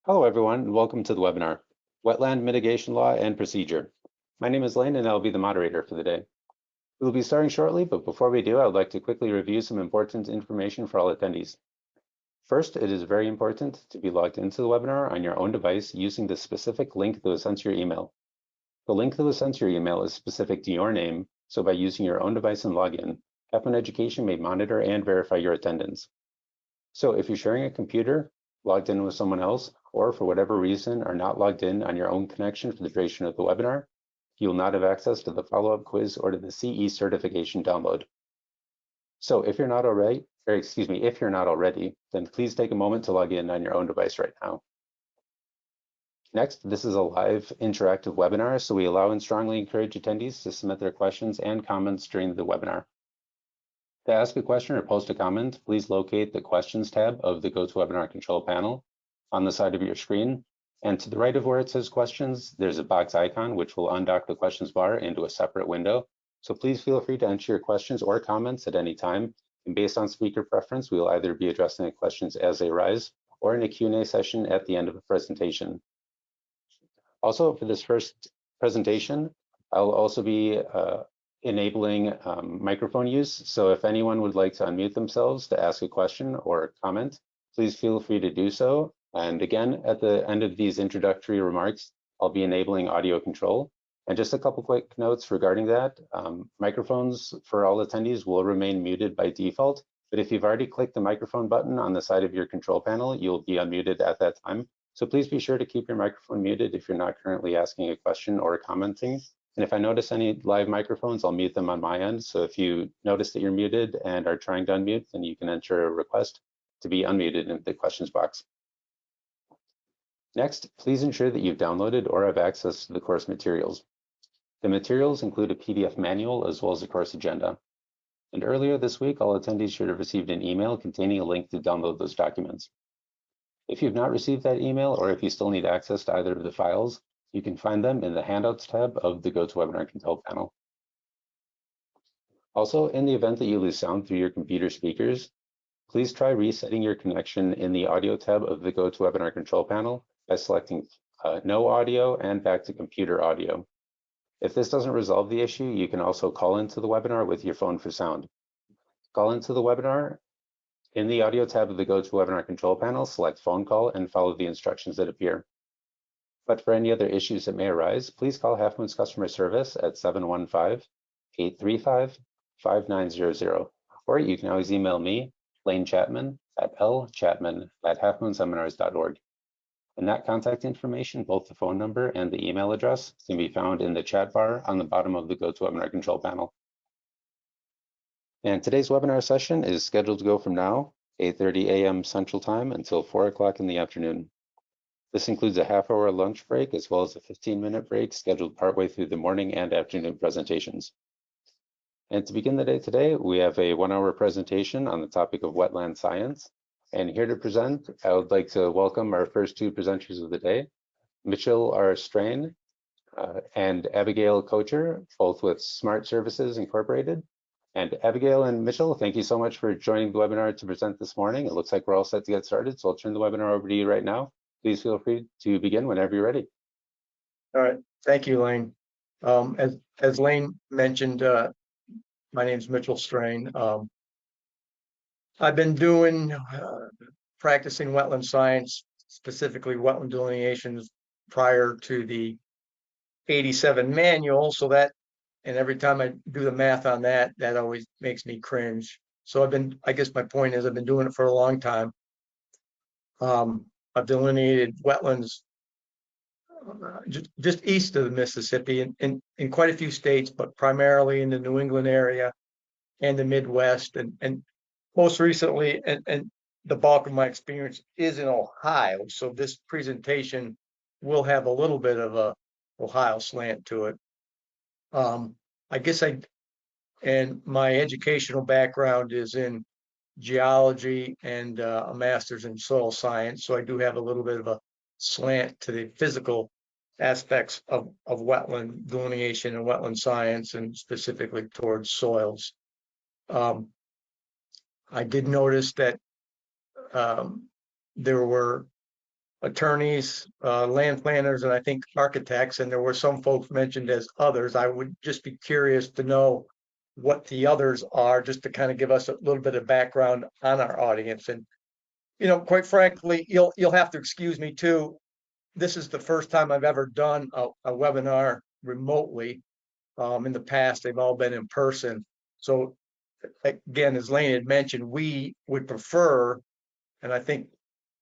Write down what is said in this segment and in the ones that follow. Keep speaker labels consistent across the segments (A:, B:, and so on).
A: Hello, everyone, and welcome to the webinar, Wetland Mitigation Law and Procedure. My name is Lane, and I'll be the moderator for the day. We'll be starting shortly, but before we do, I would like to quickly review some important information for all attendees. First, it is very important to be logged into the webinar on your own device using the specific link that was sent to your email. The link that was sent to your email is specific to your name, so by using your own device and login, Half Moon Education may monitor and verify your attendance. So if you're sharing a computer, logged in with someone else, or for whatever reason are not logged in on your own connection for the duration of the webinar, you will not have access to the follow-up quiz or to the CE certification download. So if you're not already, then please take a moment to log in on your own device right now. Next, this is a live interactive webinar, so we allow and strongly encourage attendees to submit their questions and comments during the webinar. To ask a question or post a comment, please locate the Questions tab of the GoToWebinar control panel on the side of your screen. And to the right of where it says Questions, there's a box icon which will undock the questions bar into a separate window. So please feel free to enter your questions or comments at any time. And based on speaker preference, we will either be addressing the questions as they arise or in a Q&A session at the end of the presentation. Also, for this first presentation, I'll also be enabling microphone use. So if anyone would like to unmute themselves to ask a question or comment, please feel free to do so. And again, at the end of these introductory remarks, I'll be enabling audio control. And just a couple quick notes regarding that. Microphones for all attendees will remain muted by default, but if you've already clicked the microphone button on the side of your control panel, you'll be unmuted at that time. So please be sure to keep your microphone muted if you're not currently asking a question or commenting. And if I notice any live microphones, I'll mute them on my end. So if you notice that you're muted and are trying to unmute, then you can enter a request to be unmuted in the questions box. Next, please ensure that you've downloaded or have access to the course materials. The materials include a PDF manual as well as a course agenda. And earlier this week, all attendees should have received an email containing a link to download those documents. If you've not received that email, or if you still need access to either of the files, you can find them in the Handouts tab of the GoToWebinar control panel. Also, in the event that you lose sound through your computer speakers, please try resetting your connection in the Audio tab of the GoToWebinar control panel by selecting No Audio and back to Computer Audio. If this doesn't resolve the issue, you can also call into the webinar with your phone for sound. Call into the webinar. In the Audio tab of the GoToWebinar control panel, select Phone Call and follow the instructions that appear. But for any other issues that may arise, please call Half Moon's customer service at 715-835-5900. Or you can always email me, Lane Chapman, at lchapman@halfmoonseminars.org. And that contact information, both the phone number and the email address, can be found in the chat bar on the bottom of the GoToWebinar control panel. And today's webinar session is scheduled to go from now, 8:30 a.m. Central Time, until 4 o'clock in the afternoon. This includes a half-hour lunch break as well as a 15-minute break scheduled partway through the morning and afternoon presentations. And to begin the day today, we have a 1-hour presentation on the topic of wetland science. And here to present, I would like to welcome our first two presenters of the day, Mitchell R. Strain and Abigail Kocher, both with Smart Services Incorporated. And Abigail and Mitchell, thank you so much for joining the webinar to present this morning. It looks like we're all set to get started, so I'll turn the webinar over to you right now. Please feel free to begin whenever you're ready.
B: All right, thank you, Lane. As Lane mentioned, my name is Mitchell Strain. I've been practicing wetland science, specifically wetland delineations, prior to the 87 manual. So that, and every time I do the math on that, that always makes me cringe. So I guess my point is I've been doing it for a long time. I've delineated wetlands just east of the Mississippi in quite a few states, but primarily in the New England area and the Midwest, and most recently, and the bulk of my experience is in Ohio. So this presentation will have a little bit of a Ohio slant to it. I guess and my educational background is in geology and a master's in soil science. So I do have a little bit of a slant to the physical aspects of wetland delineation and wetland science, and specifically towards soils. I did notice that there were attorneys, land planners, and I think architects, and there were some folks mentioned as others. I would just be curious to know what the others are, just to kind of give us a little bit of background on our audience. And, you know, quite frankly, you'll have to excuse me too. This is the first time I've ever done a webinar remotely. In the past, they've all been in person. So again, as Lane had mentioned, we would prefer, and I think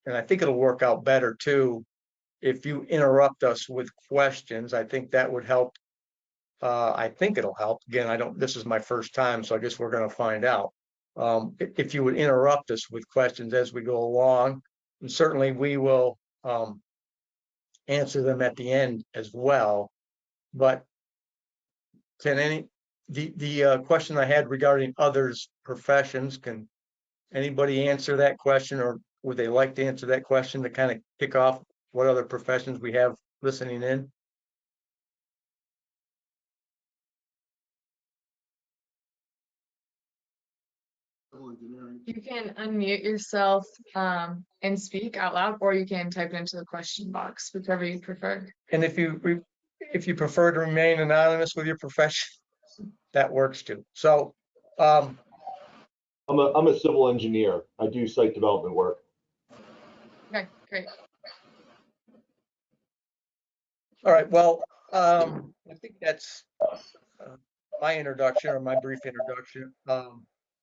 B: it'll work out better too, if you interrupt us with questions. I think that would help. I think it'll help. Again, this is my first time, so I guess we're going to find out. If you would interrupt us with questions as we go along, and certainly we will answer them at the end as well. But can the question I had regarding others' professions, can anybody answer that question, or would they like to answer that question to kind of kick off what other professions we have listening in?
C: You can unmute yourself and speak out loud, or you can type it into the question box, whichever you prefer.
B: And if you prefer to remain anonymous with your profession, that works too. So
D: I'm a civil engineer. I do site development work.
C: Okay, great.
B: all right, well, I think that's my introduction, or my brief introduction.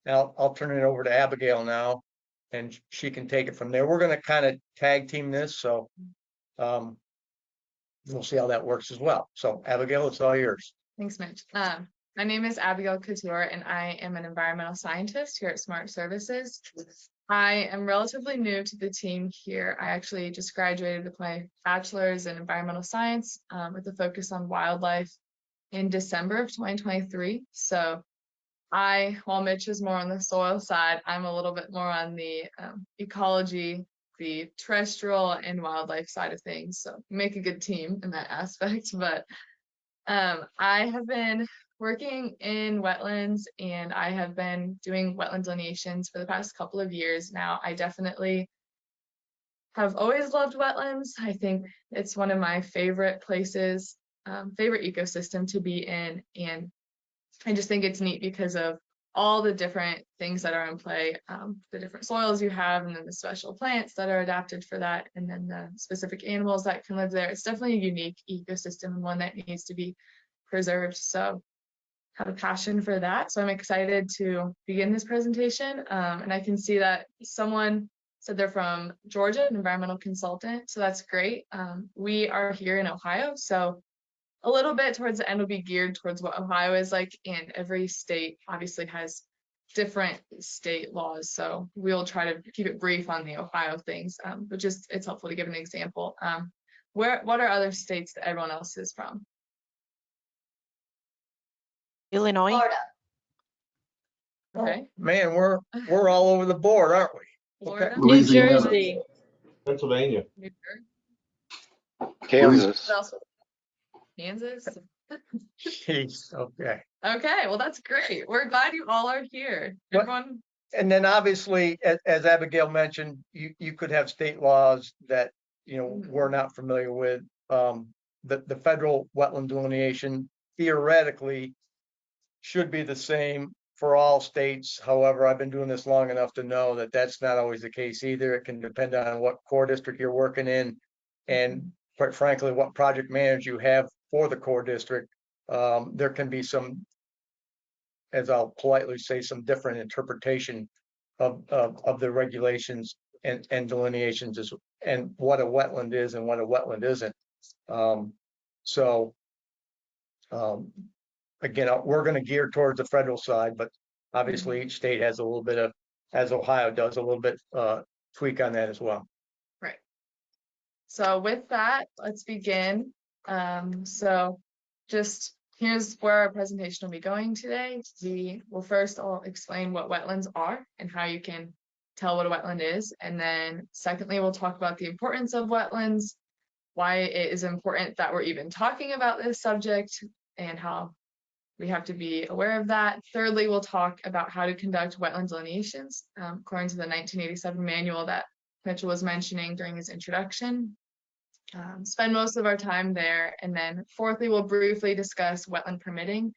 B: Now I'll turn it over to Abigail now, and she can take it from there. We're going to kind of tag team this, so we'll see how that works as well. So Abigail, it's all yours.
C: Thanks, Mitch. My name is Abigail Couture, and I am an environmental scientist here at Smart Services. I am relatively new to the team here. I actually just graduated with my bachelor's in environmental science with a focus on wildlife in December of 2023. So while Mitch is more on the soil side, I'm a little bit more on the ecology, the terrestrial and wildlife side of things. So we make a good team in that aspect. But I have been working in wetlands, and I have been doing wetland delineations for the past couple of years now. I definitely have always loved wetlands. I think it's one of my favorite places, favorite ecosystem to be in. And I just think it's neat because of all the different things that are in play, the different soils you have, and then the special plants that are adapted for that, and then the specific animals that can live there. It's definitely a unique ecosystem and one that needs to be preserved. So I have a passion for that. So I'm excited to begin this presentation. And I can see that someone said they're from Georgia, an environmental consultant. So that's great. We are here in Ohio. So a little bit towards the end will be geared towards what Ohio is like, and every state obviously has different state laws. So we'll try to keep it brief on the Ohio things, but just it's helpful to give an example. What are other states that everyone else is from?
E: Illinois.
C: Florida.
B: Oh,
C: Okay.
B: man, we're all over the board, aren't we?
C: Florida.
B: Okay.
E: New
F: Louisiana.
E: Jersey.
D: Pennsylvania.
C: New Jersey.
F: Kansas.
C: What else? Kansas.
B: Jeez, okay.
C: Okay, well that's great. We're glad you all are here.
B: What-
C: Everyone.
B: And then obviously, as Abigail mentioned, you could have state laws that, you know, we're not familiar with. The federal wetland delineation theoretically should be the same for all states. However, I've been doing this long enough to know that that's not always the case either. It can depend on what core district you're working in, and quite frankly, what project manager you have for the core district. There can be some, as I'll politely say, some different interpretation of the regulations and delineations and what a wetland is and what a wetland isn't. Again, we're going to gear towards the federal side, but obviously each state has a little bit of, as Ohio does, a little bit tweak on that as well.
C: Right. So with that, let's begin. So just here's where our presentation will be going today. We will first all explain what wetlands are and how you can tell what a wetland is. And then secondly, we'll talk about the importance of wetlands, why it is important that we're even talking about this subject, and how we have to be aware of that. Thirdly, we'll talk about how to conduct wetland delineations according to the 1987 manual that Mitchell was mentioning during his introduction. Spend most of our time there. And then fourthly, we'll briefly discuss wetland permitting.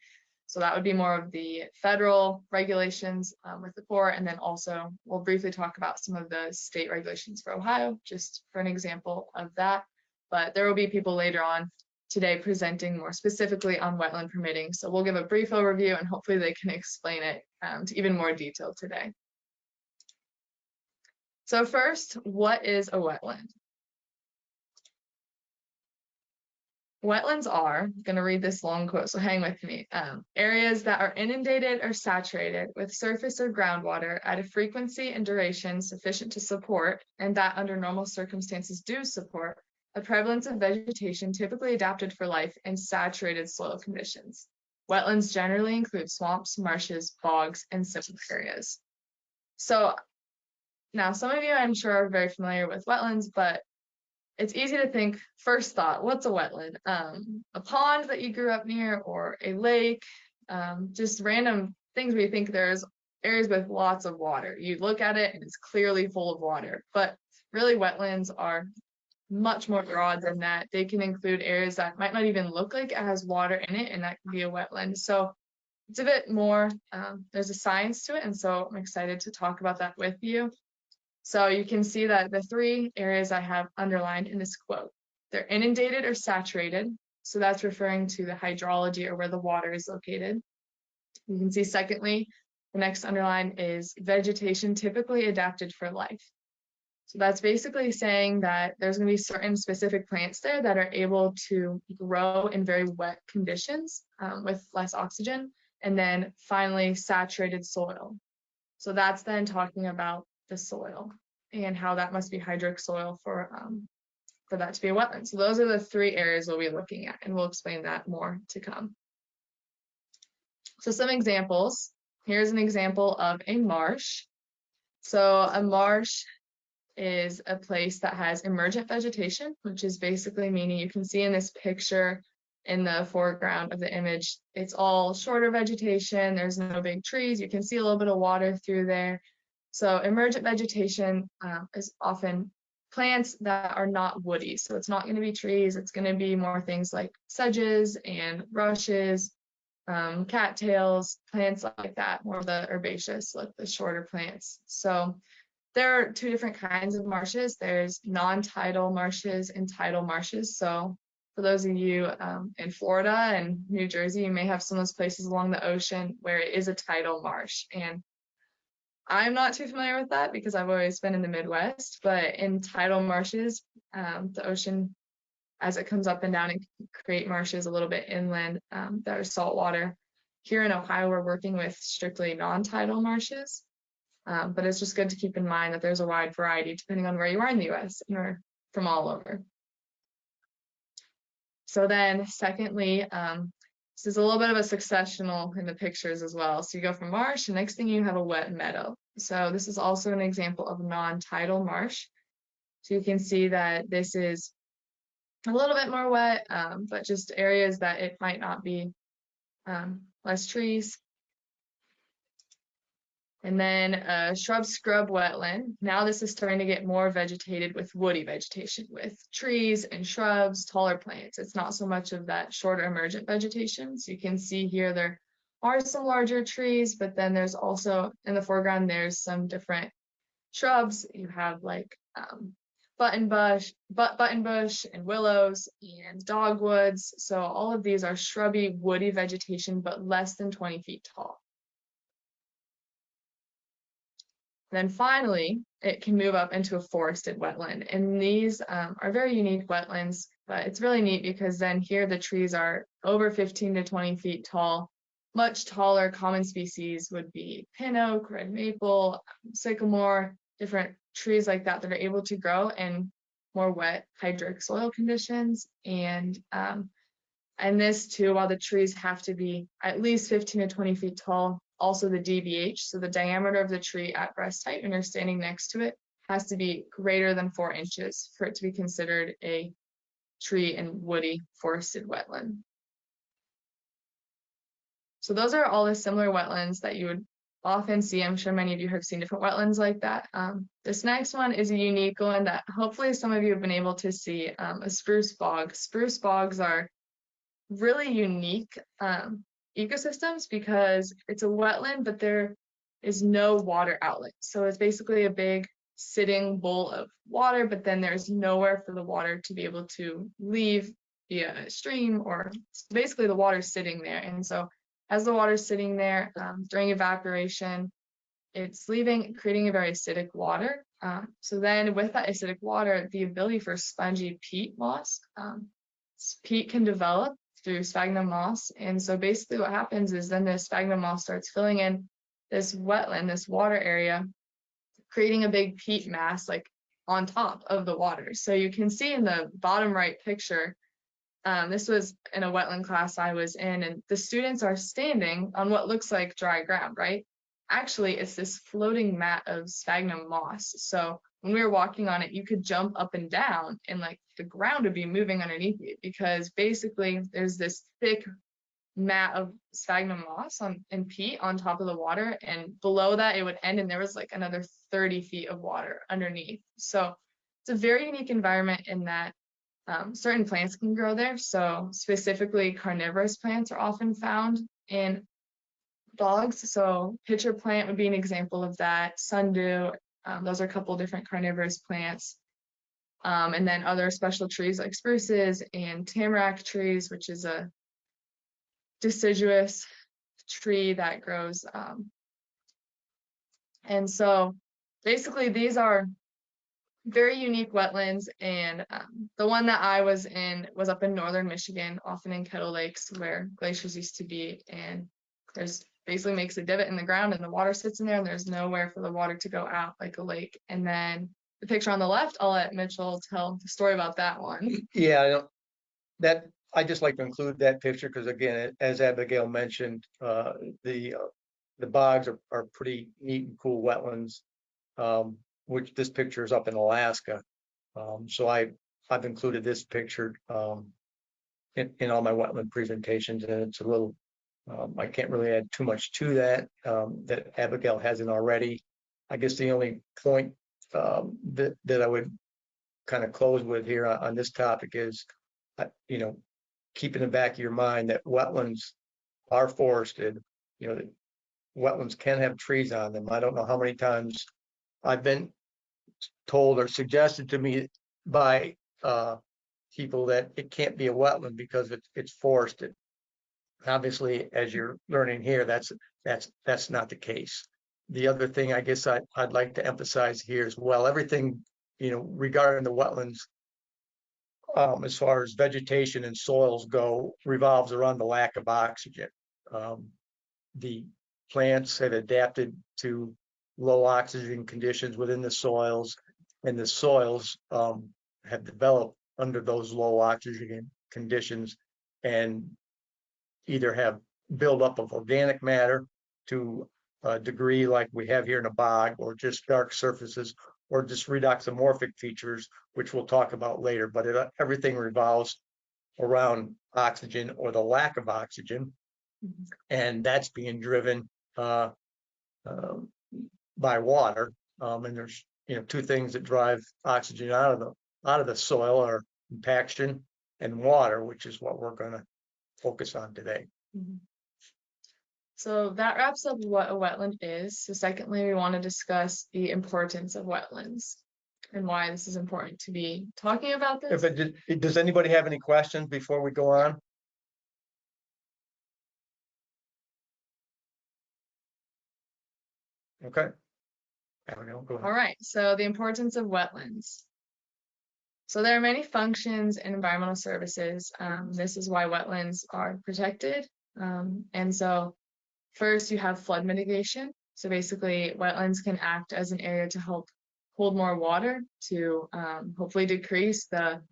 C: So that would be more of the federal regulations with the Corps. And then also we'll briefly talk about some of the state regulations for Ohio, just for an example of that. But there will be people later on today presenting more specifically on wetland permitting. So we'll give a brief overview and hopefully they can explain it to even more detail today. So first, what is a wetland? Wetlands are, I'm going to read this long quote, so hang with me, areas that are inundated or saturated with surface or groundwater at a frequency and duration sufficient to support, and that under normal circumstances do support, a prevalence of vegetation typically adapted for life in saturated soil conditions. Wetlands generally include swamps, marshes, bogs, and similar areas. So now some of you I'm sure are very familiar with wetlands, but it's easy to think, first thought, what's a wetland? A pond that you grew up near, or a lake, just random things where you think there's areas with lots of water. You look at it and it's clearly full of water, but really wetlands are much more broad than that. They can include areas that might not even look like it has water in it, and that can be a wetland. So it's a bit more, there's a science to it, and so I'm excited to talk about that with you. So you can see that the three areas I have underlined in this quote, they're inundated or saturated. So that's referring to the hydrology or where the water is located. You can see secondly, the next underline is vegetation typically adapted for life. So that's basically saying that there's going to be certain specific plants there that are able to grow in very wet conditions with less oxygen. And then finally, saturated soil. So that's then talking about the soil and how that must be hydric soil for that to be a wetland. So those are the three areas we'll be looking at, and we'll explain that more to come. So some examples. Here's an example of a marsh. So a marsh is a place that has emergent vegetation, which is basically meaning you can see in this picture in the foreground of the image, it's all shorter vegetation. There's no big trees. You can see a little bit of water through there. So emergent vegetation is often plants that are not woody. So it's not going to be trees. It's going to be more things like sedges and rushes, cattails, plants like that, more of the herbaceous, like the shorter plants. So there are two different kinds of marshes. There's non-tidal marshes and tidal marshes. So for those of you in Florida and New Jersey, you may have some of those places along the ocean where it is a tidal marsh. And I'm not too familiar with that because I've always been in the Midwest, but in tidal marshes, the ocean, as it comes up and down, and create marshes a little bit inland that are saltwater. Here in Ohio, we're working with strictly non-tidal marshes, but it's just good to keep in mind that there's a wide variety depending on where you are in the US, and we're from all over. So then secondly, this is a little bit of a successional in the pictures as well. So you go from marsh, and next thing you have a wet meadow. So this is also an example of non-tidal marsh. So you can see that this is a little bit more wet, but just areas that it might not be less trees. And then shrub scrub wetland. Now this is starting to get more vegetated with woody vegetation, with trees and shrubs, taller plants. It's not so much of that shorter emergent vegetation. So you can see here there are some larger trees, but then there's also in the foreground, there's some different shrubs. You have like button bush and willows and dogwoods. So all of these are shrubby, woody vegetation, but less than 20 feet tall. Then finally, it can move up into a forested wetland. And these are very unique wetlands, but it's really neat because then here the trees are over 15 to 20 feet tall. Much taller common species would be pin oak, red maple, sycamore, different trees like that that are able to grow in more wet hydric soil conditions. And this too, while the trees have to be at least 15 to 20 feet tall, also the DBH, so the diameter of the tree at breast height when you're standing next to it, has to be greater than 4 inches for it to be considered a tree and woody forested wetland. So those are all the similar wetlands that you would often see. I'm sure many of you have seen different wetlands like that. This next one is a unique one that hopefully some of you have been able to see, a spruce bog. Spruce bogs are really unique ecosystems because it's a wetland, but there is no water outlet. So it's basically a big sitting bowl of water, but then there's nowhere for the water to be able to leave via a stream, or basically the water's sitting there. And so as the water's sitting there, during evaporation, it's leaving, creating a very acidic water. So then with that acidic water, the ability for spongy peat moss, peat can develop through sphagnum moss. And so basically what happens is then the sphagnum moss starts filling in this wetland, this water area, creating a big peat mass like on top of the water. So you can see in the bottom right picture, this was in a wetland class I was in, and the students are standing on what looks like dry ground, right? Actually, it's this floating mat of sphagnum moss. So when we were walking on it, you could jump up and down and like the ground would be moving underneath you, because basically there's this thick mat of sphagnum moss and peat on top of the water, and below that it would end and there was like another 30 feet of water underneath. So it's a very unique environment in that certain plants can grow there. So specifically carnivorous plants are often found in bogs. So pitcher plant would be an example of that. Sundew, those are a couple different carnivorous plants. And then other special trees like spruces and tamarack trees, which is a deciduous tree that grows. And so basically these are very unique wetlands, and the one that I was in was up in northern Michigan, often in Kettle Lakes where glaciers used to be, and there's basically makes a divot in the ground and the water sits in there and there's nowhere for the water to go out like a lake. And then the picture on the left, I'll let Mitchell tell the story about that one.
B: Yeah, I don't, that, I just like to include that picture because again, as Abigail mentioned, the bogs are pretty neat and cool wetlands, which this picture is up in Alaska. So I've included this picture in all my wetland presentations, and it's a little, I can't really add too much to that, that Abigail hasn't already. I guess the only point that I would kind of close with here on this topic is, you know, keep in the back of your mind that wetlands are forested. You know, wetlands can have trees on them. I don't know how many times I've been told or suggested to me by people that it can't be a wetland because it's forested. Obviously, as you're learning here, that's not the case. The other thing I guess I'd like to emphasize here as well, everything, you know, regarding the wetlands, as far as vegetation and soils go, revolves around the lack of oxygen. The plants have adapted to low oxygen conditions within the soils, and the soils have developed under those low oxygen conditions and either have buildup of organic matter to a degree like we have here in a bog, or just dark surfaces, or just redoxomorphic features, which we'll talk about later. But everything revolves around oxygen or the lack of oxygen, and that's being driven by water. And there's, you know, two things that drive oxygen out of the soil are compaction and water, which is what we're going to focus on today.
C: So that wraps up what a wetland is. So secondly, we want to discuss the importance of wetlands and why this is important to be talking about this.
B: Does anybody have any questions before we go on? Okay. Go ahead.
C: All right, so the importance of wetlands. So there are many functions in environmental services. This is why wetlands are protected. And so first you have flood mitigation. So basically wetlands can act as an area to help hold more water to hopefully decrease the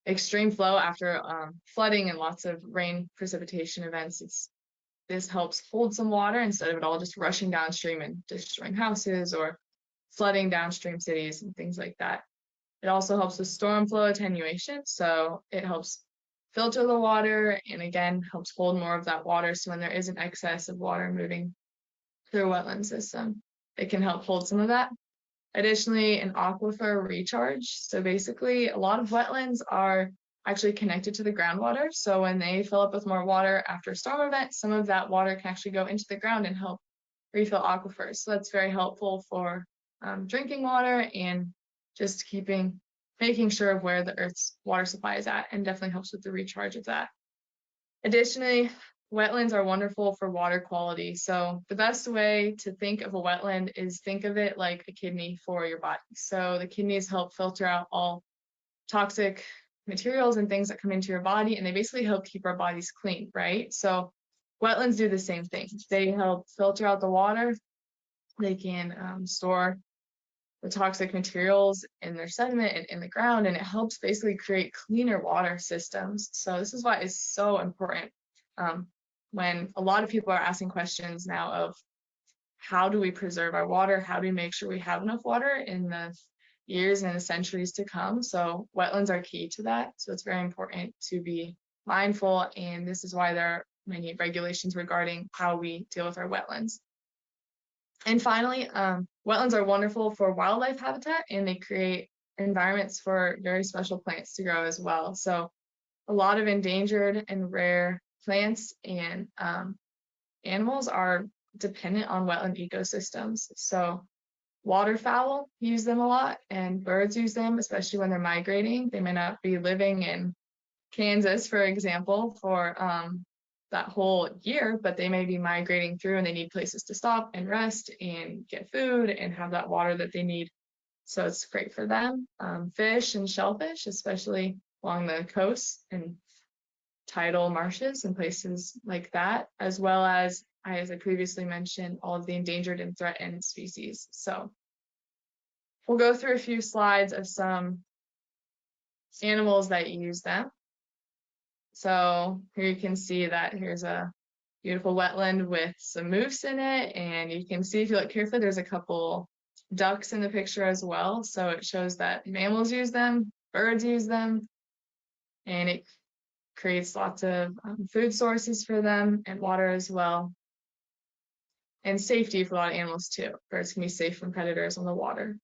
C: extreme flow after flooding and lots of rain precipitation events. This helps hold some water instead of it all just rushing downstream and destroying houses or flooding downstream cities and things like that. It also helps with storm flow attenuation. So it helps filter the water and again helps hold more of that water. So when there is an excess of water moving through a wetland system. It can help hold some of that. Additionally, an aquifer recharge. So basically, a lot of wetlands are actually connected to the groundwater. So when they fill up with more water after a storm event, some of that water can actually go into the ground and help refill aquifers. So that's very helpful for drinking water and just making sure of where the Earth's water supply is at, and definitely helps with the recharge of that. Additionally, wetlands are wonderful for water quality. So the best way to think of a wetland is think of it like a kidney for your body. So the kidneys help filter out all toxic materials and things that come into your body, and they basically help keep our bodies clean, right? So wetlands do the same thing. They help filter out the water. They can store the toxic materials in their sediment and in the ground, and it helps basically create cleaner water systems. So this is why it's so important. When a lot of people are asking questions now of how do we preserve our water? How do we make sure we have enough water in the years and the centuries to come? So wetlands are key to that. So it's very important to be mindful, and this is why there are many regulations regarding how we deal with our wetlands. And finally, wetlands are wonderful for wildlife habitat, and they create environments for very special plants to grow as well. So a lot of endangered and rare plants and animals are dependent on wetland ecosystems. So waterfowl use them a lot, and birds use them, especially when they're migrating. They may not be living in Kansas, for example, for that whole year, but they may be migrating through, and they need places to stop and rest and get food and have that water that they need. So it's great for them. Fish and shellfish, especially along the coast and tidal marshes and places like that, as well as I previously mentioned, all of the endangered and threatened species. So we'll go through a few slides of some animals that use them. So here you can see that here's a beautiful wetland with some moose in it, and you can see if you look carefully, there's a couple ducks in the picture as well. So it shows that mammals use them, birds use them, and it creates lots of food sources for them and water as well. And safety for a lot of animals too. Birds can be safe from predators on the water.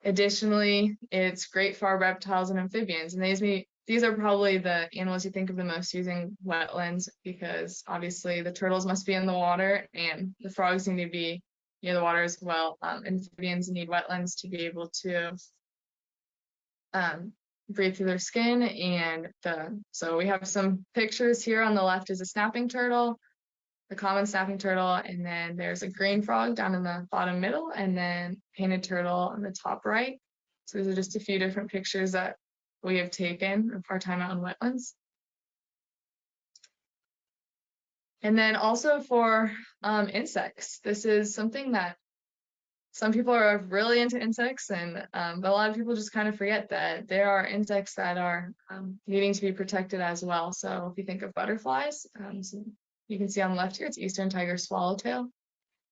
C: Additionally, it's great for our reptiles and amphibians, and these are probably the animals you think of the most using wetlands, because obviously the turtles must be in the water and the frogs need to be near the water as well. Amphibians need wetlands to be able to breathe through their skin. And so we have some pictures here. On the left is a snapping turtle, the common snapping turtle, and then there's a green frog down in the bottom middle, and then painted turtle on the top right. So these are just a few different pictures that we have taken of our time out in wetlands. And then also for insects, this is something that some people are really into insects, and but a lot of people just kind of forget that there are insects that are needing to be protected as well. So if you think of butterflies, so you can see on the left here, it's Eastern tiger swallowtail,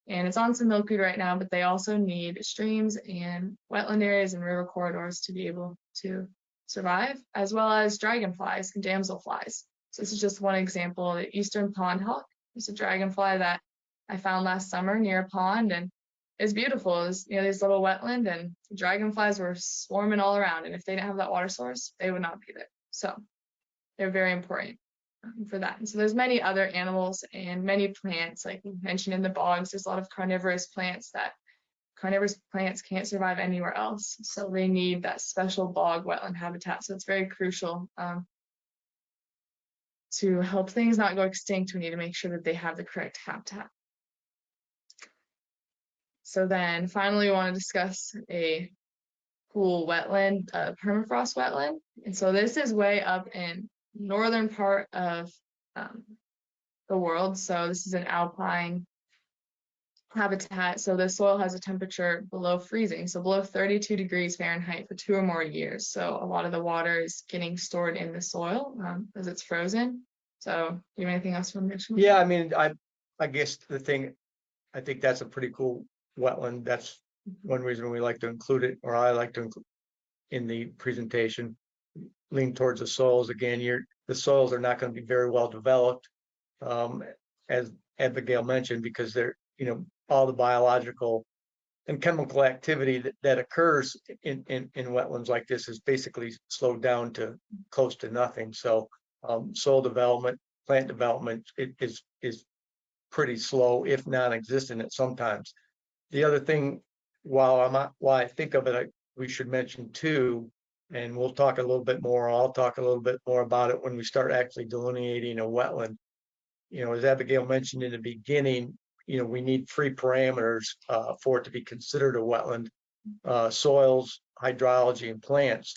C: and it's on some milkweed right now, but they also need streams and wetland areas and river corridors to be able to survive, as well as dragonflies and damselflies. So this is just one example. The Eastern pond hawk is a dragonfly that I found last summer near a pond, and it's beautiful. It's, this little wetland, and the dragonflies were swarming all around, and if they didn't have that water source, they would not be there. So they're very important for that. And so there's many other animals and many plants, like we mentioned in the bogs, there's a lot of carnivorous plants can't survive anywhere else. So they need that special bog wetland habitat. So it's very crucial to help things not go extinct. We need to make sure that they have the correct habitat. So then finally, we want to discuss a cool wetland, permafrost wetland. And so this is way up in northern part of the world. So this is an alpine habitat. So the soil has a temperature below freezing, so below 32 degrees Fahrenheit for 2 or more years. So a lot of the water is getting stored in the soil as it's frozen. So do you have anything else from mention?
B: Yeah, I mean, I guess I think that's a pretty cool wetland. That's one reason we like to include it, or I like to include in the presentation. Lean towards the soils again. The soils are not going to be very well developed, as Abigail mentioned, because all the biological and chemical activity that occurs in wetlands like this is basically slowed down to close to nothing. So soil development, plant development is pretty slow, if non-existent at sometimes. The other thing, while I think of it, we should mention too, and we'll talk a little bit more. I'll talk a little bit more about it when we start actually delineating a wetland. As Abigail mentioned in the beginning, we need 3 parameters for it to be considered a wetland: soils, hydrology, and plants.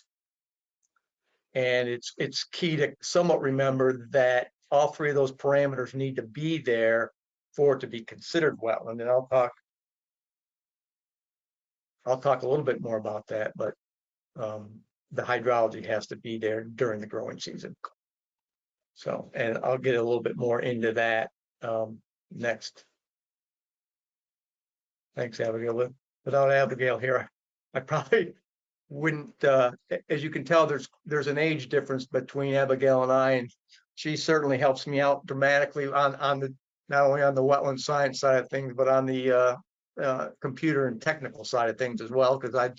B: And it's key to somewhat remember that all 3 of those parameters need to be there for it to be considered wetland. And I'll talk a little bit more about that, but the hydrology has to be there during the growing season. So, and I'll get a little bit more into that next. Thanks, Abigail. Without Abigail here, I probably wouldn't. As you can tell, there's an age difference between Abigail and I, and she certainly helps me out dramatically on the not only on the wetland science side of things, but on the computer and technical side of things as well. Because I'd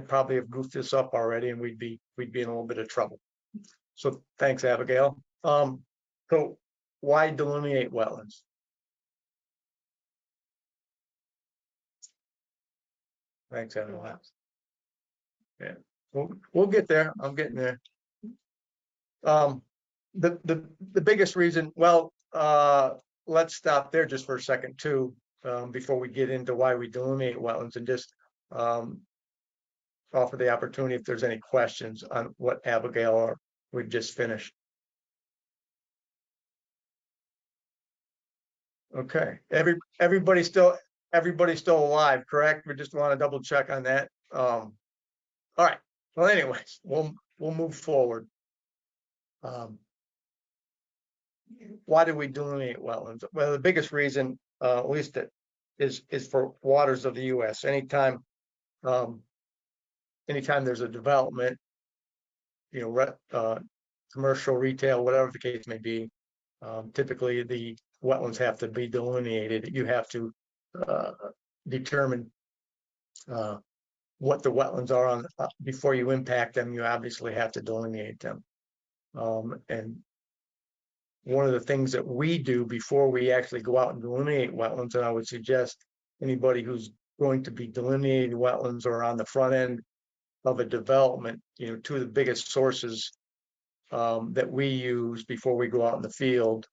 B: probably have goofed this up already, and we'd be in a little bit of trouble. So thanks, Abigail. So why delineate wetlands? Thanks, everyone. Yeah, we'll get there. I'm getting there. The biggest reason, well, let's stop there just for a second too, before we get into why we delineate wetlands, and just offer the opportunity if there's any questions on what Abigail or we've just finished. Okay, everybody's still alive, correct? We just want to double check on that. All right. Well, anyways, we'll move forward. Why do we delineate wetlands? Well, the biggest reason, at least is for waters of the U.S. Anytime there's a development, commercial, retail, whatever the case may be, typically the wetlands have to be delineated. You have to determine what the wetlands are on before you impact them. You obviously have to delineate them. And one of the things that we do before we actually go out and delineate wetlands, and I would suggest anybody who's going to be delineating wetlands or on the front end of a development, 2 of the biggest sources that we use before we go out in the field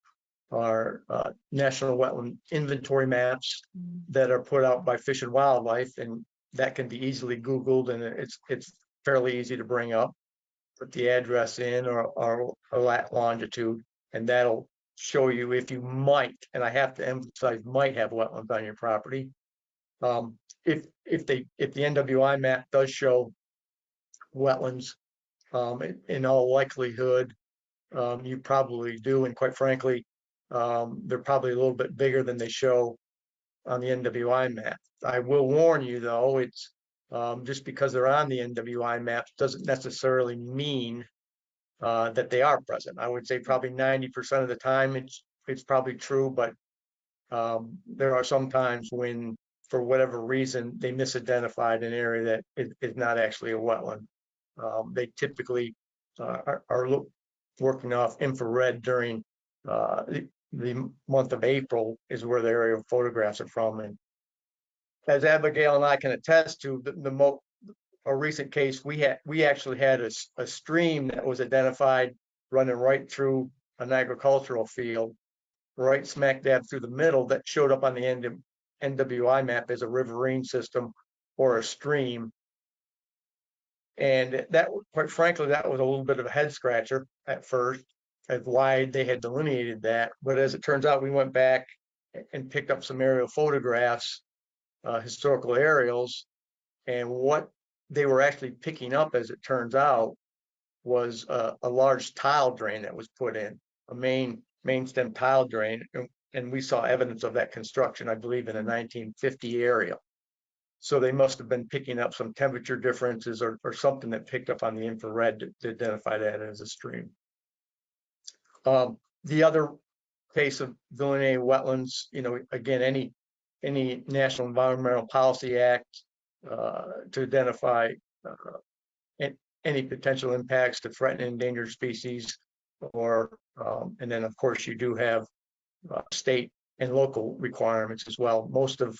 B: are national wetland inventory maps that are put out by Fish and Wildlife, and that can be easily Googled, and it's fairly easy to bring up. Put the address in or longitude, and that'll show you if you might, and I have to emphasize might, have wetlands on your property. If the NWI map does show wetlands, in all likelihood, you probably do, and quite frankly, they're probably a little bit bigger than they show on the NWI map. I will warn you though, it's just because they're on the NWI maps doesn't necessarily mean that they are present. I would say probably 90% of the time it's probably true, but there are some times when, for whatever reason, they misidentified an area that is not actually a wetland. They typically are working off infrared during the month of April is where the aerial photographs are from. And as Abigail and I can attest to, a recent case, we actually had a stream that was identified running right through an agricultural field, right smack dab through the middle, that showed up on the NWI map as a riverine system or a stream. And that, quite frankly, that was a little bit of a head scratcher at first, as why they had delineated that. But as it turns out, we went back and picked up some aerial photographs, historical aerials, and what they were actually picking up, as it turns out, was a large tile drain that was put in, a main stem tile drain, and we saw evidence of that construction, I believe, in a 1950 area. So they must have been picking up some temperature differences or something that picked up on the infrared to identify that as a stream. The other case of delineating wetlands, again, any National Environmental Policy Act to identify any potential impacts to threatened and endangered species, or and then of course you do have state and local requirements as well. Most of,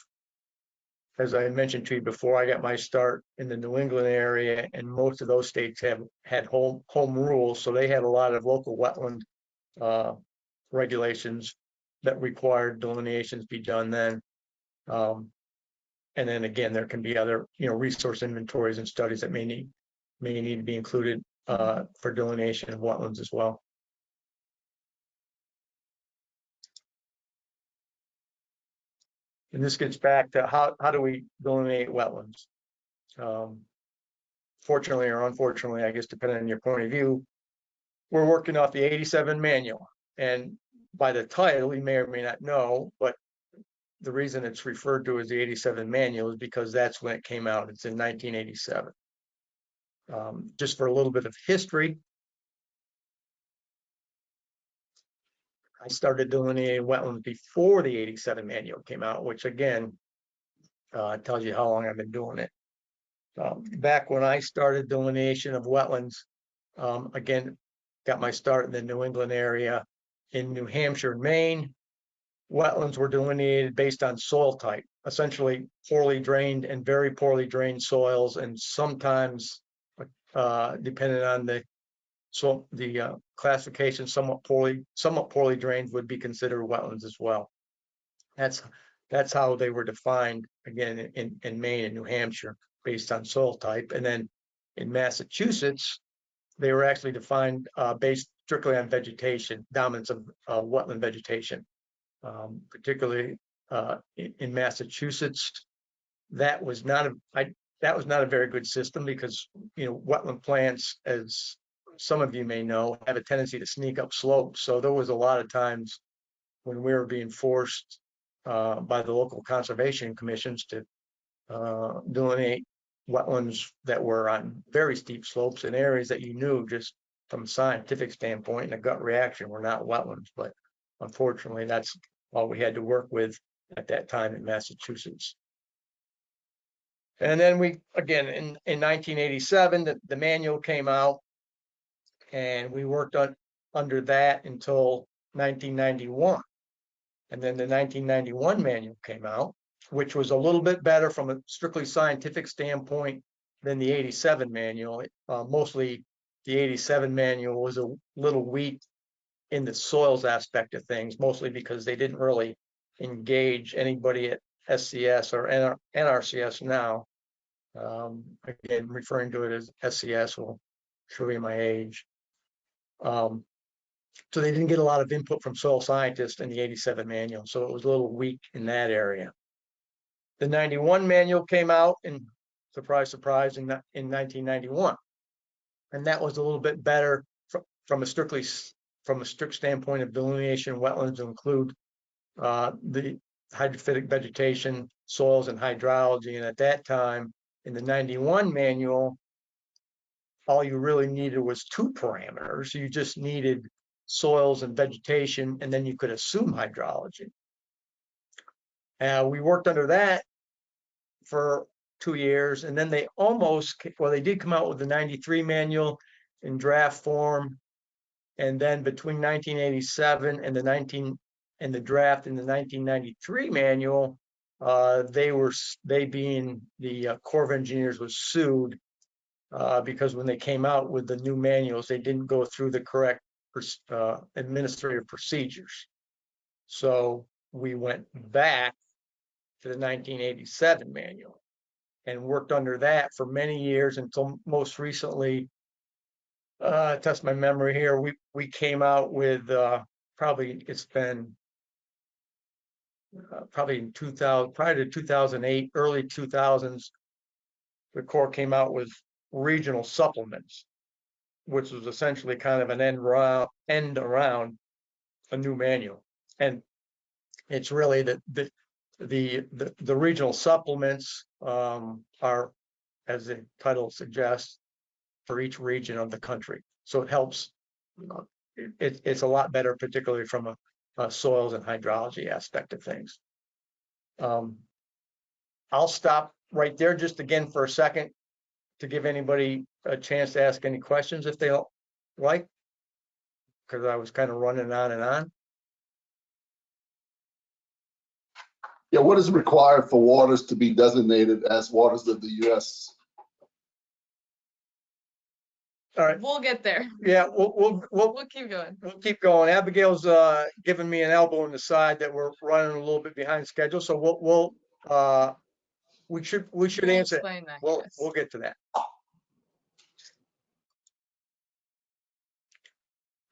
B: as I mentioned to you before, I got my start in the New England area, and most of those states had home rules, so they had a lot of local wetland regulations that required delineations be done then. And then again, there can be other, resource inventories and studies that may need to be included for delineation of wetlands as well. And this gets back to how do we delineate wetlands? Fortunately or unfortunately, I guess depending on your point of view, we're working off the 87 manual. And by the title, you may or may not know, but the reason it's referred to as the 87 manual is because that's when it came out. It's in 1987. Just for a little bit of history, I started delineating wetlands before the 87 manual came out, which again tells you how long I've been doing it. Back when I started delineation of wetlands, again, got my start in the New England area. In New Hampshire and Maine, wetlands were delineated based on soil type, essentially poorly drained and very poorly drained soils, and sometimes, depending on the classification, somewhat poorly drained would be considered wetlands as well. That's how they were defined again in Maine and New Hampshire based on soil type. And then in Massachusetts, they were actually defined based strictly on vegetation, dominance of wetland vegetation. Particularly in Massachusetts, that was not a very good system because wetland plants, as some of you may know, have a tendency to sneak up slopes. So there was a lot of times when we were being forced by the local conservation commissions to delineate wetlands that were on very steep slopes in areas that you knew just from a scientific standpoint and a gut reaction were not wetlands. But unfortunately, that's all we had to work with at that time in Massachusetts. And then we, again, in 1987, the manual came out, and we worked under that until 1991. And then the 1991 manual came out, which was a little bit better from a strictly scientific standpoint than the 87 manual. Mostly the 87 manual was a little weak in the soils aspect of things, mostly because they didn't really engage anybody at SCS or NRCS now. Again, referring to it as SCS will show you my age. So they didn't get a lot of input from soil scientists in the 87 manual, so it was a little weak in that area. The 91 manual came out, and surprise, surprise, in 1991, and that was a little bit better from a strict standpoint of delineation. Wetlands include the hydrophytic vegetation, soils, and hydrology. And at that time, in the 91 manual, all you really needed was two parameters. You just needed soils and vegetation, and then you could assume hydrology. We worked under that for 2 years, and then they they did come out with the 93 manual in draft form. And then between 1987 and the draft in the 1993 manual, they being the Corps of Engineers was sued because when they came out with the new manuals, they didn't go through the correct administrative procedures. So we went back to the 1987 manual and worked under that for many years until most recently, test my memory here, we came out with probably it's been probably in 2000, prior to 2008, early 2000s, the Corps came out with regional supplements, which was essentially kind of an end around a new manual. And it's really the regional supplements are, as the title suggests, for each region of the country. So it helps. It's a lot better, particularly from soils and hydrology aspect of things. I'll stop right there just again for a second to give anybody a chance to ask any questions if they don't like, because I was kind of running on and on.
E: Yeah, what is required for waters to be designated as waters of the U.S.?
B: All right,
C: We'll get there.
B: yeah, we'll
C: Keep going.
B: we'll keep going. Abigail's giving me an elbow in the side that we're running a little bit behind schedule, so we should
C: We'll
B: answer.
C: explain that.
B: We'll
C: Yes.
B: get to that.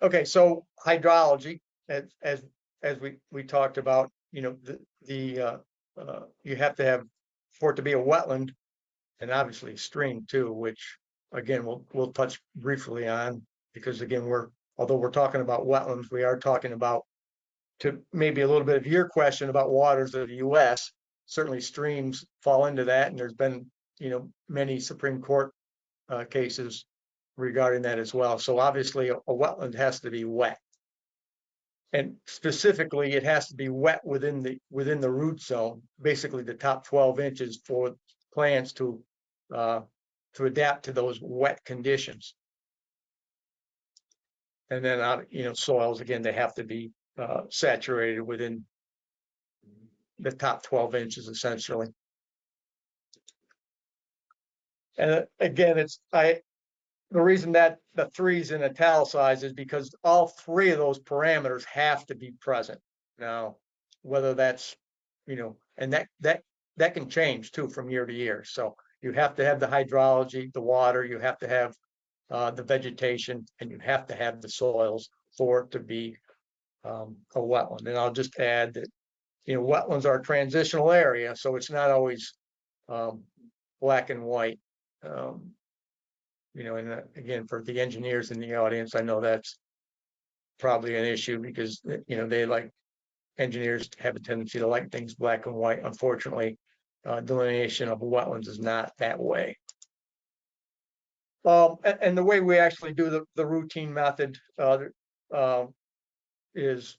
B: Okay, so hydrology, as we talked about, you know, you have to have, for it to be a wetland, and obviously a stream too, which again we'll touch briefly on, because again although we're talking about wetlands, we are talking about, to maybe a little bit of your question about waters of the U.S. Certainly streams fall into that, and there's been, you know, many Supreme Court cases regarding that as well. So obviously a wetland has to be wet, and specifically it has to be wet within the root zone, basically the top 12 inches for plants to adapt to those wet conditions. And then you know, soils, again, they have to be saturated within the top 12 inches essentially. And again, the reason that the 3's in italicized is because all 3 of those parameters have to be present. Now, whether that's, you know, and that can change too from year to year. So you have to have the hydrology, the water, you have to have the vegetation, and you have to have the soils for it to be a wetland. And I'll just add that, you know, wetlands are a transitional area, so it's not always black and white. You know, and again, for the engineers in the audience, I know that's probably an issue, because, you know, engineers have a tendency to like things black and white. Unfortunately, delineation of wetlands is not that way. And the way we actually do the routine method is,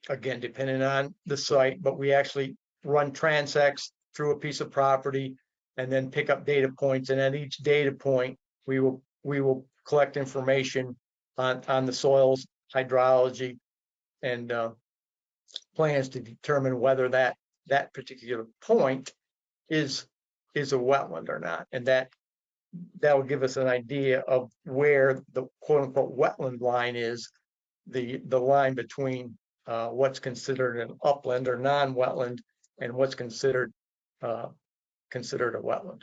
B: again, depending on the site, but we actually run transects through a piece of property and then pick up data points. And at each data point, we will collect information on the soils, hydrology, and plans to determine whether that particular point is a wetland or not. And that will give us an idea of where the quote unquote wetland line is, the line between what's considered an upland or non-wetland and what's considered a wetland.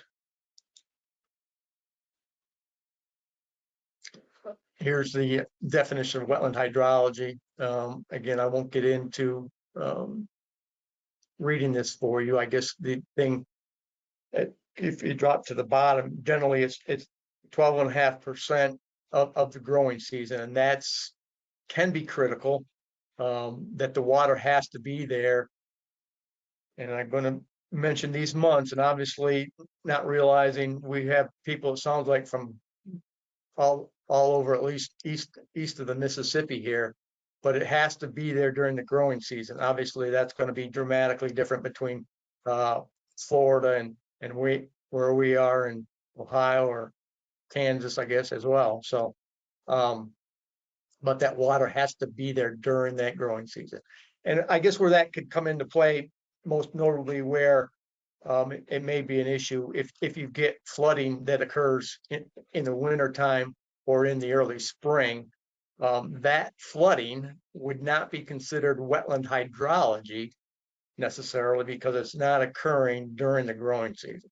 B: Here's the definition of wetland hydrology. Again, I won't get into reading this for you. I guess the thing, if you drop to the bottom, generally it's 12.5% of the growing season, and that's can be critical, that the water has to be there. And I'm going to mention these months, and obviously not realizing we have people, it sounds like, from all over, at least east of the Mississippi here, but it has to be there during the growing season. Obviously that's going to be dramatically different between Florida and where we are in Ohio or Kansas, I guess, as well. So but that water has to be there during that growing season. And I guess where that could come into play, most notably where it may be an issue if you get flooding that occurs in the winter time or in the early spring, that flooding would not be considered wetland hydrology necessarily, because it's not occurring during the growing season.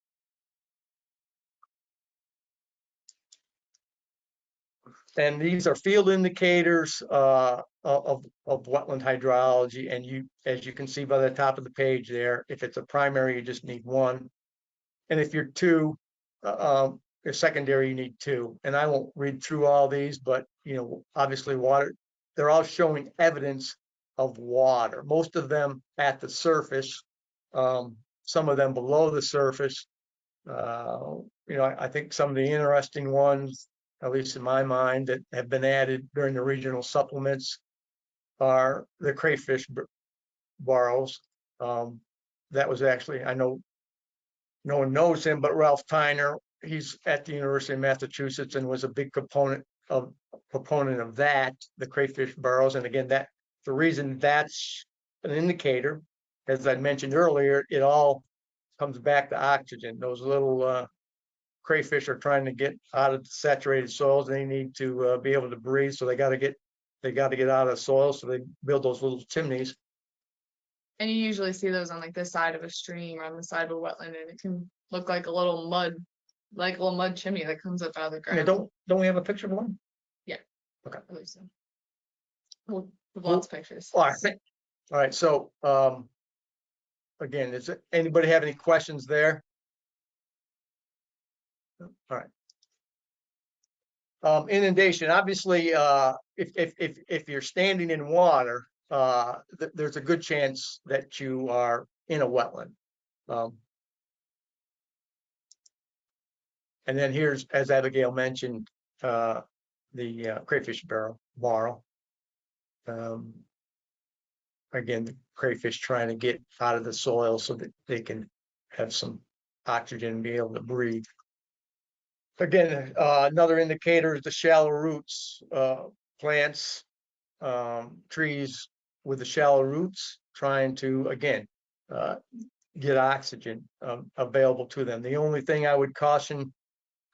B: And these are field indicators of wetland hydrology. And as you can see by the top of the page there, if it's a primary, you just need 1. And if you're 2, if secondary, you need 2. And I won't read through all these, but, you know, obviously water, they're all showing evidence of water, most of them at the surface, some of them below the surface. You know, I think some of the interesting ones, at least in my mind, that have been added during the regional supplements, are the crayfish burrows. That was actually, I know no one knows him, but Ralph Tyner, he's at the University of Massachusetts and was a big proponent of that, the crayfish burrows. And again, that the reason that's an indicator, as I mentioned earlier, it all comes back to oxygen. Those little crayfish are trying to get out of saturated soils. They need to be able to breathe, so they got to get out of the soil. So they build those little chimneys.
C: And you usually see those on like the side of a stream or on the side of a wetland, and it can look like a little mud chimney that comes up out of the ground.
B: Yeah, don't we have a picture of one?
C: Yeah.
B: Okay.
C: I believe so. We'll have lots of pictures.
B: All right. So again, does anybody have any questions there? All right. Inundation. Obviously, if you're standing in water, there's a good chance that you are in a wetland. And then here's, as Abigail mentioned, the crayfish burrow. Again, the crayfish trying to get out of the soil so that they can have some oxygen and be able to breathe. Again, another indicator is the shallow roots, plants, trees with the shallow roots trying to, again, get oxygen available to them. The only thing I would caution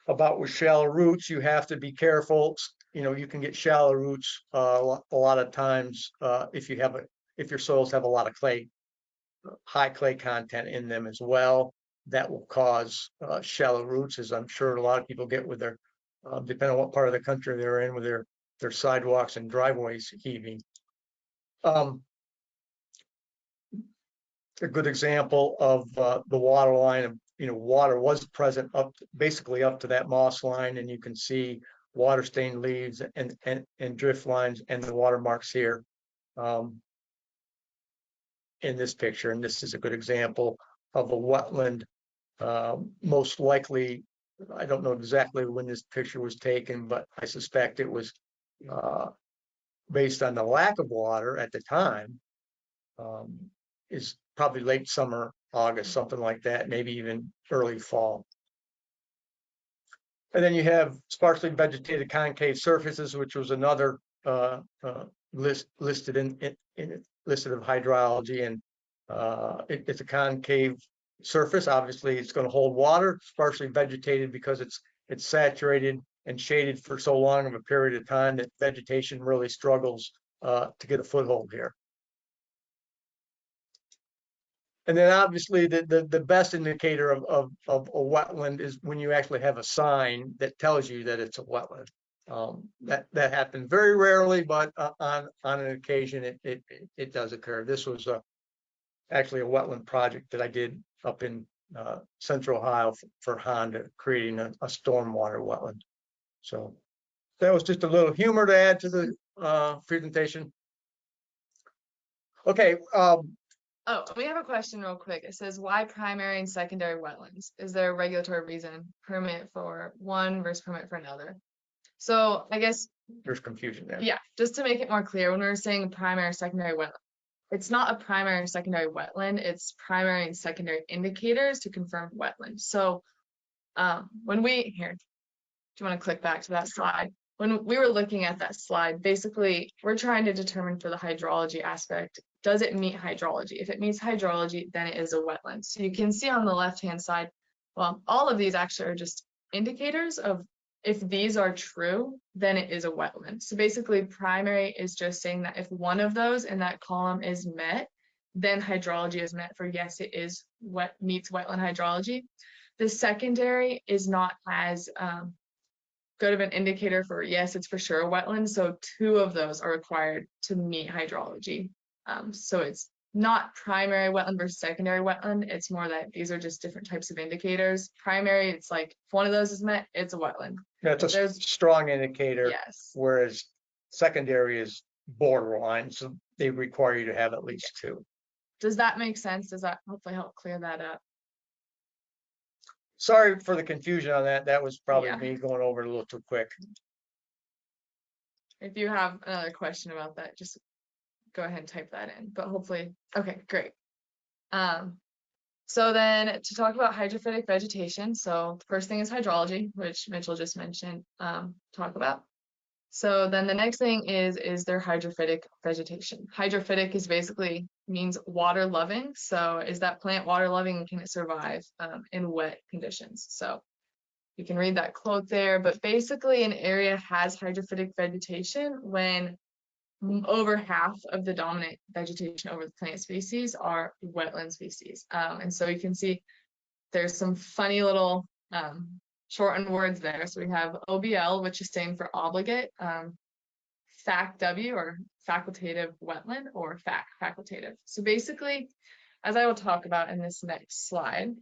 B: about with shallow roots, you have to be careful. You know, you can get shallow roots a lot of times if your soils have a lot of clay, high clay content in them as well. That will cause shallow roots, as I'm sure a lot of people get with their, depending on what part of the country they're in, with their sidewalks and driveways heaving. A good example of the water line of, water was present basically up to that moss line, and you can see water stained leaves and drift lines and the watermarks here in this picture. And this is a good example of a wetland. Most likely, I don't know exactly when this picture was taken, but I suspect it was based on the lack of water at the time, is probably late summer, August, something like that, maybe even early fall. And then you have sparsely vegetated concave surfaces, which was another listed of hydrology, and it's a concave surface. Obviously, it's going to hold water. Sparsely vegetated because it's saturated and shaded for so long of a period of time that vegetation really struggles to get a foothold here. And then obviously the best indicator of a wetland is when you actually have a sign that tells you that it's a wetland. That happens very rarely, but on an occasion it does occur. This was actually a wetland project that I did up in Central Ohio for Honda, creating a stormwater wetland. So that was just a little humor to add to the presentation. Okay.
C: Oh, we have a question real quick. It says, why primary and secondary wetlands? Is there a regulatory reason, permit for one versus permit for another? So I guess
B: there's confusion there.
C: Yeah, just to make it more clear, when we're saying primary, secondary wetland, it's not a primary and secondary wetland, it's primary and secondary indicators to confirm wetland. So when we, here, do you want to click back to that slide? When we were looking at that slide, basically, we're trying to determine for the hydrology aspect, does it meet hydrology? If it meets hydrology, then it is a wetland. So you can see on the left-hand side, well, all of these actually are just indicators of if these are true, then it is a wetland. So basically, primary is just saying that if one of those in that column is met, then hydrology is met for yes, it is meets wetland hydrology. The secondary is not as good of an indicator for yes, it's for sure a wetland. So two of those are required to meet hydrology. So it's not primary wetland versus secondary wetland. It's more that these are just different types of indicators. Primary, it's like if one of those is met, it's a wetland.
B: Yeah, it's a strong indicator.
C: Yes.
B: Whereas secondary is borderline, so they require you to have at least two.
C: Does that make sense? Does that hopefully help clear that up?
B: Sorry for the confusion on that. That was probably me going over it a little too quick.
C: If you have another question about that, just go ahead and type that in, but hopefully, okay, great. So then to talk about hydrophytic vegetation, so the first thing is hydrology, which Mitchell just mentioned, talk about. So then the next thing is their hydrophytic vegetation. Hydrophytic is basically means water loving. So is that plant water loving and can it survive in wet conditions? So you can read that quote there, but basically an area has hydrophytic vegetation when over half of the dominant vegetation over the plant species are wetland species. And so you can see there's some funny little shortened words there. So we have OBL, which is standing for obligate, FACW or facultative wetland, or FAC, facultative. So basically, as I will talk about in this next slide,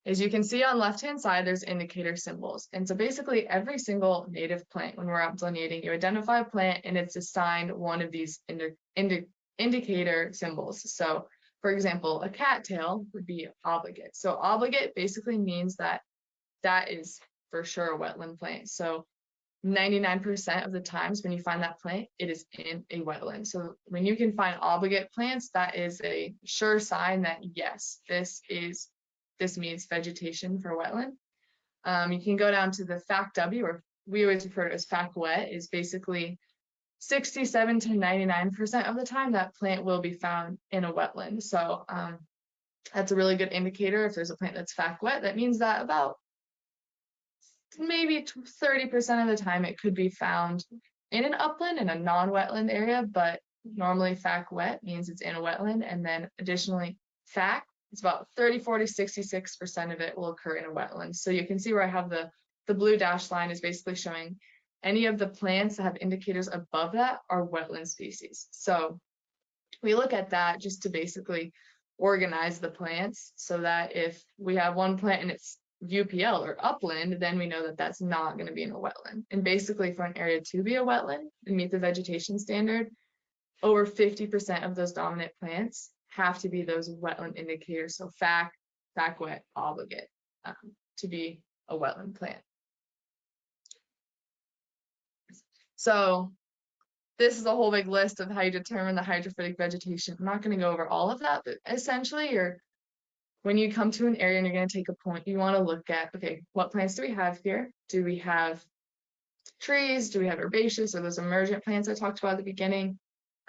C: as you can see on left-hand side, there's indicator symbols. And so basically every single native plant, when we're out delineating, you identify a plant and it's assigned one of these indicator symbols. So for example, a cattail would be obligate. So obligate basically means that that is for sure a wetland plant. So 99% of the times when you find that plant, it is in a wetland. So when you can find obligate plants, that is a sure sign that yes, this means vegetation for wetland. You can go down to the FACW, or we always refer to it as FAC wet, is basically 67 to 99% of the time that plant will be found in a wetland. So that's a really good indicator. If there's a plant that's FAC wet, that means that about maybe 30% of the time it could be found in an upland, in a non-wetland area, but normally FAC wet means it's in a wetland. And then additionally, FAC, it's about 34 to 66% of it will occur in a wetland. So you can see where I have the blue dashed line is basically showing any of the plants that have indicators above that are wetland species. So we look at that just to basically organize the plants so that if we have one plant and it's UPL or upland, then we know that that's not going to be in a wetland. And basically for an area to be a wetland and meet the vegetation standard, over 50% of those dominant plants have to be those wetland indicators. So FAC wet, obligate to be a wetland plant. So this is a whole big list of how you determine the hydrophytic vegetation. I'm not going to go over all of that, but essentially when you come to an area and you're going to take a point, you want to look at, okay, what plants do we have here? Do we have trees? Do we have herbaceous or those emergent plants I talked about at the beginning?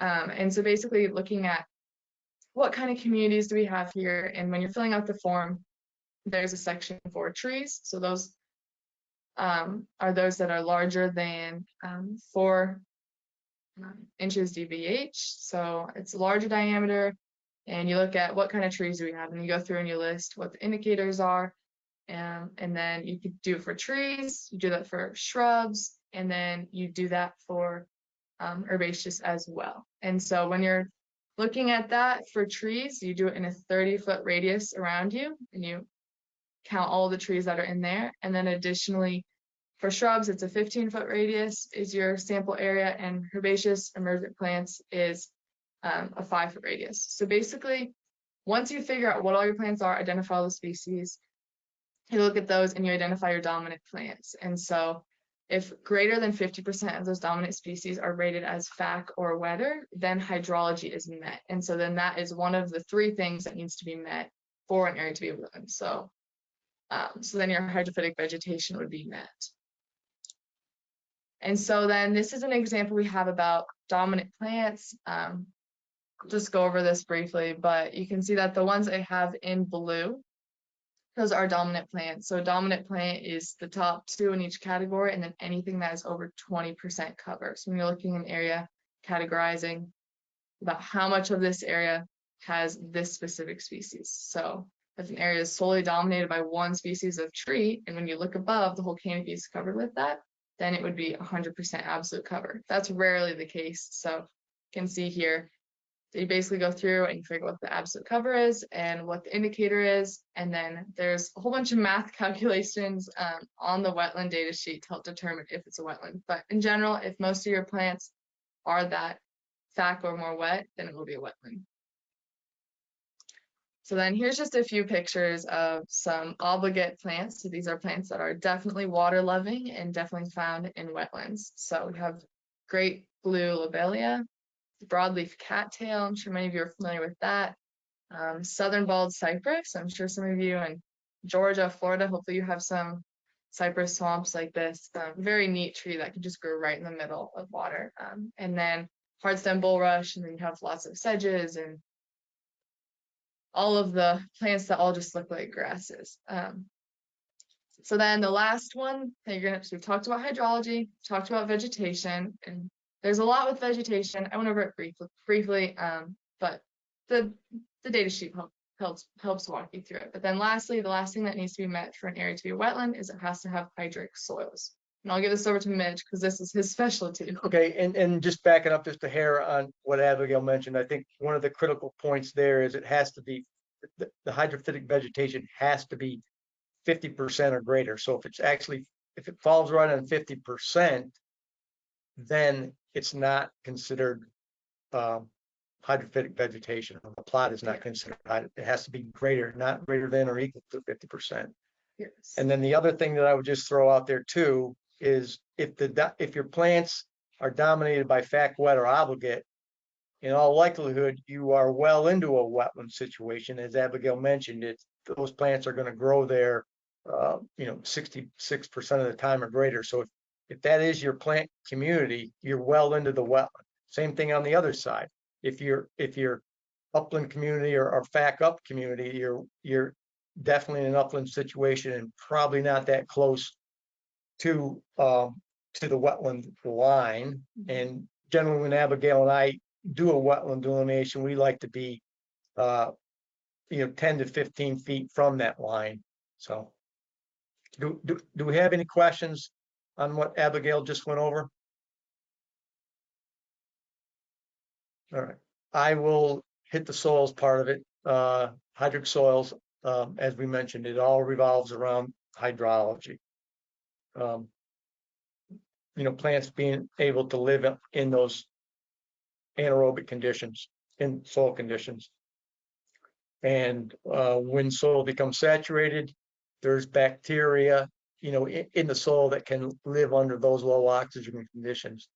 C: And so basically looking at what kind of communities do we have here? And when you're filling out the form, there's a section for trees. So those are those that are larger than 4 inches DBH. So it's a larger diameter. And you look at what kind of trees do we have, and you go through and you list what the indicators are. And then you could do it for trees, you do that for shrubs, and then you do that for herbaceous as well. And so when you're looking at that for trees, you do it in a 30-foot radius around you, and you count all the trees that are in there. And then additionally, for shrubs, it's a 15-foot radius is your sample area, and herbaceous emergent plants is a 5-foot radius. So basically, once you figure out what all your plants are, identify all the species, you look at those and you identify your dominant plants. And so if greater than 50% of those dominant species are rated as FAC or wetter, then hydrology is met. And so then that is one of the 3 things that needs to be met for an area to be a wetland. So, so then your hydrophytic vegetation would be met. And so then this is an example we have about dominant plants. I'll just go over this briefly, but you can see that the ones I have in blue, those are dominant plants. So a dominant plant is the top 2 in each category, and then anything that is over 20% cover. So when you're looking at an area, categorizing about how much of this area has this specific species. So if an area is solely dominated by one species of tree, and when you look above, the whole canopy is covered with that, then it would be 100% absolute cover. That's rarely the case. So you can see here, you basically go through and you figure out what the absolute cover is and what the indicator is. And then there's a whole bunch of math calculations on the wetland data sheet to help determine if it's a wetland. But in general, if most of your plants are that FAC or more wet, then it will be a wetland. So then here's just a few pictures of some obligate plants. So these are plants that are definitely water loving and definitely found in wetlands. So we have great blue lobelia, broadleaf cattail. I'm sure many of you are familiar with that. Southern bald cypress. I'm sure some of you in Georgia, Florida, hopefully you have some cypress swamps like this. Very neat tree that can just grow right in the middle of water. And then hardstem bulrush, and then you have lots of sedges and all of the plants that all just look like grasses. So then the last one that you're gonna, so we've talked about hydrology, talked about vegetation, and there's a lot with vegetation. I went over it briefly, but the data sheet helps walk you through it. But then lastly, the last thing that needs to be met for an area to be a wetland is it has to have hydric soils. And I'll give this over to Mitch because this is his specialty.
B: Okay, and just backing up just a hair on what Abigail mentioned, I think one of the critical points there is it has to be, the hydrophytic vegetation has to be 50% or greater. So if it falls right on 50%, then it's not considered hydrophytic vegetation. The plot is not considered, it has to be greater, not greater than or equal to 50%.
C: Yes.
B: And then the other thing that I would just throw out there too is if your plants are dominated by fact, wet, or obligate, in all likelihood, you are well into a wetland situation. As Abigail mentioned, those plants are going to grow there, 66% of the time or greater. So if that is your plant community, you're well into the wetland. Same thing on the other side. If you're upland community or FAC up community, you're definitely in an upland situation and probably not that close to the wetland line. And generally, when Abigail and I do a wetland delineation, we like to be 10 to 15 feet from that line. So do we have any questions on what Abigail just went over? All right, I will hit the soils part of it. Hydric soils, as we mentioned, it all revolves around hydrology. Plants being able to live in those anaerobic conditions, in soil conditions. And when soil becomes saturated, there's bacteria, in the soil that can live under those low oxygen conditions.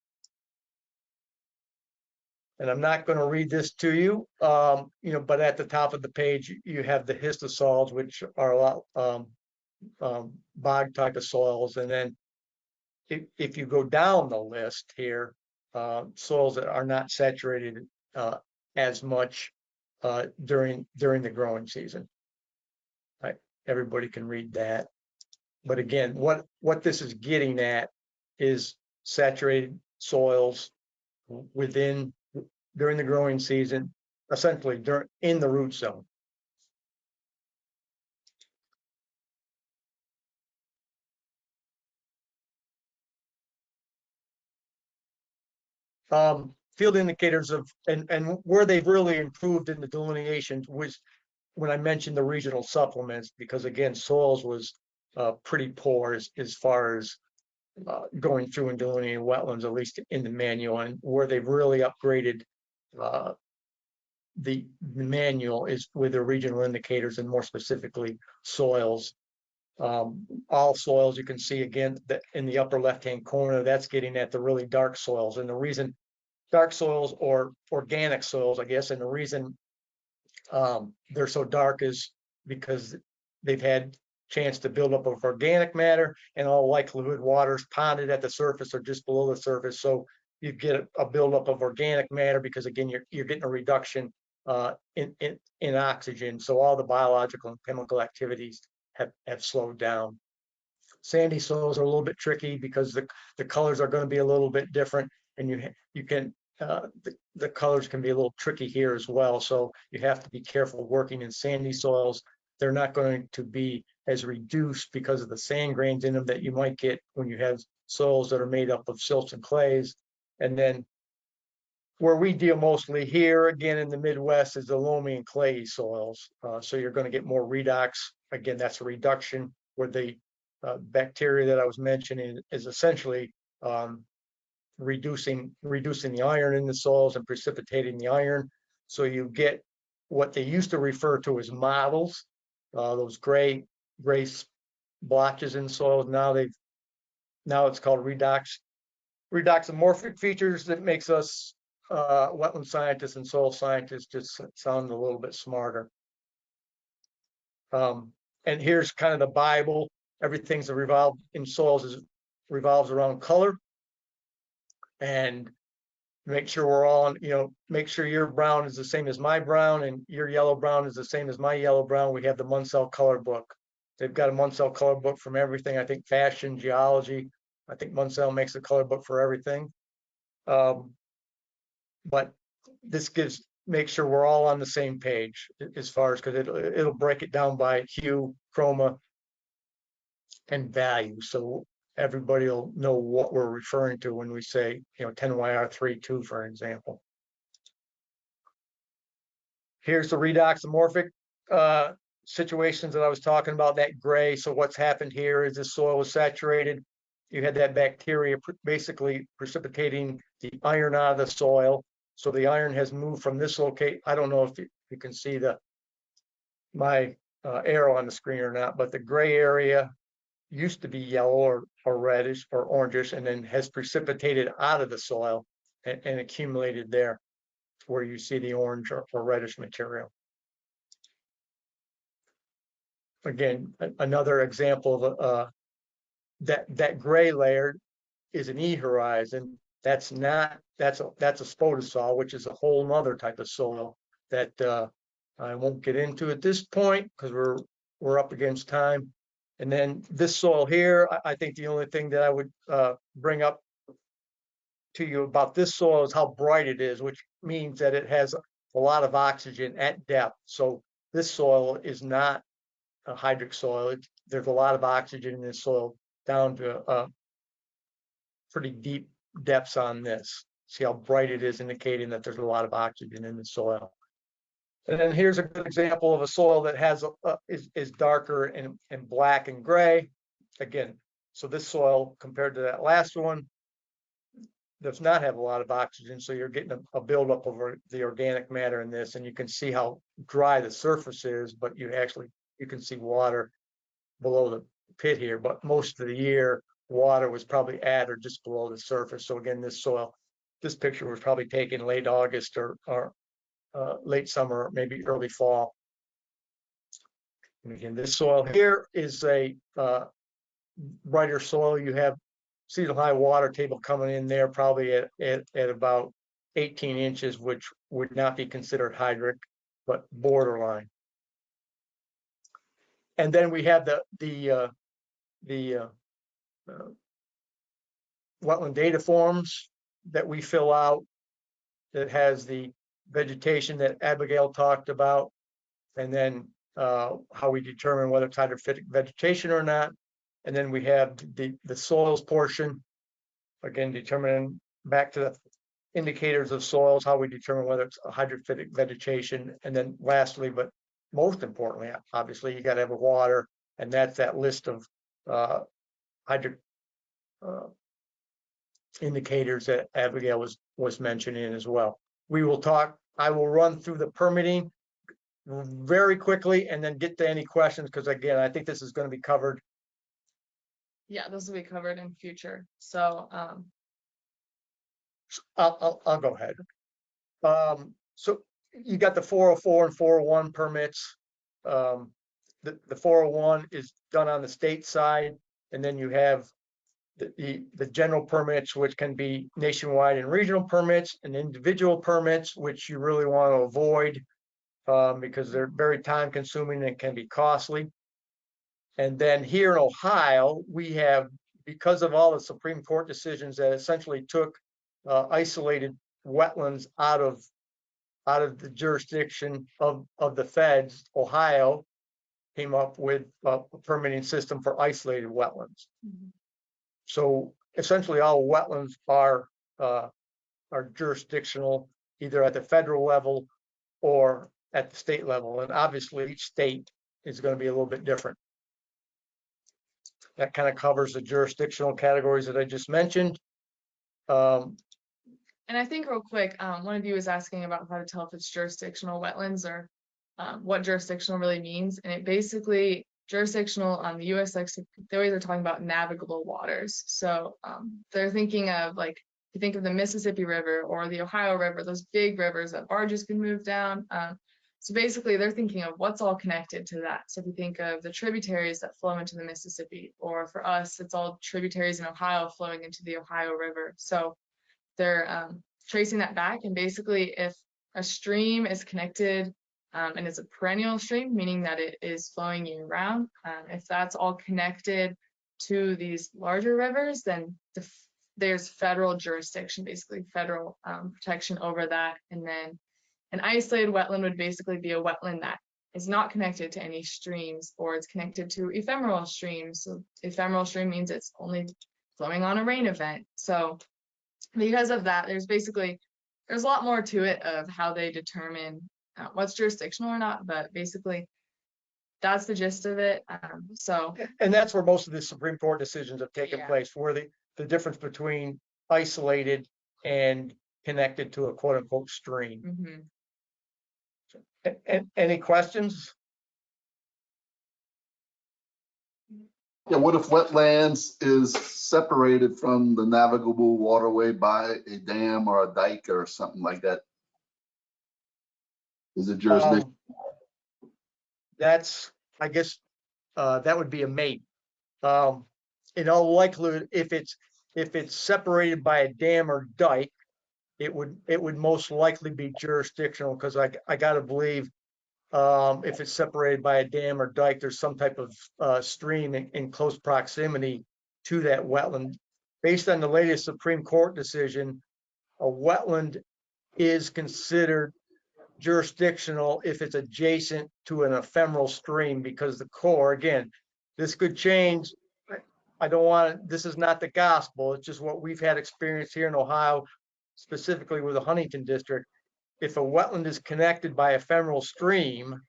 B: And I'm not going to read this to you, but at the top of the page, you have the histosols, which are a lot bog type of soils. And then if you go down the list here, soils that are not saturated as much during the growing season. Right. Everybody can read that. But again, what this is getting at is saturated soils during the growing season, essentially in the root zone. Field indicators and where they've really improved in the delineation was when I mentioned the regional supplements, because again, soils was pretty poor as far as going through and delineating wetlands, at least in the manual. And where they've really upgraded the manual is with the regional indicators, and more specifically soils. All soils, you can see again that in the upper left hand corner, that's getting at the really dark soils. And the reason dark soils, or organic soils, I guess, and the reason they're so dark is because they've had chance to build up of organic matter, and all likelihood water's ponded at the surface or just below the surface. So you get a buildup of organic matter because again, you're getting a reduction in oxygen. So all the biological and chemical activities have slowed down. Sandy soils are a little bit tricky because the colors are going to be a little bit different, and you can the colors can be a little tricky here as well. So you have to be careful working in sandy soils. They're not going to be as reduced because of the sand grains in them that you might get when you have soils that are made up of silts and clays. And then where we deal mostly here, again, in the Midwest, is the loamy and clayey soils. So you're going to get more redox. Again, that's a reduction where the bacteria that I was mentioning is essentially reducing the iron in the soils and precipitating the iron. So you get what they used to refer to as models, those gray blotches in soils. Now it's called redoxamorphic features that makes us wetland scientists and soil scientists just sound a little bit smarter. And here's kind of the Bible. Everything's revolved in soils revolves around color. And make sure we're all on, make sure your brown is the same as my brown and your yellow brown is the same as my yellow brown. We have the Munsell color book. They've got a Munsell color book from everything. I think fashion, geology. I think Munsell makes a color book for everything. But this make sure we're all on the same page as far as, because it'll break it down by hue, chroma, and value. So everybody will know what we're referring to when we say, 10YR32, for example. Here's the redoxamorphic situations that I was talking about, that gray. So what's happened here is the soil was saturated. You had that bacteria basically precipitating the iron out of the soil. So the iron has moved from this location. I don't know if you can see my arrow on the screen or not, but the gray area used to be yellow or reddish or orangish, and then has precipitated out of the soil and accumulated there, where you see the orange or reddish material. Again, another example of that gray layer is an E horizon. That's a spodosol, which is a whole nother type of soil that I won't get into at this point because we're up against time. And then this soil here, I think the only thing that I would bring up to you about this soil is how bright it is, which means that it has a lot of oxygen at depth. So this soil is not a hydric soil. There's a lot of oxygen in this soil down to pretty deep depths on this. See how bright it is, indicating that there's a lot of oxygen in the soil. And then here's a good example of a soil that has is darker and black and gray. Again, so this soil compared to that last one does not have a lot of oxygen, so you're getting a buildup of the organic matter in this, and you can see how dry the surface is, but you can see water below the pit here. But most of the year, water was probably at or just below the surface. So again, this picture was probably taken late August or late summer, maybe early fall. And again, this soil here is a brighter soil. You have seasonal high water table coming in there probably at about 18 inches, which would not be considered hydric, but borderline. And then we have the wetland data forms that we fill out that has the vegetation that Abigail talked about, and then how we determine whether it's hydrophytic vegetation or not. And then we have the soils portion, again, determining back to the indicators of soils, how we determine whether it's a hydrophytic vegetation. And then lastly, but most importantly, obviously, you got to have a water, and that's that list of hydric indicators that Abigail was mentioning as well. I will run through the permitting very quickly and then get to any questions, because again, I think this is going to be covered.
C: Yeah, this will be covered in future. So
B: I'll go ahead. So you got the 404 and 401 permits. The 401 is done on the state side, and then you have the general permits, which can be nationwide and regional permits, and individual permits, which you really want to avoid because they're very time consuming and can be costly. And then here in Ohio, we have, because of all the Supreme Court decisions that essentially took isolated wetlands out of the jurisdiction of the feds, Ohio came up with a permitting system for isolated wetlands. Mm-hmm. So essentially all wetlands are jurisdictional either at the federal level or at the state level. And obviously each state is going to be a little bit different. That kind of covers the jurisdictional categories that I just mentioned.
C: And I think real quick, one of you was asking about how to tell if it's jurisdictional wetlands or what jurisdictional really means. And it basically, jurisdictional on the US, like they always are talking about navigable waters. So they're thinking of like you think of the Mississippi River or the Ohio River, those big rivers that barges can move down. So basically they're thinking of what's all connected to that. So if you think of the tributaries that flow into the Mississippi, or for us, it's all tributaries in Ohio flowing into the Ohio River. So they're tracing that back, and basically if a stream is connected and it's a perennial stream, meaning that it is flowing year round, if that's all connected to these larger rivers, then there's federal jurisdiction, basically federal protection over that. And then an isolated wetland would basically be a wetland that is not connected to any streams, or it's connected to ephemeral streams. So ephemeral stream means it's only flowing on a rain event. So because of that, there's a lot more to it of how they determine what's jurisdictional or not, but basically that's the gist of it.
B: And that's where most of the Supreme Court decisions have taken
C: Yeah.
B: place, where the difference between isolated and connected to a quote unquote stream.
C: Mhm.
B: Any questions?
E: Yeah, what if wetlands is separated from the navigable waterway by a dam or a dike or something like that? Is it jurisdiction?
B: That's, I guess, that would be a mate. In all likelihood, if it's separated by a dam or dike, it would most likely be jurisdictional, because I gotta believe if it's separated by a dam or dike, there's some type of stream in close proximity to that wetland. Based on the latest Supreme Court decision, a wetland is considered jurisdictional if it's adjacent to an ephemeral stream, because the core, again, this could change. This is not the gospel. It's just what we've had experience here in Ohio, specifically with the Huntington district. If a wetland is connected by ephemeral stream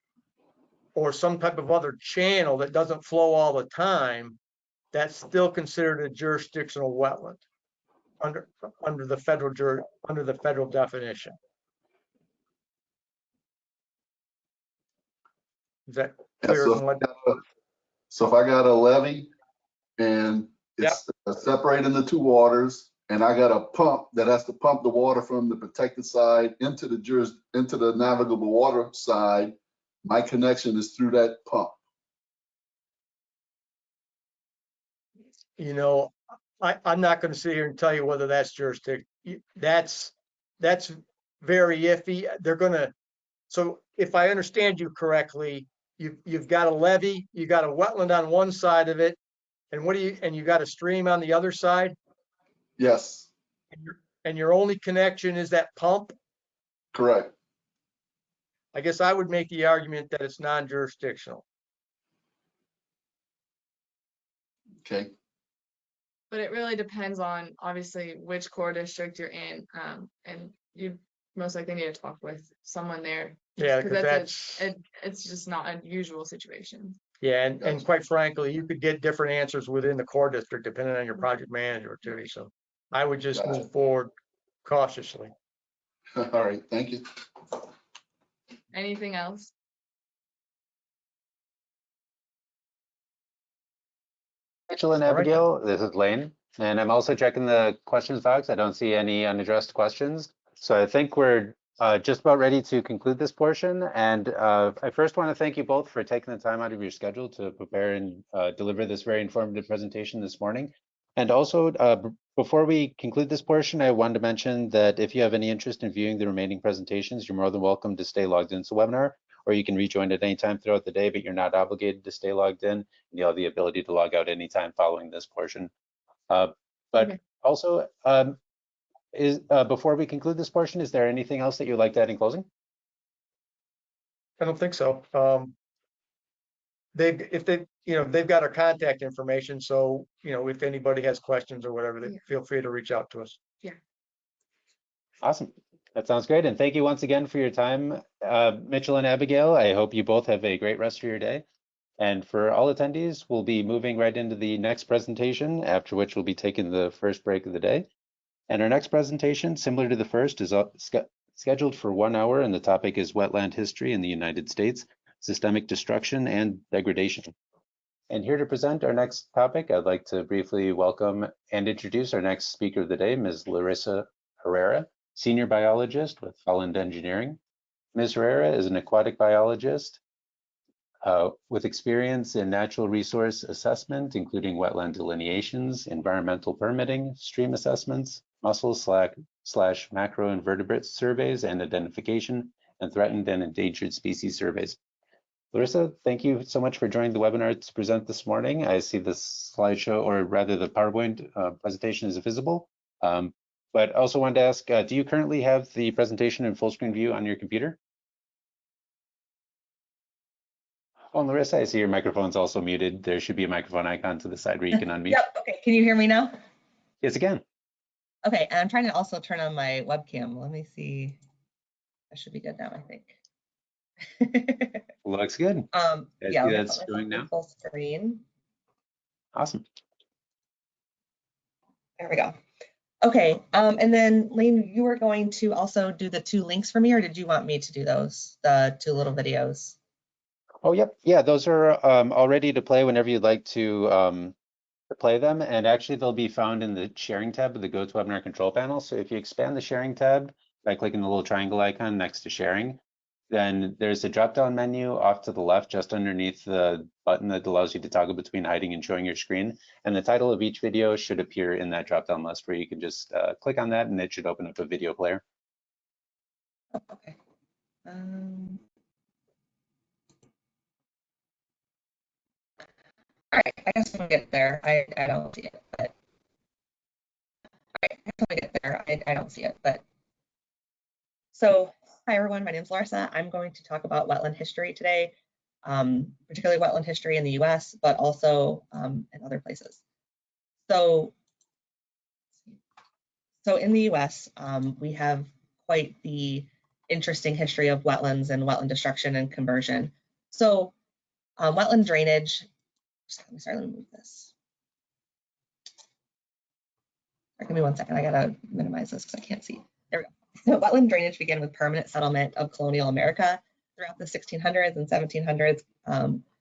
B: or some type of other channel that doesn't flow all the time, that's still considered a jurisdictional wetland under the federal definition. Is that clear?
E: So if I got a levee and it's separating the two waters, and I got a pump that has to pump the water from the protected side into the navigable water side, my connection is through that pump.
B: You know, I'm not going to sit here and tell you whether that's jurisdiction. That's very iffy. So if I understand you correctly, you've got a levee, you got a wetland on one side of it, and you got a stream on the other side?
E: Yes.
B: And your only connection is that pump?
E: Correct.
B: I guess I would make the argument that it's non-jurisdictional.
E: Okay.
C: But it really depends on obviously which core district you're in, and you most likely need to talk with someone there.
B: Yeah,
C: because it's just not a usual situation.
B: Yeah, and quite frankly, you could get different answers within the core district depending on your project manager too. So I would just move forward cautiously.
E: All right, thank you.
C: Anything else?
A: Rachel and Abigail, this is Lane, and I'm also checking the questions box. I don't see any unaddressed questions. So I think we're just about ready to conclude this portion. And I first want to thank you both for taking the time out of your schedule to prepare and deliver this very informative presentation this morning. And also, before we conclude this portion, I wanted to mention that if you have any interest in viewing the remaining presentations, you're more than welcome to stay logged into the webinar, or you can rejoin at any time throughout the day, but you're not obligated to stay logged in. You have the ability to log out anytime following this portion. Also, before we conclude this portion, is there anything else that you'd like to add in closing?
B: I don't think so. They've got our contact information, so if anybody has questions or whatever, feel free to reach out to us.
C: Yeah.
A: Awesome. That sounds great. And thank you once again for your time, Mitchell and Abigail. I hope you both have a great rest of your day. And for all attendees, we'll be moving right into the next presentation, after which we'll be taking the first break of the day. And our next presentation, similar to the first, is scheduled for 1 hour, and the topic is wetland history in the United States, systemic destruction and degradation. And here to present our next topic, I'd like to briefly welcome and introduce our next speaker of the day, Ms. Larissa Herrera, Senior Biologist with Holland Engineering. Ms. Herrera is an aquatic biologist with experience in natural resource assessment, including wetland delineations, environmental permitting, stream assessments, mussel/macro invertebrate surveys and identification, and threatened and endangered species surveys. Larissa, thank you so much for joining the webinar to present this morning. I see the slideshow, or rather the PowerPoint presentation is visible. But also wanted to ask, do you currently have the presentation in full screen view on your computer? Oh, Larissa, I see your microphone's also muted. There should be a microphone icon to the side where you can unmute.
F: Yep, okay, can you hear me now?
A: Yes, again.
F: Okay, and I'm trying to also turn on my webcam. Let me see. That should be good now, I think.
A: Looks good.
F: Yeah,
A: See that's showing now.
F: full screen.
A: Awesome.
F: There we go. Okay, and then Lane, you were going to also do the 2 links for me, or did you want me to do those, the 2 little videos?
A: Oh, yep. Yeah, those are all ready to play whenever you'd like to play them. And actually, they'll be found in the sharing tab of the GoToWebinar control panel. So if you expand the sharing tab by clicking the little triangle icon next to sharing, then there's a drop-down menu off to the left, just underneath the button that allows you to toggle between hiding and showing your screen. And the title of each video should appear in that drop-down list, where you can just click on that and it should open up a video player.
F: Oh, okay. All right, I guess when we get there, I don't see it, but all right, I guess when we get there, I don't see it, but so hi everyone, my name is Larissa. I'm going to talk about wetland history today, particularly wetland history in the US, but also in other places. So in the US, we have quite the interesting history of wetlands and wetland destruction and conversion. So wetland drainage, let me move this. Give me 1 second, I gotta minimize this because I can't see. There we go. So wetland drainage began with permanent settlement of colonial America. Throughout the 1600s and 1700s,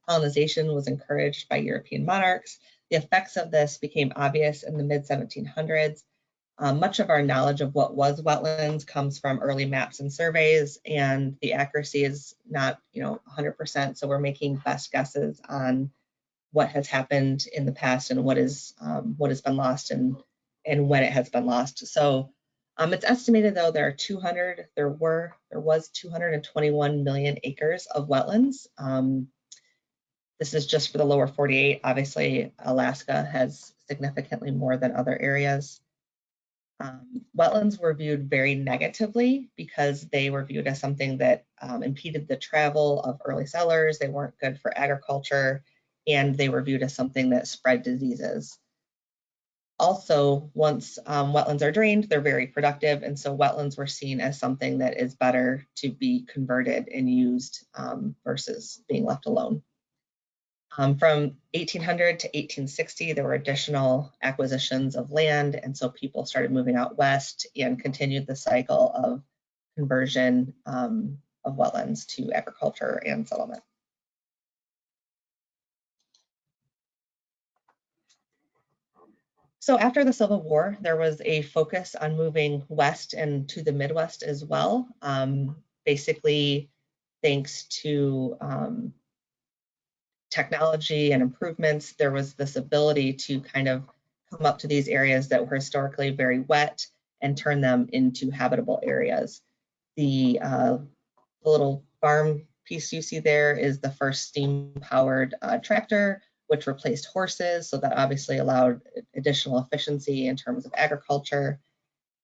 F: colonization was encouraged by European monarchs. The effects of this became obvious in the mid-1700s. Much of our knowledge of what was wetlands comes from early maps and surveys, and the accuracy is not 100%, so we're making best guesses on what has happened in the past and what has been lost and when it has been lost. So it's estimated, though, there was 221 million acres of wetlands. This is just for the lower 48. Obviously, Alaska has significantly more than other areas. Wetlands were viewed very negatively because they were viewed as something that impeded the travel of early settlers. They weren't good for agriculture, and they were viewed as something that spread diseases. Also, once wetlands are drained, they're very productive, and so wetlands were seen as something that is better to be converted and used versus being left alone. From 1800 to 1860, there were additional acquisitions of land, and so people started moving out west and continued the cycle of conversion of wetlands to agriculture and settlement. So after the Civil War, there was a focus on moving west and to the Midwest as well. Basically, thanks to technology and improvements, there was this ability to kind of come up to these areas that were historically very wet and turn them into habitable areas. The little farm piece you see there is the first steam-powered tractor, which replaced horses, so that obviously allowed additional efficiency in terms of agriculture.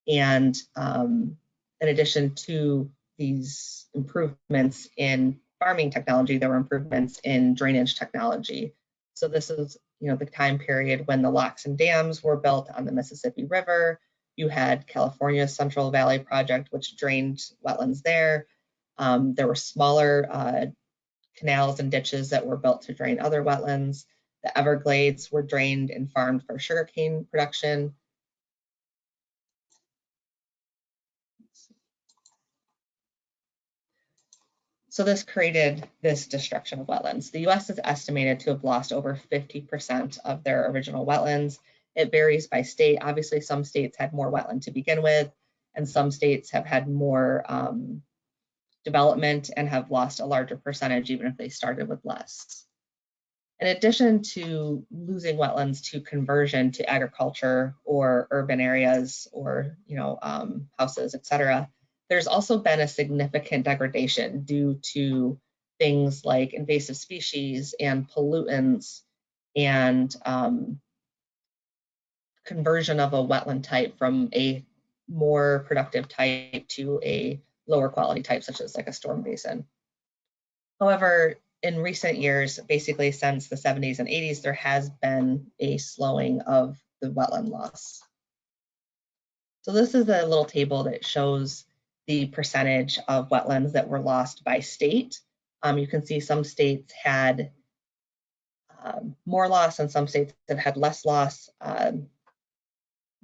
F: And in addition to these improvements in farming technology, there were improvements in drainage technology. So this is, the time period when the locks and dams were built on the Mississippi River. You had California's Central Valley Project, which drained wetlands there. There were smaller canals and ditches that were built to drain other wetlands. The Everglades were drained and farmed for sugarcane production. So this created this destruction of wetlands. The US is estimated to have lost over 50% of their original wetlands. It varies by state. Obviously, some states had more wetland to begin with, and some states have had more development and have lost a larger percentage, even if they started with less. In addition to losing wetlands to conversion to agriculture or urban areas or houses, etc., there's also been a significant degradation due to things like invasive species and pollutants and conversion of a wetland type from a more productive type to a lower quality type, such as like a storm basin. However, in recent years, basically since the 70s and 80s, there has been a slowing of the wetland loss. So this is a little table that shows the percentage of wetlands that were lost by state. You can see some states had more loss and some states have had less loss.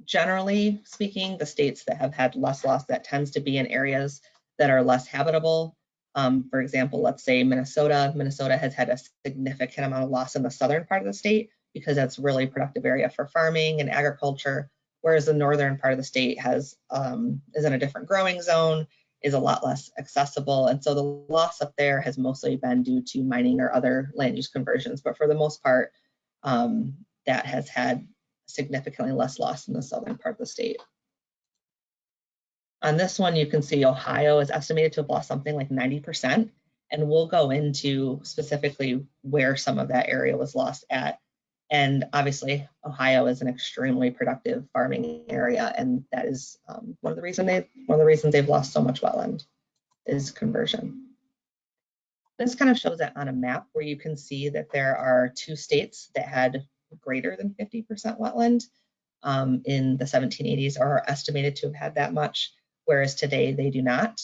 F: Generally speaking, the states that have had less loss, that tends to be in areas that are less habitable. For example, let's say Minnesota. Minnesota has had a significant amount of loss in the southern part of the state because that's really a productive area for farming and agriculture, whereas the northern part of the state has is in a different growing zone, is a lot less accessible. And so the loss up there has mostly been due to mining or other land use conversions. But for the most part, that has had significantly less loss in the southern part of the state. On this one, you can see Ohio is estimated to have lost something like 90%, and we'll go into specifically where some of that area was lost at. And obviously, Ohio is an extremely productive farming area, and that is one of the reasons they've lost so much wetland is conversion. This kind of shows it on a map where you can see that there are 2 states that had greater than 50% wetland in the 1780s, or are estimated to have had that much, whereas today they do not.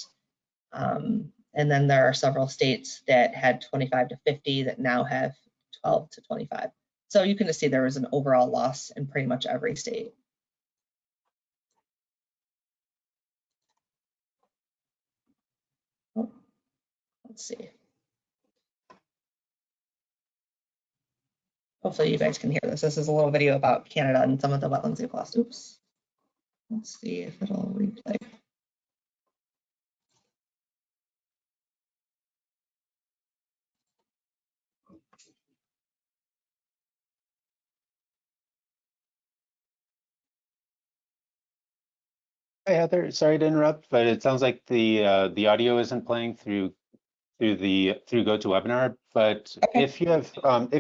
F: And then there are several states that had 25 to 50 that now have 12 to 25. So you can just see there was an overall loss in pretty much every state. Oh, let's see. Hopefully you guys can hear this. This is a little video about Canada and some of the wetlands they've lost. Oops. Let's see if it'll replay.
A: Hi, Heather. Sorry to interrupt, but it sounds like the audio isn't playing through GoToWebinar. But
F: Okay.
A: if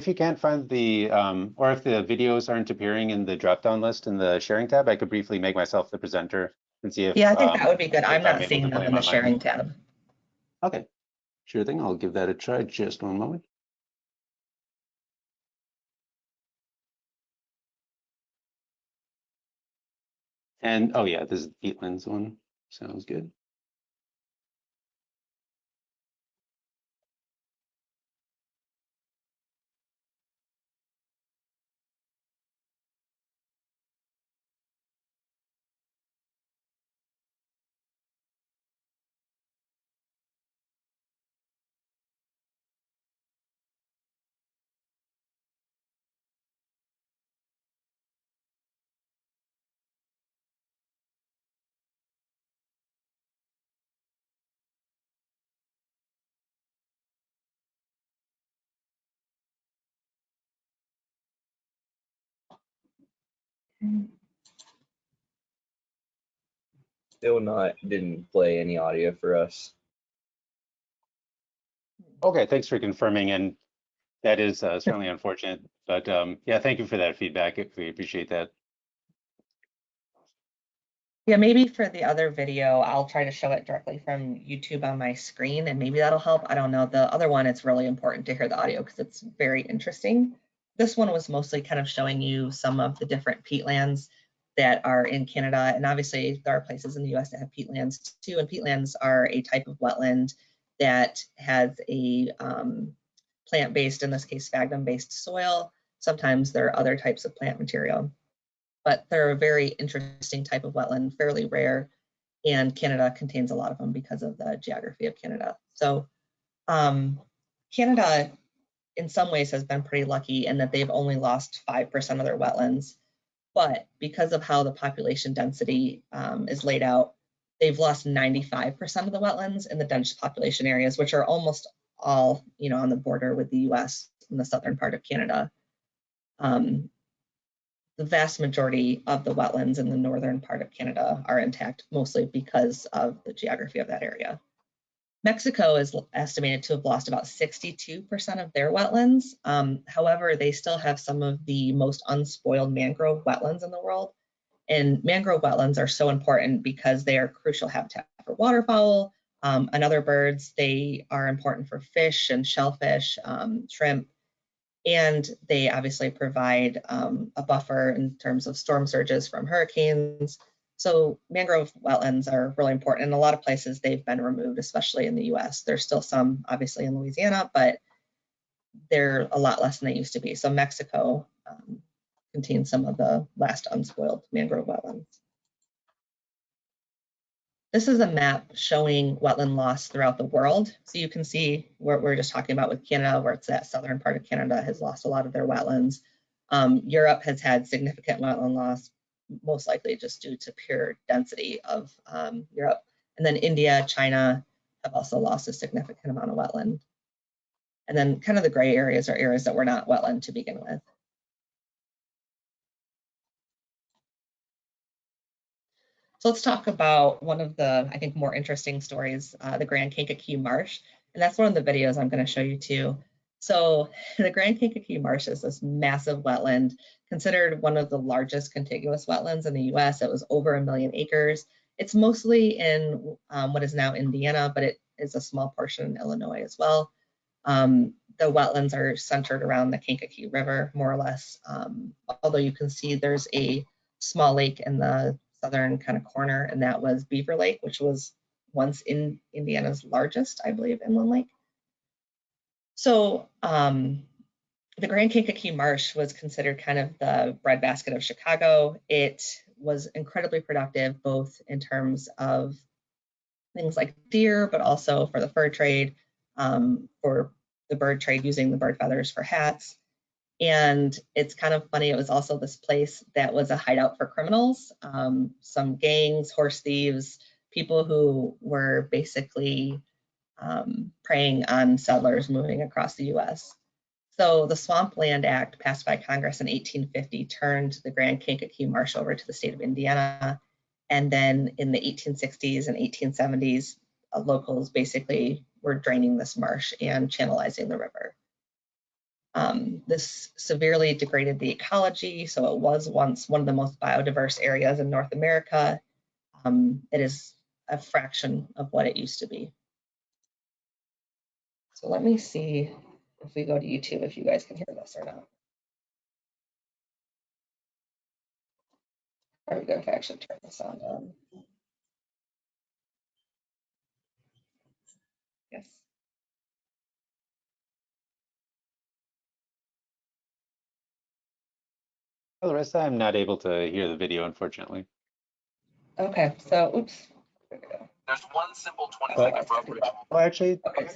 A: you can't find the or if the videos aren't appearing in the drop-down list in the sharing tab, I could briefly make myself the presenter and see if
F: Yeah, I think that would be good. I'm
A: if
F: not
A: able
F: seeing
A: to
F: them
A: play
F: in the
A: on my
F: sharing
A: mic.
F: tab.
A: Okay, sure thing. I'll give that a try. Just one moment. And oh yeah, this is the peatlands one. Sounds good.
G: Still didn't play any audio for us.
A: Okay, thanks for confirming. And that is certainly unfortunate. But yeah, thank you for that feedback. We appreciate that.
F: Yeah, maybe for the other video, I'll try to show it directly from YouTube on my screen, and maybe that'll help. I don't know. The other one, it's really important to hear the audio because it's very interesting. This one was mostly kind of showing you some of the different peatlands that are in Canada. And obviously, there are places in the US that have peatlands too. And peatlands are a type of wetland that has a plant-based, in this case, sphagnum-based soil. Sometimes there are other types of plant material. But they're a very interesting type of wetland, fairly rare, and Canada contains a lot of them because of the geography of Canada. So Canada, in some ways, has been pretty lucky in that they've only lost 5% of their wetlands. But because of how the population density is laid out, they've lost 95% of the wetlands in the dense population areas, which are almost all, on the border with the US in the southern part of Canada. The vast majority of the wetlands in the northern part of Canada are intact, mostly because of the geography of that area. Mexico is estimated to have lost about 62% of their wetlands. However, they still have some of the most unspoiled mangrove wetlands in the world. And mangrove wetlands are so important because they are crucial habitat for waterfowl and other birds. They are important for fish and shellfish, shrimp, and they obviously provide a buffer in terms of storm surges from hurricanes. So mangrove wetlands are really important. In a lot of places they've been removed, especially in the US. There's still some obviously in Louisiana, but they're a lot less than they used to be. So Mexico contains some of the last unspoiled mangrove wetlands. This is a map showing wetland loss throughout the world. So you can see what we're just talking about with Canada, where it's that southern part of Canada has lost a lot of their wetlands. Europe has had significant wetland loss, most likely just due to pure density of Europe. And then India, China have also lost a significant amount of wetland. And then kind of the gray areas are areas that were not wetland to begin with. So let's talk about one of the, I think, more interesting stories, the Grand Kankakee Marsh. And that's one of the videos I'm going to show you too. So the Grand Kankakee Marsh is this massive wetland, considered one of the largest contiguous wetlands in the US. It was over 1 million acres. It's mostly in what is now Indiana, but it is a small portion in Illinois as well. The wetlands are centered around the Kankakee River, more or less, although you can see there's a small lake in the southern kind of corner, and that was Beaver Lake, which was once in Indiana's largest, I believe, inland lake. So the Grand Kankakee Marsh was considered kind of the breadbasket of Chicago. It was incredibly productive, both in terms of things like deer, but also for the fur trade, for the bird trade, using the bird feathers for hats. And it's kind of funny, it was also this place that was a hideout for criminals, some gangs, horse thieves, people who were basically preying on settlers moving across the US. So the Swampland Act passed by Congress in 1850 turned the Grand Kankakee Marsh over to the state of Indiana. And then in the 1860s and 1870s, locals basically were draining this marsh and channelizing the river. This severely degraded the ecology, so it was once one of the most biodiverse areas in North America. It is a fraction of what it used to be. So let me see if we go to YouTube, if you guys can hear this or not. Are we good if I actually turn the sound on? Yes.
A: For the rest, I'm not able to hear the video, unfortunately.
F: Okay, so oops.
H: There's one simple 20-second road bridge.
A: Well, actually,
F: Okay.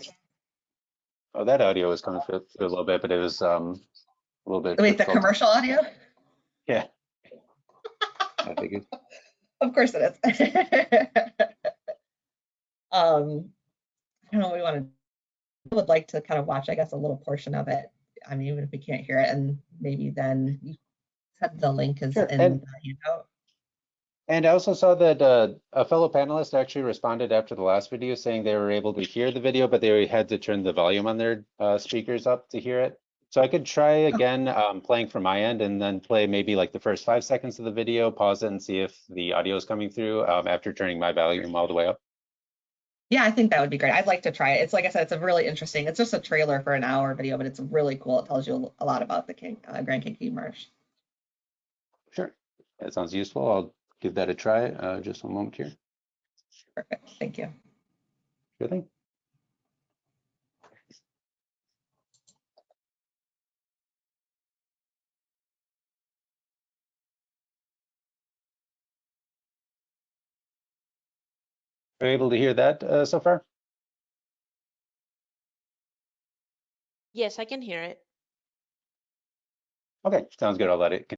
A: oh, that audio was coming through a little bit, but it was a little bit.
F: Wait, the
A: difficult.
F: commercial audio?
A: Yeah.
G: I figured.
F: Of course it is. I don't know what we want to. I would like to kind of watch, I guess, a little portion of it. I mean, even if we can't hear it, and maybe then you said the link is
A: Sure.
F: in the handout.
A: And I also saw that a fellow panelist actually responded after the last video saying they were able to hear the video, but they had to turn the volume on their speakers up to hear it. So I could try again playing from my end and then play maybe like the first 5 seconds of the video, pause it and see if the audio is coming through after turning my volume all the way up.
F: Yeah, I think that would be great. I'd like to try it. It's like I said, it's a really interesting, it's just a trailer for an hour video, but it's really cool. It tells you a lot about the Grand Kankakee Marsh.
A: Sure, that sounds useful. I'll give that a try. Just one moment here.
F: Perfect, thank you.
A: Sure thing. Are you able to hear that so far?
I: Yes, I can hear it.
A: Okay, sounds good. I'll let it.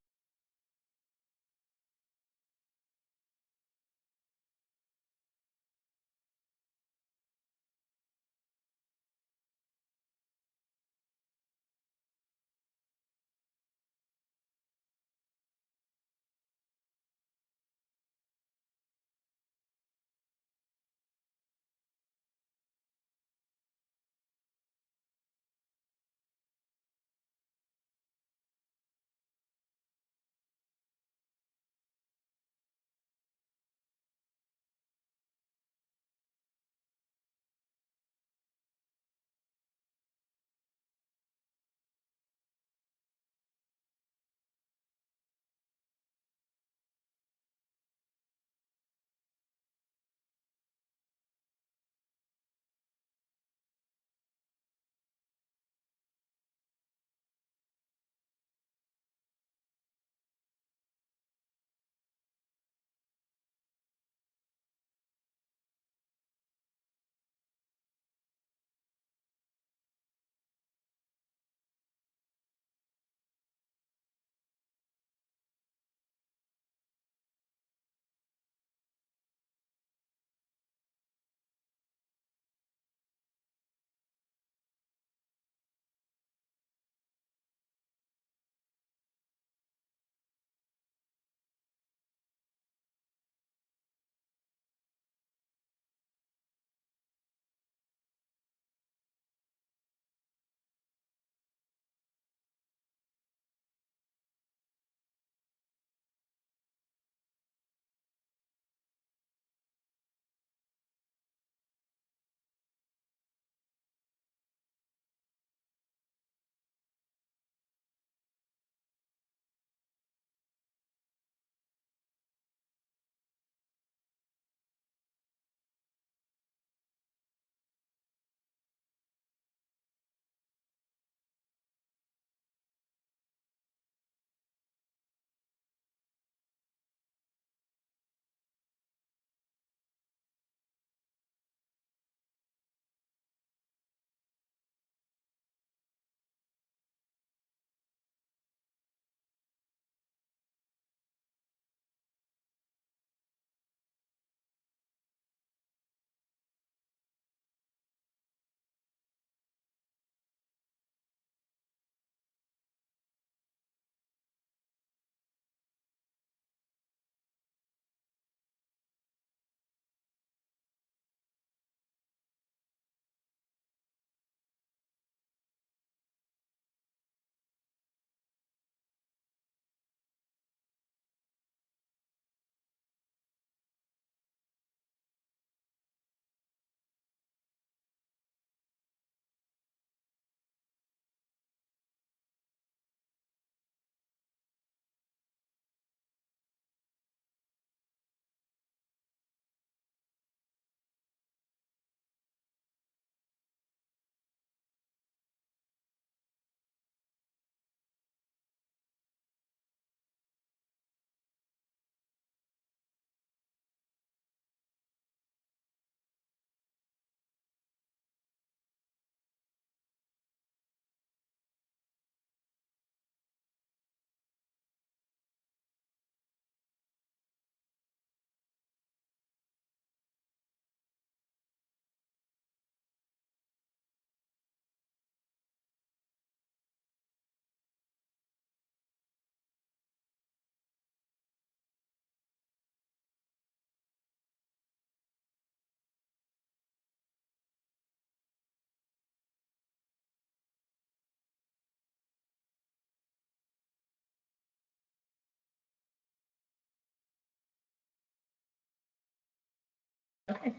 F: Okay.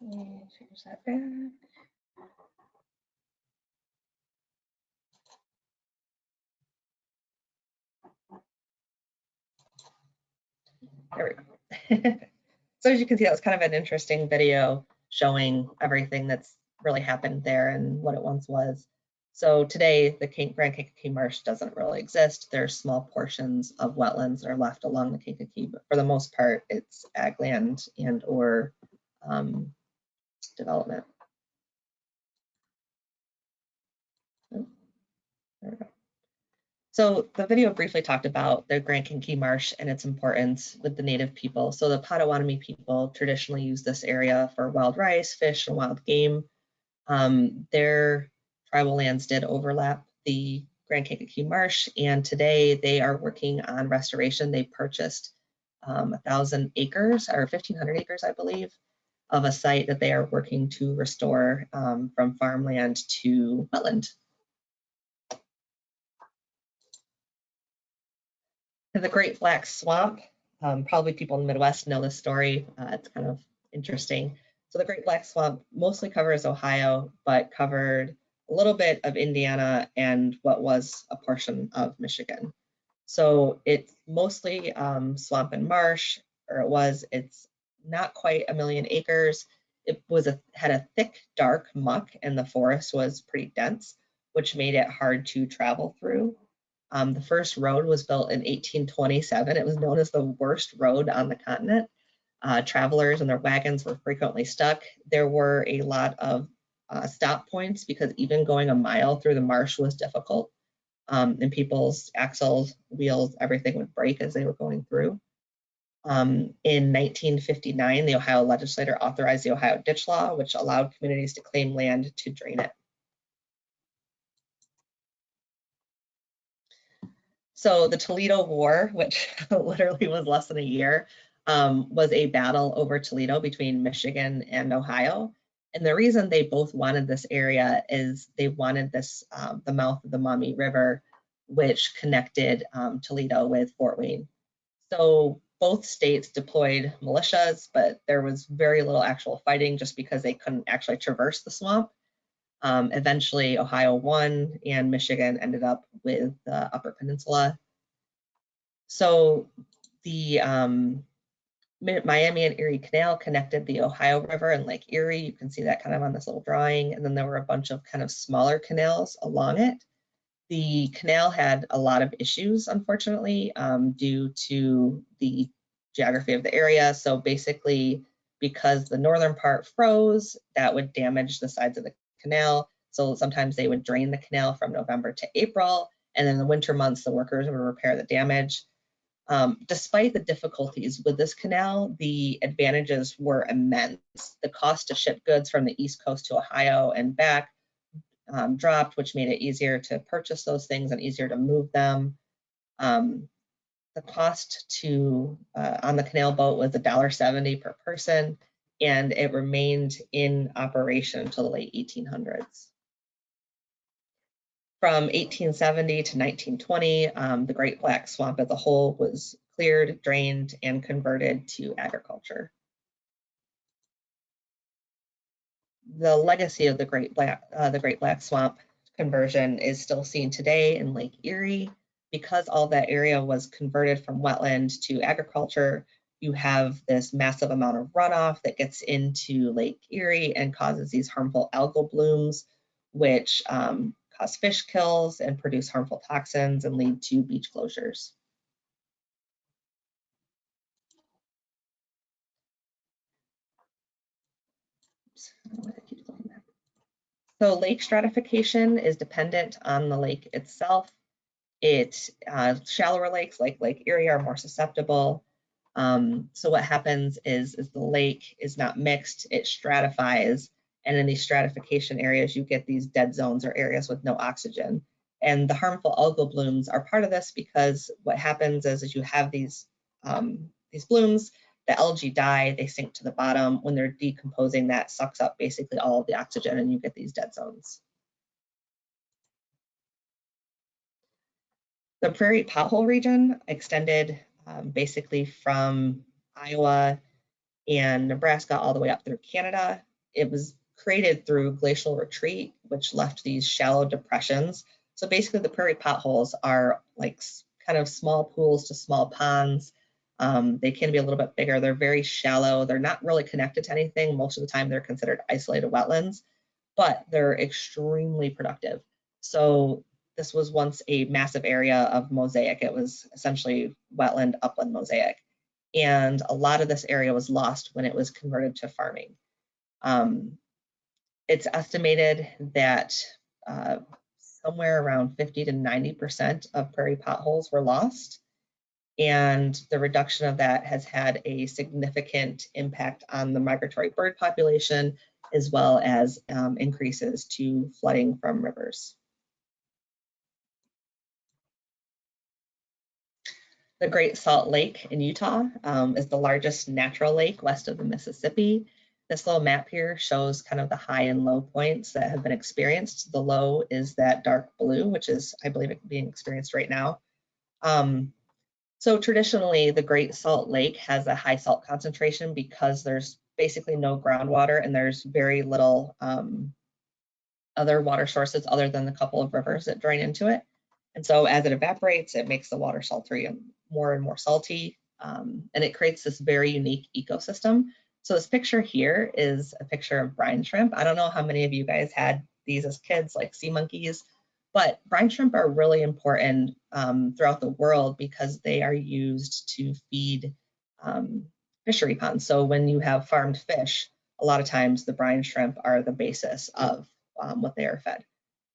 F: Let me change that back. There we go. So as you can see, that was kind of an interesting video showing everything that's really happened there and what it once was. So today, the Grand Kankakee Marsh doesn't really exist. There's small portions of wetlands that are left along the Kankakee, but for the most part, it's ag land and or development. So the video briefly talked about the Grand Kankakee Marsh and its importance with the native people. So the Potawatomi people traditionally use this area for wild rice, fish, and wild game. Their tribal lands did overlap the Grand Kankakee Marsh, and today they are working on restoration. They purchased 1,000 acres or 1,500 acres, I believe, of a site that they are working to restore from farmland to wetland. The Great Black Swamp, probably people in the Midwest know this story. It's kind of interesting. So the Great Black Swamp mostly covers Ohio, but covered a little bit of Indiana and what was a portion of Michigan. So it's mostly swamp and marsh, or it's not quite 1 million acres. It had a thick, dark muck, and the forest was pretty dense, which made it hard to travel through. The first road was built in 1827. It was known as the worst road on the continent. Travelers and their wagons were frequently stuck. There were a lot of stop points because even going a mile through the marsh was difficult. And people's axles, wheels, everything would break as they were going through. In 1959, the Ohio legislature authorized the Ohio Ditch Law, which allowed communities to claim land to drain it. So the Toledo War, which literally was less than a year, was a battle over Toledo between Michigan and Ohio. And the reason they both wanted this area is they wanted this, the mouth of the Maumee River, which connected Toledo with Fort Wayne. So both states deployed militias, but there was very little actual fighting just because they couldn't actually traverse the swamp. Eventually, Ohio won, and Michigan ended up with the Upper Peninsula. So the Miami and Erie Canal connected the Ohio River and Lake Erie. You can see that kind of on this little drawing. And then there were a bunch of kind of smaller canals along it. The canal had a lot of issues, unfortunately, due to the geography of the area. So basically, because the northern part froze, that would damage the sides of the canal. So sometimes they would drain the canal from November to April, and in the winter months, the workers would repair the damage. Despite the difficulties with this canal, the advantages were immense. The cost to ship goods from the East Coast to Ohio and back dropped, which made it easier to purchase those things and easier to move them. The cost to on the canal boat was $1.70 per person, and it remained in operation until the late 1800s. From 1870 to 1920, the Great Black Swamp as a whole was cleared, drained, and converted to agriculture. The legacy of the Great Black Swamp conversion is still seen today in Lake Erie. Because all that area was converted from wetland to agriculture, you have this massive amount of runoff that gets into Lake Erie and causes these harmful algal blooms, which cause fish kills and produce harmful toxins and lead to beach closures. So lake stratification is dependent on the lake itself. Shallower lakes like Lake Erie are more susceptible. So what happens is the lake is not mixed, it stratifies. And in these stratification areas, you get these dead zones or areas with no oxygen. And the harmful algal blooms are part of this because what happens is you have these blooms, the algae die, they sink to the bottom. When they're decomposing, that sucks up basically all of the oxygen and you get these dead zones. The prairie pothole region extended basically from Iowa and Nebraska all the way up through Canada. It was created through glacial retreat, which left these shallow depressions. So basically the prairie potholes are like kind of small pools to small ponds. They can be a little bit bigger. They're very shallow. They're not really connected to anything. Most of the time they're considered isolated wetlands, but they're extremely productive. So this was once a massive area of mosaic. It was essentially wetland, upland mosaic. And a lot of this area was lost when it was converted to farming. It's estimated that somewhere around 50 to 90% of prairie potholes were lost. And the reduction of that has had a significant impact on the migratory bird population, as well as increases to flooding from rivers. The Great Salt Lake in Utah is the largest natural lake west of the Mississippi. This little map here shows kind of the high and low points that have been experienced. The low is that dark blue, which is, I believe, being experienced right now. So traditionally, the Great Salt Lake has a high salt concentration because there's basically no groundwater and there's very little other water sources other than the couple of rivers that drain into it. And so as it evaporates, it makes the water sultry and more salty, and it creates this very unique ecosystem. So this picture here is a picture of brine shrimp. I don't know how many of you guys had these as kids, like sea monkeys, but brine shrimp are really important throughout the world because they are used to feed fishery ponds. So when you have farmed fish, a lot of times the brine shrimp are the basis of what they are fed.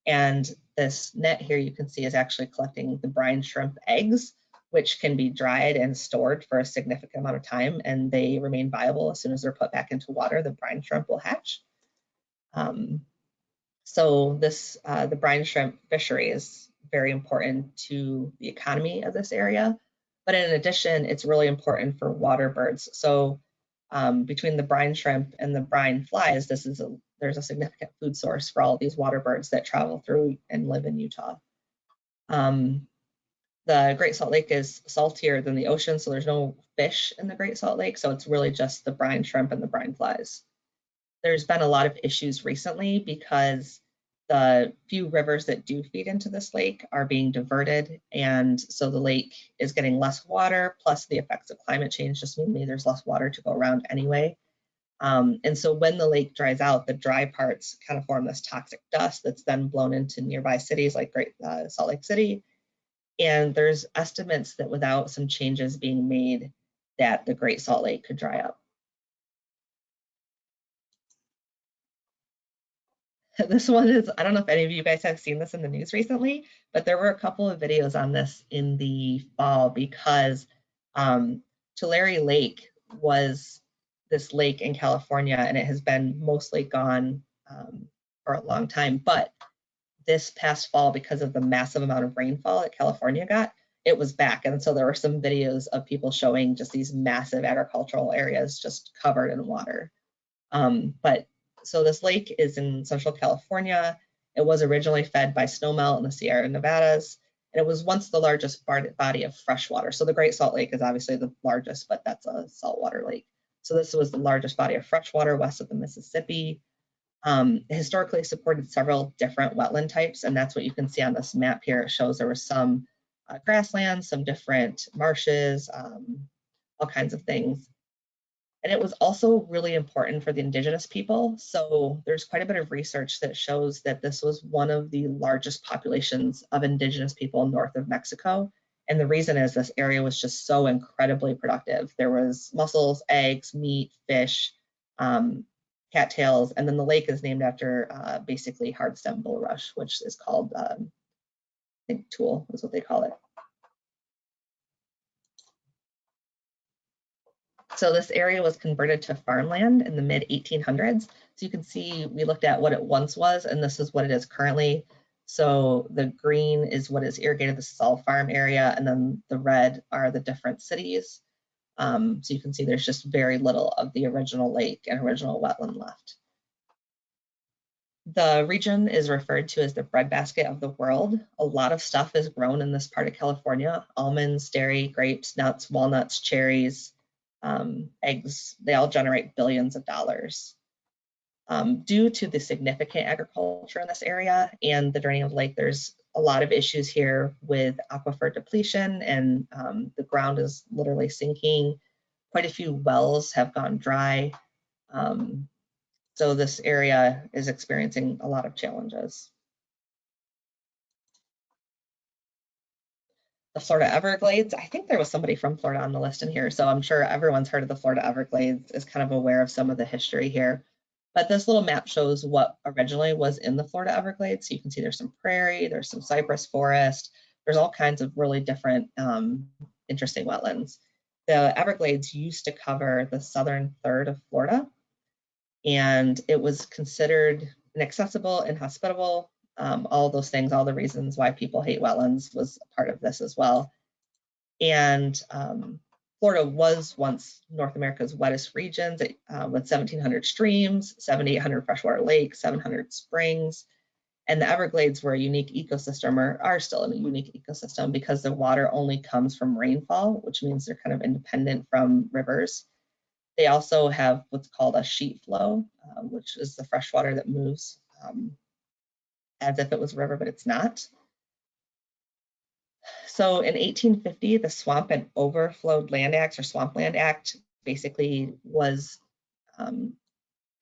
F: And this net here you can see is actually collecting the brine shrimp eggs, which can be dried and stored for a significant amount of time, and they remain viable as soon as they're put back into water. The brine shrimp will hatch. So this the brine shrimp fishery is very important to the economy of this area, but in addition, it's really important for water birds. So between the brine shrimp and the brine flies, there's a significant food source for all of these water birds that travel through and live in Utah. The Great Salt Lake is saltier than the ocean, so there's no fish in the Great Salt Lake, so it's really just the brine shrimp and the brine flies. There's been a lot of issues recently because the few rivers that do feed into this lake are being diverted, and so the lake is getting less water, plus the effects of climate change just mean there's less water to go around anyway. And so when the lake dries out, the dry parts kind of form this toxic dust that's then blown into nearby cities like Great Salt Lake City. And there's estimates that without some changes being made, that the Great Salt Lake could dry up. This one is, I don't know if any of you guys have seen this in the news recently, but there were a couple of videos on this in the fall because Tulare Lake was this lake in California, and it has been mostly gone for a long time. But this past fall, because of the massive amount of rainfall that California got, it was back. And so there were some videos of people showing just these massive agricultural areas just covered in water. So this lake is in Central California. It was originally fed by snowmelt in the Sierra Nevadas, and it was once the largest body of fresh water. So the Great Salt Lake is obviously the largest, but that's a saltwater lake. So this was the largest body of fresh water west of the Mississippi. Historically supported several different wetland types, and that's what you can see on this map here. It shows there was some grasslands, some different marshes, all kinds of things. And it was also really important for the indigenous people. So there's quite a bit of research that shows that this was one of the largest populations of indigenous people north of Mexico. And the reason is this area was just so incredibly productive. There was mussels, eggs, meat, fish, cattails, and then the lake is named after basically hardstem bulrush, which is called, I think tool is what they call it. So this area was converted to farmland in the mid 1800s. So you can see we looked at what it once was, and this is what it is currently. So the green is what is irrigated. This is all farm area, and then the red are the different cities. So you can see there's just very little of the original lake and original wetland left. The region is referred to as the breadbasket of the world. A lot of stuff is grown in this part of California: almonds, dairy, grapes, nuts, walnuts, cherries, eggs. They all generate billions of dollars. Due to the significant agriculture in this area and the draining of the lake, there's a lot of issues here with aquifer depletion, and the ground is literally sinking. Quite a few wells have gone dry. So this area is experiencing a lot of challenges. The Florida Everglades, I think there was somebody from Florida on the list in here, so I'm sure everyone's heard of the Florida Everglades, is kind of aware of some of the history here. But this little map shows what originally was in the Florida Everglades. So you can see there's some prairie, there's some cypress forest, there's all kinds of really different interesting wetlands. The Everglades used to cover the southern third of Florida, and it was considered inaccessible, inhospitable, all those things, all the reasons why people hate wetlands was a part of this as well. And Florida was once North America's wettest regions with 1,700 streams, 7,800 freshwater lakes, 700 springs. And the Everglades were a unique ecosystem, or are still a unique ecosystem, because the water only comes from rainfall, which means they're kind of independent from rivers. They also have what's called a sheet flow, which is the fresh water that moves as if it was a river, but it's not. So in 1850, the Swamp and Overflowed Land Act, or Swampland Act, basically was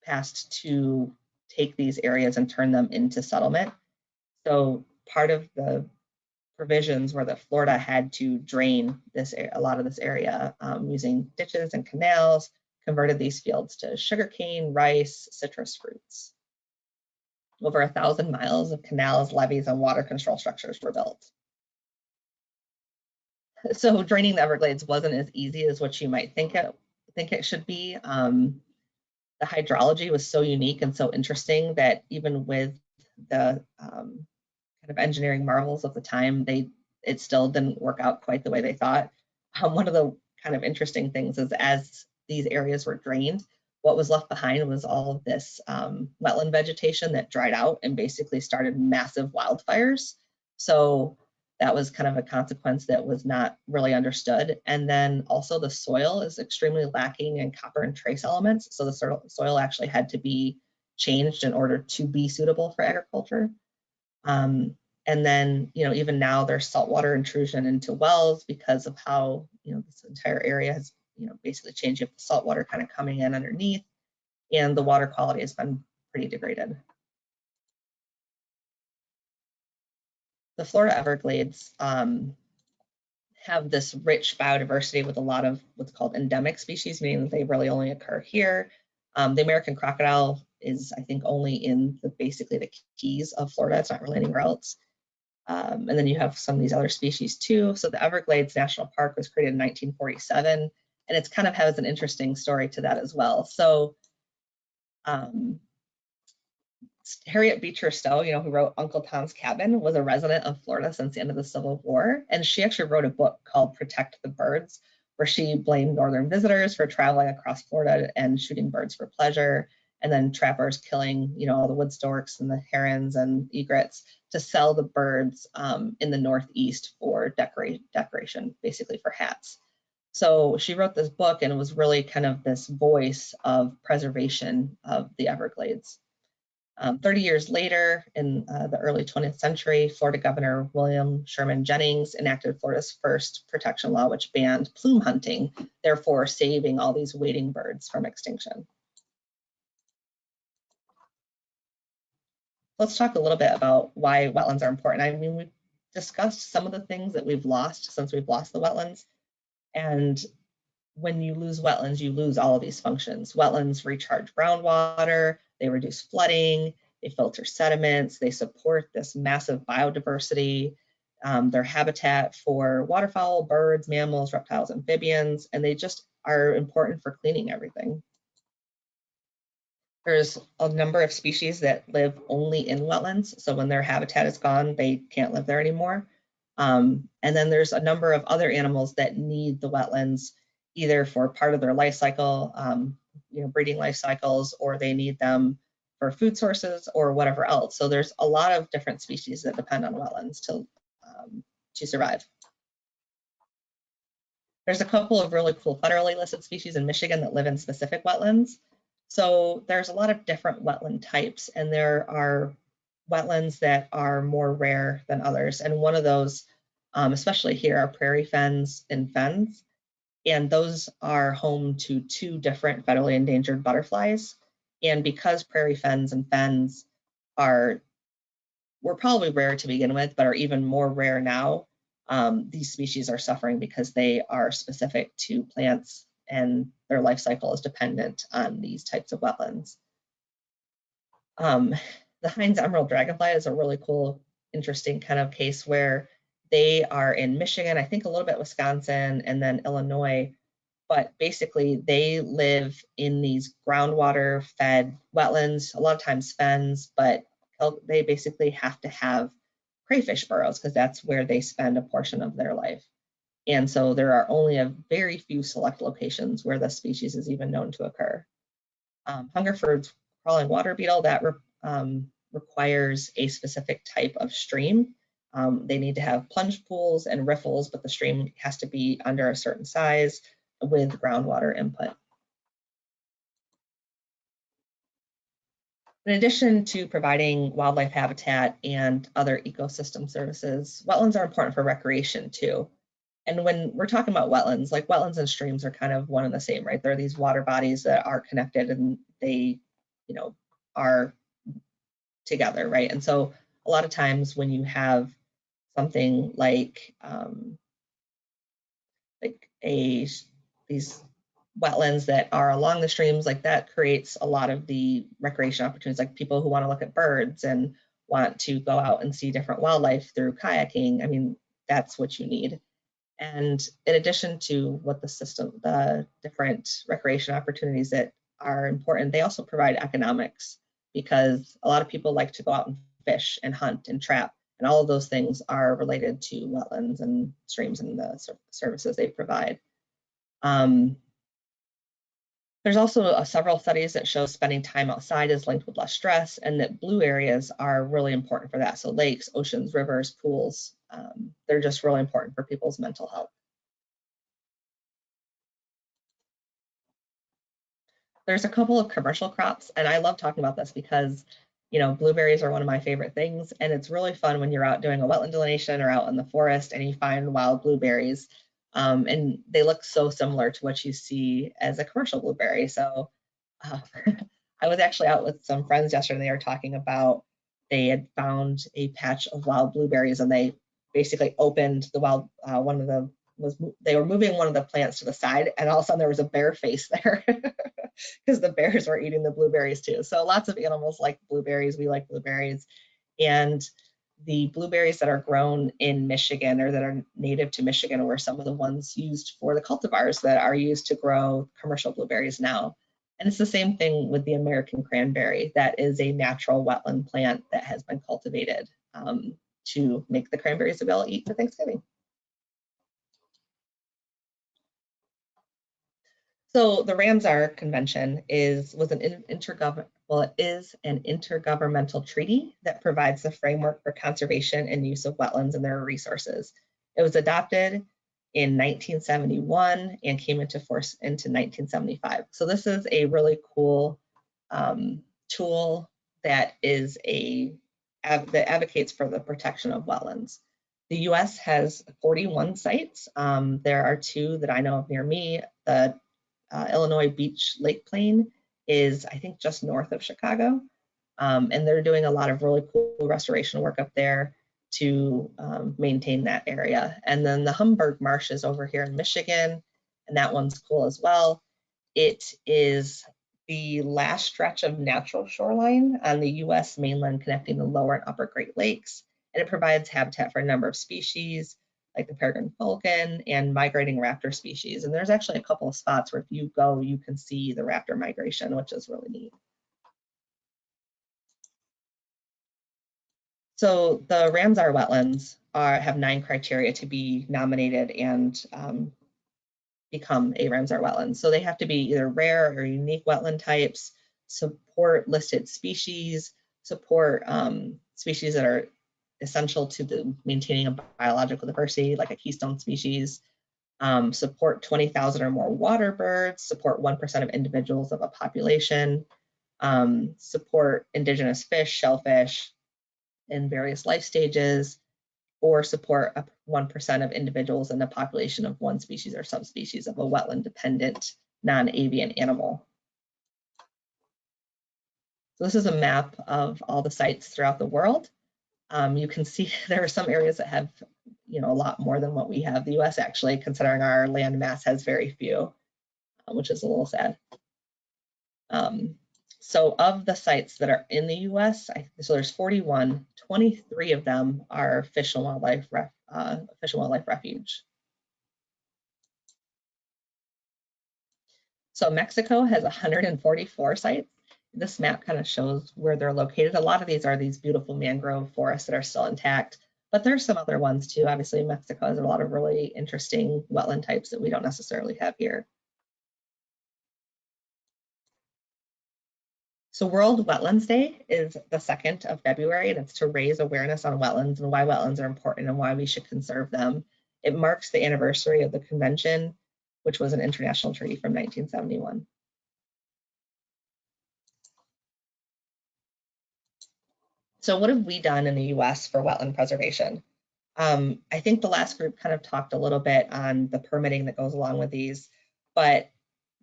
F: passed to take these areas and turn them into settlement. So part of the provisions were that Florida had to drain a lot of this area using ditches and canals, converted these fields to sugarcane, rice, citrus fruits. Over 1,000 miles of canals, levees, and water control structures were built. So draining the Everglades wasn't as easy as what you might think it should be. The hydrology was so unique and so interesting that even with the kind of engineering marvels of the time, it still didn't work out quite the way they thought. One of the kind of interesting things is, as these areas were drained, what was left behind was all of this wetland vegetation that dried out and basically started massive wildfires. So that was kind of a consequence that was not really understood. And then also the soil is extremely lacking in copper and trace elements. So the soil actually had to be changed in order to be suitable for agriculture. And then, even now there's saltwater intrusion into wells because of how, this entire area has, basically changed. You have the saltwater kind of coming in underneath, and the water quality has been pretty degraded. The Florida Everglades have this rich biodiversity with a lot of what's called endemic species, meaning that they really only occur here. The American crocodile is, I think, only in basically the Keys of Florida. It's not really anywhere else. And then you have some of these other species too. So the Everglades National Park was created in 1947, and it's kind of has an interesting story to that as well. So Harriet Beecher Stowe, who wrote Uncle Tom's Cabin, was a resident of Florida since the end of the Civil War. And she actually wrote a book called Protect the Birds, where she blamed northern visitors for traveling across Florida and shooting birds for pleasure, and then trappers killing, all the wood storks and the herons and egrets to sell the birds in the Northeast for decoration, basically for hats. So she wrote this book, and it was really kind of this voice of preservation of the Everglades. 30 years later, in the early 20th century, Florida Governor William Sherman Jennings enacted Florida's first protection law, which banned plume hunting, therefore saving all these wading birds from extinction. Let's talk a little bit about why wetlands are important. I mean, we've discussed some of the things that we've lost since we've lost the wetlands. And when you lose wetlands, you lose all of these functions. Wetlands recharge groundwater, they reduce flooding, they filter sediments, they support this massive biodiversity. They're habitat for waterfowl, birds, mammals, reptiles, amphibians, and they just are important for cleaning everything. There's a number of species that live only in wetlands, so when their habitat is gone, they can't live there anymore. And then there's a number of other animals that need the wetlands, either for part of their life cycle, breeding life cycles, or they need them for food sources or whatever else. So there's a lot of different species that depend on wetlands to survive. There's a couple of really cool federally listed species in Michigan that live in specific wetlands. So there's a lot of different wetland types, and there are wetlands that are more rare than others. And one of those, especially here, are prairie fens and fens. And those are home to two different federally endangered butterflies. And because prairie fens and fens were probably rare to begin with, but are even more rare now, these species are suffering because they are specific to plants and their life cycle is dependent on these types of wetlands. The Heinz emerald dragonfly is a really cool, interesting kind of case where they are in Michigan, I think a little bit Wisconsin, and then Illinois, but basically they live in these groundwater fed wetlands, a lot of times fens, but they basically have to have crayfish burrows because that's where they spend a portion of their life. And so there are only a very few select locations where the species is even known to occur. Hungerford's crawling water beetle, that requires a specific type of stream. They need to have plunge pools and riffles, but the stream has to be under a certain size with groundwater input. In addition to providing wildlife habitat and other ecosystem services, wetlands are important for recreation too. And when we're talking about wetlands, like wetlands and streams are kind of one and the same, right? They're these water bodies that are connected and they, you know, are together, right? And so a lot of times when you have something like these wetlands that are along the streams, like that creates a lot of the recreation opportunities, like people who want to look at birds and want to go out and see different wildlife through kayaking. I mean, that's what you need. And in addition to what the different recreation opportunities that are important, they also provide economics because a lot of people like to go out and fish and hunt and trap, and all of those things are related to wetlands and streams and the services they provide. There's also several studies that show spending time outside is linked with less stress, and that blue areas are really important for that. So lakes, oceans, rivers, pools, they're just really important for people's mental health. There's a couple of commercial crops, and I love talking about this because, you know, blueberries are one of my favorite things, and it's really fun when you're out doing a wetland delineation or out in the forest and you find wild blueberries. And they look so similar to what you see as a commercial blueberry. So I was actually out with some friends yesterday, and they were talking about they had found a patch of wild blueberries, and they basically opened the wild, they were moving one of the plants to the side, and all of a sudden there was a bear face there because the bears were eating the blueberries too. So lots of animals like blueberries, we like blueberries. And the blueberries that are grown in Michigan or that are native to Michigan were some of the ones used for the cultivars that are used to grow commercial blueberries now. And it's the same thing with the American cranberry. That is a natural wetland plant that has been cultivated to make the cranberries that we'll eat for Thanksgiving. So the Ramsar Convention is an intergovernmental treaty that provides the framework for conservation and use of wetlands and their resources. It was adopted in 1971 and came into force into 1975. So this is a really cool tool that that advocates for the protection of wetlands. The US has 41 sites. There are 2 that I know of near me. The Illinois Beach Lake Plain is, I think, just north of Chicago. And they're doing a lot of really cool restoration work up there to maintain that area. And then the Humberg Marsh is over here in Michigan, and that one's cool as well. It is the last stretch of natural shoreline on the US mainland connecting the lower and upper Great Lakes, and it provides habitat for a number of species, like the peregrine falcon and migrating raptor species. And there's actually a couple of spots where if you go, you can see the raptor migration, which is really neat. So the Ramsar wetlands have 9 criteria to be nominated and become a Ramsar wetland. So they have to be either rare or unique wetland types, support listed species, support species that are essential to maintaining a biological diversity, like a keystone species, support 20,000 or more water birds, support 1% of individuals of a population, support indigenous fish, shellfish in various life stages, or support 1% of individuals in the population of one species or subspecies of a wetland-dependent non-avian animal. So this is a map of all the sites throughout the world. You can see there are some areas that have, you know, a lot more than what we have. The US actually, considering our land mass, has very few, which is a little sad. So of the sites that are in the US, so there's 41, 23 of them are Fish and Wildlife Refuge. So Mexico has 144 sites. This map kind of shows where they're located. A lot of these are these beautiful mangrove forests that are still intact, but there's some other ones too. Obviously, Mexico has a lot of really interesting wetland types that we don't necessarily have here. So World Wetlands Day is the 2nd of February, and it's to raise awareness on wetlands and why wetlands are important and why we should conserve them. It marks the anniversary of the convention, which was an international treaty from 1971. So what have we done in the US for wetland preservation? I think the last group kind of talked a little bit on the permitting that goes along with these, but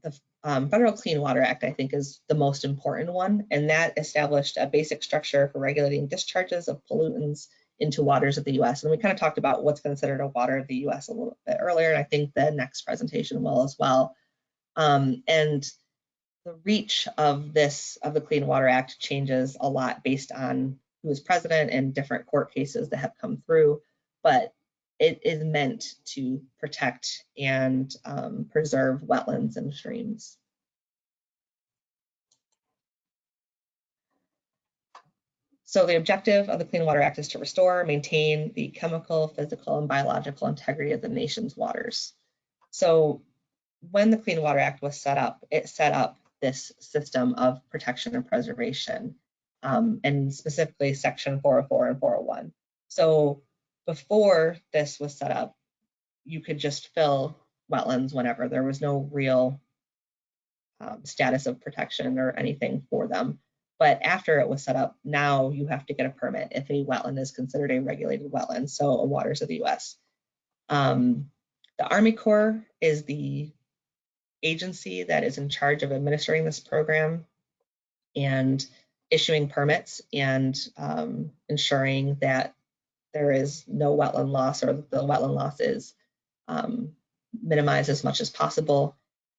F: the Federal Clean Water Act, I think, is the most important one, and that established a basic structure for regulating discharges of pollutants into waters of the US. And we kind of talked about what's considered a water of the US a little bit earlier, and I think the next presentation will as well. And the reach of the Clean Water Act changes a lot based on who is president and different court cases that have come through, but it is meant to protect and preserve wetlands and streams. So the objective of the Clean Water Act is to restore, maintain the chemical, physical, and biological integrity of the nation's waters. So when the Clean Water Act was set up, it set up this system of protection and preservation, and specifically section 404 and 401. So before this was set up, you could just fill wetlands whenever. There was no real status of protection or anything for them. But after it was set up, now you have to get a permit if a wetland is considered a regulated wetland, so a waters of the US. The Army Corps is the agency that is in charge of administering this program and issuing permits and ensuring that there is no wetland loss, or the wetland loss is minimized as much as possible.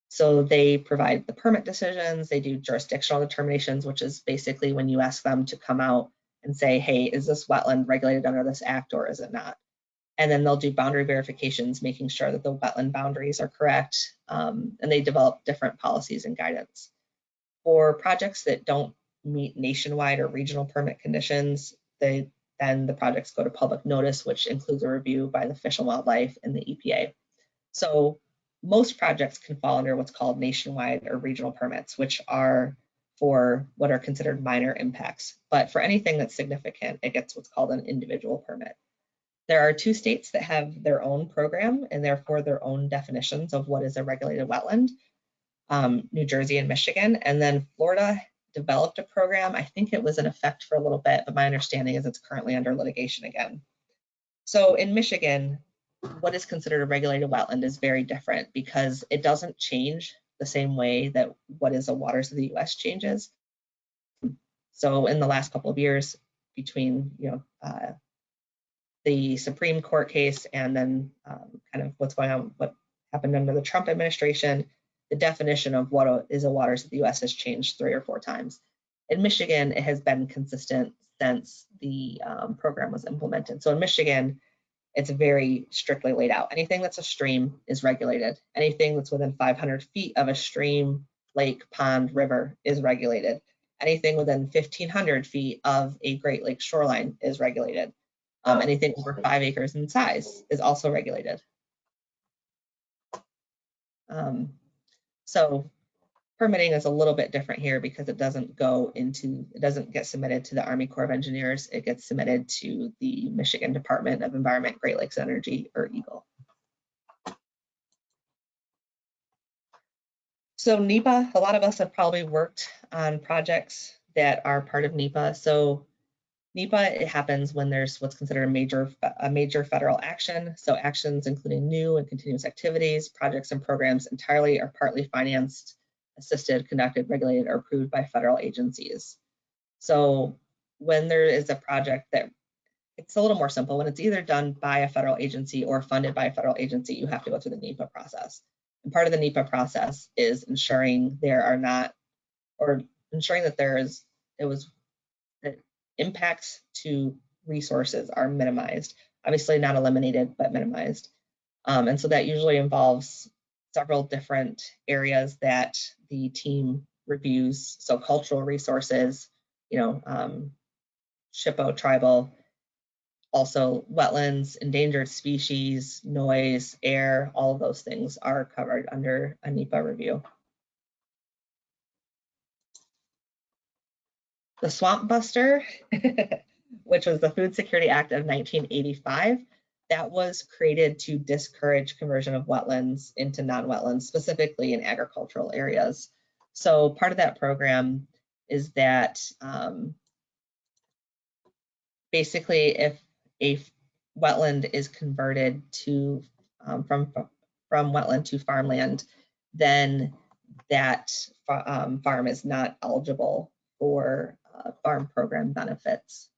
F: So they provide the permit decisions, they do jurisdictional determinations, which is basically when you ask them to come out and say, hey, is this wetland regulated under this act or is it not? And then they'll do boundary verifications, making sure that the wetland boundaries are correct, and they develop different policies and guidance. For projects that don't meet nationwide or regional permit conditions, then the projects go to public notice, which includes a review by the Fish and Wildlife and the EPA. So most projects can fall under what's called nationwide or regional permits, which are for what are considered minor impacts. But for anything that's significant, it gets what's called an individual permit. There are 2 states that have their own program and therefore their own definitions of what is a regulated wetland, New Jersey and Michigan. And then Florida developed a program. I think it was in effect for a little bit, but my understanding is it's currently under litigation again. So in Michigan, what is considered a regulated wetland is very different because it doesn't change the same way that what is a waters of the US changes. So in the last couple of years, between the Supreme Court case and then kind of what's going on, what happened under the Trump administration, the definition of what is a waters of the US has changed 3 or 4 times. In Michigan, it has been consistent since the program was implemented. So in Michigan, it's very strictly laid out. Anything that's a stream is regulated. Anything that's within 500 feet of a stream, lake, pond, river is regulated. Anything within 1,500 feet of a Great Lakes shoreline is regulated. Anything over 5 acres in size is also regulated. So permitting is a little bit different here because it doesn't get submitted to the Army Corps of Engineers. It gets submitted to the Michigan Department of Environment, Great Lakes Energy, or EGLE. So NEPA, a lot of us have probably worked on projects that are part of NEPA. So NEPA, it happens when there's what's considered a major federal action. So actions including new and continuous activities, projects and programs entirely or partly financed, assisted, conducted, regulated, or approved by federal agencies. So when there is a project that, it's a little more simple. When it's either done by a federal agency or funded by a federal agency, you have to go through the NEPA process. And part of the NEPA process is ensuring there are not, or ensuring that that impacts to resources are minimized. Obviously not eliminated, but minimized. And so that usually involves several different areas that the team reviews. So cultural resources, SHPO, tribal, also wetlands, endangered species, noise, air, all of those things are covered under a NEPA review. The Swamp Buster, which was the Food Security Act of 1985, that was created to discourage conversion of wetlands into non-wetlands, specifically in agricultural areas. So part of that program is that basically if a wetland is converted to from wetland to farmland, then that farm is not eligible for farm program benefits.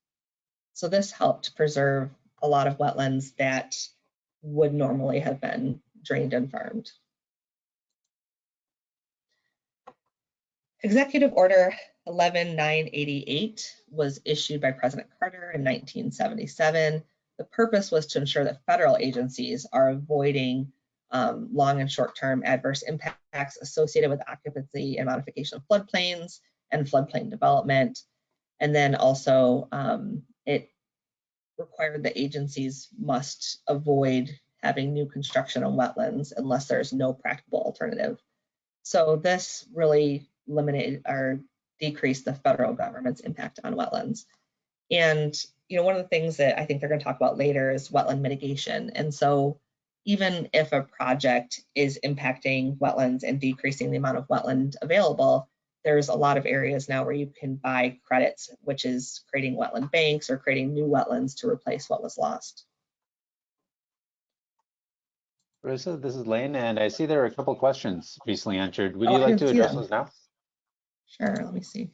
F: So this helped preserve a lot of wetlands that would normally have been drained and farmed. Executive Order 11988 was issued by President Carter in 1977. The purpose was to ensure that federal agencies are avoiding long and short-term adverse impacts associated with occupancy and modification of floodplains and floodplain development. And then also it required that agencies must avoid having new construction on wetlands unless there's no practical alternative. So this really eliminated or decreased the federal government's impact on wetlands. And one of the things that I think they're going to talk about later is wetland mitigation. And so even if a project is impacting wetlands and decreasing the amount of wetland available, there's a lot of areas now where you can buy credits, which is creating wetland banks or creating new wetlands to replace what was lost.
A: Marissa, this is Lane, and I see there are a couple questions recently entered. Would
F: Oh,
A: you
F: I
A: like
F: didn't
A: to
F: see
A: address
F: them.
A: those now?
F: Sure, let me see.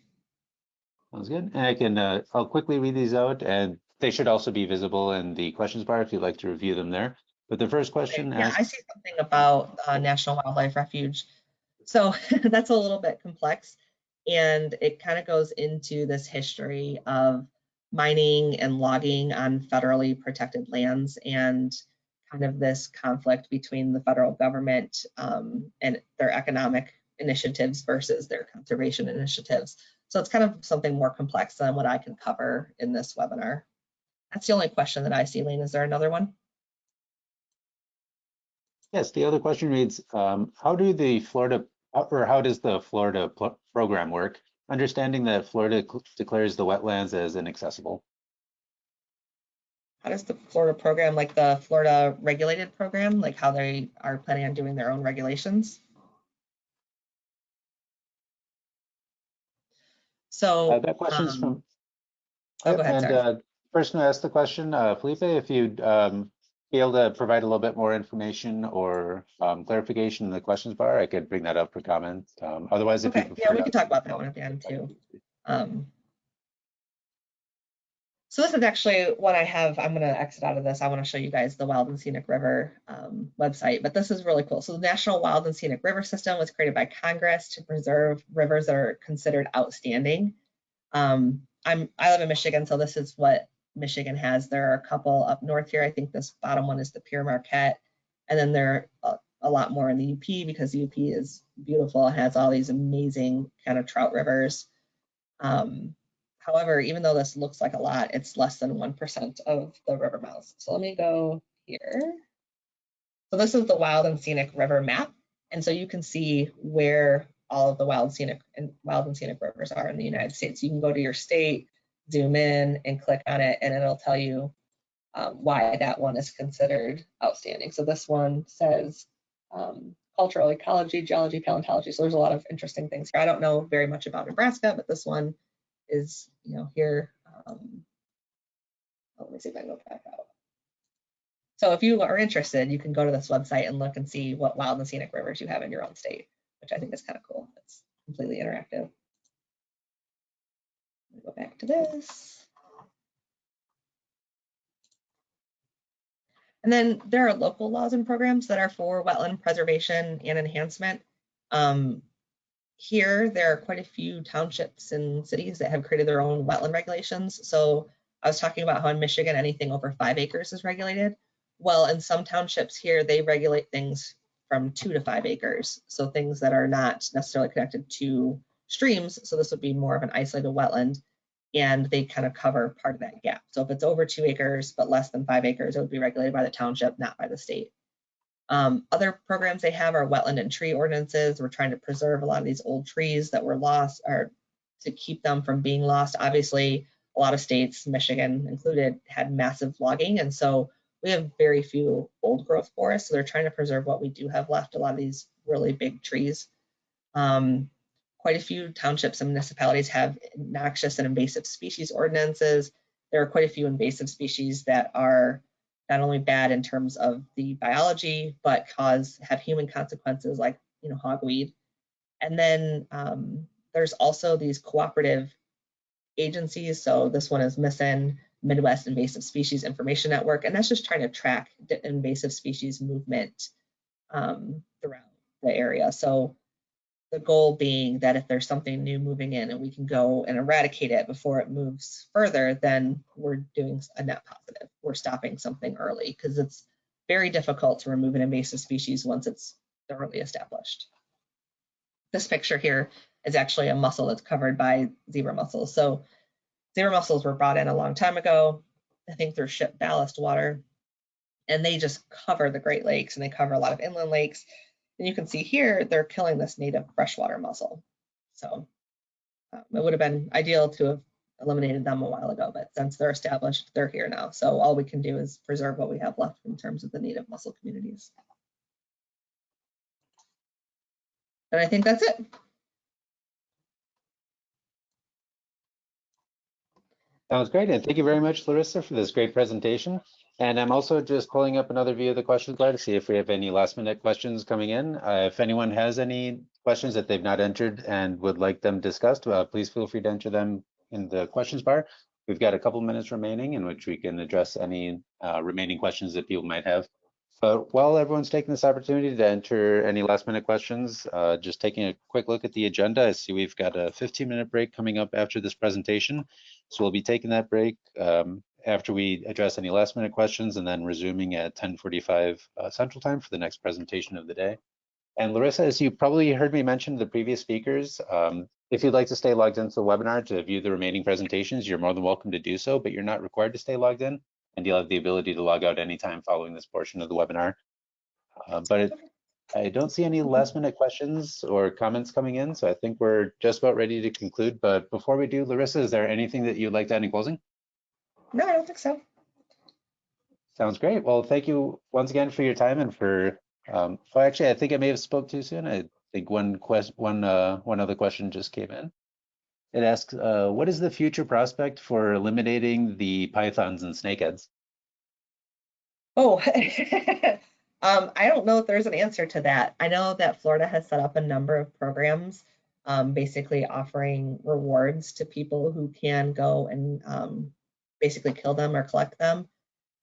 A: Sounds good. And I can, I'll quickly read these out, and they should also be visible in the questions bar if you'd like to review them there. But the first question
F: Yeah,
A: asks,
F: I see something about National Wildlife Refuge. So that's a little bit complex, and it kind of goes into this history of mining and logging on federally protected lands and kind of this conflict between the federal government and their economic initiatives versus their conservation initiatives. So it's kind of something more complex than what I can cover in this webinar. That's the only question that I see, Lane. Is there another one?
A: yes, the other question reads, how does the Florida program work, understanding that Florida declares the wetlands as inaccessible?
F: How does the Florida program, like the Florida regulated program, like how they are planning on doing their own regulations? So
A: that question's from.
F: Oh, go ahead,
A: and
F: sorry.
A: person who asked the question, Felipe, if you'd be able to provide a little bit more information or clarification in the questions bar, I could bring that up for comment. Otherwise, if you
F: Okay,
A: prefer
F: yeah, we could talk about that one at the end too. So this is actually what I have. I'm going to exit out of this. I want to show you guys the Wild and Scenic River website, but this is really cool. So the National Wild and Scenic River System was created by Congress to preserve rivers that are considered outstanding. I live in Michigan, so this is what Michigan has. There are a couple up north here. I think this bottom one is the Pure Marquette, and then there are a lot more in the UP because the UP is beautiful. It has all these amazing kind of trout rivers. However, even though this looks like a lot, it's less than 1% of the river mouths. So let me go here. So this is the Wild and Scenic River map. And so you can see where all of the wild and scenic rivers are in the United States. You can go to your state, zoom in and click on it, and it'll tell you why that one is considered outstanding. So this one says cultural ecology, geology, paleontology. So there's a lot of interesting things here. I don't know very much about Nebraska, but this one is, here. Let me see if I can go back out. So if you are interested, you can go to this website and look and see what wild and scenic rivers you have in your own state, which I think is kind of cool. It's completely interactive. Let me go back to this. And then there are local laws and programs that are for wetland preservation and enhancement. Here, there are quite a few townships and cities that have created their own wetland regulations. So I was talking about how in Michigan, anything over 5 acres is regulated. Well, in some townships here, they regulate things from 2 to 5 acres. So things that are not necessarily connected to streams. So this would be more of an isolated wetland, and they kind of cover part of that gap. So if it's over 2 acres, but less than 5 acres, it would be regulated by the township, not by the state. Other programs they have are wetland and tree ordinances. We're trying to preserve a lot of these old trees that were lost, or to keep them from being lost. Obviously, a lot of states, Michigan included, had massive logging, and so we have very few old growth forests. So they're trying to preserve what we do have left, a lot of these really big trees. Quite a few townships and municipalities have noxious and invasive species ordinances. There are quite a few invasive species that are not only bad in terms of the biology, but have human consequences, like hogweed. And then there's also these cooperative agencies. So this one is MISN, Midwest Invasive Species Information Network, and that's just trying to track the invasive species movement throughout the area. So the goal being that if there's something new moving in and we can go and eradicate it before it moves further, then we're doing a net positive. We're stopping something early, because it's very difficult to remove an invasive species once it's thoroughly established. This picture here is actually a mussel that's covered by zebra mussels. So zebra mussels were brought in a long time ago, I think through ship ballast water, and they just cover the Great Lakes, and they cover a lot of inland lakes. And you can see here, they're killing this native freshwater mussel. So it would have been ideal to have eliminated them a while ago, but since they're established, they're here now. So all we can do is preserve what we have left in terms of the native mussel communities. And I think that's it.
A: Sounds great. And thank you very much, Larissa, for this great presentation. And I'm also just pulling up another view of the questions bar to see if we have any last minute questions coming in. If anyone has any questions that they've not entered and would like them discussed, please feel free to enter them in the questions bar. We've got a couple minutes remaining in which we can address any remaining questions that people might have. But while everyone's taking this opportunity to enter any last minute questions, just taking a quick look at the agenda, I see we've got a 15-minute break coming up after this presentation. So we'll be taking that break after we address any last minute questions, and then resuming at 10:45 Central Time for the next presentation of the day. And Larissa, as you probably heard me mention to the previous speakers, if you'd like to stay logged into the webinar to view the remaining presentations, you're more than welcome to do so, but you're not required to stay logged in, and you'll have the ability to log out anytime following this portion of the webinar. I don't see any last minute questions or comments coming in, so I think we're just about ready to conclude. But before we do, Larissa, is there anything that you'd like to add in closing?
F: No, I don't think so.
A: Sounds great. Well, thank you once again for your time and for, well, actually, I think I may have spoke too soon. I think one other question just came in. It asks, what is the future prospect for eliminating the pythons and snakeheads?
F: Oh, I don't know if there's an answer to that. I know that Florida has set up a number of programs, basically offering rewards to people who can go and basically kill them or collect them.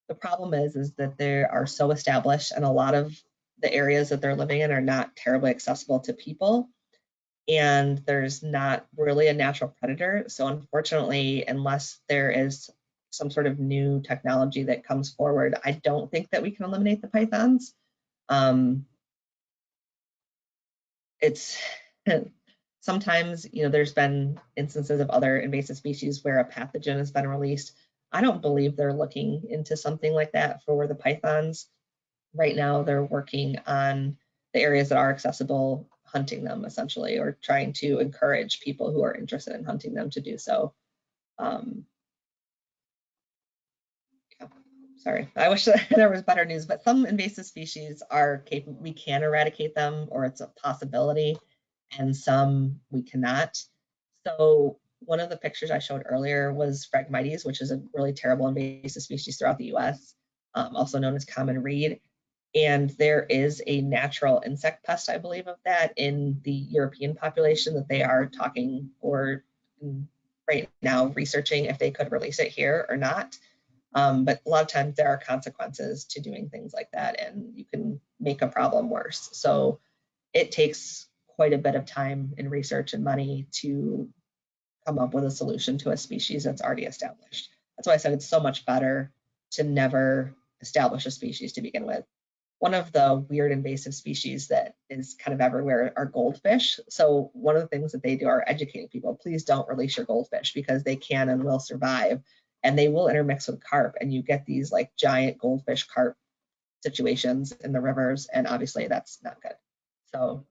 F: The problem is that they are so established, and a lot of the areas that they're living in are not terribly accessible to people, and there's not really a natural predator. So unfortunately, unless there is some sort of new technology that comes forward, I don't think that we can eliminate the pythons. It's sometimes, there's been instances of other invasive species where a pathogen has been released. I don't believe they're looking into something like that for the pythons. Right now, they're working on the areas that are accessible, hunting them essentially, or trying to encourage people who are interested in hunting them to do so. Sorry, I wish there was better news, but some invasive species are capable, we can eradicate them, or it's a possibility, and some we cannot. So one of the pictures I showed earlier was Phragmites, which is a really terrible invasive species throughout the US, also known as common reed. And there is a natural insect pest, I believe, of that in the European population that they are talking, or right now researching if they could release it here or not. But a lot of times there are consequences to doing things like that, and you can make a problem worse. So it takes quite a bit of time and research and money to come up with a solution to a species that's already established. That's why I said it's so much better to never establish a species to begin with. One of the weird invasive species that is kind of everywhere are goldfish. So one of the things that they do are educating people, please don't release your goldfish because they can and will survive, and they will intermix with carp, and you get these like giant goldfish carp situations in the rivers, and obviously that's not good. So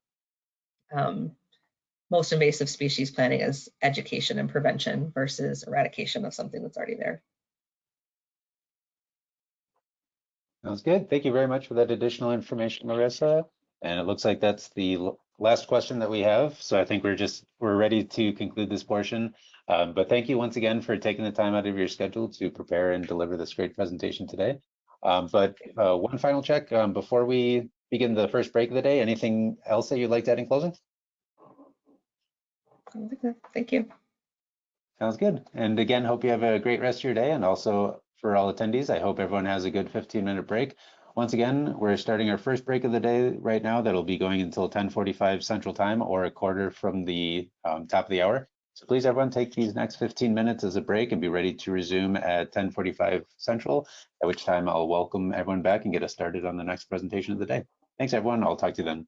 F: most invasive species planning is education and prevention versus eradication of something that's already there.
A: Sounds good. Thank you very much for that additional information, Larissa. And it looks like that's the last question that we have. So I think we're ready to conclude this portion. But thank you once again for taking the time out of your schedule to prepare and deliver this great presentation today. But one final check before we begin the first break of the day. Anything else that you'd like to add in closing?
F: Thank you.
A: Sounds good. And again, hope you have a great rest of your day. And also for all attendees, I hope everyone has a good 15-minute break. Once again, we're starting our first break of the day right now. That'll be going until 10:45 Central Time, or a quarter from the top of the hour. So please, everyone, take these next 15 minutes as a break and be ready to resume at 10:45 Central, at which time I'll welcome everyone back and get us started on the next presentation of the day. Thanks, everyone. I'll talk to you then.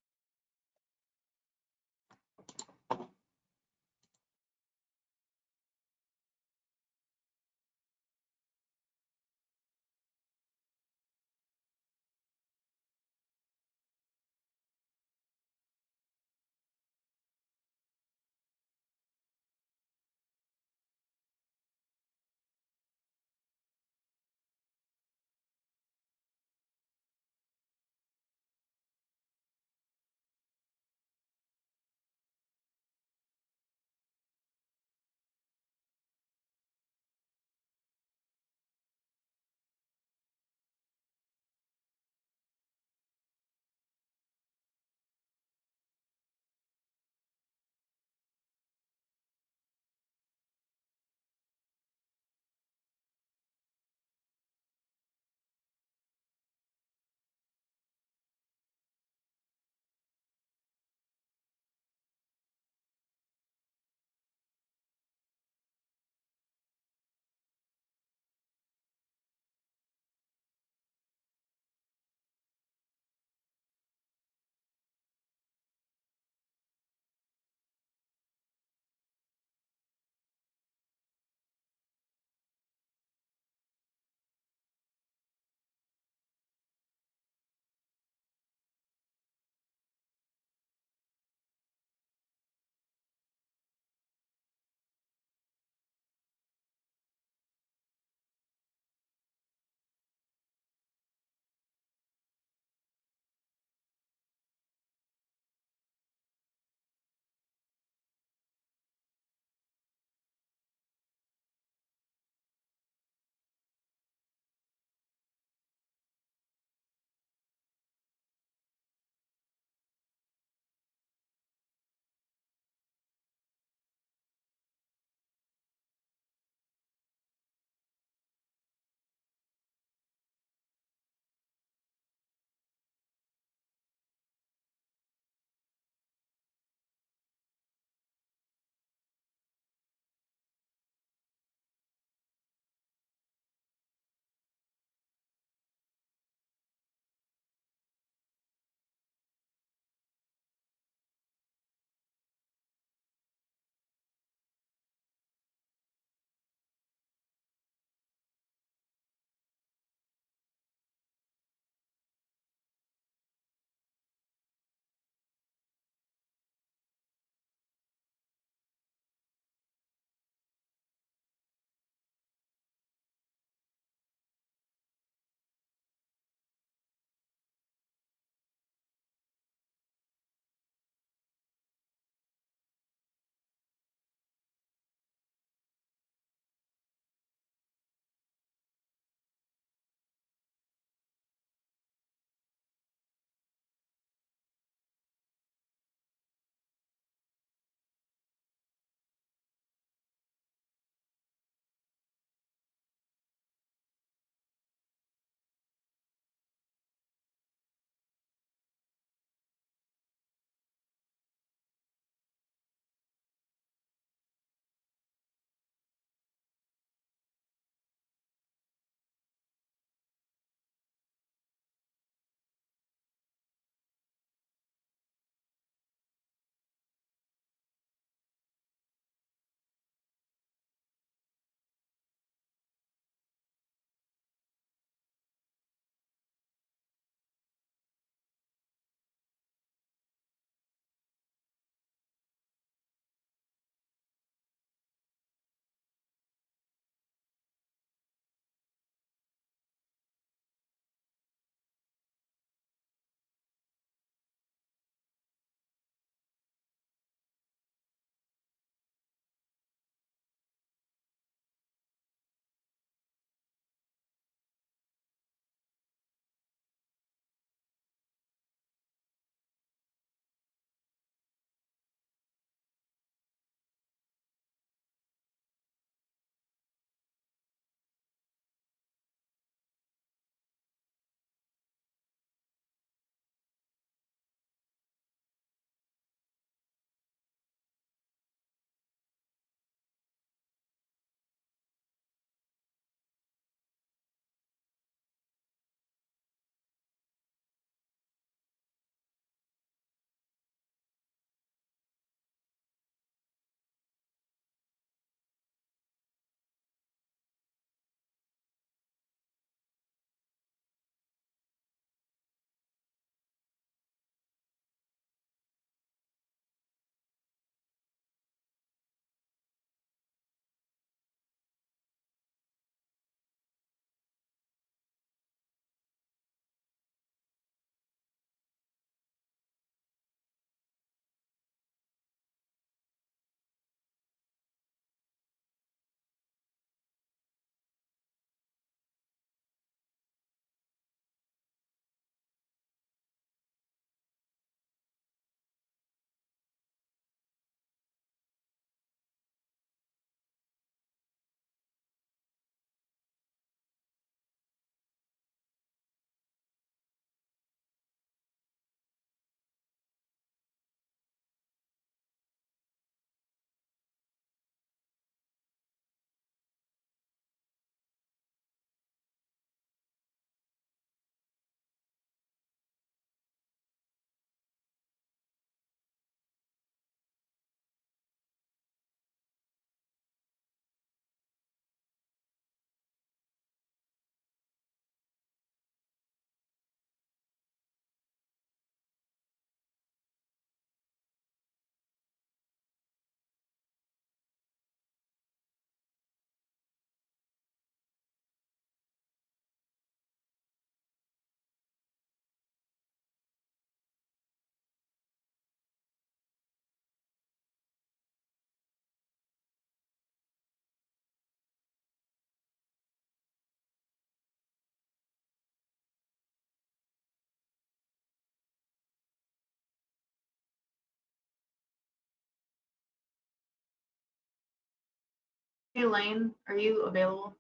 I: Hey Lane, are you available?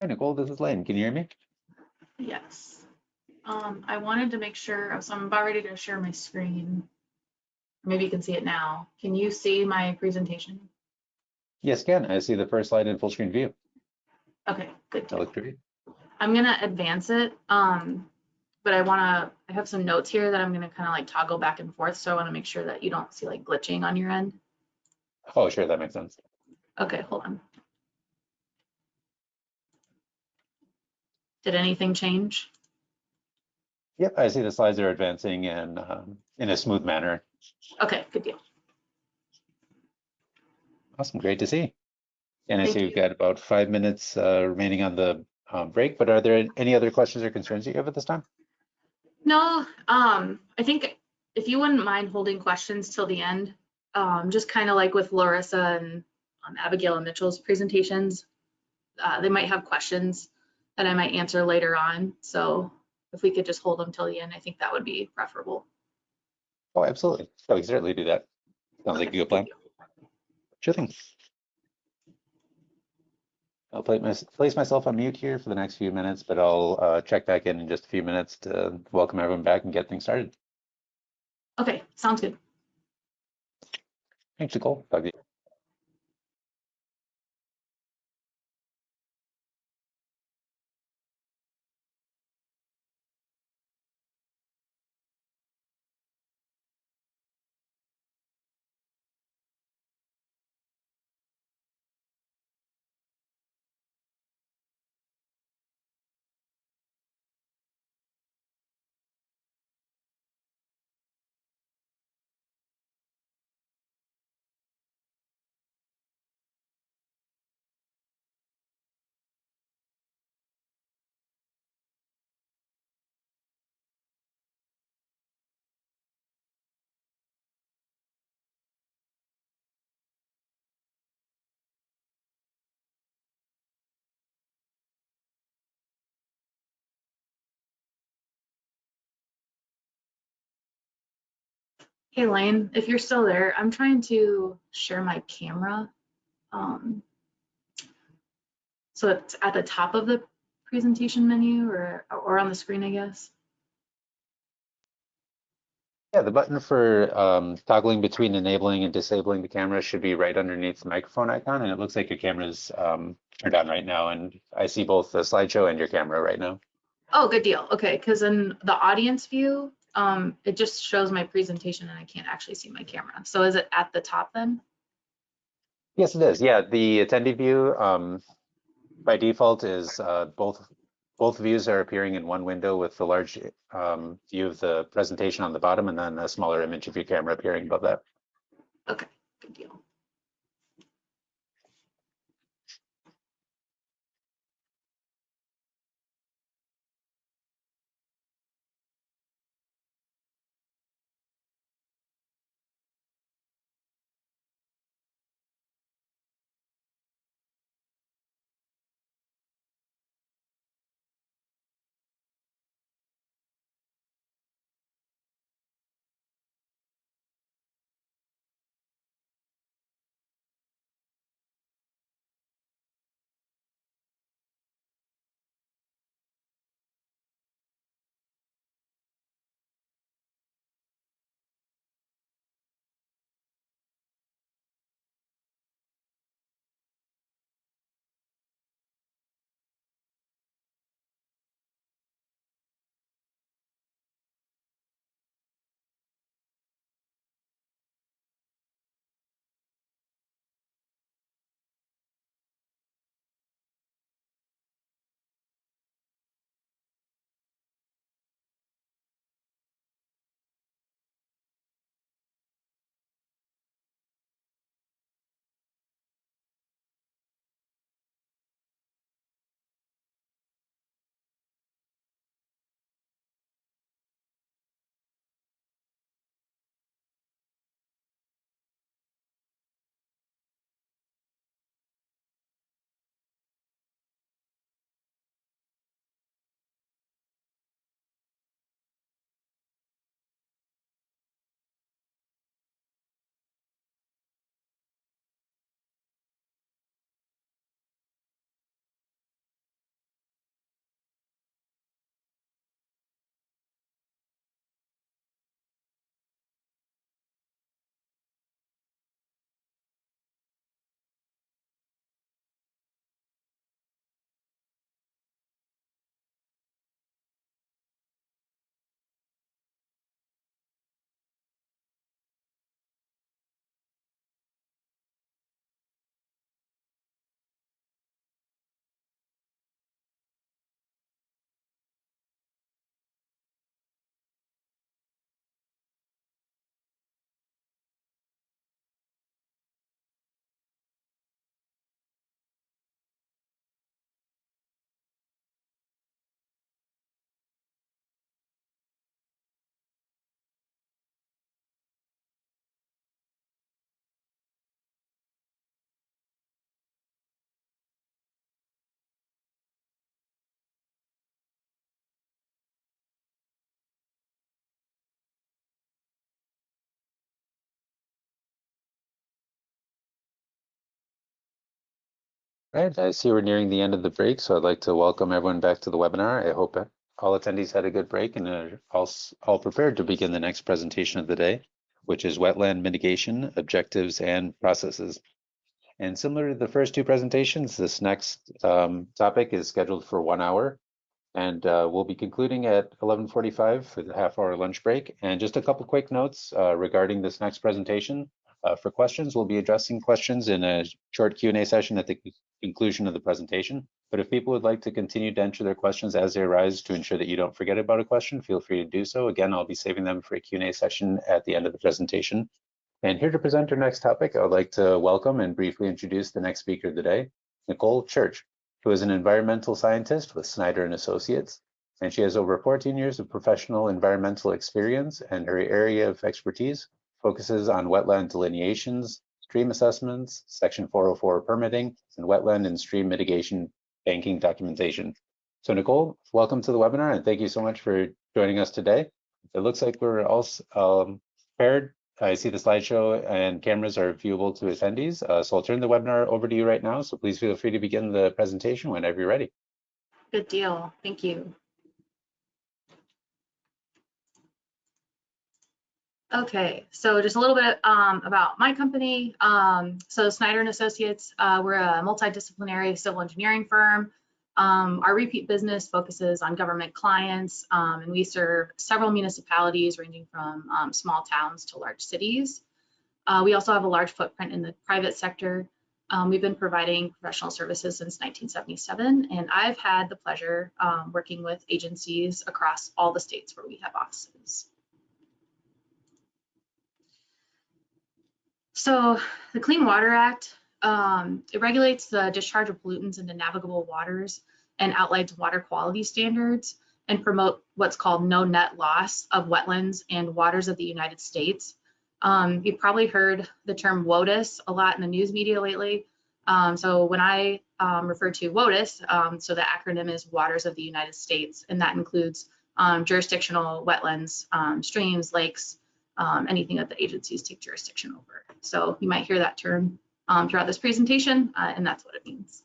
A: Hi, Nicole, this is Lane. Can you hear me?
I: Yes. I wanted to make sure, so I'm about ready to share my screen. Maybe you can see it now. Can you see my presentation?
A: Yes, Ken. I see the first slide in full screen view.
I: Okay, good
A: That
I: deal.
A: looks great.
I: I'm gonna advance it, but I have some notes here that I'm gonna kind of like toggle back and forth, so I want to make sure that you don't see like glitching on your end.
A: Oh, sure, that makes sense.
I: Okay, hold on. Did anything change?
A: Yep, I see the slides are advancing and in a smooth manner.
I: Okay, good deal.
A: Awesome, great to see. And I
I: Thank
A: see we've
I: you.
A: got about 5 minutes remaining on the break, but are there any other questions or concerns that you have at this time?
I: No, I think if you wouldn't mind holding questions till the end, just kind of like with Larissa and Abigail and Mitchell's presentations, they might have questions that I might answer later on. So if we could just hold them till the end, I think that would be preferable.
A: Oh, absolutely. So we can certainly do that. Sounds like a good plan.
I: deal.
A: Sure thing. I'll place myself on mute here for the next few minutes, but I'll check back in just a few minutes to welcome everyone back and get things started.
I: Okay, sounds good.
A: Thanks, Nicole. Talk to you.
I: Hey Lane, if you're still there, I'm trying to share my camera. So it's at the top of the presentation menu or on the screen, I guess.
A: Yeah, the button for toggling between enabling and disabling the camera should be right underneath the microphone icon, and it looks like your camera's turned on right now, and I see both the slideshow and your camera right now.
I: Oh, good deal. Okay, because in the audience view, it just shows my presentation and I can't actually see my camera. So is it at the top then?
A: Yes, it is. Yeah, the attendee view by default is both views are appearing in one window with the large view of the presentation on the bottom and then a smaller image of your camera appearing above that.
I: Okay, good deal.
A: Right, I see we're nearing the end of the break, so I'd like to welcome everyone back to the webinar. I hope all attendees had a good break and are all prepared to begin the next presentation of the day, which is Wetland Mitigation, Objectives and Processes. And similar to the first two presentations, this next topic is scheduled for 1 hour, and we'll be concluding at 11:45 for the half-hour lunch break. And just a couple quick notes regarding this next presentation. For questions, we'll be addressing questions in a short Q&A session at the conclusion of the presentation. But if people would like to continue to enter their questions as they arise to ensure that you don't forget about a question, feel free to do so. Again, I'll be saving them for a Q&A session at the end of the presentation. And here to present our next topic, I would like to welcome and briefly introduce the next speaker of the day, Nicole Church, who is an environmental scientist with Snyder and Associates, and she has over 14 years of professional environmental experience, and her area of expertise focuses on wetland delineations, stream assessments, Section 404 permitting, and wetland and stream mitigation banking documentation. So Nicole, welcome to the webinar, and thank you so much for joining us today. It looks like we're all prepared. I see the slideshow and cameras are viewable to attendees. So I'll turn the webinar over to you right now. So please feel free to begin the presentation whenever you're ready.
I: Good deal. Thank you. Okay, so just a little bit about my company. So Snyder and Associates, we're a multidisciplinary civil engineering firm. Our repeat business focuses on government clients, and we serve several municipalities ranging from small towns to large cities. We also have a large footprint in the private sector. We've been providing professional services since 1977, and I've had the pleasure working with agencies across all the states where we have offices. So the Clean Water Act, it regulates the discharge of pollutants into navigable waters and outlines water quality standards and promote what's called no net loss of wetlands and waters of the United States. You've probably heard the term WOTUS a lot in the news media lately. So when I refer to WOTUS, so the acronym is Waters of the United States, and that includes jurisdictional wetlands, streams, lakes, anything that the agencies take jurisdiction over. So you might hear that term throughout this presentation, and that's what it means.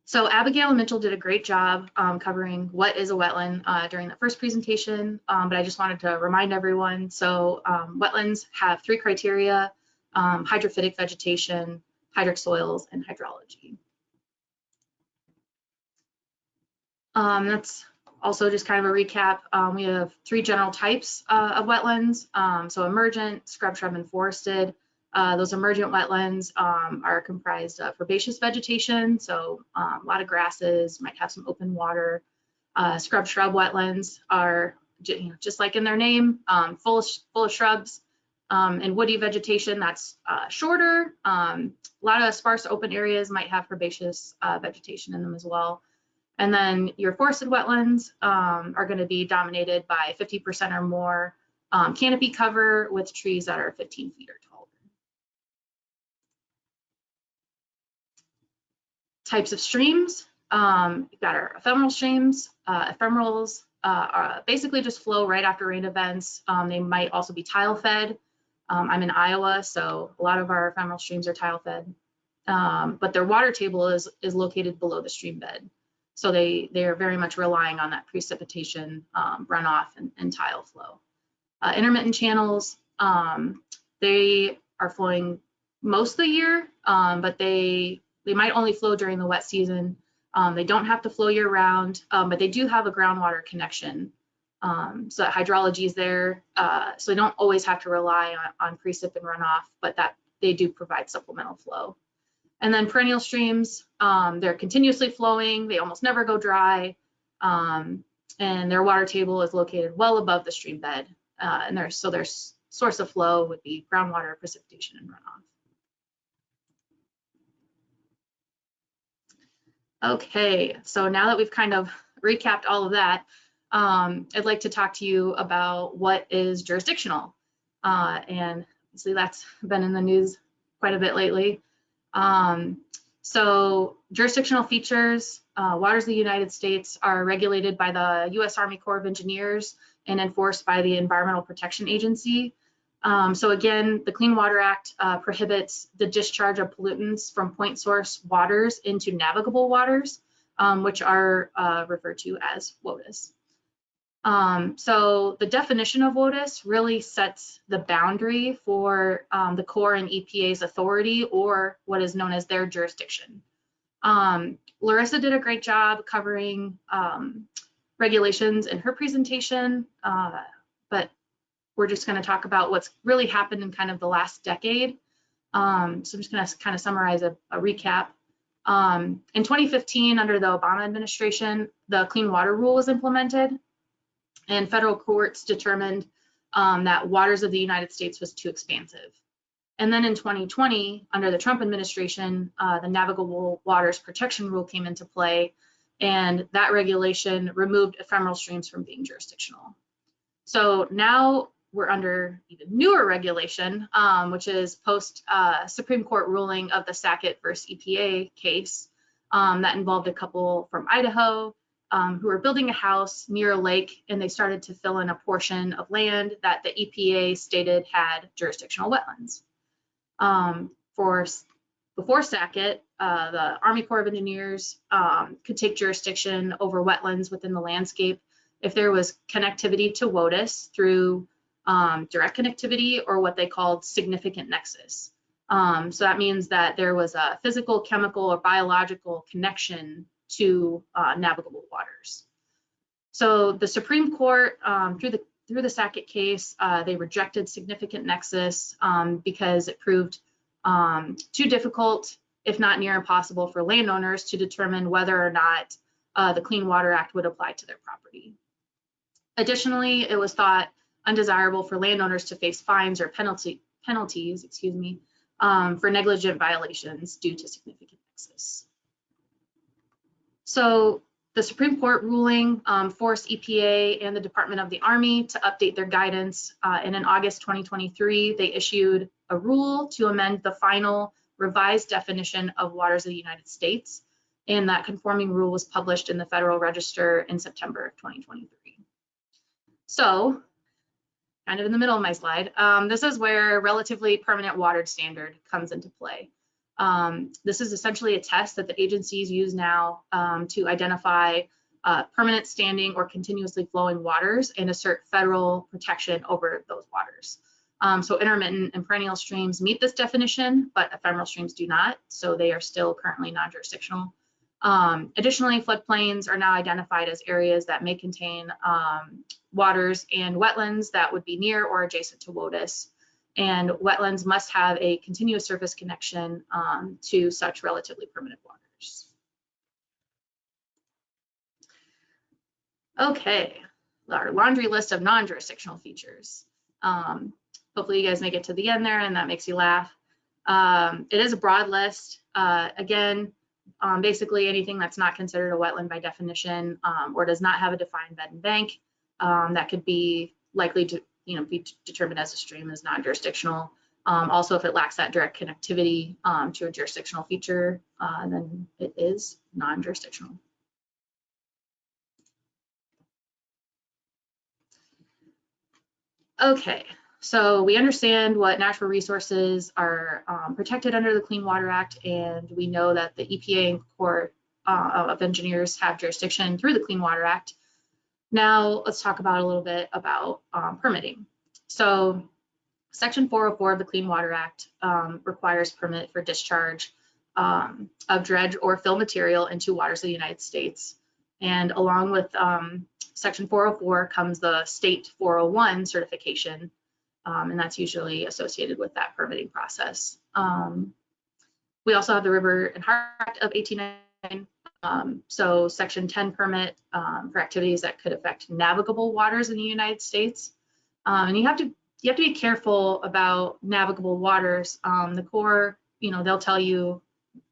I: So Abigail and Mitchell did a great job covering what is a wetland during the first presentation, but I just wanted to remind everyone. So wetlands have 3 criteria: hydrophytic vegetation, hydric soils, and hydrology. That's also just kind of a recap. We have 3 general types of wetlands. So emergent, scrub, shrub, and forested. Those emergent wetlands are comprised of herbaceous vegetation, so a lot of grasses, might have some open water. Scrub shrub wetlands are, just like in their name, full of shrubs and woody vegetation that's shorter. A lot of sparse open areas might have herbaceous vegetation in them as well. And then your forested wetlands are going to be dominated by 50% or more canopy cover with trees that are 15 feet or taller. Types of streams, you've got our ephemeral streams. Ephemerals basically just flow right after rain events. They might also be tile fed. I'm in Iowa, so a lot of our ephemeral streams are tile fed, but their water table is located below the stream bed. So they are very much relying on that precipitation runoff and tile flow. Intermittent channels, they are flowing most of the year, but they might only flow during the wet season. They don't have to flow year round, but they do have a groundwater connection. So that hydrology is there, so they don't always have to rely on precip and runoff, but that they do provide supplemental flow. And then perennial streams, they're continuously flowing, they almost never go dry, and their water table is located well above the stream bed. And their source of flow would be groundwater, precipitation, and runoff. Okay, so now that we've kind of recapped all of that, I'd like to talk to you about what is jurisdictional. And obviously that's been in the news quite a bit lately. So jurisdictional features, waters of the United States are regulated by the U.S. Army Corps of Engineers and enforced by the Environmental Protection Agency. So again, the Clean Water Act prohibits the discharge of pollutants from point source waters into navigable waters, which are referred to as WOTUS. So the definition of WOTUS really sets the boundary for the Corps and EPA's authority, or what is known as their jurisdiction. Larissa did a great job covering regulations in her presentation, but we're just going to talk about what's really happened in kind of the last decade. So I'm just going to kind of summarize a recap. In 2015, under the Obama administration, the Clean Water Rule was implemented, and federal courts determined that waters of the United States was too expansive. And then in 2020, under the Trump administration, the Navigable Waters Protection Rule came into play, and that regulation removed ephemeral streams from being jurisdictional. So now we're under even newer regulation, which is post Supreme Court ruling of the Sackett versus EPA case that involved a couple from Idaho who were building a house near a lake, and they started to fill in a portion of land that the EPA stated had jurisdictional wetlands. Before Sackett, the Army Corps of Engineers could take jurisdiction over wetlands within the landscape if there was connectivity to WOTUS through direct connectivity, or what they called significant nexus. So that means that there was a physical, chemical, or biological connection to navigable waters. So the Supreme Court, through the Sackett case, they rejected significant nexus because it proved too difficult, if not near impossible, for landowners to determine whether or not the Clean Water Act would apply to their property. Additionally, it was thought undesirable for landowners to face fines or penalties, for negligent violations due to significant nexus. So the Supreme Court ruling forced EPA and the Department of the Army to update their guidance, and in August 2023, they issued a rule to amend the final revised definition of waters of the United States, and that conforming rule was published in the Federal Register in September of 2023. So, kind of in the middle of my slide, this is where relatively permanent watered standard comes into play. This is essentially a test that the agencies use now to identify permanent standing or continuously flowing waters and assert federal protection over those waters. So intermittent and perennial streams meet this definition, but ephemeral streams do not, so they are still currently non-jurisdictional. Additionally, floodplains are now identified as areas that may contain waters and wetlands that would be near or adjacent to WOTUS, and wetlands must have a continuous surface connection to such relatively permanent waters. Okay, our laundry list of non-jurisdictional features. Hopefully you guys make it to the end there and that makes you laugh. It is a broad list. Again, basically anything that's not considered a wetland by definition or does not have a defined bed and bank that could be likely to be determined as a stream is non-jurisdictional. Also, if it lacks that direct connectivity to a jurisdictional feature, then it is non-jurisdictional. Okay, so we understand what natural resources are protected under the Clean Water Act, and we know that the EPA and Corps of Engineers have jurisdiction through the Clean Water Act. Now let's talk about a little bit about permitting. So Section 404 of the Clean Water Act requires permit for discharge of dredge or fill material into waters of the United States. And along with Section 404 comes the State 401 certification, and that's usually associated with that permitting process. We also have the River and Harbor Act of 1899. So Section 10 permit for activities that could affect navigable waters in the United States. And you have to be careful about navigable waters. The Corps, they'll tell you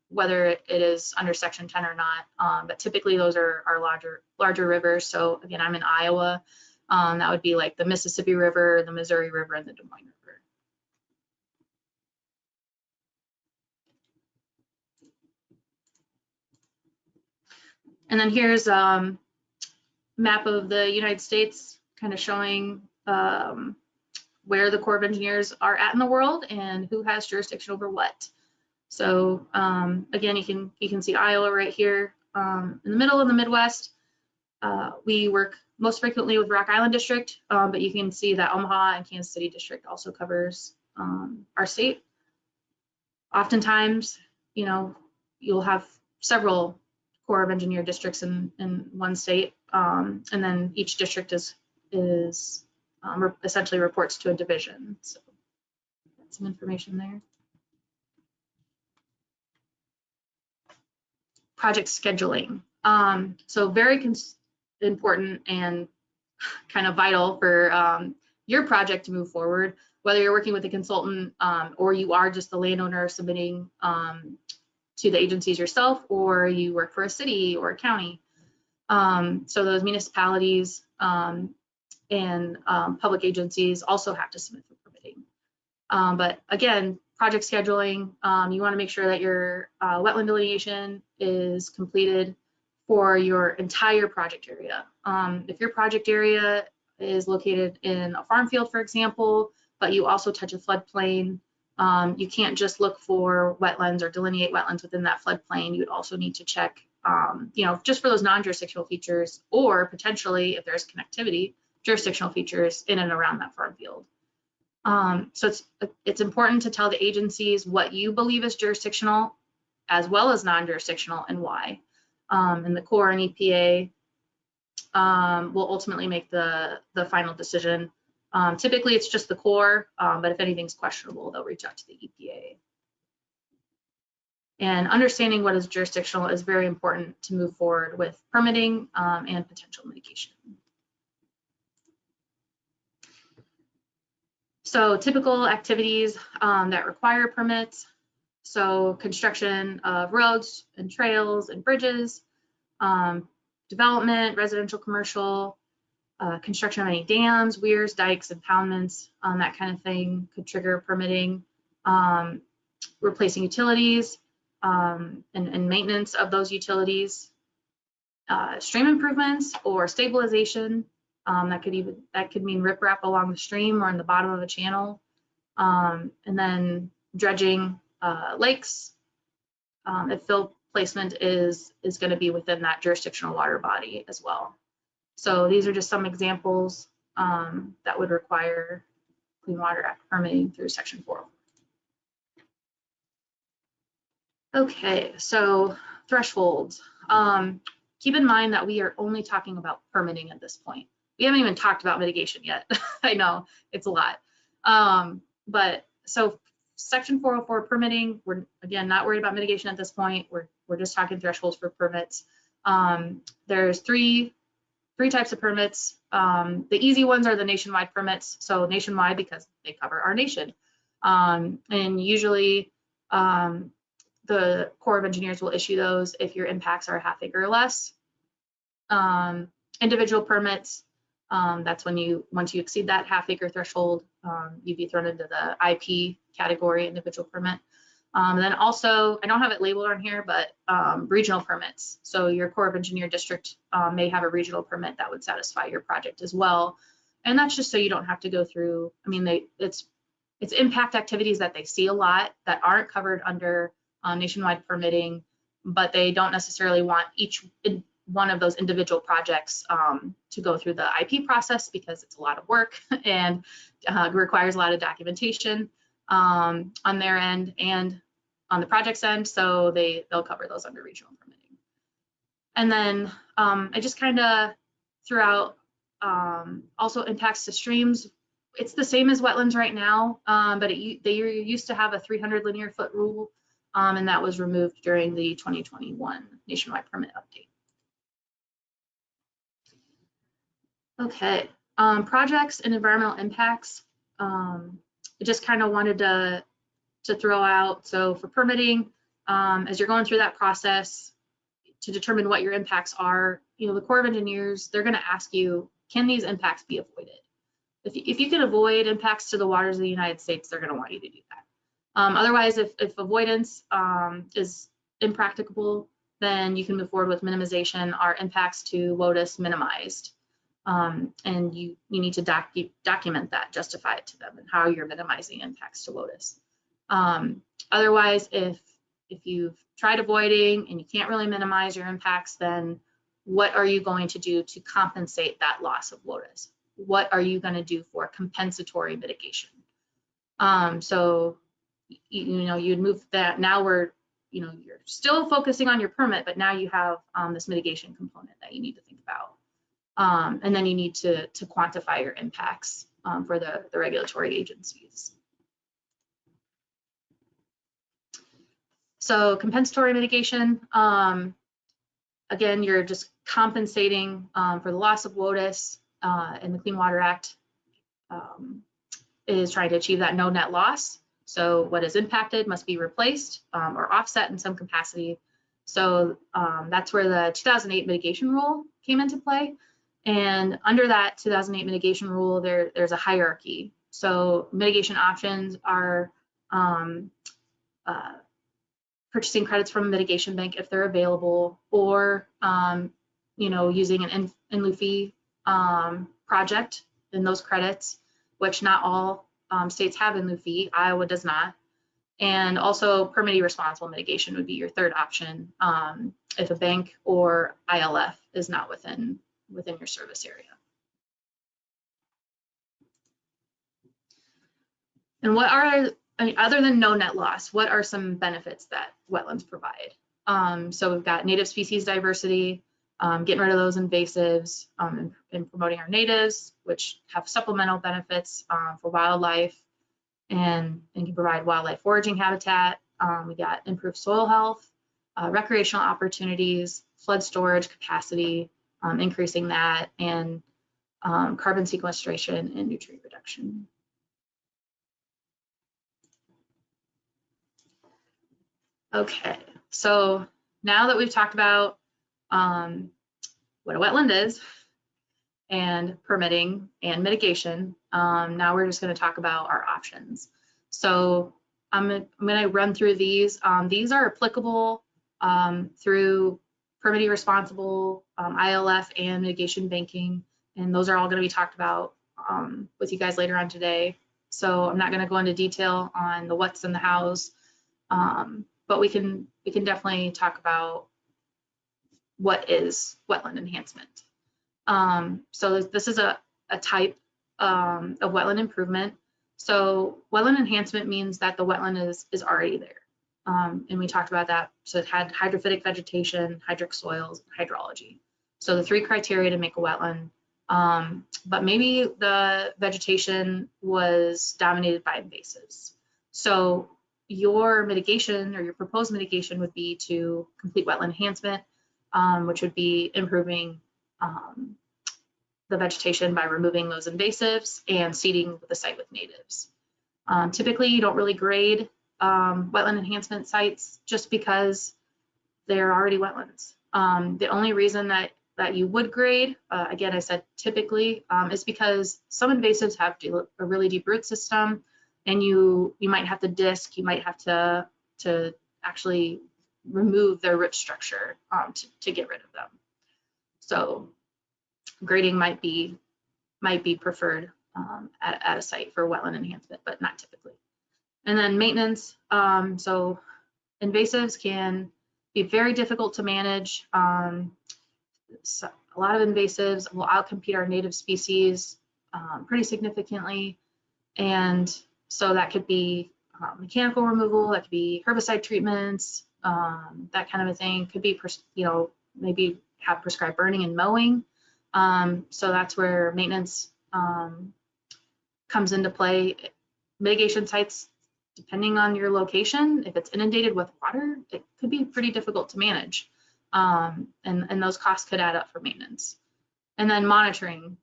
I: whether it is under Section 10 or not, but typically those are larger rivers. So again, I'm in Iowa. That would be like the Mississippi River, the Missouri River, and the Des Moines River. And then here's a map of the United States, kind of showing where the Corps of Engineers are at in the world and who has jurisdiction over what. So again, you can see Iowa right here in the middle of the Midwest. We work most frequently with Rock Island District, but you can see that Omaha and Kansas City District also covers our state. Oftentimes, you know, you'll have several Corps of Engineer districts in one state, and then each district is essentially reports to a division. So that's some information there. Project scheduling. So very important and kind of vital for your project to move forward, whether you're working with a consultant or you are just the landowner submitting to the agencies yourself, or you work for a city or a county. So those municipalities and public agencies also have to submit for permitting. But again, project scheduling, you want to make sure that your wetland delineation is completed for your entire project area. If your project area is located in a farm field, for example, but you also touch a floodplain, you can't just look for wetlands or delineate wetlands within that floodplain. You would also need to check, you know, just for those non-jurisdictional features, or potentially, if there's connectivity, jurisdictional features in and around that farm field. So it's important to tell the agencies what you believe is jurisdictional as well as non-jurisdictional and why. And the Corps and EPA will ultimately make the final decision. Typically, it's just the Corps, but if anything's questionable, they'll reach out to the EPA. And understanding what is jurisdictional is very important to move forward with permitting and potential mitigation. So typical activities that require permits. So construction of roads and trails and bridges, development, residential, commercial, construction of any dams, weirs, dikes, impoundments, that kind of thing could trigger permitting. Replacing utilities and maintenance of those utilities. Stream improvements or stabilization. That could mean riprap along the stream or in the bottom of a channel, and then dredging lakes. If fill placement is going to be within that jurisdictional water body as well. So these are just some examples that would require Clean Water Act permitting through Section 4. Okay, so thresholds. Keep in mind that we are only talking about permitting at this point. We haven't even talked about mitigation yet. I know it's a lot. But so Section 404 permitting, we're again not worried about mitigation at this point. We're just talking thresholds for permits. There's three types of permits. The easy ones are the nationwide permits. So nationwide because they cover our nation. And usually the Corps of Engineers will issue those if your impacts are a half acre or less. Individual permits. That's when once you exceed that half acre threshold, you'd be thrown into the IP category, individual permit. And then also, I don't have it labeled on here, but regional permits. So your Corps of Engineer district may have a regional permit that would satisfy your project as well. And that's just so you don't have to go through, I mean, it's impact activities that they see a lot that aren't covered under nationwide permitting, but they don't necessarily want each one of those individual projects to go through the IP process because it's a lot of work and requires a lot of documentation on their end and on the project's end. So they'll cover those under regional permitting. And then I just kind of threw out also impacts to streams. It's the same as wetlands right now, but they used to have a 300 linear foot rule, and that was removed during the 2021 nationwide permit update. Okay, projects and environmental impacts. I just kind of wanted to throw out. So for permitting, as you're going through that process to determine what your impacts are, you know, the Corps of Engineers, they're going to ask you, can these impacts be avoided? If you can avoid impacts to the waters of the United States, they're going to want you to do that. Otherwise, if avoidance is impracticable, then you can move forward with minimization, our impacts to WOTUS minimized. And you need to document that, justify it to them, and how you're minimizing impacts to WOTUS. Otherwise, if you've tried avoiding and you can't really minimize your impacts, then what are you going to do to compensate that loss of WOTUS? What are you going to do for compensatory mitigation? So, you'd move that. Now we're, you're still focusing on your permit, but now you have this mitigation component that you need to think about. And then you need to quantify your impacts for the regulatory agencies. So compensatory mitigation, again, you're just compensating for the loss of WOTUS, and the Clean Water Act is trying to achieve that no net loss. So what is impacted must be replaced or offset in some capacity. So that's where the 2008 mitigation rule came into play. And under that 2008 mitigation rule, there's a hierarchy. So mitigation options are purchasing credits from a mitigation bank if they're available, or using an in-lieu fee project in those credits, which not all states have in-lieu fee. Iowa does not. And also permittee responsible mitigation would be your third option if a bank or ILF is not within your service area. And what are, other than no net loss, what are some benefits that wetlands provide? So we've got native species diversity, getting rid of those invasives, and promoting our natives, which have supplemental benefits for wildlife and can provide wildlife foraging habitat. We got improved soil health, recreational opportunities, flood storage capacity, increasing that, and carbon sequestration and nutrient reduction. Okay, so now that we've talked about what a wetland is and permitting and mitigation, now we're just going to talk about our options. So I'm going to run through these. These are applicable through permittee responsible, ILF, and mitigation banking, and those are all going to be talked about with you guys later on today. So I'm not going to go into detail on the what's and the hows. But we can definitely talk about what is wetland enhancement. So this is a type of wetland improvement. So wetland enhancement means that the wetland is already there. And we talked about that. So it had hydrophytic vegetation, hydric soils, hydrology. So the three criteria to make a wetland. But maybe the vegetation was dominated by invasives. So your mitigation or your proposed mitigation would be to complete wetland enhancement, which would be improving the vegetation by removing those invasives and seeding the site with natives. Typically, you don't really grade wetland enhancement sites just because they're already wetlands. The only reason that you would grade, again, I said typically, is because some invasives have a really deep root system, and you might have to disc, you might have to actually remove their root structure to get rid of them. So grading might be preferred at a site for wetland enhancement, but not typically. And then maintenance. So invasives can be very difficult to manage. So a lot of invasives will outcompete our native species pretty significantly, and so that could be mechanical removal, that could be herbicide treatments, that kind of a thing. Could be, maybe have prescribed burning and mowing. So that's where maintenance comes into play. Mitigation sites, depending on your location, if it's inundated with water, it could be pretty difficult to manage. And those costs could add up for maintenance. And then monitoring.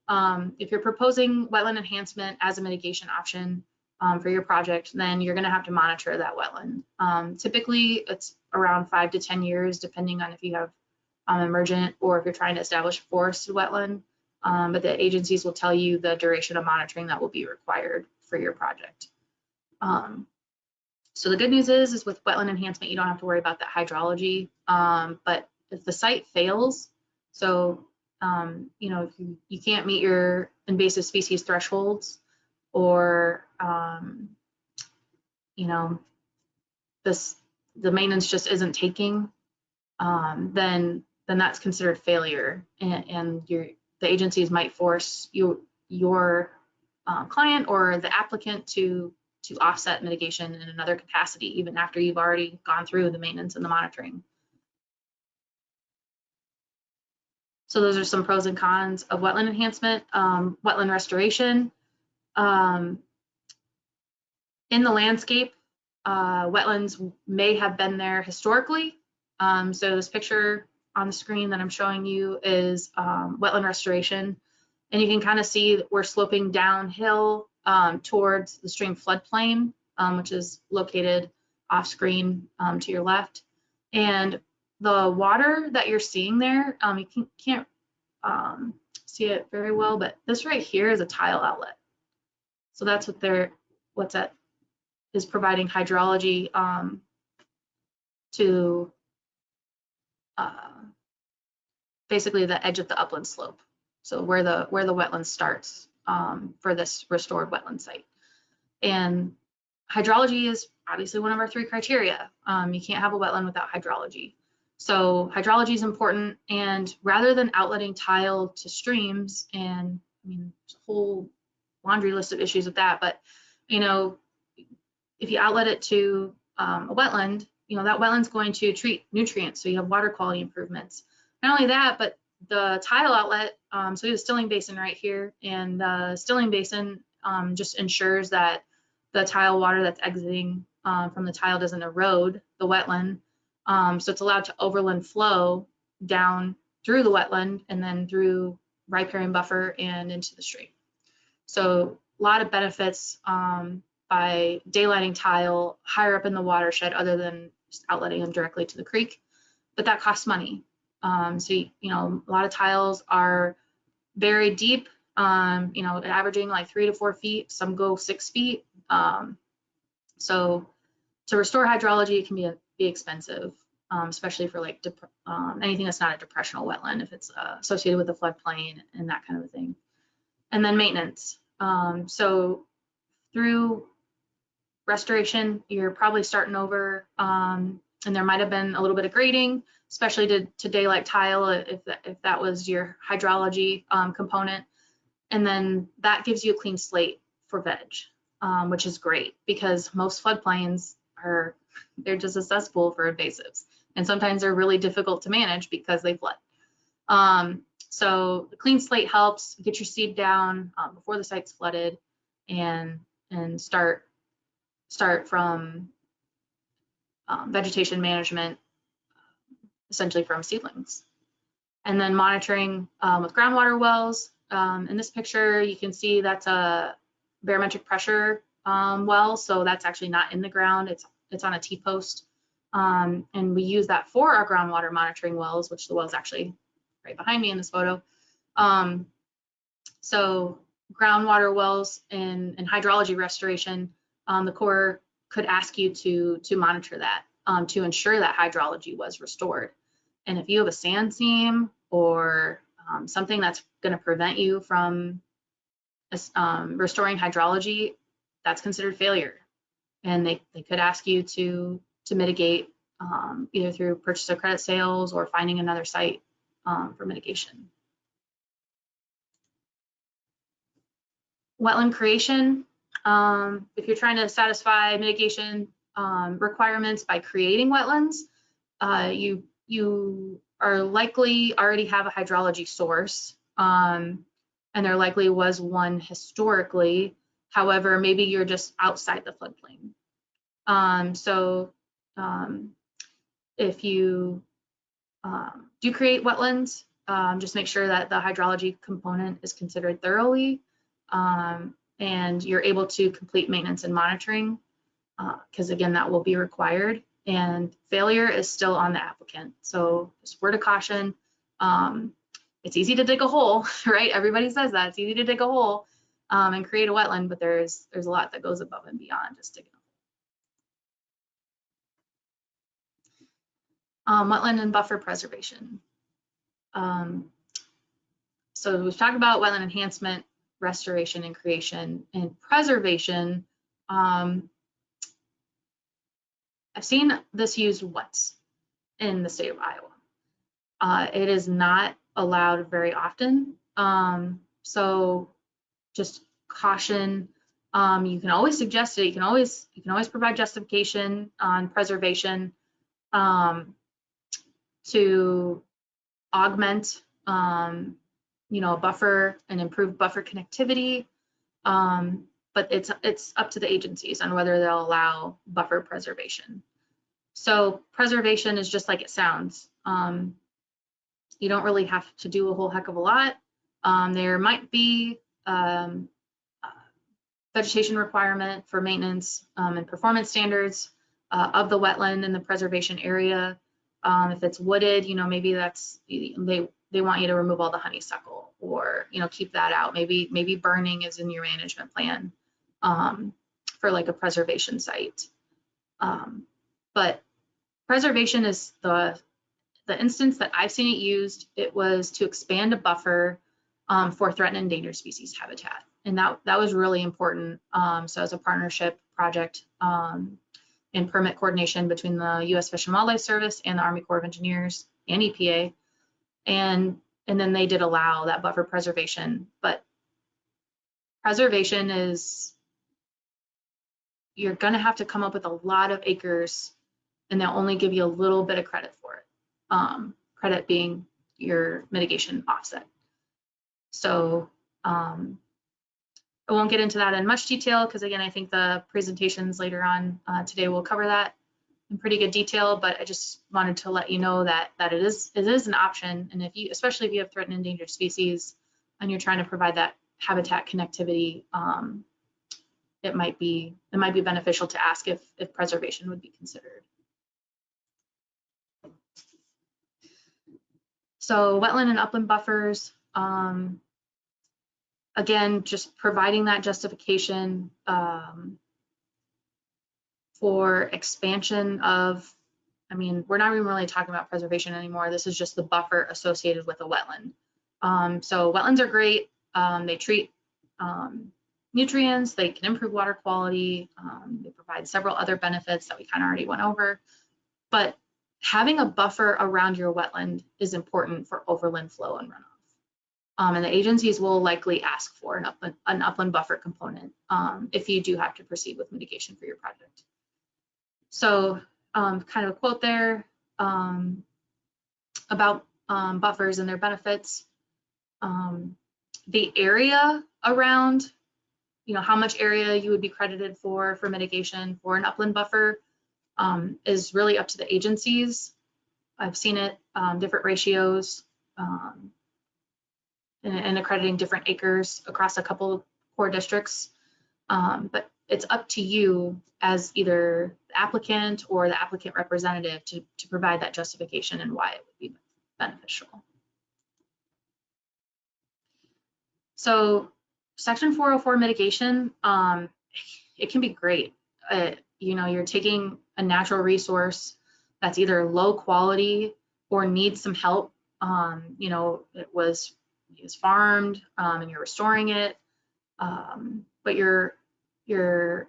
I: If you're proposing wetland enhancement as a mitigation option for your project, then you're going to have to monitor that wetland. Typically, it's around 5 to 10 years, depending on if you have emergent or if you're trying to establish a forested wetland. But the agencies will tell you the duration of monitoring that will be required for your project. So the good news is with wetland enhancement, you don't have to worry about that hydrology. But if the site fails, so You know, if you can't meet your invasive species thresholds, or you know, the maintenance just isn't taking, then that's considered failure, and the agencies might force your client or the applicant to offset mitigation in another capacity, even after you've already gone through the maintenance and the monitoring. So those are some pros and cons of wetland enhancement. Wetland restoration. In the landscape, wetlands may have been there historically. So this picture on the screen that I'm showing you is wetland restoration. And you can kind of see that we're sloping downhill towards the stream floodplain, which is located off screen to your left. And the water that you're seeing there, you can't see it very well, but this right here is a tile outlet. So that's what that is providing hydrology to basically the edge of the upland slope. So where the wetland starts for this restored wetland site. And hydrology is obviously one of our 3 criteria. You can't have a wetland without hydrology. So hydrology is important, and rather than outletting tile to streams, and I mean, there's a whole laundry list of issues with that, but you know, if you outlet it to a wetland, you know, that wetland's going to treat nutrients, so you have water quality improvements. Not only that, but the tile outlet, so we have a stilling basin right here, and the stilling basin just ensures that the tile water that's exiting from the tile doesn't erode the wetland. So it's allowed to overland flow down through the wetland and then through riparian buffer and into the stream. So a lot of benefits by daylighting tile higher up in the watershed, other than just outletting them directly to the creek, but that costs money. So you know, a lot of tiles are very deep, you know, averaging like 3 to 4 feet. Some go 6 feet. So to restore hydrology, it can be expensive, especially for like anything that's not a depressional wetland, if it's associated with the floodplain and that kind of a thing. And then maintenance. So through restoration, you're probably starting over, and there might have been a little bit of grading, especially to daylight tile if that was your hydrology component. And then that gives you a clean slate for veg, which is great, because most floodplains they're just a cesspool for invasives, and sometimes they're really difficult to manage because they flood. So the clean slate helps get your seed down before the site's flooded, and start from vegetation management, essentially from seedlings. And then monitoring with groundwater wells. In this picture, you can see that's a barometric pressure well, so that's actually not in the ground, it's on a T-post. And we use that for our groundwater monitoring wells, which the well's actually right behind me in this photo. So groundwater wells and hydrology restoration, the Corps could ask you to monitor that to ensure that hydrology was restored. And if you have a sand seam or something that's going to prevent you from restoring hydrology, that's considered failure. And they could ask you to mitigate either through purchase of credit sales or finding another site for mitigation. Wetland creation. If you're trying to satisfy mitigation requirements by creating wetlands, you are likely already have a hydrology source, and there likely was one historically. However, maybe you're just outside the floodplain. If you do create wetlands, just make sure that the hydrology component is considered thoroughly, and you're able to complete maintenance and monitoring, because again, that will be required, and failure is still on the applicant. So just word of caution, it's easy to dig a hole, right? Everybody says that, it's easy to dig a hole and create a wetland, but there's a lot that goes above and beyond just digging a hole. Wetland and buffer preservation. So we've talked about wetland enhancement, restoration and creation, and preservation. I've seen this used once in the state of Iowa. It is not allowed very often. So just caution. You can always suggest it. You can always provide justification on preservation to augment, a buffer and improve buffer connectivity. But it's up to the agencies on whether they'll allow buffer preservation. So preservation is just like it sounds. You don't really have to do a whole heck of a lot. There might be vegetation requirement for maintenance and performance standards of the wetland in the preservation area. If it's wooded, maybe that's, they want you to remove all the honeysuckle, or, keep that out. Maybe burning is in your management plan for like a preservation site. But preservation is the instance that I've seen it used. It was to expand a buffer for threatened and endangered species habitat. And that was really important. So as a partnership project in permit coordination between the U.S. Fish and Wildlife Service and the Army Corps of Engineers and EPA. And then they did allow that buffer preservation. But preservation is, you're gonna have to come up with a lot of acres, and they'll only give you a little bit of credit for it. Credit being your mitigation offset. So I won't get into that in much detail, because again, I think the presentations later on today will cover that in pretty good detail, but I just wanted to let you know that it is an option. And especially if you have threatened and endangered species and you're trying to provide that habitat connectivity, it might be beneficial to ask if preservation would be considered. So wetland and upland buffers, again, just providing that justification for expansion of, we're not even really talking about preservation anymore. This is just the buffer associated with a wetland. So wetlands are great. They treat nutrients, they can improve water quality, they provide several other benefits that we kind of already went over. But having a buffer around your wetland is important for overland flow and runoff. And the agencies will likely ask for an upland buffer component if you do have to proceed with mitigation for your project. So kind of a quote there about buffers and their benefits. The area around, how much area you would be credited for mitigation for an upland buffer is really up to the agencies. I've seen it, different ratios, and accrediting different acres across a couple core districts. But it's up to you as either the applicant or the applicant representative to provide that justification and why it would be beneficial. So Section 404 mitigation, it can be great. You're taking a natural resource that's either low quality or needs some help. It was farmed and you're restoring it, but you're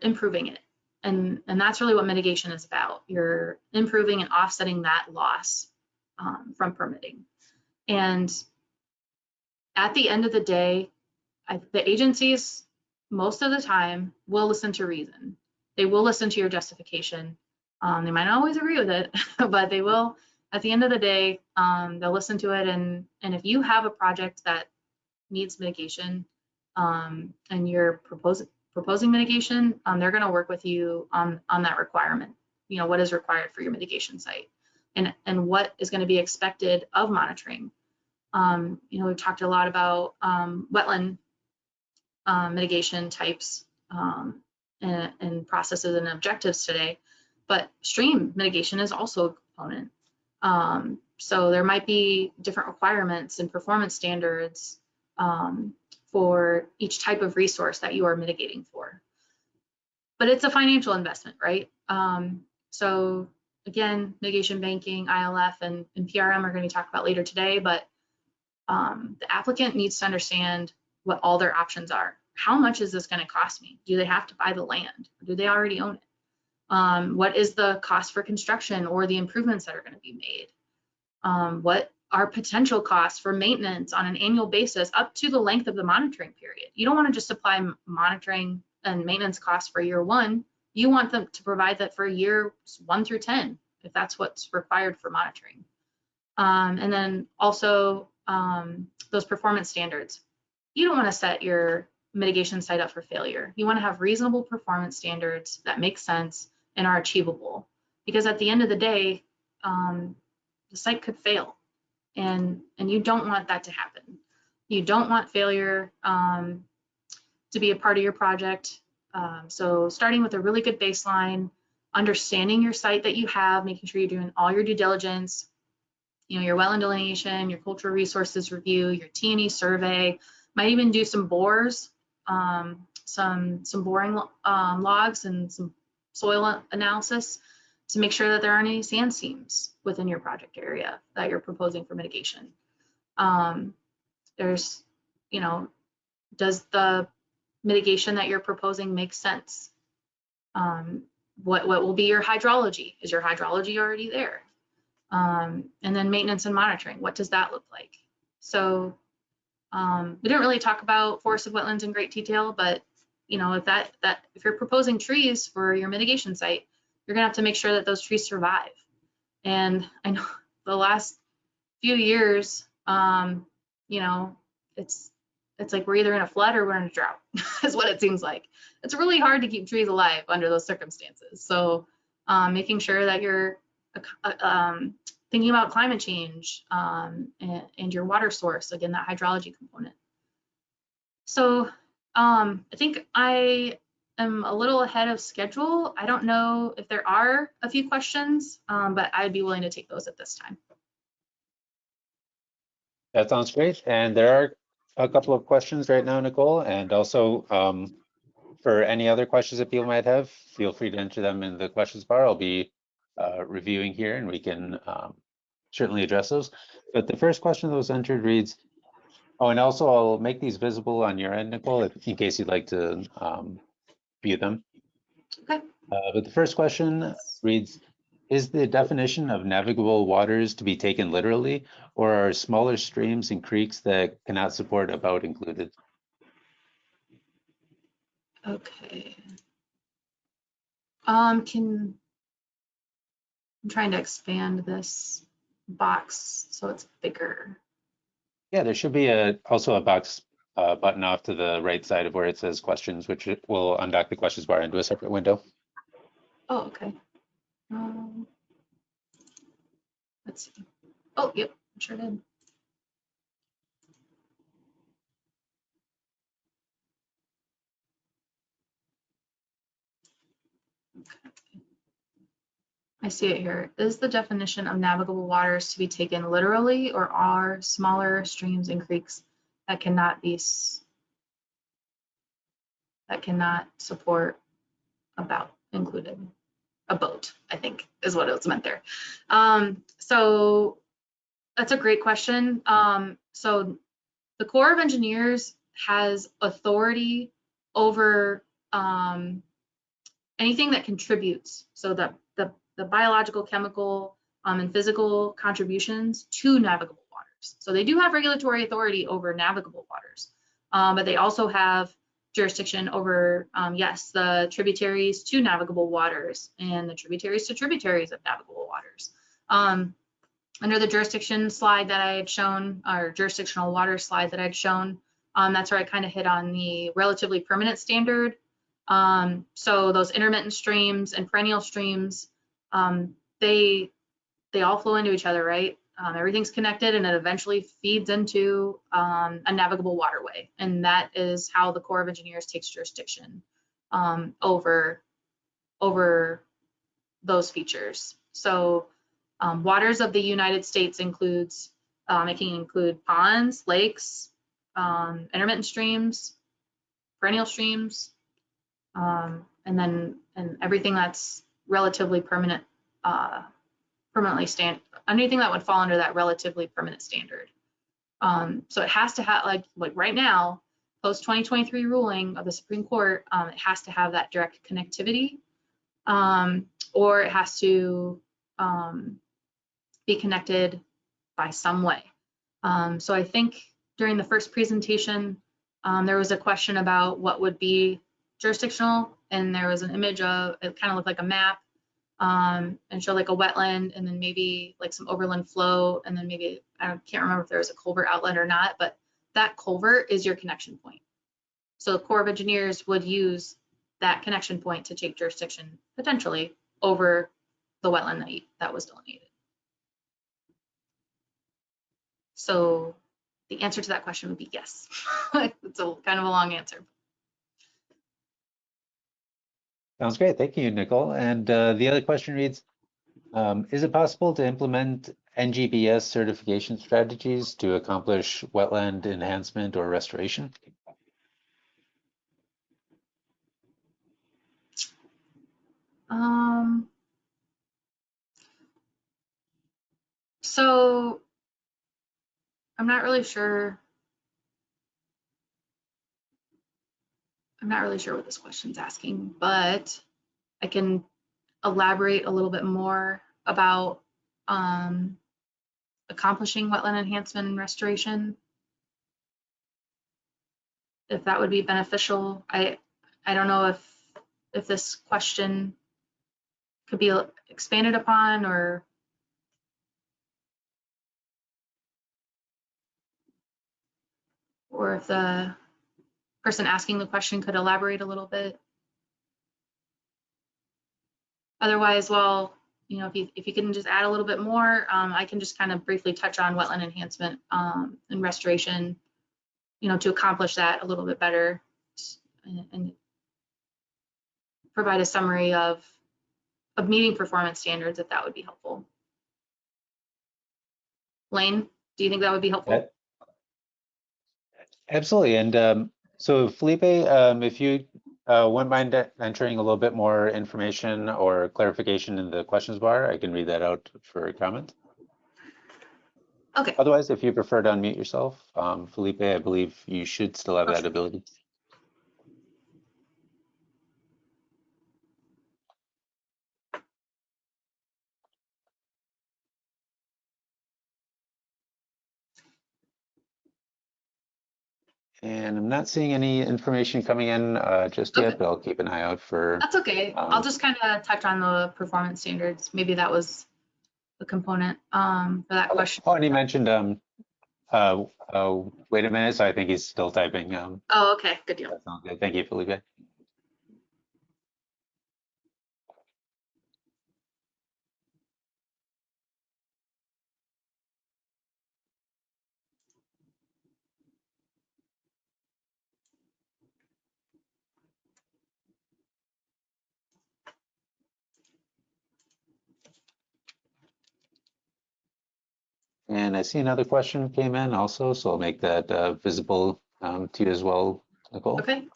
I: improving it. And that's really what mitigation is about. You're improving and offsetting that loss from permitting. And at the end of the day, the agencies, most of the time, will listen to reason. They will listen to your justification. They might not always agree with it, but they will. At the end of the day, they'll listen to it. And if you have a project that needs mitigation and you're proposing mitigation, they're going to work with you on that requirement. What is required for your mitigation site and what is going to be expected of monitoring. We've talked a lot about wetland mitigation types and processes and objectives today, but stream mitigation is also a component. So there might be different requirements and performance standards for each type of resource that you are mitigating for. But it's a financial investment, right? So again, mitigation banking, ILF, and PRM are going to be talked about later today, but the applicant needs to understand what all their options are. How much is this going to cost me? Do they have to buy the land? Or do they already own it? What is the cost for construction or the improvements that are going to be made? What are potential costs for maintenance on an annual basis up to the length of the monitoring period? You don't want to just apply monitoring and maintenance costs for year 1. You want them to provide that for years 1 through 10, if that's what's required for monitoring. And then also those performance standards. You don't want to set your mitigation site up for failure. You want to have reasonable performance standards that make sense and are achievable, because at the end of the day, the site could fail, and you don't want that to happen. You don't want failure to be a part of your project. So starting with a really good baseline, understanding your site that you have, making sure you're doing all your due diligence, you know, your wetland delineation, your cultural resources review, your T&E survey, might even do some bores, some boring logs and some soil analysis to make sure that there aren't any sand seams within your project area that you're proposing for mitigation. There's, you know, does the mitigation that you're proposing make sense? What will be your hydrology? Is your hydrology already there? And then maintenance and monitoring, what does that look like? So we didn't really talk about forested wetlands in great detail, but you know, if you're proposing trees for your mitigation site, you're gonna have to make sure that those trees survive. And I know the last few years, you know, it's like we're either in a flood or we're in a drought, is what it seems like. It's really hard to keep trees alive under those circumstances. So making sure that you're thinking about climate change and your water source, again, that hydrology component. So I think I am a little ahead of schedule. I don't know if there are a few questions, but I'd be willing to take those at this time.
A: That sounds great. And there are a couple of questions right now, Nicole, and also for any other questions that people might have, feel free to enter them in the questions bar. I'll be reviewing here and we can certainly address those. But the first question that was entered reads, oh, and also I'll make these visible on your end, Nicole, in case you'd like to view them.
I: Okay.
A: But the first question reads, is the definition of navigable waters to be taken literally, or are smaller streams and creeks that cannot support a boat included?
I: Okay. I'm trying to expand this box so it's bigger.
A: Yeah, there should be also a box button off to the right side of where it says questions, which will undock the questions bar into a separate window.
I: Oh, okay. Let's see. Oh, yep, sure did. Okay. I see it here. Is the definition of navigable waters to be taken literally, or are smaller streams and creeks that cannot support a boat included? A boat, I think, is what it was meant there. So that's a great question. So the Corps of Engineers has authority over anything that contributes. So the biological, chemical, and physical contributions to navigable waters. So they do have regulatory authority over navigable waters, but they also have jurisdiction over, yes, the tributaries to navigable waters and the tributaries to tributaries of navigable waters. Under the jurisdiction slide that I had shown, or jurisdictional water slide that I'd shown, that's where I kind of hit on the relatively permanent standard. So those intermittent streams and perennial streams, they all flow into each other, right? Everything's connected and it eventually feeds into a navigable waterway. And that is how the Corps of Engineers takes jurisdiction over those features. So waters of the United States includes, it can include ponds, lakes, intermittent streams, perennial streams, and everything that's relatively permanent, anything that would fall under that relatively permanent standard. So it has to have, like right now, post 2023 ruling of the Supreme Court, it has to have that direct connectivity, or it has to be connected by some way. So I think during the first presentation, there was a question about what would be jurisdictional, and there was an image of, it kind of looked like a map, and showed like a wetland, and then maybe like some overland flow, and then maybe, I can't remember if there was a culvert outlet or not, but that culvert is your connection point. So the Corps of Engineers would use that connection point to take jurisdiction potentially over the wetland that was delineated. So the answer to that question would be yes. It's a kind of a long answer.
A: Sounds great. Thank you, Nicole. And the other question reads, is it possible to implement NGBS certification strategies to accomplish wetland enhancement or restoration?
I: So I'm not really sure. I'm not really sure what this question's asking, but I can elaborate a little bit more about accomplishing wetland enhancement and restoration, if that would be beneficial. I don't know if this question could be expanded upon, or if the person asking the question could elaborate a little bit. Otherwise, well, you know, if you can just add a little bit more, I can just kind of briefly touch on wetland enhancement and restoration, you know, to accomplish that a little bit better, and provide a summary of meeting performance standards, if that would be helpful. Lane, do you think that would be helpful?
A: Absolutely. And so Felipe, if you wouldn't mind entering a little bit more information or clarification in the questions bar, I can read that out for a comment.
I: Okay.
A: Otherwise, if you prefer to unmute yourself, Felipe, I believe you should still have that ability. And I'm not seeing any information coming in just yet, but I'll keep an eye out for.
I: That's okay. I'll just kind of touch on the performance standards. Maybe that was the component for that question.
A: Oh, and he mentioned, wait a minute, so I think he's still typing.
I: Oh, okay, good deal.
A: That sounds good. Thank you, Felipe. And I see another question came in also, so I'll make that visible to you as well, Nicole.
I: Okay.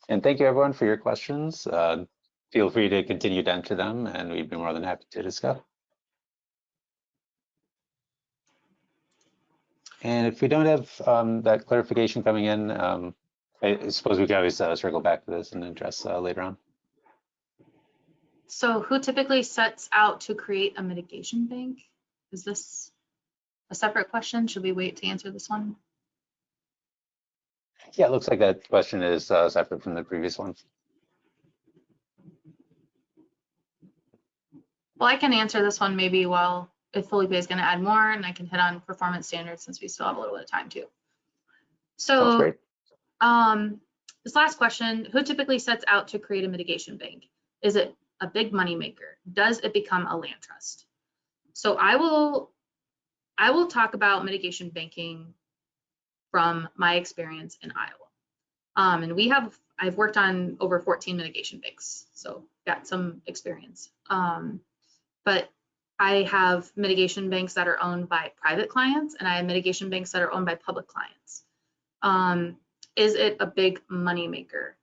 A: And thank you everyone for your questions. Feel free to continue to enter them and we'd be more than happy to discuss. And if we don't have that clarification coming in, I suppose we can always circle back to this and address later on.
I: So who typically sets out to create a mitigation bank? Is this a separate question? Should we wait to answer this one?
A: Yeah, it looks like that question is separate from the previous one.
I: Well, I can answer this one maybe while, if Felipe is going to add more, and I can hit on performance standards since we still have a little bit of time too. So this last question, who typically sets out to create a mitigation bank? Is it a big money maker? Does it become a land trust? So I will talk about mitigation banking from my experience in Iowa. And I've worked on over 14 mitigation banks, so got some experience. But I have mitigation banks that are owned by private clients, and I have mitigation banks that are owned by public clients. Is it a big money maker?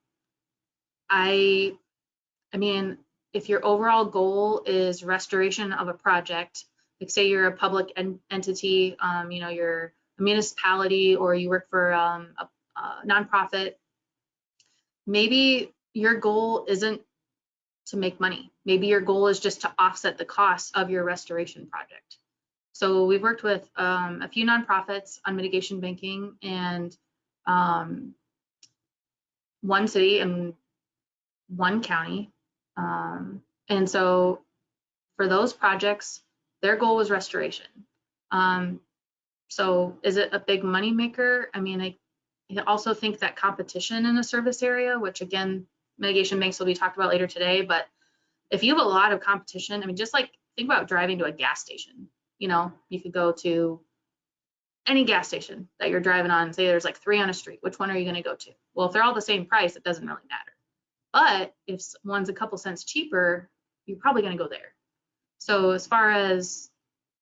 I: I I mean, if your overall goal is restoration of a project, like say you're a public entity, you know, you're a municipality or you work for a nonprofit, maybe your goal isn't to make money. Maybe your goal is just to offset the costs of your restoration project. So we've worked with a few nonprofits on mitigation banking, and one city and one county. And so for those projects, their goal was restoration. So is it a big money maker? I mean, I also think that competition in a service area, which again, mitigation banks will be talked about later today, but if you have a lot of competition, I mean, just like think about driving to a gas station. You know, you could go to any gas station that you're driving on and say there's like 3 on a street. Which one are you going to go to? Well, if they're all the same price, it doesn't really matter. But if one's a couple cents cheaper, you're probably going to go there. So as far as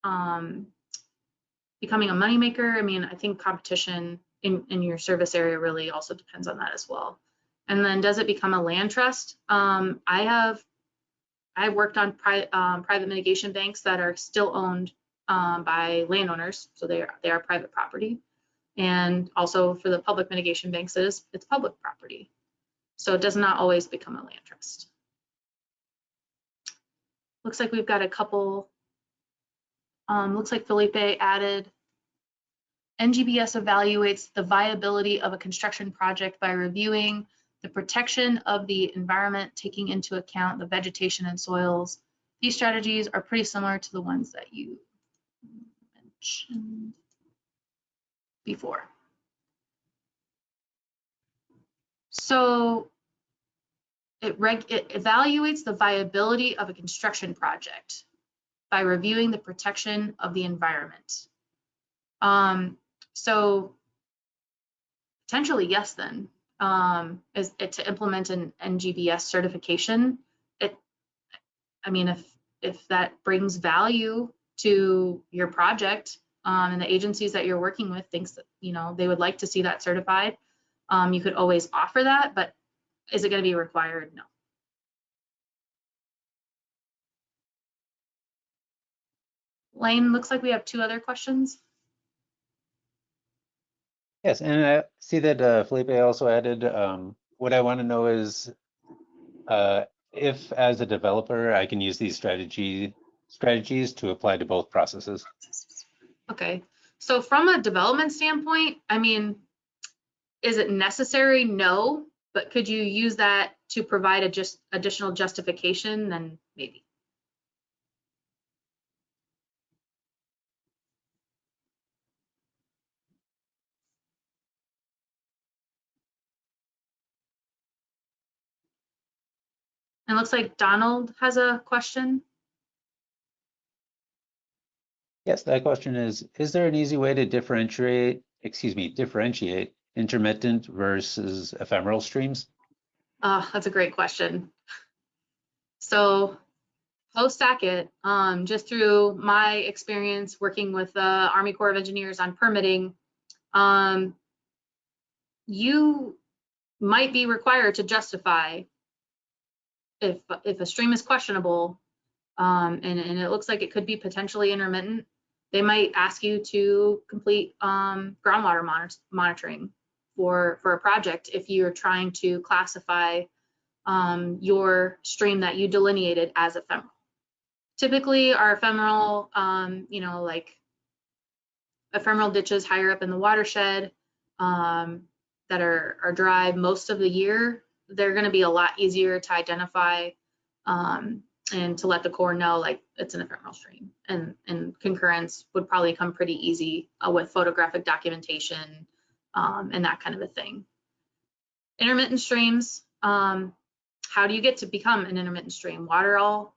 I: becoming a moneymaker, I mean, I think competition in your service area really also depends on that as well. And then does it become a land trust? I've worked on private mitigation banks that are still owned by landowners, so they are private property. And also for the public mitigation banks, it's public property. So it does not always become a land trust. Looks like we've got a couple, looks like Felipe added, NGBS evaluates the viability of a construction project by reviewing the protection of the environment, taking into account the vegetation and soils. These strategies are pretty similar to the ones that you mentioned before. So it evaluates the viability of a construction project by reviewing the protection of the environment. So potentially yes then, is it to implement an NGBS certification. I mean, if that brings value to your project, and the agencies that you're working with thinks that, you know, they would like to see that certified, you could always offer that, but is it going to be required? No. Lane, looks like we have 2 other questions.
A: Yes, and I see that Felipe also added, what I want to know is if as a developer, I can use these strategies to apply to both processes.
I: Okay, so from a development standpoint, I mean, is it necessary? No, but could you use that to provide additional justification? Then maybe. It looks like Donald has a question.
A: Yes, that question is there an easy way to differentiate intermittent versus ephemeral streams?
I: That's a great question. So post-SACIT, just through my experience working with the Army Corps of Engineers on permitting, you might be required to justify if a stream is questionable, and it looks like it could be potentially intermittent. They might ask you to complete groundwater monitoring for a project if you're trying to classify your stream that you delineated as ephemeral. Typically, our ephemeral, you know, like ephemeral ditches higher up in the watershed that are dry most of the year, they're going to be a lot easier to identify and to let the Corps know like it's an ephemeral stream, and concurrence would probably come pretty easy with photographic documentation and that kind of a thing. Intermittent streams, how do you get to become an intermittent stream? Water all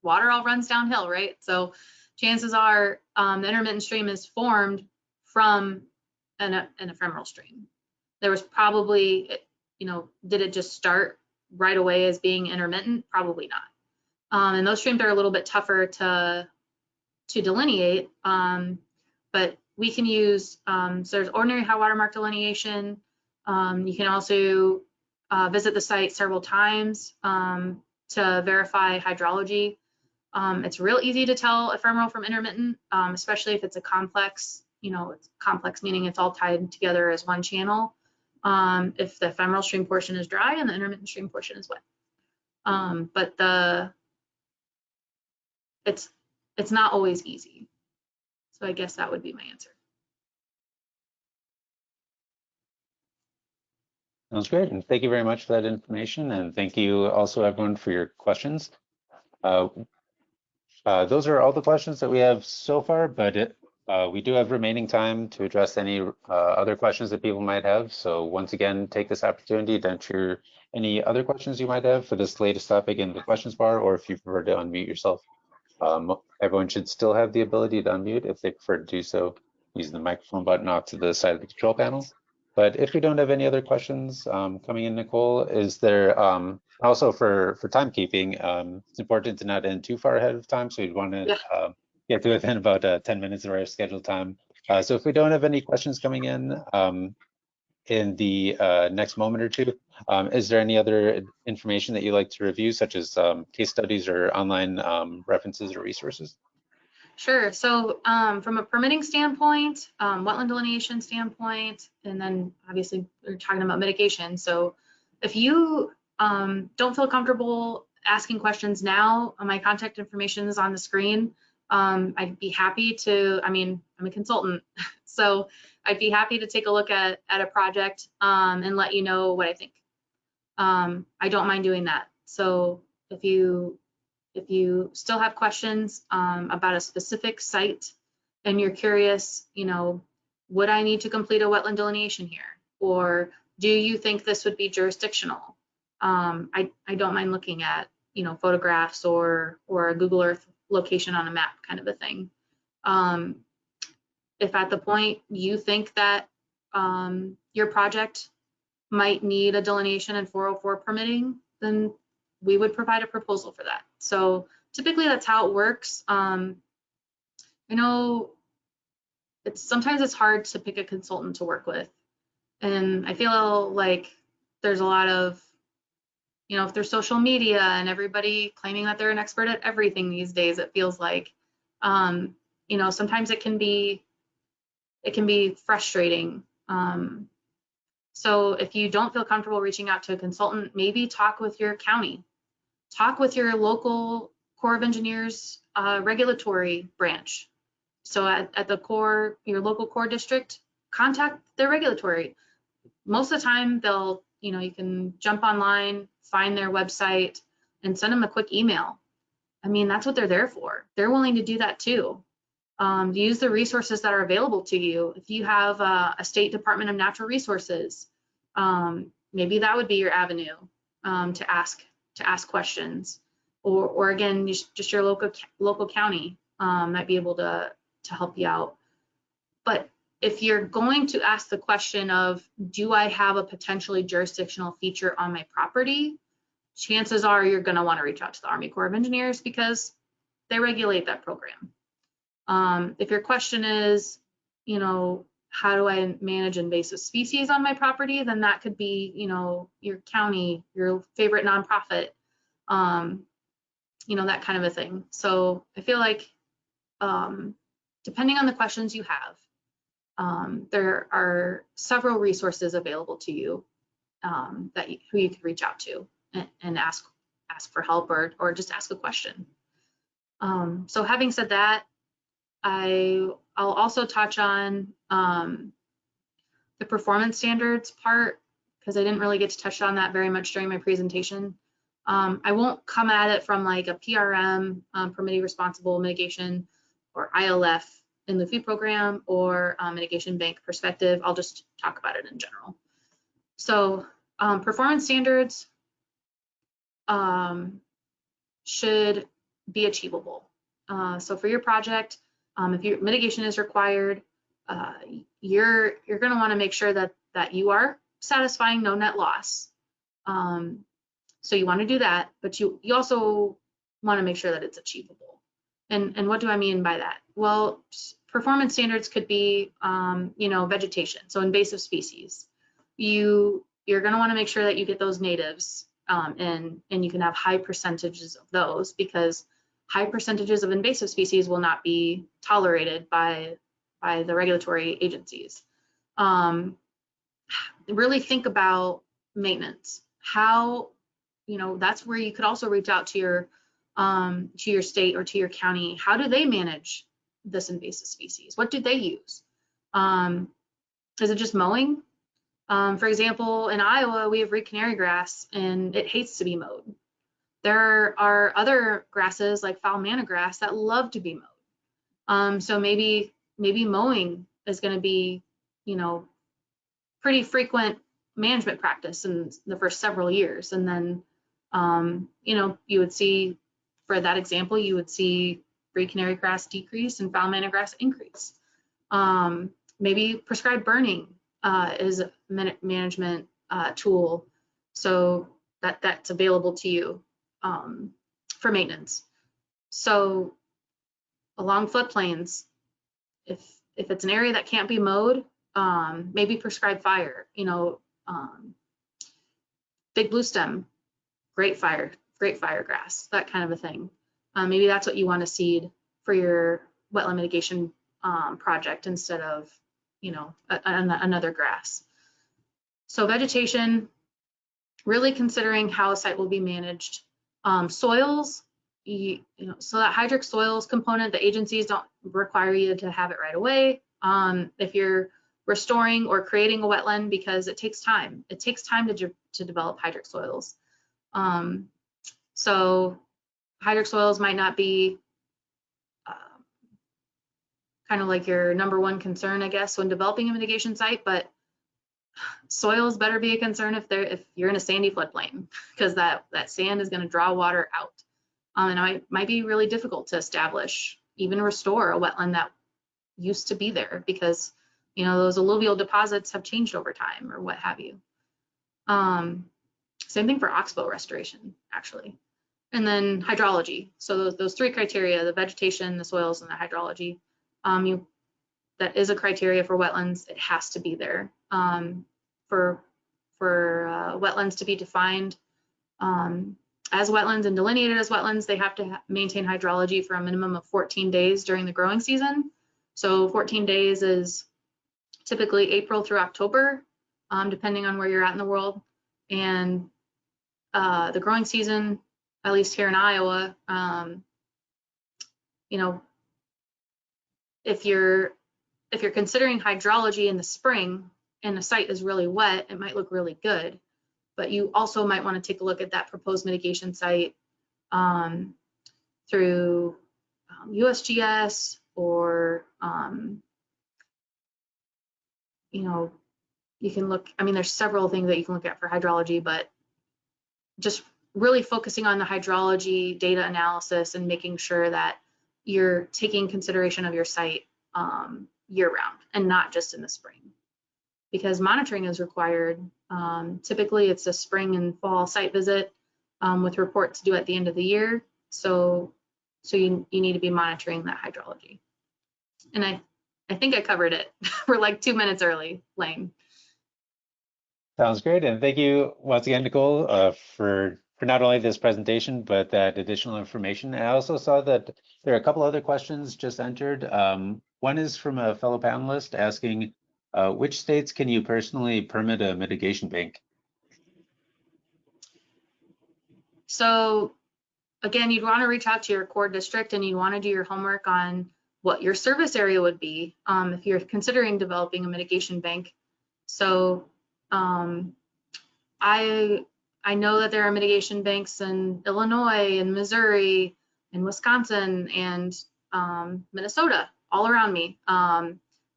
I: runs downhill, right? So chances are the intermittent stream is formed from an ephemeral stream. There was probably, you know, did it just start right away as being intermittent? Probably not. And those streams are a little bit tougher to delineate, but we can use, so there's ordinary high water mark delineation. You can also visit the site several times to verify hydrology. It's real easy to tell ephemeral from intermittent, especially if it's a complex, it's complex meaning it's all tied together as one channel. If the ephemeral stream portion is dry and the intermittent stream portion is wet. But it's not always easy. So I guess that would be my answer.
A: Sounds great. And thank you very much for that information. And thank you also everyone for your questions. Those are all the questions that we have so far, but we do have remaining time to address any other questions that people might have. So once again, take this opportunity to enter any other questions you might have for this latest topic in the questions bar, or if you prefer to unmute yourself. Everyone should still have the ability to unmute if they prefer to do so using the microphone button off to the side of the control panel. But if we don't have any other questions coming in, Nicole, is there also for timekeeping, it's important to not end too far ahead of time. So we'd want to get to within about 10 minutes of our scheduled time. So if we don't have any questions coming in the next moment or two, is there any other information that you'd like to review, such as case studies or online references or resources?
I: Sure. So from a permitting standpoint, wetland delineation standpoint, and then obviously we're talking about mitigation. So if you don't feel comfortable asking questions now, my contact information is on the screen. I'd be happy to, I'm a consultant, so I'd be happy to take a look at a project and let you know what I think. I don't mind doing that. So if you still have questions about a specific site and you're curious, would I need to complete a wetland delineation here? Or do you think this would be jurisdictional? I don't mind looking at, photographs or a Google Earth location on a map kind of a thing. If at the point you think that your project might need a delineation and 404 permitting, then we would provide a proposal for that. So typically that's how it works. I know sometimes it's hard to pick a consultant to work with. And I feel like there's a lot of, if there's social media and everybody claiming that they're an expert at everything these days, it feels like, sometimes it can be frustrating. So if you don't feel comfortable reaching out to a consultant, maybe talk with your county. Talk with your local Corps of Engineers regulatory branch. So at the Corps, your local Corps district, contact their regulatory. Most of the time they'll, you can jump online, find their website and send them a quick email. That's what they're there for. They're willing to do that too. Use the resources that are available to you. If you have a State Department of Natural Resources, maybe that would be your avenue to ask questions, or again, just your local county might be able to help you out. But if you're going to ask the question of, do I have a potentially jurisdictional feature on my property? Chances are you're going to want to reach out to the Army Corps of Engineers because they regulate that program. If your question is, how do I manage invasive species on my property, then that could be, your county, your favorite nonprofit, that kind of a thing. So I feel like depending on the questions you have, there are several resources available to you who you could reach out to and ask for help or just ask a question. So having said that, I'll also touch on the performance standards part, because I didn't really get to touch on that very much during my presentation. I won't come at it from like a PRM, Permittee Responsible Mitigation, or ILF in the food program, or mitigation bank perspective. I'll just talk about it in general. So performance standards should be achievable. So for your project, if your mitigation is required, you're going to want to make sure that you are satisfying no net loss. So you want to do that, but you also want to make sure that it's achievable. And what do I mean by that? Well, performance standards could be, vegetation, so invasive species. You're going to want to make sure that you get those natives and you can have high percentages of those, because high percentages of invasive species will not be tolerated by the regulatory agencies. Really think about maintenance. How, that's where you could also reach out to your state or to your county. How do they manage this invasive species? What do they use? Is it just mowing? For example, in Iowa, we have red canary grass and it hates to be mowed. There are other grasses like foul manna grass that love to be mowed. So maybe mowing is going to be, pretty frequent management practice in the first several years. And then, you would see, for that example, you would see red canary grass decrease and foul manna grass increase. Maybe prescribed burning is a management tool, so that's available to you for maintenance. So along floodplains, if it's an area that can't be mowed, maybe prescribe fire. Big blue stem, great fire grass, that kind of a thing. Maybe that's what you want to seed for your wetland mitigation project instead of another grass. So vegetation, really considering how a site will be managed. Soils, so that hydric soils component, the agencies don't require you to have it right away. If you're restoring or creating a wetland, because it takes time. It takes time to develop hydric soils. So hydric soils might not be kind of like your number one concern, I guess, when developing a mitigation site, but soils better be a concern if you're in a sandy floodplain, because that sand is going to draw water out. And it might be really difficult to establish, even restore a wetland that used to be there, because those alluvial deposits have changed over time or what have you. Same thing for oxbow restoration, actually. And then hydrology. So those three criteria: the vegetation, the soils, and the hydrology. That is a criteria for wetlands. It has to be there. For wetlands to be defined as wetlands and delineated as wetlands, they have to maintain hydrology for a minimum of 14 days during the growing season. So 14 days is typically April through October, depending on where you're at in the world. And the growing season, at least here in Iowa, if you're considering hydrology in the spring and the site is really wet, it might look really good, but you also might want to take a look at that proposed mitigation site through USGS, or you can look, there's several things that you can look at for hydrology, but just really focusing on the hydrology data analysis and making sure that you're taking consideration of your site year round and not just in the spring, because monitoring is required. Typically it's a spring and fall site visit with reports due at the end of the year. So you need to be monitoring that hydrology. And I think I covered it. We're like 2 minutes early, Lane.
A: Sounds great. And thank you once again, Nicole, for not only this presentation, but that additional information. And I also saw that there are a couple other questions just entered. One is from a fellow panelist asking, which states can you personally permit a mitigation bank?
I: So again, you'd want to reach out to your core district and you want to do your homework on what your service area would be if you're considering developing a mitigation bank. So I know that there are mitigation banks in Illinois and Missouri and Wisconsin and Minnesota, all around me.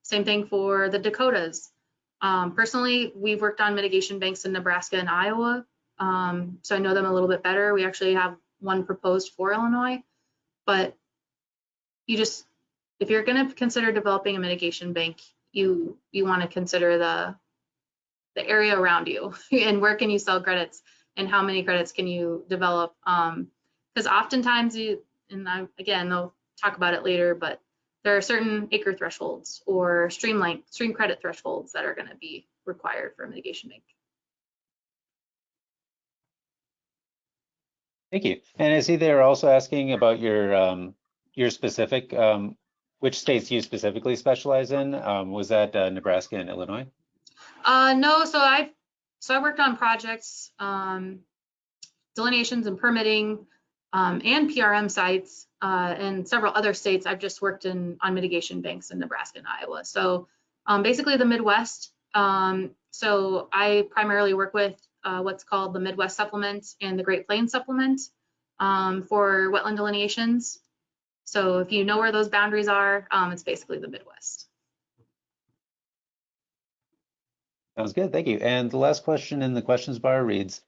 I: Same thing for the Dakotas. Personally, we've worked on mitigation banks in Nebraska and Iowa, so I know them a little bit better. We actually have one proposed for Illinois, but if you're going to consider developing a mitigation bank, you want to consider the area around you and where can you sell credits and how many credits can you develop, because oftentimes again, they'll talk about it later, but there are certain acre thresholds or stream credit thresholds that are going to be required for a mitigation bank.
A: Thank you. And I see they're also asking about your specific, which states you specifically specialize in. Was that Nebraska and Illinois?
I: No, so I worked on projects, delineations and permitting, and PRM sites, and several other states. I've just worked on mitigation banks in Nebraska and Iowa. So basically the Midwest. So I primarily work with what's called the Midwest Supplement and the Great Plains Supplement for wetland delineations. So if you know where those boundaries are, it's basically the Midwest.
A: Sounds good. Thank you. And the last question in the questions bar reads,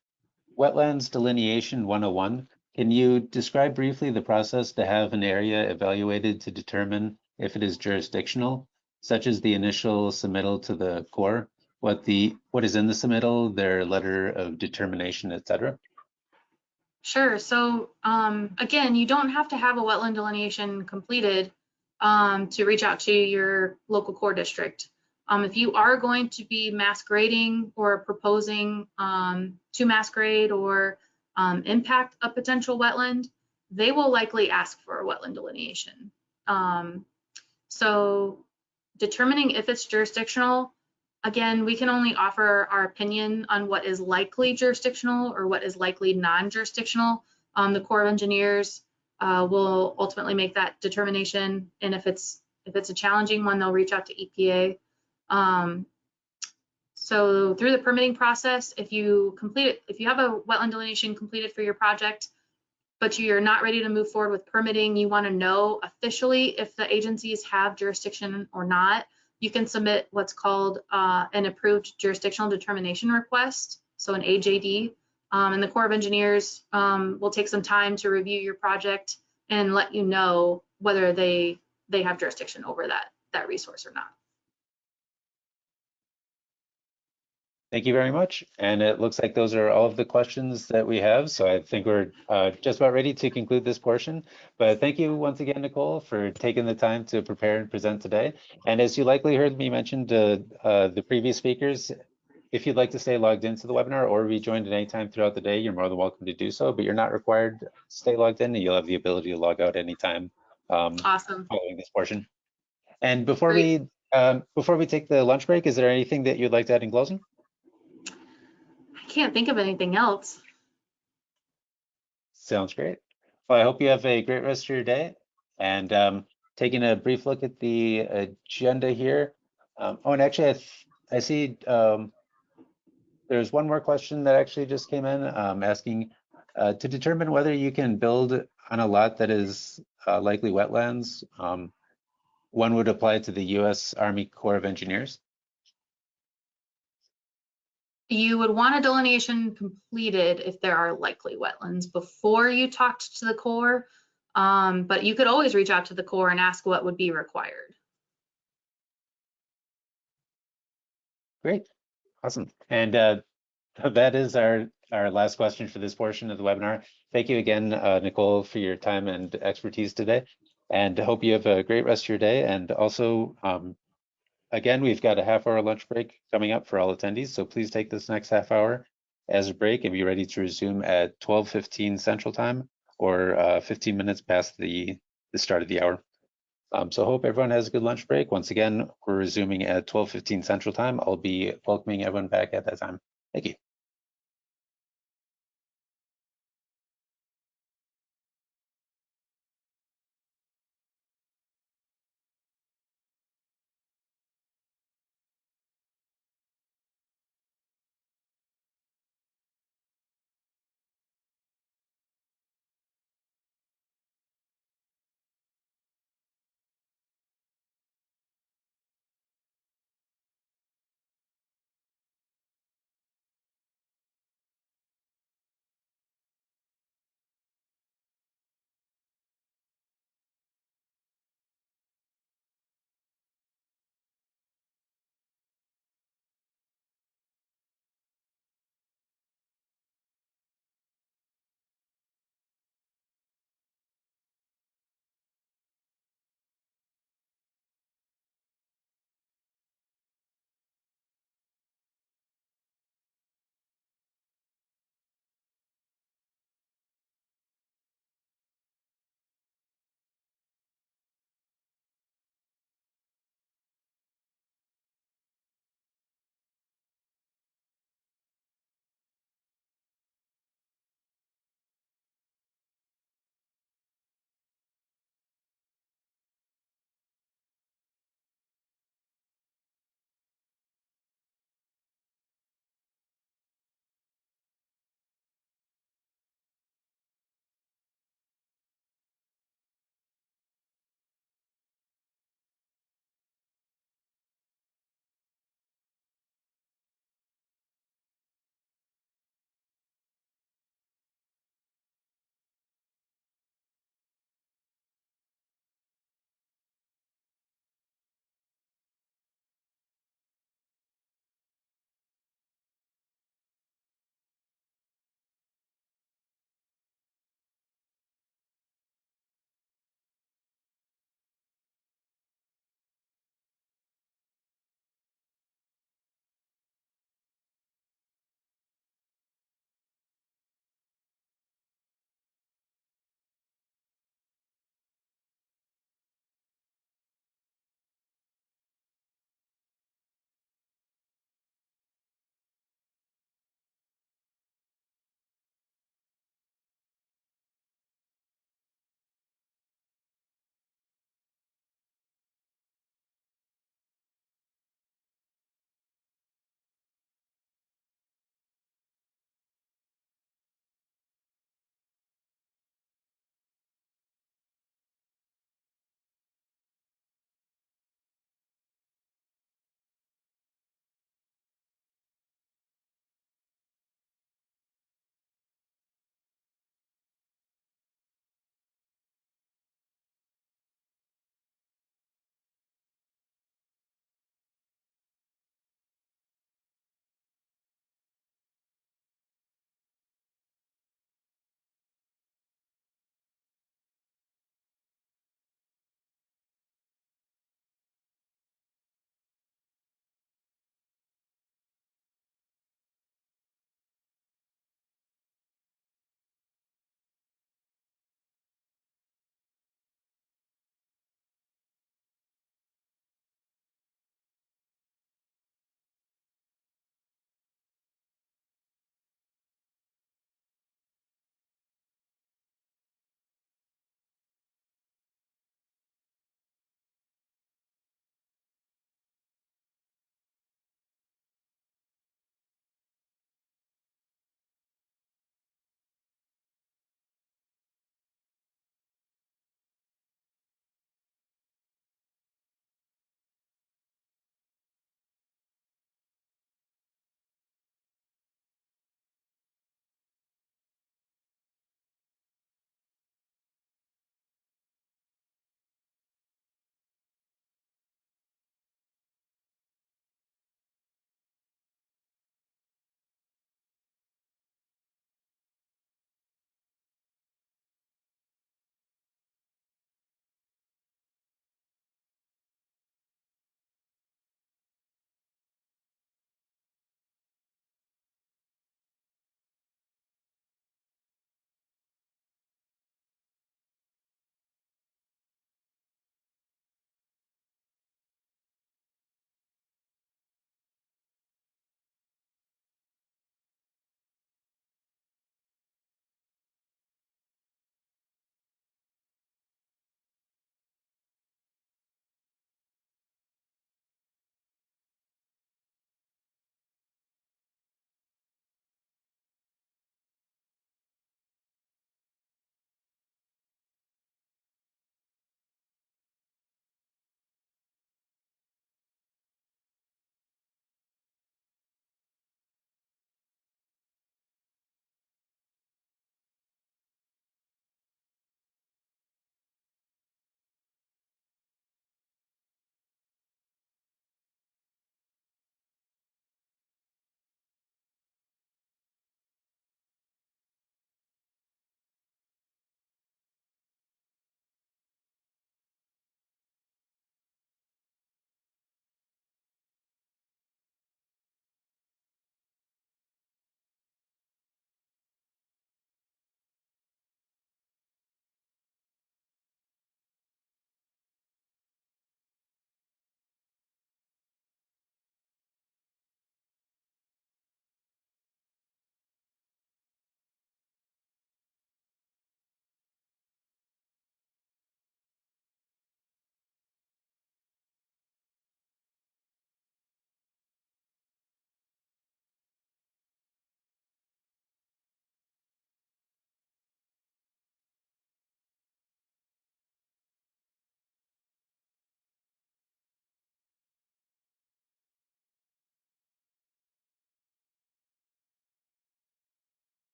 A: Wetlands Delineation 101. Can you describe briefly the process to have an area evaluated to determine if it is jurisdictional, such as the initial submittal to the Corps, what is in the submittal, their letter of determination, etc.?
I: Sure. So again, you don't have to have a wetland delineation completed to reach out to your local Corps district. If you are going to be mass grading or proposing to mass grade or impact a potential wetland, they will likely ask for a wetland delineation. So determining if it's jurisdictional, again, we can only offer our opinion on what is likely jurisdictional or what is likely non-jurisdictional. The Corps of Engineers will ultimately make that determination, and if it's a challenging one, they'll reach out to EPA. So through the permitting process, if you have a wetland delineation completed for your project, but you're not ready to move forward with permitting, you want to know officially if the agencies have jurisdiction or not, you can submit what's called an approved jurisdictional determination request, so an AJD, and the Corps of Engineers will take some time to review your project and let you know whether they have jurisdiction over that resource or not.
A: Thank you very much. And it looks like those are all of the questions that we have. So I think we're just about ready to conclude this portion. But thank you once again, Nicole, for taking the time to prepare and present today. And as you likely heard me mention to the previous speakers, if you'd like to stay logged into the webinar or be joined at any time throughout the day, you're more than welcome to do so, but you're not required to stay logged in, and you'll have the ability to log out anytime
I: Awesome.
A: following this portion. And before we take the lunch break, is there anything that you'd like to add in closing?
I: I can't think of anything else.
A: Sounds great. Well, I hope you have a great rest of your day. And taking a brief look at the agenda here. Oh, and actually, I see there's one more question that actually just came in asking to determine whether you can build on a lot that is likely wetlands. One would apply to the U.S. Army Corps of Engineers.
I: You would want a delineation completed if there are likely wetlands before you talked to the Corps, but you could always reach out to the Corps and ask what would be required.
A: Great, awesome. And that is our last question for this portion of the webinar. Thank you again, Nicole, for your time and expertise today. And hope you have a great rest of your day. And also, again, we've got a half-hour lunch break coming up for all attendees, so please take this next half hour as a break and be ready to resume at 12:15 Central Time or 15 minutes past the start of the hour. So hope everyone has a good lunch break. Once again, we're resuming at 12:15 Central Time. I'll be welcoming everyone back at that time. Thank you.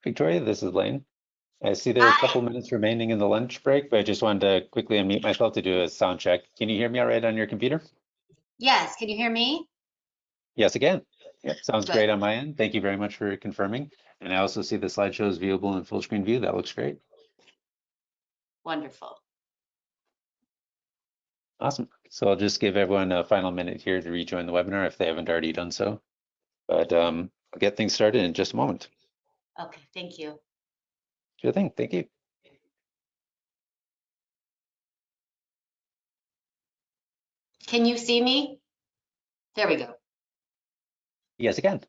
A: Victoria, this is Lane. I see there are a couple minutes remaining in the lunch break, but I just wanted to quickly unmute myself to do a sound check. Can you hear me all right on your computer?
J: Yes, can you hear me?
A: Yes, again. Yep, sounds
J: Good.
A: great on my end. Thank you very much for confirming. And I also see the slideshow is viewable in full screen view. That looks great.
J: Wonderful.
A: Awesome. So I'll just give everyone a final minute here to rejoin the webinar if they haven't already done so. But I'll get things started in just a moment.
J: Okay, thank you.
A: Sure thing. Thank you.
J: Can you see me? There we go.
A: Yes, again.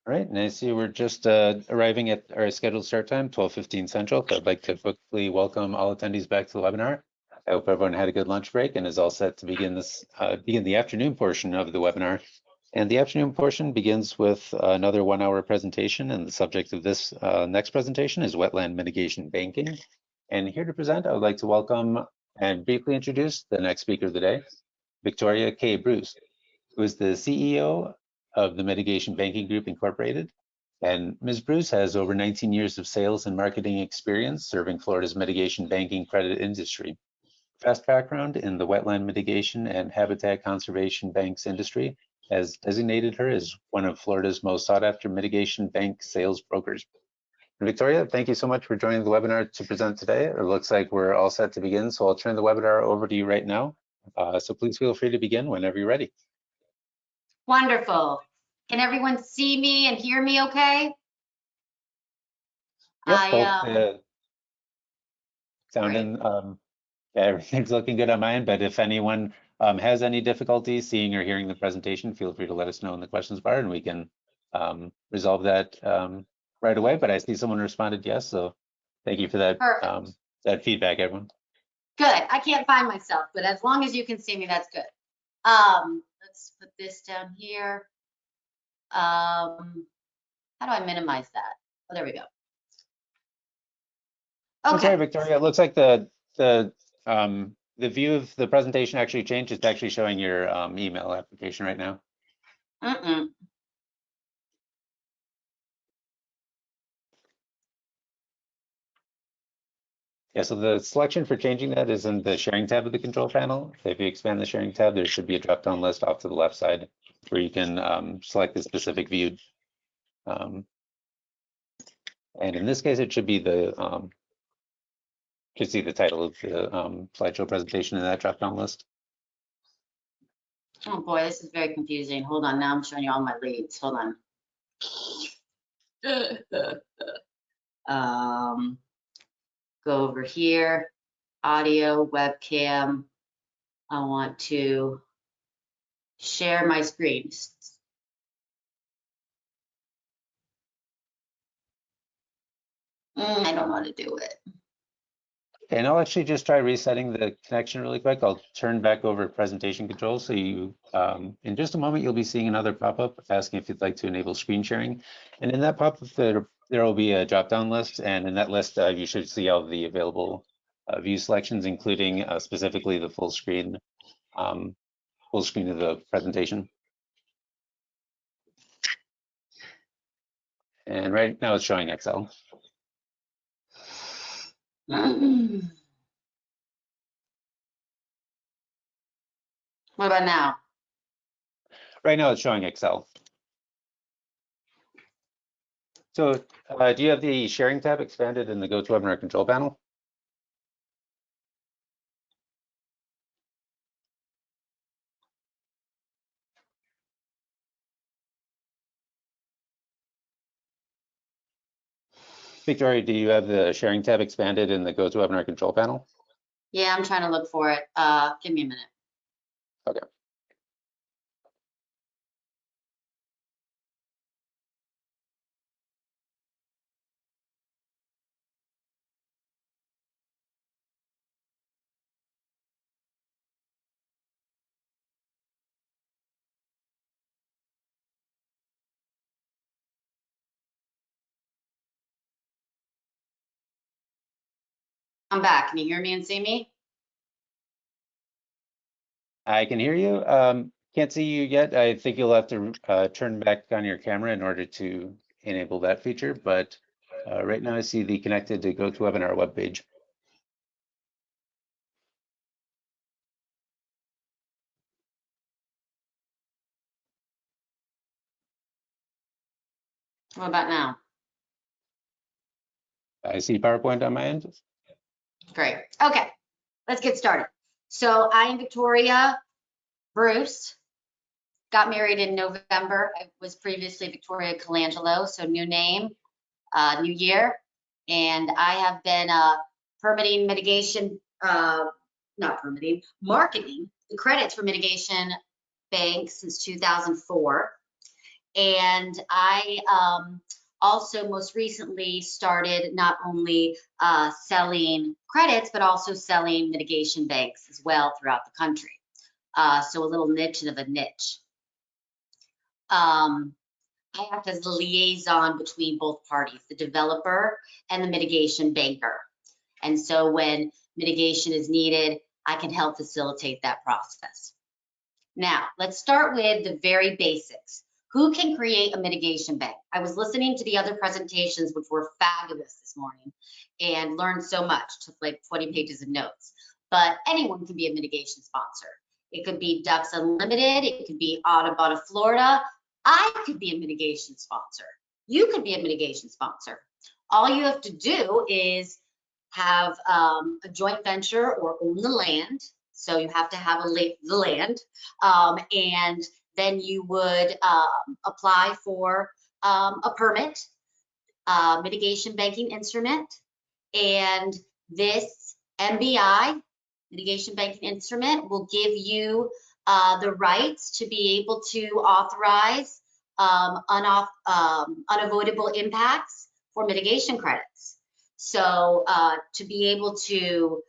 A: All right, and I see we're just arriving at our scheduled start time, 12:15 Central. So I'd like to quickly welcome all attendees back to the webinar. I hope everyone had a good lunch break and is all set to begin the afternoon portion of the webinar. And the afternoon portion begins with another 1-hour presentation, and the subject of this next presentation is wetland mitigation banking. And here to present, I would like to welcome and briefly introduce the next speaker of the day, Victoria K. Bruce, who is the CEO of the Mitigation Banking Group Incorporated. And Ms. Bruce has over 19 years of sales and marketing experience serving Florida's mitigation banking credit industry. Vast background in the wetland mitigation and habitat conservation banks industry has designated her as one of Florida's most sought after mitigation bank sales brokers. And Victoria, thank you so much for joining the webinar to present today. It looks like we're all set to begin, so I'll turn the webinar over to you right now. So please feel free to begin whenever you're ready.
J: Wonderful. Can everyone see me and hear me okay?
A: Yep, sounding, yeah, everything's looking good on my end, but if anyone has any difficulty seeing or hearing the presentation, feel free to let us know in the questions bar and we can resolve that right away. But I see someone responded yes, so thank you for that, that feedback, everyone.
J: Good. I can't find myself, but as long as you can see me, that's good. Let's put this down here. How do I minimize that? Oh, there we go.
A: Okay.
J: Okay.
A: Sorry, Victoria. It looks like the view of the presentation actually changed. It's actually showing your email application right now. Yeah, so the selection for changing that is in the sharing tab of the control panel. If you expand the sharing tab, there should be a drop-down list off to the left side where you can select the specific view. And in this case, it should be the should see the title of the slideshow presentation in that drop-down list.
J: Oh boy, this is very confusing. Hold on, now I'm showing you all my leads. Hold on. Go over here, audio, webcam. I want to share my screen. I don't want to do it.
A: And I'll actually just try resetting the connection really quick. I'll turn back over presentation controls. So you, in just a moment, you'll be seeing another pop-up asking if you'd like to enable screen sharing. And in that pop-up, there will be a drop-down list. And in that list, you should see all the available view selections, including specifically the full screen of the presentation. And right now it's showing Excel.
J: What about now?
A: Right now it's showing Excel. So do you have the sharing tab expanded in the GoToWebinar control panel? Victoria, do you have the sharing tab expanded in the GoToWebinar control panel?
J: Yeah, I'm trying to look for it. Give me a minute.
A: Okay.
J: I'm back. Can you hear me and see me?
A: I can hear you. Can't see you yet. I think you'll have to turn back on your camera in order to enable that feature. But right now I see the connected to GoToWebinar webpage.
J: What about now?
A: I see PowerPoint on my end.
J: Great. Okay, let's get started. So I am Victoria Bruce. Got married in November. I was previously Victoria Colangelo, so new name, new year. And I have been permitting mitigation, not permitting, marketing the credits for mitigation bank since 2004. And I also most recently started not only selling credits, but also selling mitigation banks as well throughout the country. So a little niche of a niche. I act as the liaison between both parties, the developer and the mitigation banker. And so when mitigation is needed, I can help facilitate that process. Now, let's start with the very basics. Who can create a mitigation bank? I was listening to the other presentations, which were fabulous this morning, and learned so much, took like 20 pages of notes. But anyone can be a mitigation sponsor. It could be Ducks Unlimited, it could be Audubon of Florida. I could be a mitigation sponsor. You could be a mitigation sponsor. All you have to do is have a joint venture or own the land. So you have to have the land, and then you would apply for a permit, mitigation banking instrument, and this MBI, mitigation banking instrument, will give you the rights to be able to authorize unavoidable impacts for mitigation credits. So to be able to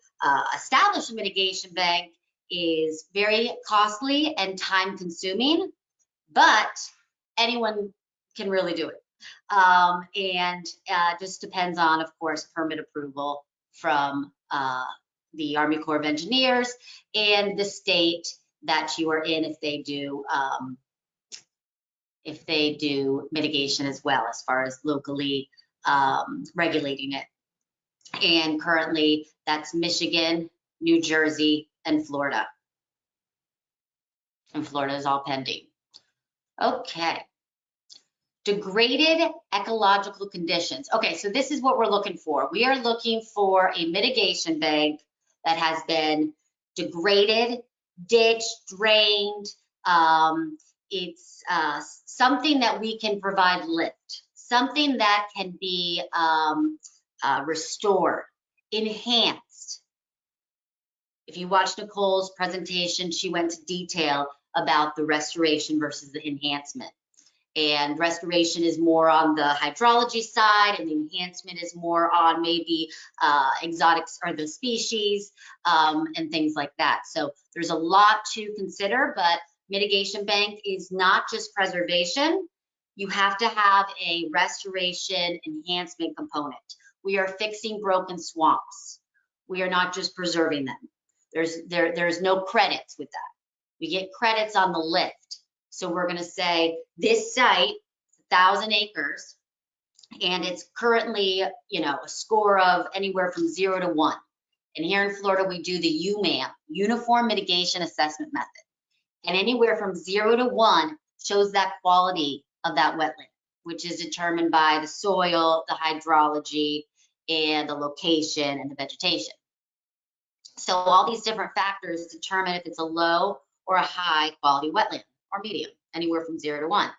J: establish a mitigation bank is very costly and time consuming, but anyone can really do it. And just depends on, of course, permit approval from the Army Corps of Engineers and the state that you are in if they do mitigation as well, as far as locally regulating it. And currently that's Michigan, New Jersey, and Florida. And Florida is all pending. Okay. Degraded ecological conditions. Okay, so this is what we're looking for. We are looking for a mitigation bank that has been degraded, ditched, drained. It's something that we can provide lift, something that can be restored, enhanced. If you watch Nicole's presentation, she went to detail about the restoration versus the enhancement. And restoration is more on the hydrology side, and the enhancement is more on maybe exotics or the species and things like that. So there's a lot to consider, but mitigation bank is not just preservation. You have to have a restoration enhancement component. We are fixing broken swamps. We are not just preserving them. There's no credits with that. We get credits on the lift. So we're going to say this site, 1,000 acres, and it's currently, you know, a score of anywhere from 0 to 1. And here in Florida, we do the UMAM, Uniform Mitigation Assessment Method. And anywhere from 0 to 1 shows that quality of that wetland, which is determined by the soil, the hydrology, and the location and the vegetation. So all these different factors determine if it's a low or a high quality wetland, or medium, anywhere from 0 to 1.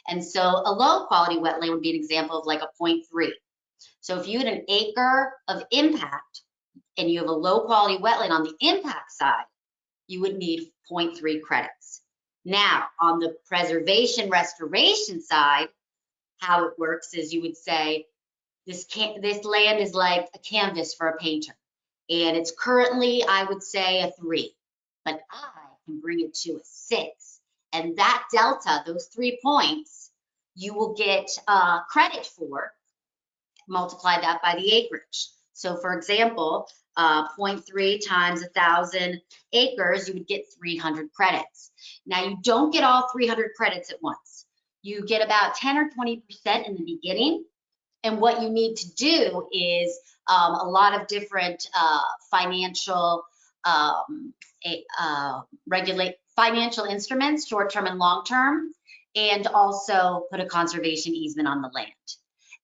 J: And so a low quality wetland would be an example of like a 0.3. So if you had an acre of impact and you have a low quality wetland on the impact side, you would need 0.3 credits. Now, on the preservation restoration side, how it works is you would say, this land is like a canvas for a painter. And it's currently, I would say, a 3, but I can bring it to a 6. And that delta, those 3 points, you will get credit for, multiply that by the acreage. So for example, 0.3 times 1,000 acres, you would get 300 credits. Now you don't get all 300 credits at once. You get about 10 or 20% in the beginning. And what you need to do is a lot of different financial financial instruments, short-term and long-term, and also put a conservation easement on the land.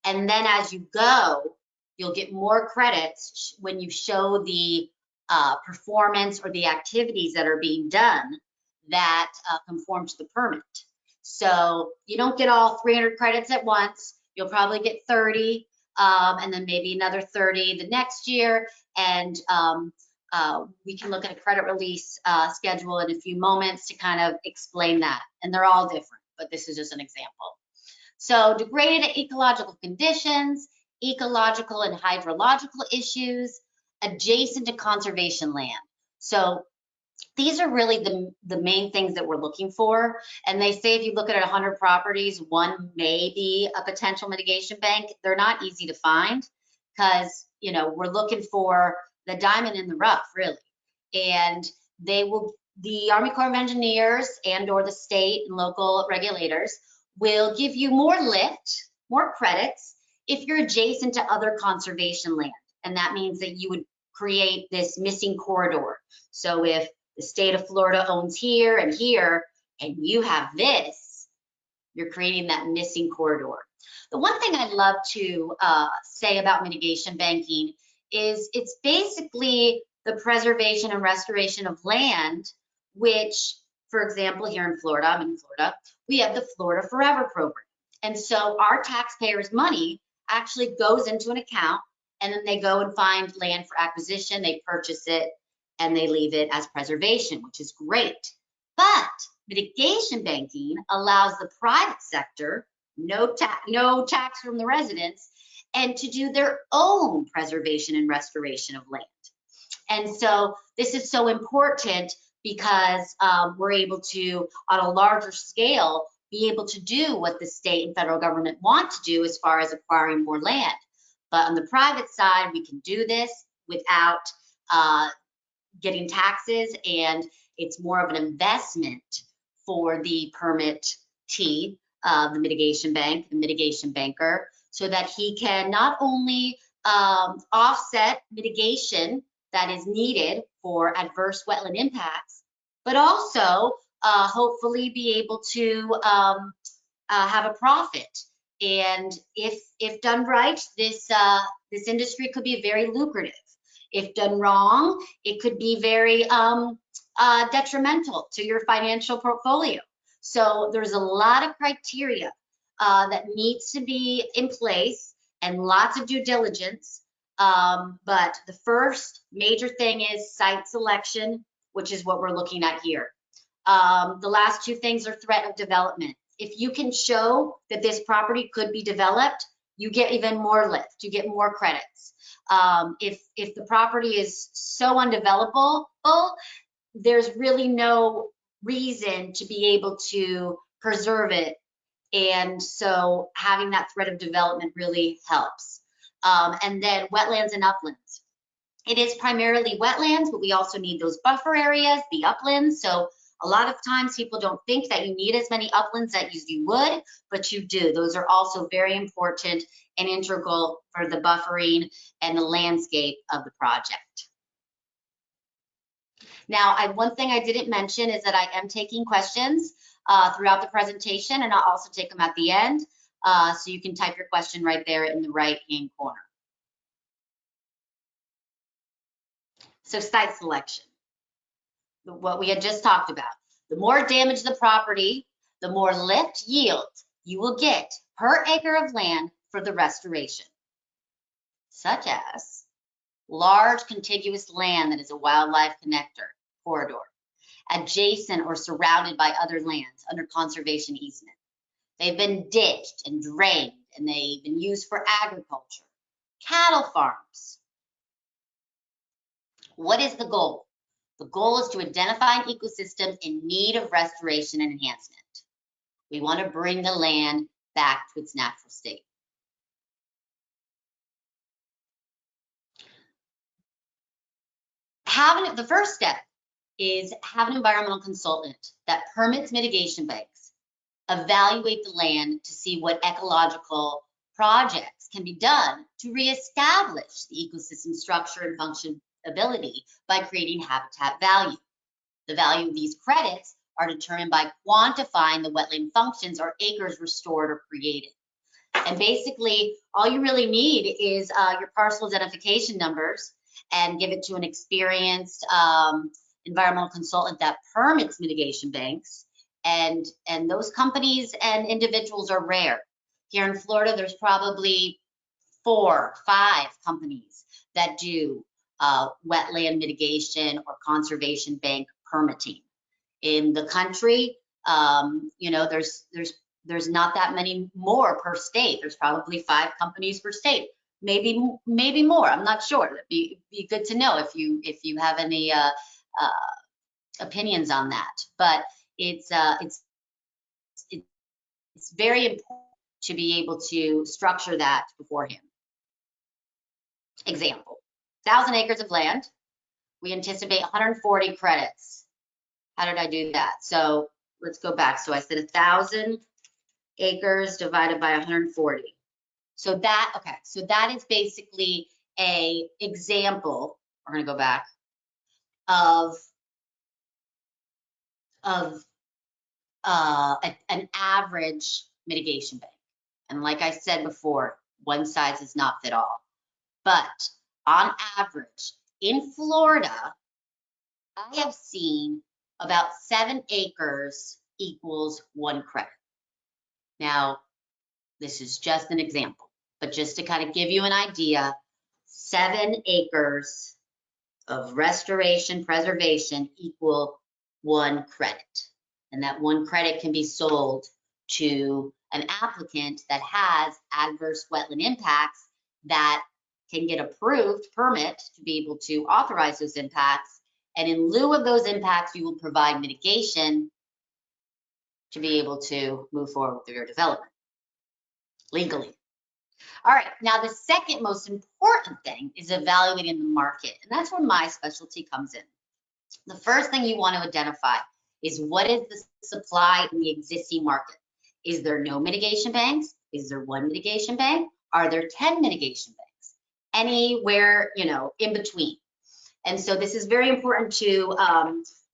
J: And then as you go, you'll get more credits when you show the performance or the activities that are being done that conform to the permit. So you don't get all 300 credits at once. You'll probably get 30, and then maybe another 30 the next year. And we can look at a credit release schedule in a few moments to kind of explain that. And they're all different, but this is just an example. So degraded ecological conditions, ecological and hydrological issues, adjacent to conservation land. So these are really the main things that we're looking for. And they say if you look at 100 properties, one may be a potential mitigation bank. They're not easy to find because, you know, we're looking for the diamond in the rough, really. And the Army Corps of Engineers and or the state and local regulators will give you more lift, more credits, if you're adjacent to other conservation land. And that means that you would create this missing corridor. So if the state of Florida owns here, and you have this, you're creating that missing corridor. The one thing I'd love to say about mitigation banking is it's basically the preservation and restoration of land, which, for example, here in Florida, I'm in Florida, we have the Florida Forever program. And so our taxpayers' money actually goes into an account, and then they go and find land for acquisition, they purchase it, and they leave it as preservation, which is great. But mitigation banking allows the private sector, no tax from the residents, and to do their own preservation and restoration of land. And so this is so important because we're able to, on a larger scale, be able to do what the state and federal government want to do as far as acquiring more land. But on the private side, we can do this without getting taxes, and it's more of an investment for the permittee, the mitigation bank, the mitigation banker, so that he can not only offset mitigation that is needed for adverse wetland impacts, but also hopefully be able to have a profit. And if done right, this industry could be very lucrative. If done wrong, it could be very detrimental to your financial portfolio. So there's a lot of criteria that needs to be in place and lots of due diligence. But the first major thing is site selection, which is what we're looking at here. The last two things are threat of development. If you can show that this property could be developed, you get even more lift, you get more credits. If the property is so undevelopable, there's really no reason to be able to preserve it. And so having that threat of development really helps. And then wetlands and uplands. It is primarily wetlands, but we also need those buffer areas, the uplands. So a lot of times people don't think that you need as many uplands as you would, but you do. Those are also very important and integral for the buffering and the landscape of the project. Now, one thing I didn't mention is that I am taking questions throughout the presentation, and I'll also take them at the end. So you can type your question right there in the right-hand corner. So site selection, what we had just talked about. The more damage the property, the more lift yield you will get per acre of land for the restoration, such as large contiguous land that is a wildlife connector corridor. adjacent or surrounded by other lands under conservation easement. They've been ditched and drained, and they've been used for agriculture, cattle farms. What is the goal? The goal is to identify an ecosystem in need of restoration and enhancement. We want to bring the land back to its natural state. The first step is have an environmental consultant that permits mitigation banks, evaluate the land to see what ecological projects can be done to reestablish the ecosystem structure and functionability by creating habitat value. The value of these credits are determined by quantifying the wetland functions or acres restored or created. And basically, all you really need is your parcel identification numbers, and give it to an experienced environmental consultant that permits mitigation banks. And those companies and individuals are rare. Here in Florida, there's probably 4 or 5 companies that do wetland mitigation or conservation bank permitting. In the country, you know, there's not that many more per state. There's probably 5 companies per state, maybe more. I'm not sure. It'd be good to know if you have any opinions on that. But it's very important to be able to structure that beforehand. Example: 1,000 acres of land. We anticipate 140 credits. How did I do that? So let's go back. So I said 1,000 acres divided by 140. So that is basically a example. We're going to go back of an average mitigation bank. And like I said before, one size does not fit all. But on average, in Florida, I have seen about 7 acres equals 1 credit. Now, this is just an example, but just to kind of give you an idea, 7 acres of restoration, preservation equal 1 credit. And that 1 credit can be sold to an applicant that has adverse wetland impacts that can get approved permit to be able to authorize those impacts. And in lieu of those impacts, you will provide mitigation to be able to move forward with your development legally. All right, now the second most important thing is evaluating the market. And that's where my specialty comes in. The first thing you want to identify is what is the supply in the existing market. Is there no mitigation banks? Is there 1 mitigation bank? Are there 10 mitigation banks? Anywhere, you know, in between. And so this is very important to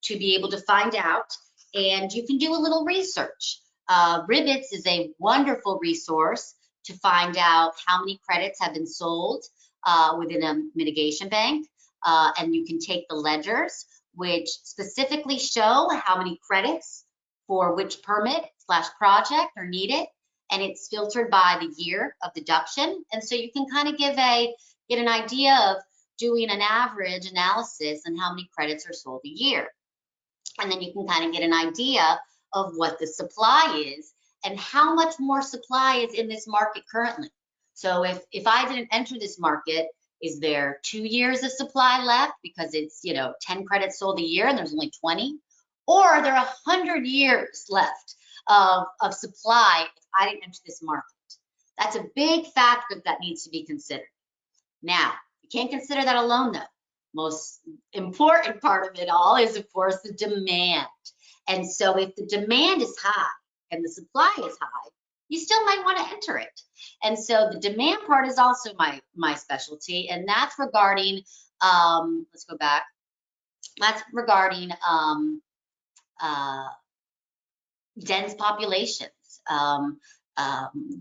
J: be able to find out, and you can do a little research. Rivets is a wonderful resource to find out how many credits have been sold within a mitigation bank, and you can take the ledgers, which specifically show how many credits for which permit / project are needed, and it's filtered by the year of deduction. And so you can kind of get an idea of doing an average analysis on how many credits are sold a year. And then you can kind of get an idea of what the supply is and how much more supply is in this market currently. So if I didn't enter this market, is there 2 years of supply left because it's, you know, 10 credits sold a year and there's only 20? Or are there 100 years left of supply if I didn't enter this market? That's a big factor that needs to be considered. Now, you can't consider that alone though. Most important part of it all is, of course, the demand. And so if the demand is high and the supply is high, you still might want to enter it. And so the demand part is also my specialty, and that's regarding, let's go back. That's regarding dense populations,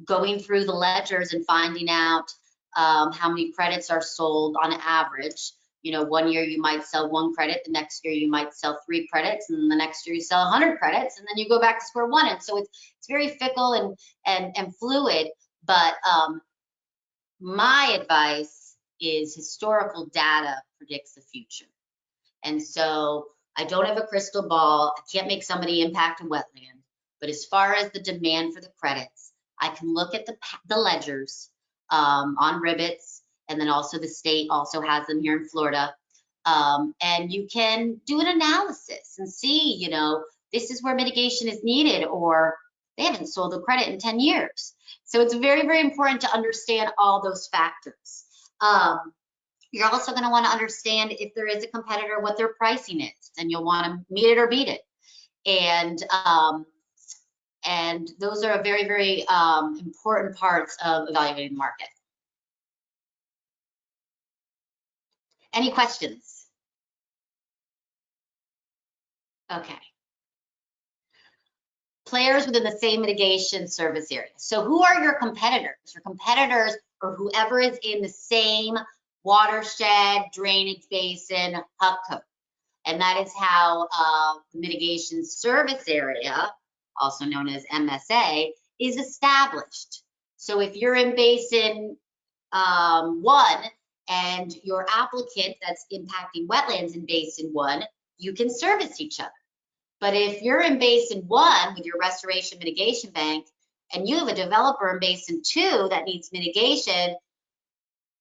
J: going through the ledgers and finding out how many credits are sold on average. You know, 1 year you might sell 1 credit, the next year you might sell 3 credits, and the next year you sell 100 credits, and then you go back to square one. And so it's very fickle and fluid. But my advice is historical data predicts the future. And so I don't have a crystal ball. I can't make somebody impact a wetland. But as far as the demand for the credits, I can look at the ledgers on Ribbits, and then also the state also has them here in Florida. And you can do an analysis and see, you know, this is where mitigation is needed, or they haven't sold the credit in 10 years. So it's very, very important to understand all those factors. You're also going to want to understand if there is a competitor, what their pricing is, and you'll want to meet it or beat it. And those are very, very important parts of evaluating the market. Any questions? Okay. Players within the same mitigation service area. So who are your competitors? Your competitors are whoever is in the same watershed, drainage basin, HUC code. And that is how the mitigation service area, also known as MSA, is established. So if you're in basin 1 and your applicant that's impacting wetlands in basin 1, you can service each other. But if you're in basin 1 with your restoration mitigation bank and you have a developer in basin 2 that needs mitigation,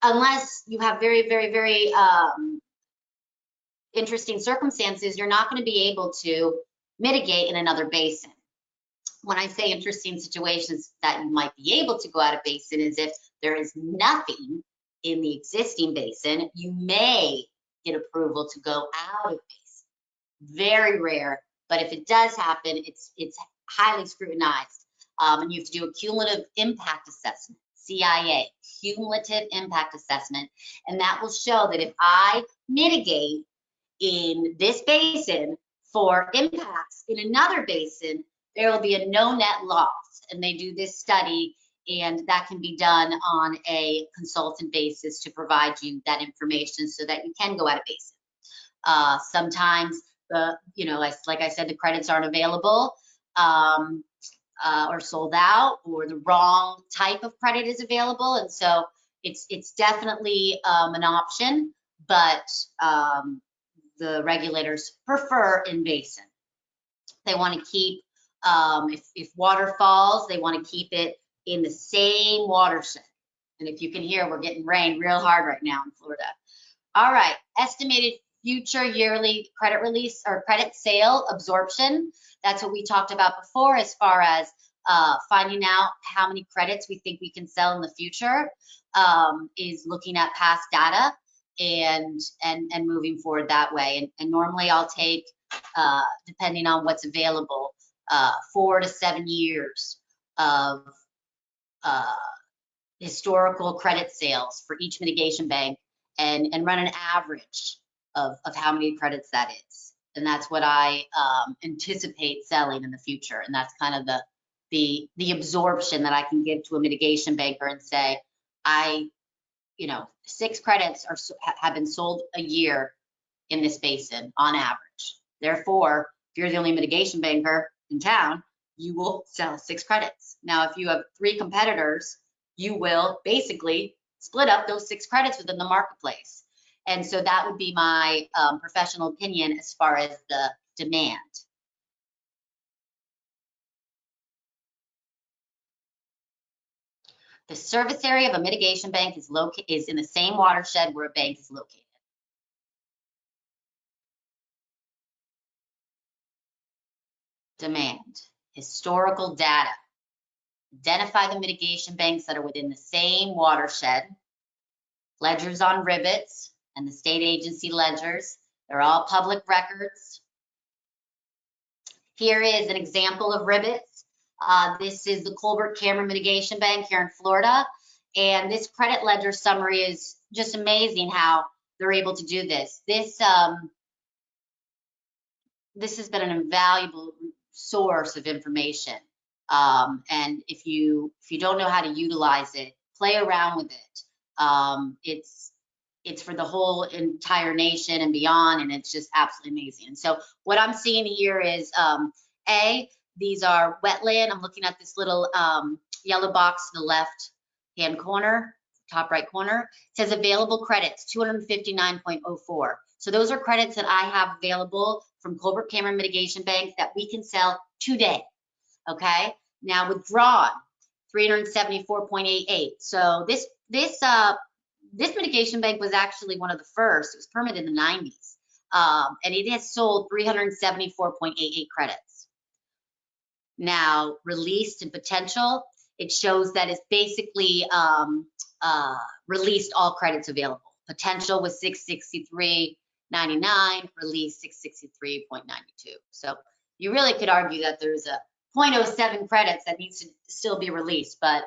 J: unless you have very, very, very interesting circumstances, you're not going to be able to mitigate in another basin. When I say interesting situations that you might be able to go out of basin is if there is nothing in the existing basin, you may get approval to go out of basin. Very rare, but if it does happen, it's highly scrutinized. And you have to do a cumulative impact assessment, CIA, cumulative impact assessment. And that will show that if I mitigate in this basin for impacts in another basin, there will be a no net loss. And they do this study, and that can be done on a consultant basis to provide you that information so that you can go out of basin. Sometimes you know, like I said, the credits aren't available or sold out, or the wrong type of credit is available. And so it's definitely an option, but the regulators prefer in basin. They want to keep, if water falls, they want to keep it in the same watershed. And if you can hear, we're getting rain real hard right now in Florida. All right, estimated future yearly credit release or credit sale absorption. That's what we talked about before as far as finding out how many credits we think we can sell in the future, is looking at past data and moving forward that way. And normally I'll take, depending on what's available, 4 to 7 years of historical credit sales for each mitigation bank and run an average of how many credits that is. And that's what I anticipate selling in the future. And that's kind of the absorption that I can give to a mitigation banker and say, you know, 6 credits have been sold a year in this basin on average. Therefore, if you're the only mitigation banker in town, you will sell 6 credits. Now, if you have 3 competitors, you will basically split up those 6 credits within the marketplace. And so that would be my professional opinion as far as the demand. The service area of a mitigation bank is in the same watershed where a bank is located. Demand, historical data. Identify the mitigation banks that are within the same watershed. Ledgers on Ribbits and the state agency ledgers. They're all public records. Here is an example of Ribbits. This is the Colbert Cameron Mitigation Bank here in Florida. And this credit ledger summary is just amazing how they're able to do this. This has been an invaluable source of information. And if you don't know how to utilize it, play around with it. It's for the whole entire nation and beyond, and it's just absolutely amazing. And so what I'm seeing here is, these are wetland. I'm looking at this little yellow box to the left-hand corner, top right corner. It says available credits, 259.04. So those are credits that I have available from Colbert Cameron Mitigation Bank that we can sell today. Okay, now withdrawn 374.88. So this mitigation bank was actually one of the first. It was permitted in the 90s, and it has sold 374.88 credits. Now released and potential, it shows that it's basically released all credits available. Potential was 663.99, released 663.92. So you really could argue that there's a 0.07 credits that needs to still be released, but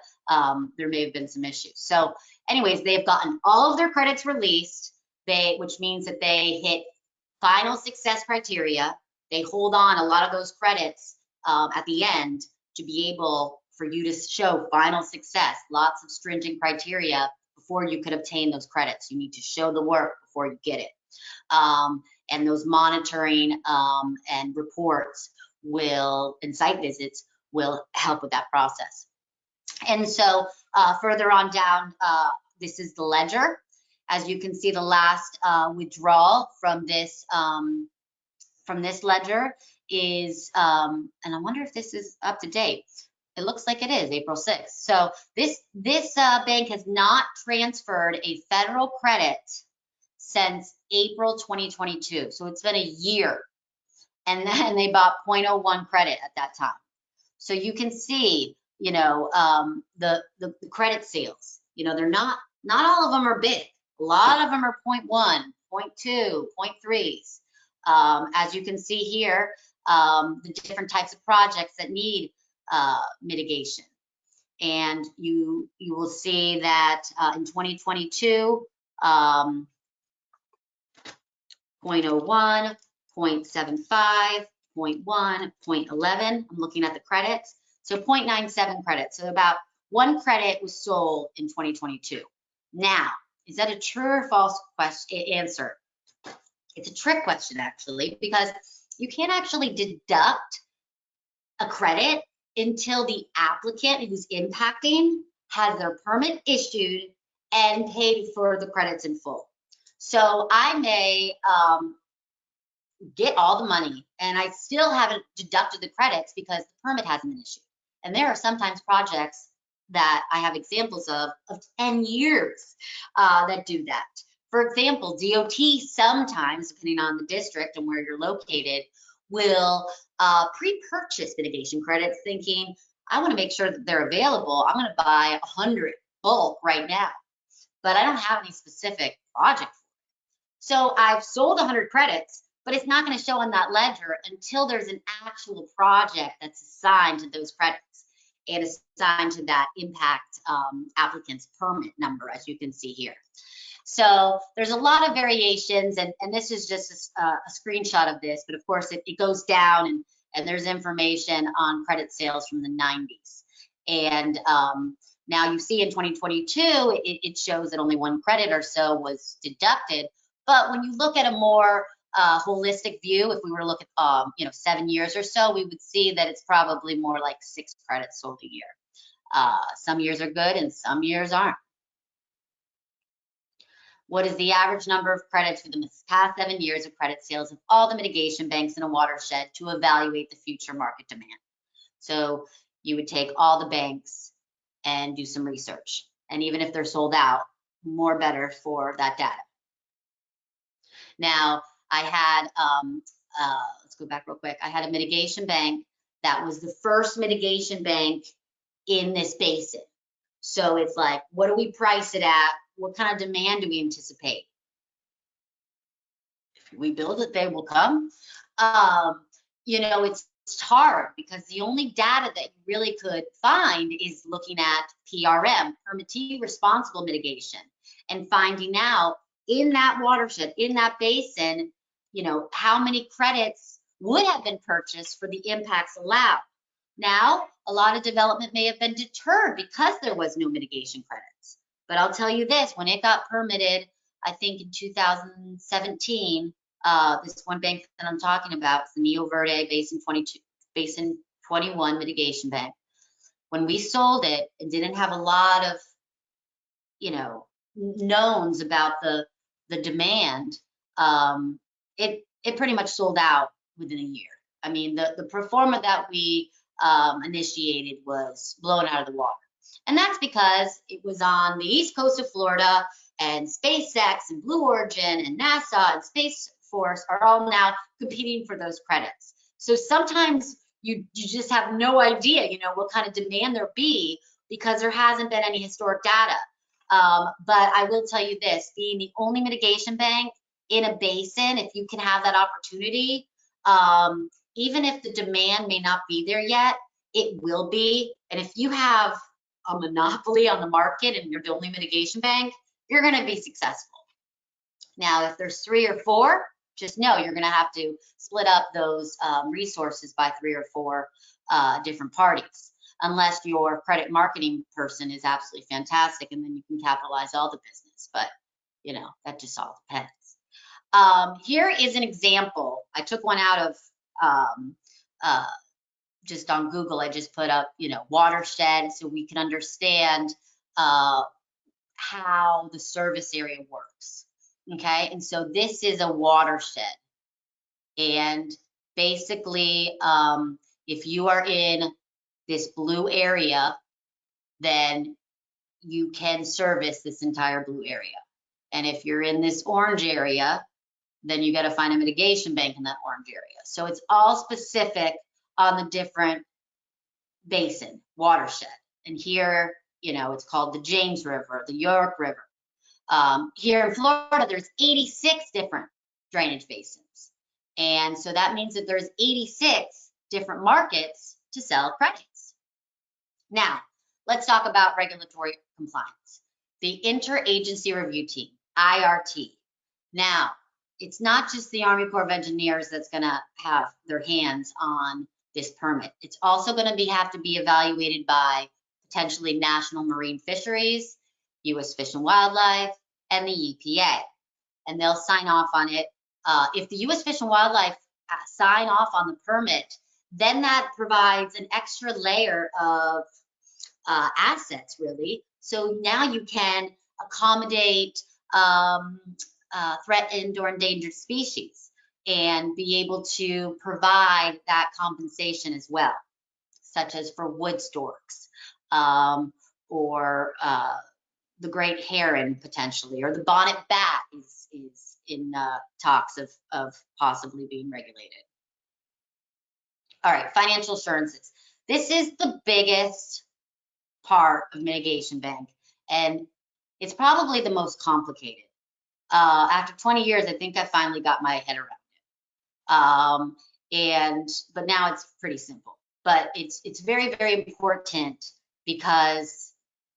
J: there may have been some issues. So anyways, they've gotten all of their credits released, which means that they hit final success criteria. They hold on a lot of those credits at the end to be able for you to show final success, lots of stringent criteria before you could obtain those credits. You need to show the work before you get it. And those monitoring and reports and site visits will help with that process. And so further on down, this is the ledger. As you can see, the last withdrawal from this ledger is, and I wonder if this is up to date. It looks like it is, April 6th. So this bank has not transferred a federal credit since April 2022. So it's been a year. And then they bought 0.01 credit at that time. So you can see, you know, the credit sales, you know, they're not all of them are big. A lot of them are 0.1, 0.2, 0.3s. As you can see here, the different types of projects that need mitigation. And you will see that in 2022, 0.01, 0.75, 0.1, 0.11. I'm looking at the credits. So 0.97 credits. So about 1 credit was sold in 2022. Now, is that a true or false answer? It's a trick question, actually, because you can't actually deduct a credit until the applicant who's impacting has their permit issued and paid for the credits in full. So I may get all the money and I still haven't deducted the credits because the permit hasn't been issued. And there are sometimes projects that I have examples of 10 years that do that. For example, DOT sometimes, depending on the district and where you're located, will pre-purchase mitigation credits thinking, I want to make sure that they're available. I'm going to buy 100 bulk right now, but I don't have any specific project for it. So I've sold 100 credits, but it's not going to show on that ledger until there's an actual project that's assigned to those credits and assigned to that impact applicant's permit number, as you can see here. So there's a lot of variations, and this is just a screenshot of this, but of course it goes down and there's information on credit sales from the 90s. And now you see in 2022, it shows that only 1 credit or so was deducted. But when you look at a more holistic view, if we were to look at 7 years or so, we would see that it's probably more like 6 credits sold a year. Some years are good and some years aren't. What is the average number of credits for the past 7 years of credit sales of all the mitigation banks in a watershed to evaluate the future market demand? So you would take all the banks and do some research. And even if they're sold out, more better for that data. Now, I had, let's go back real quick. I had a mitigation bank that was the first mitigation bank in this basin. So it's like, what do we price it at? What kind of demand do we anticipate? If we build it, they will come. You know, it's hard because the only data that you really could find is looking at PRM, Permittee responsible mitigation, and finding out in that watershed, in that basin, you know, how many credits would have been purchased for the impacts allowed. Now, a lot of development may have been deterred because there was no mitigation credits. But I'll tell you this, when it got permitted, I think in 2017, this one bank that I'm talking about, the Neo Verde Basin 21 Mitigation Bank. When we sold it and didn't have a lot of, you know, knowns about the demand, it pretty much sold out within a year. I mean, the pro forma that we initiated was blown out of the water. And that's because it was on the east coast of Florida, and SpaceX and Blue Origin and NASA and Space Force are all now competing for those credits. So sometimes you just have no idea, you know, what kind of demand there'll be because there hasn't been any historic data. But I will tell you this, being the only mitigation bank in a basin, if you can have that opportunity, even if the demand may not be there yet, it will be. And if you have a monopoly on the market and you're the only mitigation bank, you're going to be successful. Now, if there's 3 or 4, just know you're going to have to split up those resources by 3 or 4 different parties, unless your credit marketing person is absolutely fantastic, and then you can capitalize all the business. But, you know, that just all depends. Here is an example. I took one out of just on Google. I just put up, you know, watershed, so we can understand how the service area works. Okay, and so this is a watershed, and basically if you are in this blue area, then you can service this entire blue area. And if you're in this orange area, then you got to find a mitigation bank in that orange area. So it's all specific on the different basin, watershed. And here, you know, it's called the James River, the York River. Here in Florida, there's 86 different drainage basins. And so that means that there's 86 different markets to sell credits. Now, let's talk about regulatory compliance. The Interagency Review Team, IRT. Now, it's not just the Army Corps of Engineers that's going to have their hands on this permit. It's also going to have to be evaluated by potentially National Marine Fisheries, U.S. Fish and Wildlife, and the EPA, and they'll sign off on it. If the U.S. Fish and Wildlife sign off on the permit, then that provides an extra layer of assets, really. So now you can accommodate threatened or endangered species and be able to provide that compensation as well, such as for wood storks or the great heron potentially, or the bonnet bat is in talks of possibly being regulated. All right, financial assurances. This is the biggest part of mitigation bank, and it's probably the most complicated. After 20 years, I think I finally got my head around it. But now it's pretty simple. But it's very, very important because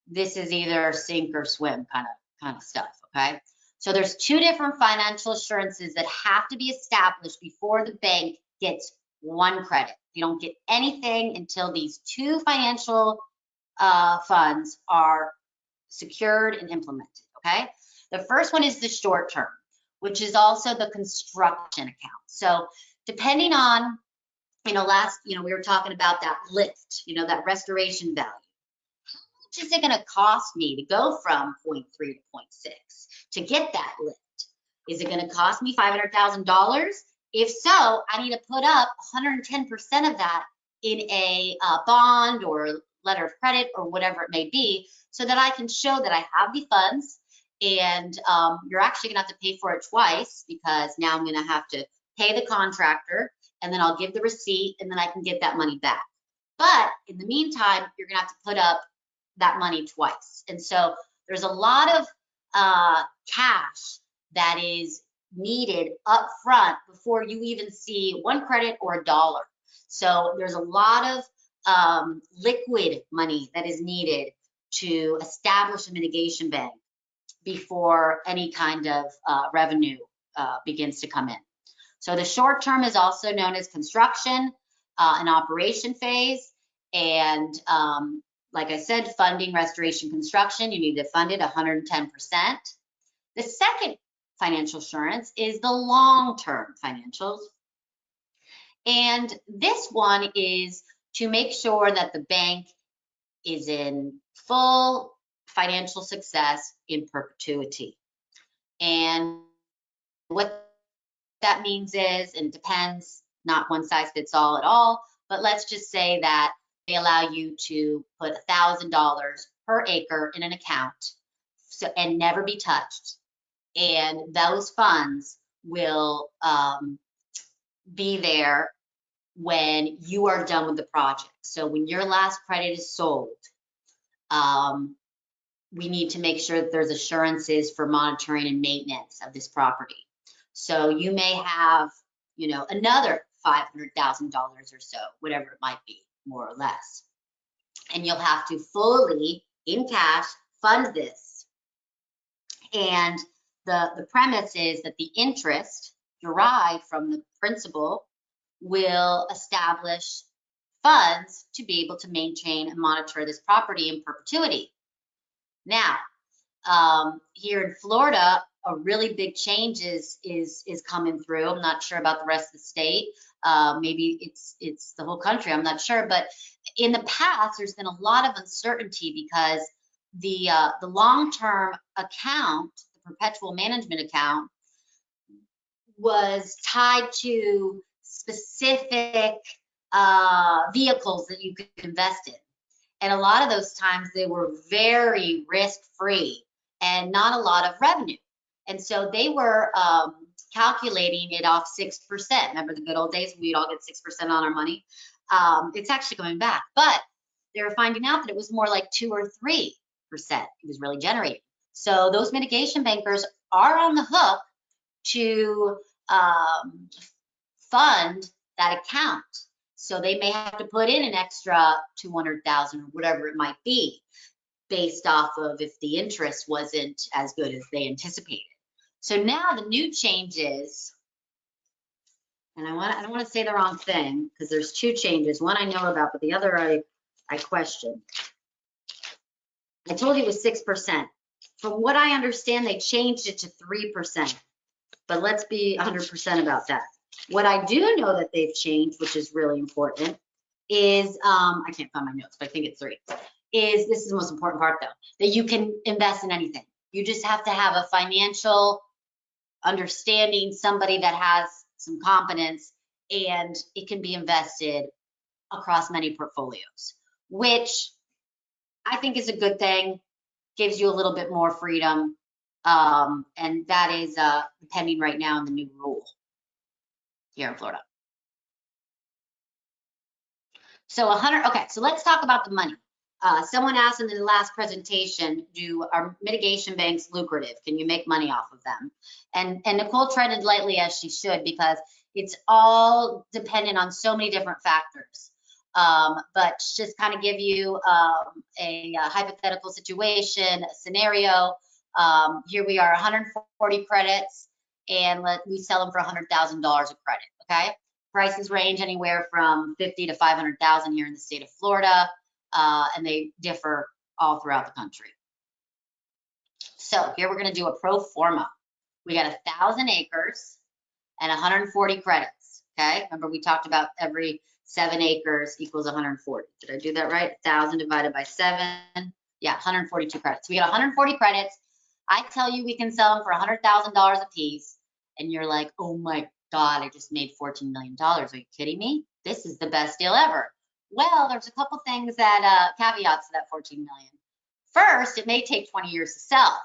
J: this is either sink or swim kind of stuff, okay? So there's 2 different financial assurances that have to be established before the bank gets 1 credit. You don't get anything until these 2 financial funds are secured and implemented, okay? The first one is the short term, which is also the construction account. So depending on, we were talking about that lift, that restoration value. How much is it going to cost me to go from 0.3 to 0.6 to get that lift? Is it going to cost me $500,000? If so, I need to put up 110% of that in a bond or letter of credit or whatever it may be, so that I can show that I have the funds. And you're actually gonna have to pay for it twice, because now I'm gonna have to pay the contractor, and then I'll give the receipt, and then I can get that money back. But in the meantime, you're gonna have to put up that money twice. And so there's a lot of cash that is needed up front before you even see 1 credit or $1. So there's a lot of liquid money that is needed to establish a mitigation bank before any kind of revenue begins to come in. So the short term is also known as construction and operation phase. And like I said, funding, restoration, construction, you need to fund it 110%. The second financial assurance is the long-term financials. And this one is to make sure that the bank is in full financial success in perpetuity. And what that means is, and it depends not one size fits all at all, but let's just say that they allow you to put $1,000 per acre in an account, so, and never be touched. And those funds will be there when you are done with the project. So when your last credit is sold, we need to make sure that there's assurances for monitoring and maintenance of this property. So you may have, you know, another $500,000 or so, whatever it might be, more or less. And you'll have to fully, in cash, fund this. And the premise is that the interest derived from the principal will establish funds to be able to maintain and monitor this property in perpetuity. Now, here in Florida, a really big change is coming through. I'm not sure about the rest of the state. Maybe it's the whole country. I'm not sure. But in the past, there's been a lot of uncertainty because the long-term account, the perpetual management account, was tied to specific vehicles that you could invest in. And a lot of those times they were very risk-free and not a lot of revenue. And so they were calculating it off 6%. Remember the good old days when we'd all get 6% on our money? It's actually coming back, but they were finding out that it was more like 2 or 3% it was really generating. So those mitigation bankers are on the hook to fund that account. So they may have to put in an extra 200,000 or whatever it might be, based off of if the interest wasn't as good as they anticipated. So now the new changes, and I don't want to say the wrong thing because there's 2 changes. One I know about, but the other I question. I told you it was 6%. From what I understand, they changed it to 3%. But let's be 100% about that. What I do know that they've changed, which is really important, is, I can't find my notes, but I think it's 3, is, this is the most important part though, that you can invest in anything. You just have to have a financial understanding, somebody that has some competence, and it can be invested across many portfolios, which I think is a good thing, gives you a little bit more freedom. And that is pending right now in the new rule here in Florida. So okay, so let's talk about the money. Someone asked in the last presentation, are mitigation banks lucrative? Can you make money off of them? And Nicole treaded lightly, as she should, because it's all dependent on so many different factors. But just kind of give you a hypothetical situation, a scenario. Here we are, 140 credits, and we sell them for $100,000 of credit, okay? Prices range anywhere from $50,000 to $500,000 here in the state of Florida, and they differ all throughout the country. So here we're gonna do a pro forma. We got 1,000 acres and 140 credits, okay? Remember we talked about every 7 acres equals 140. Did I do that right? 1,000 divided by 7, yeah, 142 credits. We got 140 credits. I tell you we can sell them for $100,000 a piece, and you're like, oh my God, I just made $14 million. Are you kidding me? This is the best deal ever. Well, there's a couple things that caveats to that 14 million. First, it may take 20 years to sell,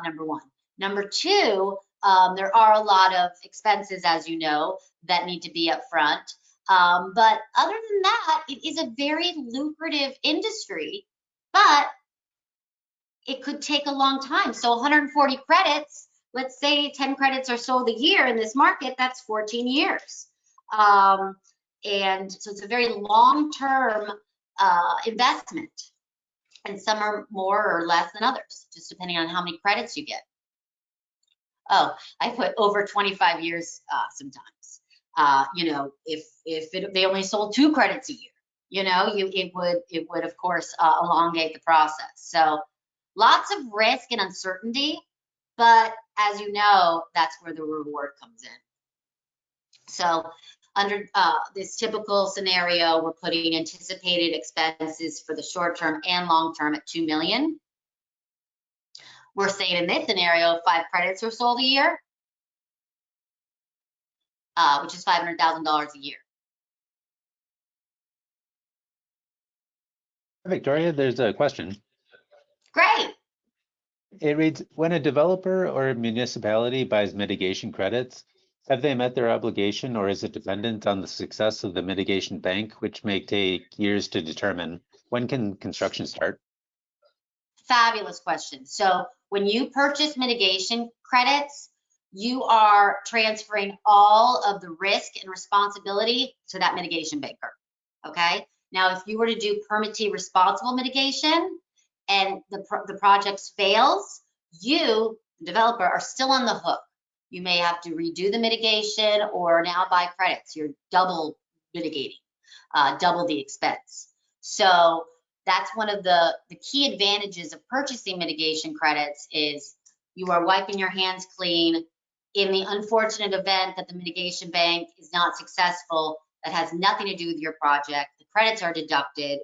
J: number 1. Number 2, there are a lot of expenses, as you know, that need to be up front. But other than that, it is a very lucrative industry, but it could take a long time. So 140 credits, let's say 10 credits are sold a year in this market, that's 14 years. And so it's a very long-term investment. And some are more or less than others, just depending on how many credits you get. Oh, I put over 25 years sometimes. You know, if they only sold 2 credits a year, you know, it would of course elongate the process. So lots of risk and uncertainty, but as you know, that's where the reward comes in. So under this typical scenario, we're putting anticipated expenses for the short term and long term at 2 million. We're saying in this scenario, 5 credits are sold a year. which is $500,000 a year.
A: Victoria, there's a question.
J: Great.
A: It reads, when a developer or a municipality buys mitigation credits, have they met their obligation, or is it dependent on the success of the mitigation bank, which may take years to determine? When can construction start?
J: Fabulous question. So when you purchase mitigation credits, you are transferring all of the risk and responsibility to that mitigation banker. Okay. Now, if you were to do permittee responsible mitigation and the project fails, you, the developer, are still on the hook. You may have to redo the mitigation or now buy credits. You're double mitigating, double the expense. So that's one of the key advantages of purchasing mitigation credits is you are wiping your hands clean. In the unfortunate event that the mitigation bank is not successful, that has nothing to do with your project. The credits are deducted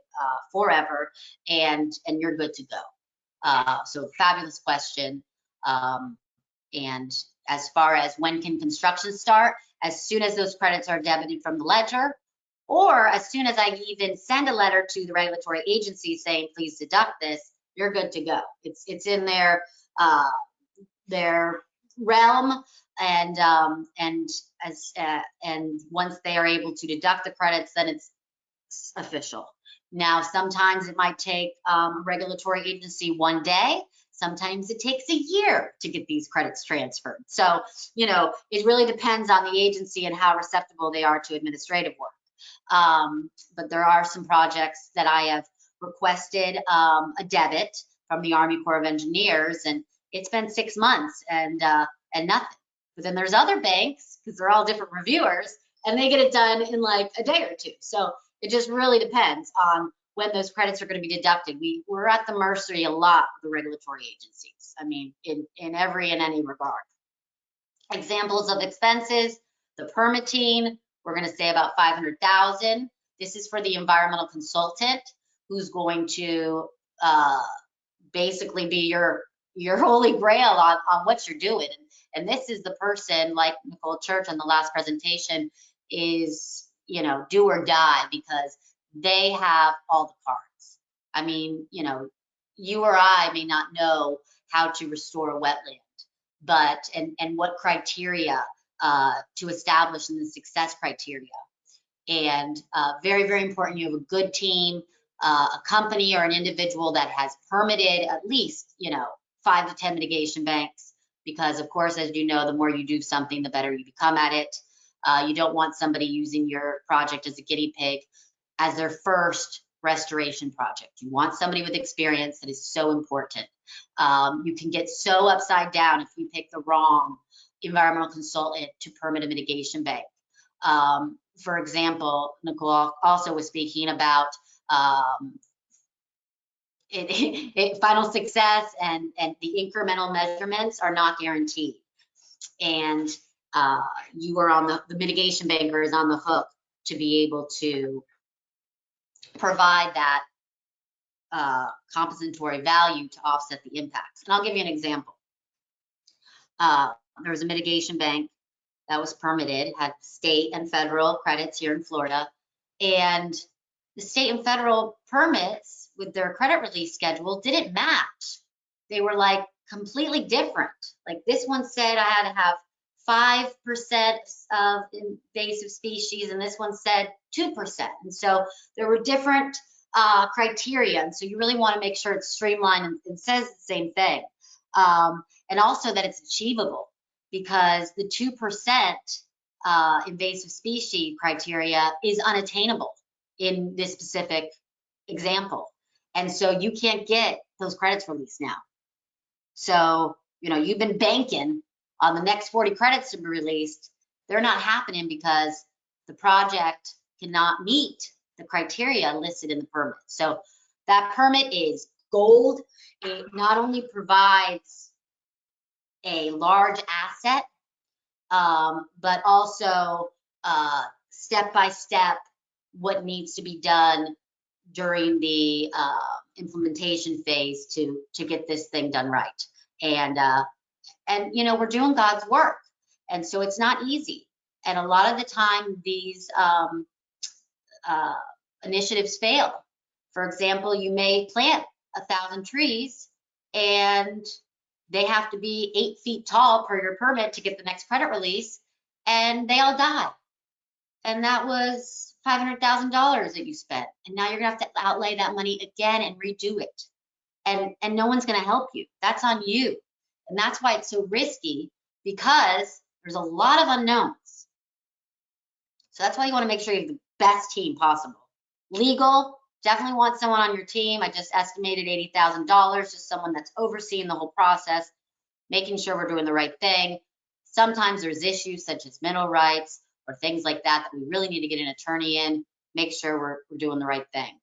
J: forever, and you're good to go. So fabulous question. And as far as when can construction start, as soon as those credits are debited from the ledger, or as soon as I even send a letter to the regulatory agency saying, please deduct this, you're good to go. It's in their realm, and once they are able to deduct the credits, then it's official. Now, sometimes it might take a regulatory agency 1 day. Sometimes it takes a year to get these credits transferred. So, you know, it really depends on the agency and how receptive they are to administrative work. But there are some projects that I have requested a debit from the Army Corps of Engineers, and it's been 6 months and nothing. But then there's other banks, because they're all different reviewers, and they get it done in like a day or two. So it just really depends on when those credits are going to be deducted. We're at the mercy a lot of the regulatory agencies. I mean, in every and any regard. Examples of expenses, the permitting, we're going to say about $500,000. This is for the environmental consultant who's going to basically be your holy grail on what you're doing. And this is the person, like Nicole Church on the last presentation, is, you know, do or die, because they have all the cards. I mean, you know, you or I may not know how to restore a wetland, but and what criteria to establish in the success criteria. And very, very important, you have a good team, a company or an individual that has permitted at least, you know, 5 to 10 mitigation banks, because of course, as you know, the more you do something, the better you become at it. You don't want somebody using your project as a guinea pig as their first restoration project. You want somebody with experience. That is so important. You can get so upside down if you pick the wrong environmental consultant to permit a mitigation bank. For example, Nicole also was speaking about final success, and the incremental measurements are not guaranteed. And you are on the mitigation banker is on the hook to be able to provide that compensatory value to offset the impacts. And I'll give you an example. There was a mitigation bank that was permitted, had state and federal credits here in Florida, and the state and federal permits with their credit release schedule didn't match. They were like completely different. Like this one said I had to have 5% of invasive species, and this one said 2%. And so there were different criteria. And so you really want to make sure it's streamlined and says the same thing. And also that it's achievable, because the 2% invasive species criteria is unattainable in this specific example. And so you can't get those credits released now. So, you know, you've been banking on the next 40 credits to be released. They're not happening because the project cannot meet the criteria listed in the permit. So that permit is gold. It not only provides a large asset, but also step-by-step what needs to be done during the implementation phase to get this thing done right. And you know, we're doing God's work, and so it's not easy. And a lot of the time, these initiatives fail. For example, you may plant 1,000 trees and they have to be 8 feet tall per your permit to get the next credit release, and they all die. And that was $500,000 that you spent. And now you're gonna have to outlay that money again and redo it. And no one's gonna help you. That's on you. And that's why it's so risky, because there's a lot of unknowns. So that's why you wanna make sure you have the best team possible. Legal, definitely want someone on your team. I just estimated $80,000, just someone that's overseeing the whole process, making sure we're doing the right thing. Sometimes there's issues such as mineral rights or things like that that we really need to get an attorney in, make sure we're doing the right thing.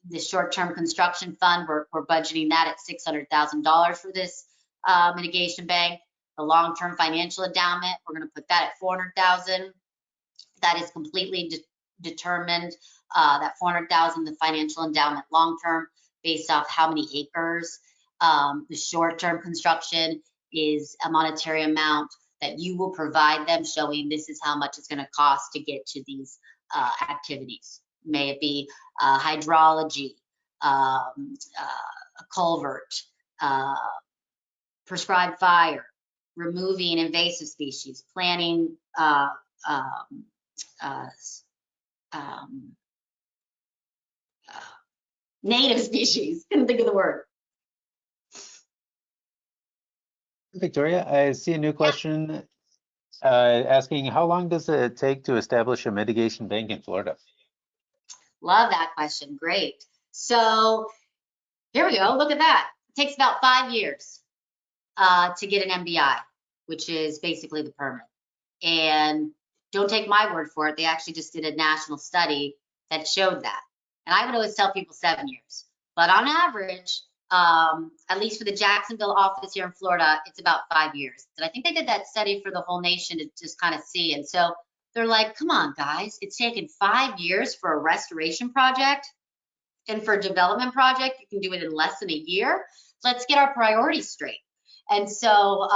J: The short-term construction fund, we're budgeting that at $600,000 for this mitigation bank. The long-term financial endowment, we're gonna put that at $400,000. That is completely determined, that $400,000, the financial endowment long-term, based off how many acres. The short-term construction is a monetary amount that you will provide them, showing this is how much it's going to cost to get to these activities. May it be hydrology, a culvert, prescribed fire, removing invasive species, planting native species. Couldn't think of the word.
A: Victoria, I see a new question asking, how long does it take to establish a mitigation bank in Florida?
J: Love that question. Great. So here we go. Look at that. It takes about 5 years to get an MBI, which is basically the permit. And don't take my word for it. They actually just did a national study that showed that. And I would always tell people 7 years. But on average, at least for the Jacksonville office here in Florida, it's about 5 years. And I think they did that study for the whole nation to just kind of see. And so they're like, come on, guys, it's taken 5 years for a restoration project. And for a development project, you can do it in less than a year. Let's get our priorities straight. And so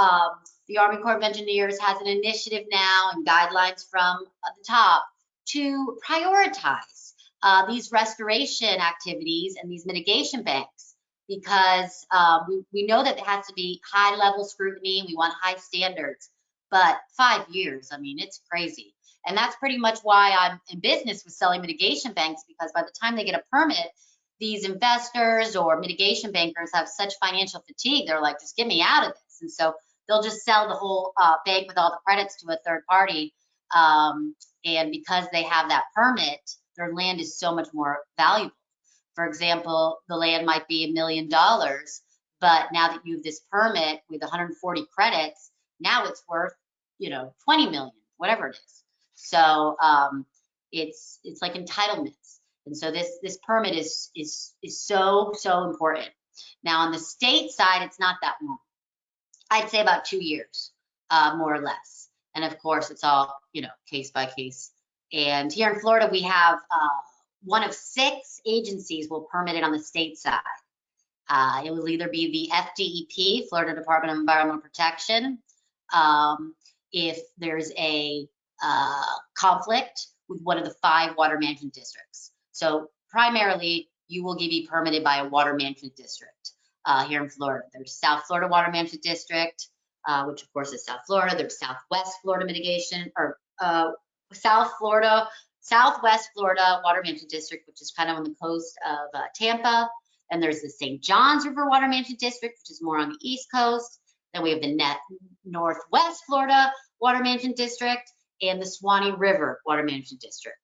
J: the Army Corps of Engineers has an initiative now and guidelines from the top to prioritize these restoration activities and these mitigation banks, because we know that it has to be high level scrutiny. We want high standards, but 5 years, I mean, it's crazy. And that's pretty much why I'm in business with selling mitigation banks, because by the time they get a permit, these investors or mitigation bankers have such financial fatigue. They're like, just get me out of this. And so they'll just sell the whole bank with all the credits to a third party. And because they have that permit, their land is so much more valuable. For example, the land might be $1 million, but now that you have this permit with 140 credits, now it's worth, 20 million, whatever it is. So it's like entitlements. And so this permit is so important. Now on the state side, it's not that long. I'd say about 2 years, more or less. And of course, it's all case by case. And here in Florida, we have one of 6 agencies will permit it on the state side. It will either be the FDEP, Florida Department of Environmental Protection, if there's a conflict with one of the 5 water management districts. So primarily, you will be permitted by a water management district here in Florida. There's South Florida Water Management District, which of course is South Florida. There's Southwest Florida Mitigation, or Southwest Florida Water Management District, which is kind of on the coast of Tampa. And there's the St. Johns River Water Management District, which is more on the East Coast. Then we have the Northwest Florida Water Management District and the Swanee River Water Management District.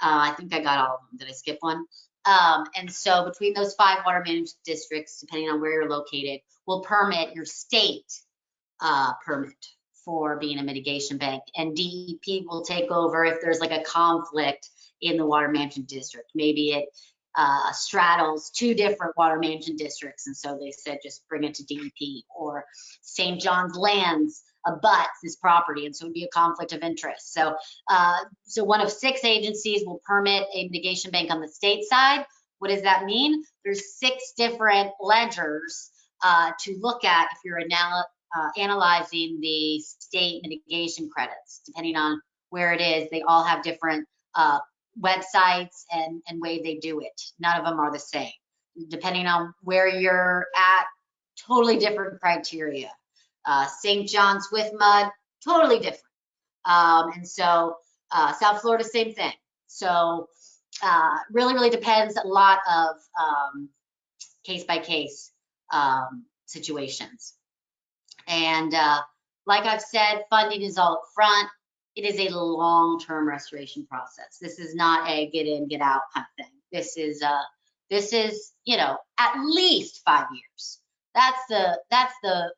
J: I think I got all of them. Did I skip one? And so between those 5 water management districts, depending on where you're located, will permit your state permit for being a mitigation bank. And DEP will take over if there's like a conflict in the water management district. Maybe it straddles 2 different water management districts. And so they said, just bring it to DEP. Or St. John's Lands abuts this property, and so it would be a conflict of interest. So so one of 6 agencies will permit a mitigation bank on the state side. What does that mean? There's 6 different ledgers to look at if you're analyzing the state mitigation credits. Depending on where it is, they all have different websites and way they do it. None of them are the same. Depending on where you're at, totally different criteria. St. John Swift Mud, totally different. And so South Florida, same thing. So really depends a lot of case by case situations. And like I've said, funding is all up front. It is a long-term restoration process. This is not a get in, get out kind of thing. This is, you know, at least 5 years. That's the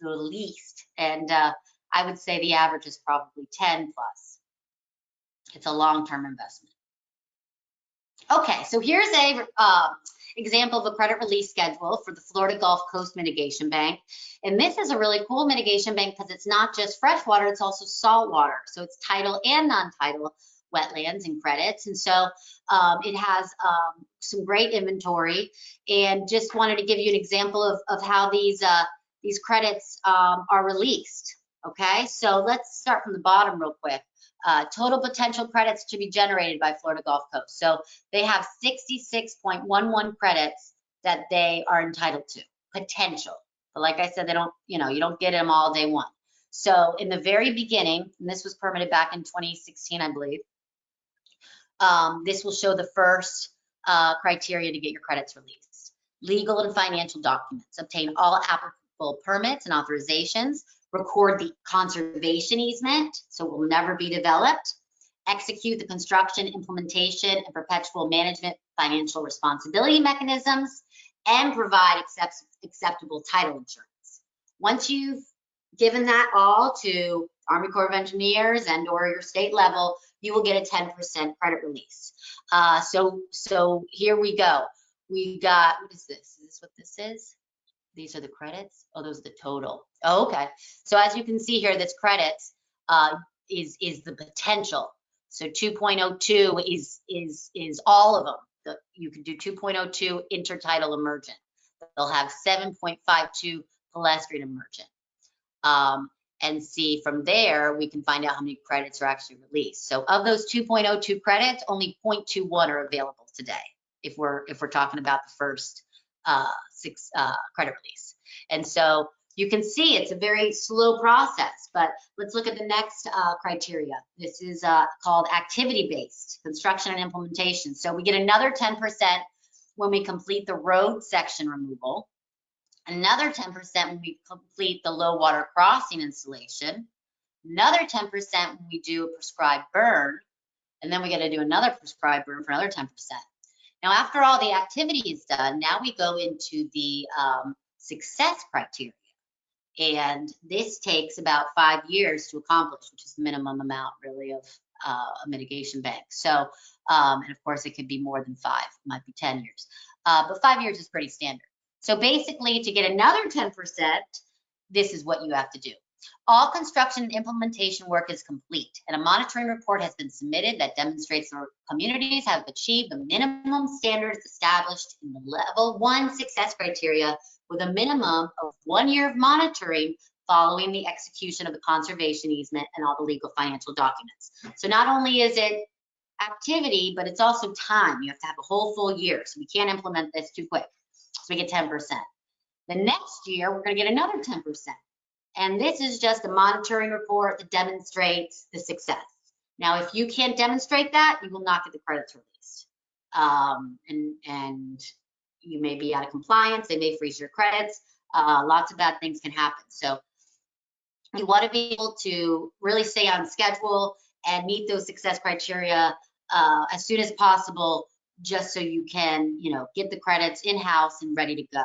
J: least. And I would say the average is probably 10 plus. It's a long-term investment. Okay, so here's a example of a credit release schedule for the Florida Gulf Coast Mitigation Bank. And this is a really cool mitigation bank because it's not just freshwater, it's also saltwater. So it's tidal and non-tidal wetlands and credits. And so it has some great inventory, and just wanted to give you an example of how these credits are released. Okay, so let's start from the bottom real quick. Total potential credits to be generated by Florida Gulf Coast. So they have 66.11 credits that they are entitled to, potential. But like I said, they don't, you know, you don't get them all day one. So in the very beginning, and this was permitted back in 2016, I believe, this will show the first criteria to get your credits released. Legal and financial documents. Obtain all applicable permits and authorizations. Record the conservation easement, so it will never be developed. Execute the construction, implementation, and perpetual management financial responsibility mechanisms, and provide acceptable title insurance. Once you've given that all to Army Corps of Engineers and or your state level, you will get a 10% credit release. So here we go. We got, what is this? Is this what this is? These are the credits. Oh, those are the total. Oh, okay. So as you can see here, this credits is the potential. So 2.02 is all of them. You can do 2.02 intertidal emergent. They'll have 7.52 pedestrian emergent. And see from there, we can find out how many credits are actually released. So of those 2.02 credits, only 0.21 are available today. If we're talking about the first 6 credit release. And so you can see it's a very slow process, but let's look at the next criteria. This is called activity-based construction and implementation. So we get another 10% when we complete the road section removal, another 10% when we complete the low water crossing installation, another 10% when we do a prescribed burn, and then we got to do another prescribed burn for another 10%. Now, after all the activity is done, now we go into the success criteria. And this takes about 5 years to accomplish, which is the minimum amount really of a mitigation bank. So, and of course it could be more than 5, it might be 10 years. But 5 years is pretty standard. So basically to get another 10%, this is what you have to do. All construction and implementation work is complete, and a monitoring report has been submitted that demonstrates the communities have achieved the minimum standards established in the level 1 success criteria, with a minimum of 1 year of monitoring following the execution of the conservation easement and all the legal financial documents. So not only is it activity, but it's also time. You have to have a whole full year, so we can't implement this too quick. So we get 10%. The next year, we're going to get another 10%. And this is just a monitoring report that demonstrates the success. Now, if you can't demonstrate that, you will not get the credits released. And you may be out of compliance. They may freeze your credits. Lots of bad things can happen. So you want to be able to really stay on schedule and meet those success criteria as soon as possible, just so you can, you know, get the credits in-house and ready to go.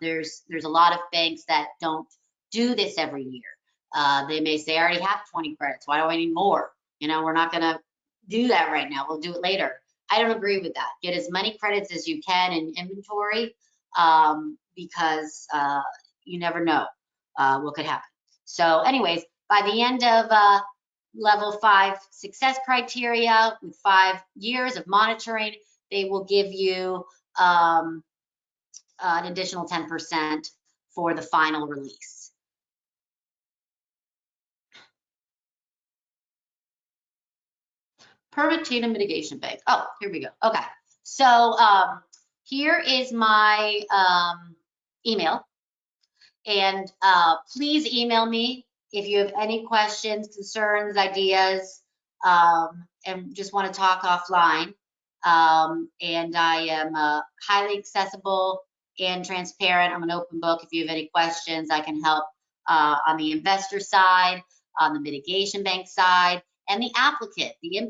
J: There's a lot of banks that don't do this every year. They may say, I already have 20 credits. Why do I need more? You know, we're not going to do that right now. We'll do it later. I don't agree with that. Get as many credits as you can in inventory because you never know what could happen. So anyways, by the end of level 5 success criteria with 5 years of monitoring, they will give you an additional 10% for the final release. Permittee Mitigation Bank. Oh, here we go. Okay. So here is my email. And please email me if you have any questions, concerns, ideas, and just want to talk offline. And I am highly accessible and transparent. I'm an open book. If you have any questions, I can help on the investor side, on the mitigation bank side, and the applicant, the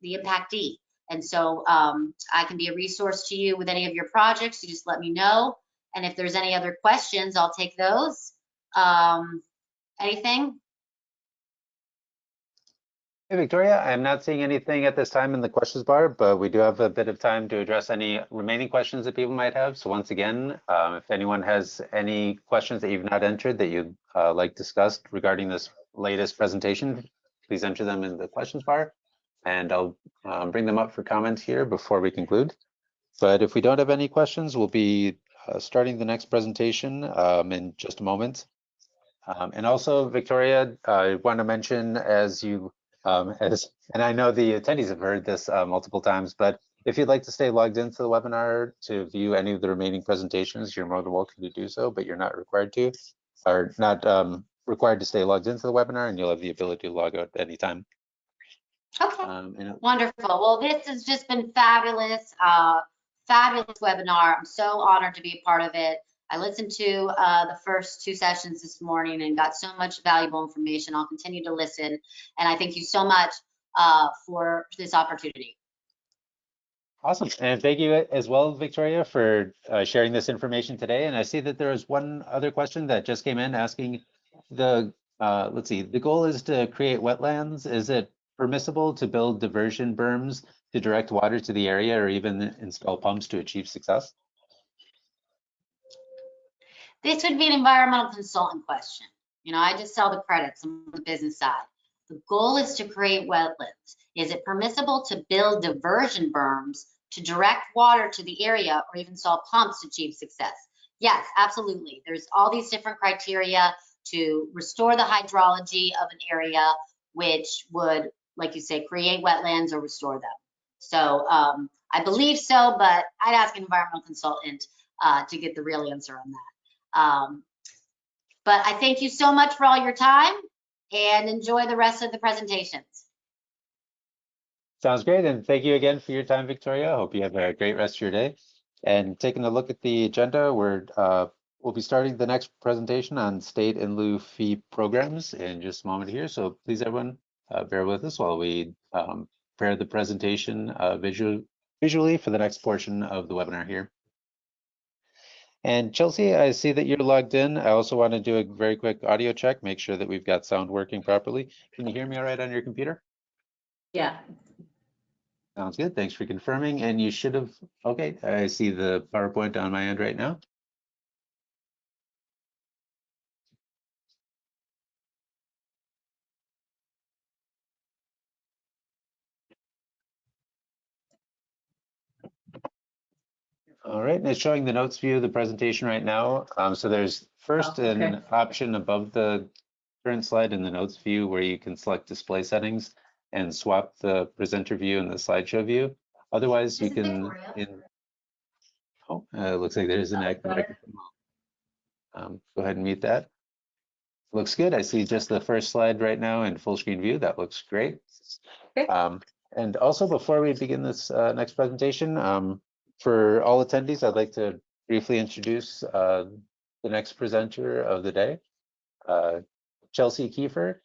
J: impactee. And so I can be a resource to you with any of your projects. You just let me know. And if there's any other questions, I'll take those. Anything?
A: Hey, Victoria, I'm not seeing anything at this time in the questions bar, but we do have a bit of time to address any remaining questions that people might have. So once again, if anyone has any questions that you've not entered that you'd like discussed regarding this latest presentation, please enter them in the questions bar, and I'll bring them up for comment here before we conclude. But if we don't have any questions, we'll be starting the next presentation in just a moment. And also, Victoria, I want to mention and I know the attendees have heard this multiple times, but if you'd like to stay logged into the webinar to view any of the remaining presentations, you're more than welcome to do so, but you're not required to, or not required to stay logged into the webinar, and you'll have the ability to log out at any time.
J: Okay, wonderful. Well, this has just been fabulous, fabulous webinar. I'm so honored to be a part of it. I listened to the first 2 sessions this morning and got so much valuable information. I'll continue to listen. And I thank you so much for this opportunity.
A: Awesome. And thank you as well, Victoria, for sharing this information today. And I see that there is one other question that just came in asking let's see, the goal is to create wetlands. Is it permissible to build diversion berms to direct water to the area or even install pumps to achieve success?
J: This would be an environmental consultant question. You know, I just sell the credits on the business side. The goal is to create wetlands. Is it permissible to build diversion berms to direct water to the area or even install pumps to achieve success? Yes, absolutely. There's all these different criteria to restore the hydrology of an area, which would, like you say, create wetlands or restore them. So I believe so, but I'd ask an environmental consultant to get the real answer on that. But I thank you so much for all your time and enjoy the rest of the presentations.
A: Sounds great. And thank you again for your time, Victoria. I hope you have a great rest of your day. And taking a look at the agenda, we'll be starting the next presentation on state in lieu fee programs in just a moment here. So please, everyone, bear with us while we prepare the presentation visually for the next portion of the webinar here. And Chelsea, I see that you're logged in. I also want to do a very quick audio check, make sure that we've got sound working properly. Can you hear me all right on your computer?
K: Yeah.
A: Sounds good. Thanks for confirming. And you should have, okay, I see the PowerPoint on my end right now. All right, and it's showing the notes view of the presentation right now. So there's first an option above the current slide in the notes view where you can select display settings and swap the presenter view and the slideshow view. Otherwise, you can. Looks like there's an active microphone. Go ahead and mute that. Looks good. I see just the first slide right now in full screen view. That looks great. And also, before we begin this next presentation, for all attendees, I'd like to briefly introduce the next presenter of the day. Chelsea Kiefer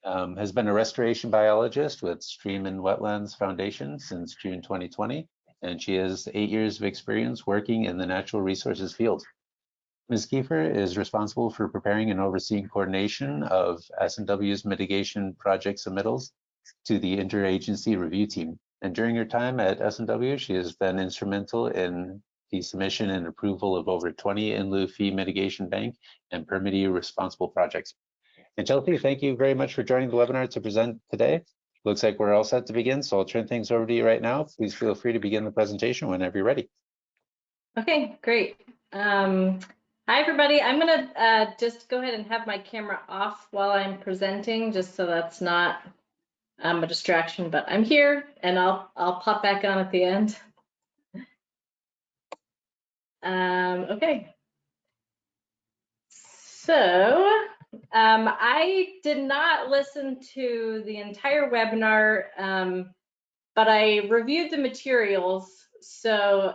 A: has been a restoration biologist with Stream and Wetlands Foundation since June 2020, and she has 8 years of experience working in the natural resources field. Ms. Kiefer is responsible for preparing and overseeing coordination of S&W's mitigation project submittals to the interagency review team. And during her time at S&W, she has been instrumental in the submission and approval of over 20 in-lieu fee mitigation bank and Permittee responsible projects. And Chelsea, thank you very much for joining the webinar to present today. Looks like we're all set to begin, so I'll turn things over to you right now. Please feel free to begin the presentation whenever you're ready.
K: Okay, great. Hi, everybody. I'm gonna just go ahead and have my camera off while I'm presenting, just so that's not a distraction, but I'm here and I'll pop back on at the end. Okay. So I did not listen to the entire webinar, but I reviewed the materials. So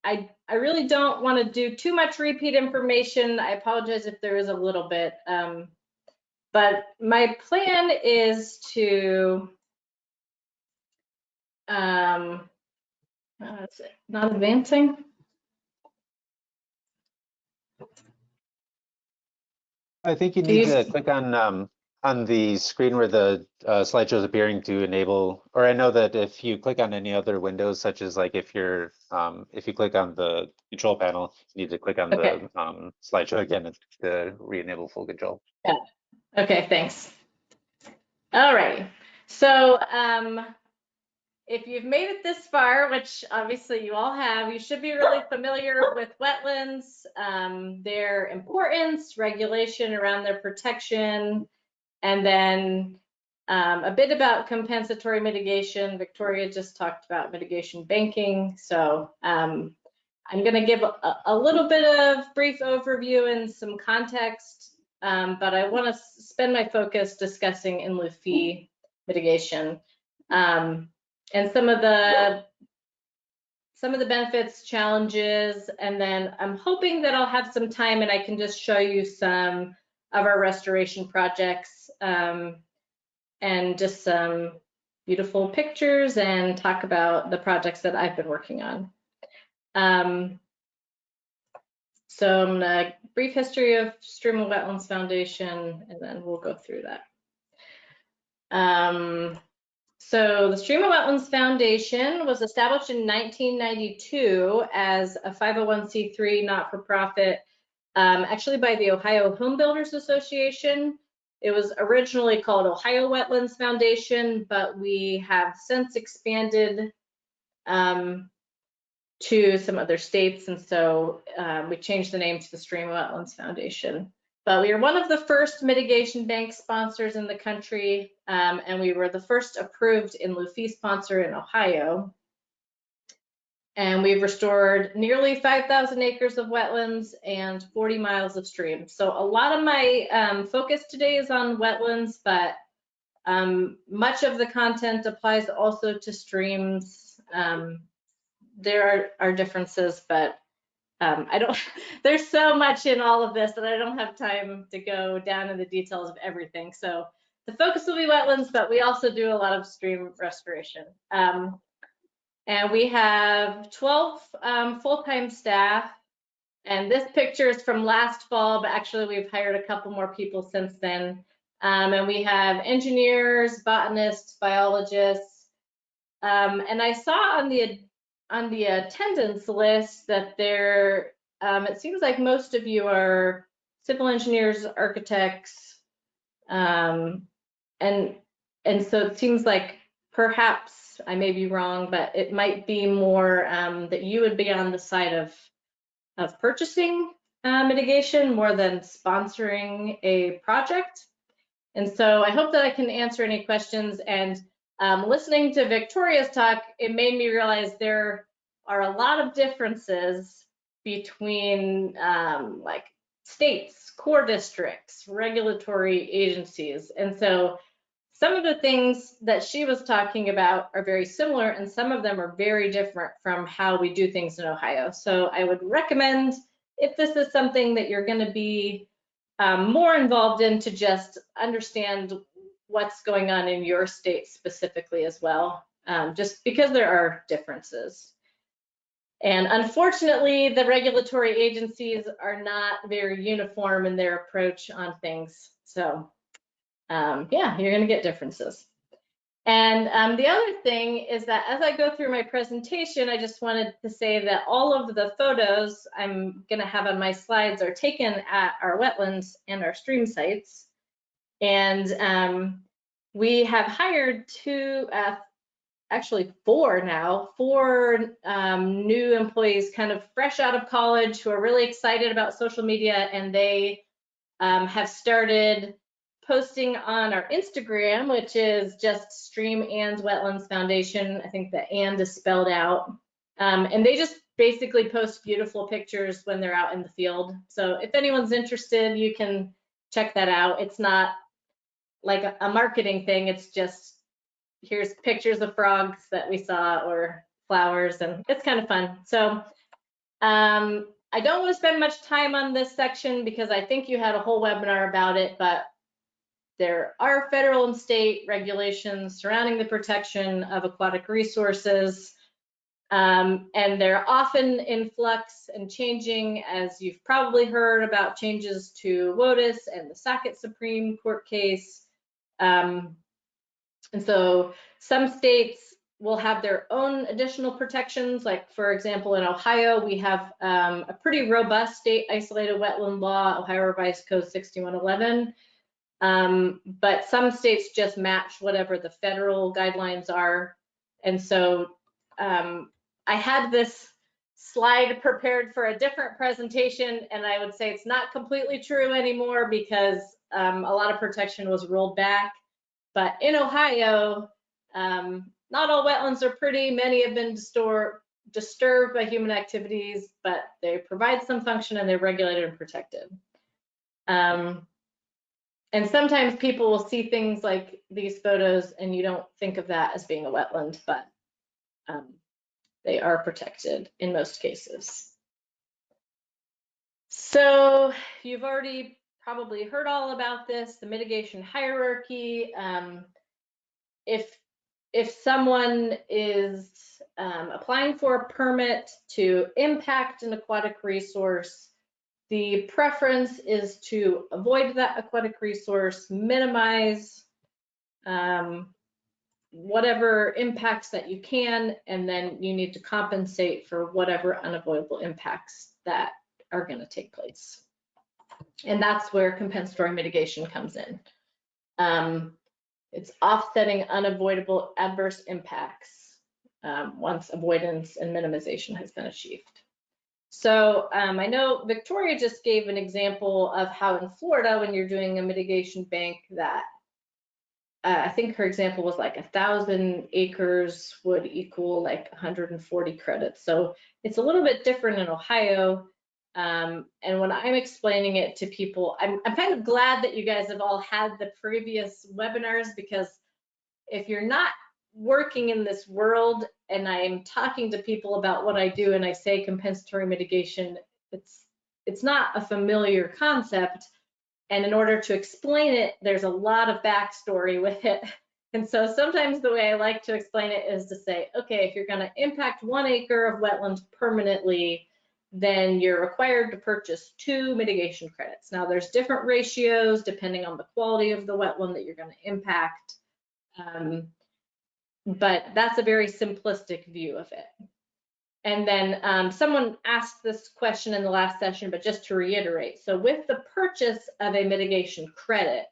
K: I really don't want to do too much repeat information. I apologize if there is a little bit. But my plan is to, is it not advancing?
A: I think you need to click on the screen where the slideshow is appearing to enable, or I know that if you click on any other windows, such as like if you're, if you click on the control panel, you need to click on the slideshow again to re-enable full control.
K: Yeah. Okay, thanks. All right. So if you've made it this far, which obviously you all have, you should be really familiar with wetlands, their importance, regulation around their protection, and then a bit about compensatory mitigation. Victoria just talked about mitigation banking. So I'm going to give a little bit of brief overview and some context, but I want to spend my focus discussing in-lieu fee mitigation. And some of the benefits, challenges, and then I'm hoping that I'll have some time and I can just show you some of our restoration projects and just some beautiful pictures and talk about the projects that I've been working on. So I'm gonna brief history of Stream and Wetlands Foundation, and then we'll go through that. So the Stream and Wetlands Foundation was established in 1992 as a 501c3 not-for-profit, actually by the Ohio Home Builders Association. It was originally called Ohio Wetlands Foundation, but we have since expanded to some other states, and so we changed the name to the Stream and Wetlands Foundation. But we are one of the first mitigation bank sponsors in the country, and we were the first approved in-lieu fee sponsor in Ohio. And we've restored nearly 5,000 acres of wetlands and 40 miles of streams. So a lot of my focus today is on wetlands, but much of the content applies also to streams. There are differences, but there's so much in all of this that I don't have time to go down in the details of everything. So the focus will be wetlands, but we also do a lot of stream restoration. And we have 12 full-time staff. And this picture is from last fall, but actually we've hired a couple more people since then. And we have engineers, botanists, biologists. And I saw on the attendance list that there, it seems like most of you are civil engineers, architects, and so it seems like perhaps I may be wrong, but it might be more that you would be on the side of purchasing mitigation more than sponsoring a project. And so I hope that I can answer any questions. And listening to Victoria's talk, it made me realize there are a lot of differences between like states, core districts, regulatory agencies. And so some of the things that she was talking about are very similar, and some of them are very different from how we do things in Ohio. So I would recommend, if this is something that you're going to be more involved in, to just understand what's going on in your state specifically as well, just because there are differences. And unfortunately, the regulatory agencies are not very uniform in their approach on things. So yeah, you're going to get differences. And the other thing is that as I go through my presentation, I just wanted to say that all of the photos I'm going to have on my slides are taken at our wetlands and our stream sites. And we have hired actually four new employees kind of fresh out of college who are really excited about social media, and they have started posting on our Instagram, which is just Stream and Wetlands Foundation. I think the and is spelled out. And they just basically post beautiful pictures when they're out in the field. So if anyone's interested, you can check that out. It's not like a marketing thing. It's just, here's pictures of frogs that we saw or flowers, and it's kind of fun. So I don't want to spend much time on this section because I think you had a whole webinar about it, but there are federal and state regulations surrounding the protection of aquatic resources, and they're often in flux and changing, as you've probably heard about changes to WOTUS and the Sackett Supreme Court case. And so some states will have their own additional protections. Like, for example, in Ohio, we have a pretty robust state isolated wetland law, Ohio Revised Code 6111. But some states just match whatever the federal guidelines are. And so I had this slide prepared for a different presentation, and I would say it's not completely true anymore because a lot of protection was rolled back. But in Ohio, not all wetlands are pretty. Many have been disturbed by human activities, but they provide some function and they're regulated and protected. And sometimes people will see things like these photos and you don't think of that as being a wetland, but they are protected in most cases. So you've already probably heard all about this, the mitigation hierarchy. If someone is applying for a permit to impact an aquatic resource, the preference is to avoid that aquatic resource, minimize whatever impacts that you can, and then you need to compensate for whatever unavoidable impacts that are going to take place. And that's where compensatory mitigation comes in. It's offsetting unavoidable adverse impacts once avoidance and minimization has been achieved. So I know Victoria just gave an example of how in Florida, when you're doing a mitigation bank, that I think her example was like 1,000 acres would equal like 140 credits. So it's a little bit different in Ohio. And when I'm explaining it to people, I'm kind of glad that you guys have all had the previous webinars, because if you're not working in this world and I'm talking to people about what I do and I say compensatory mitigation, it's not a familiar concept. And in order to explain it, there's a lot of backstory with it. And so sometimes the way I like to explain it is to say, okay, if you're going to impact 1 acre of wetlands permanently, then you're required to purchase 2 mitigation credits. Now there's different ratios depending on the quality of the wetland that you're going to impact. But that's a very simplistic view of it. And then someone asked this question in the last session, but just to reiterate, so with the purchase of a mitigation credit,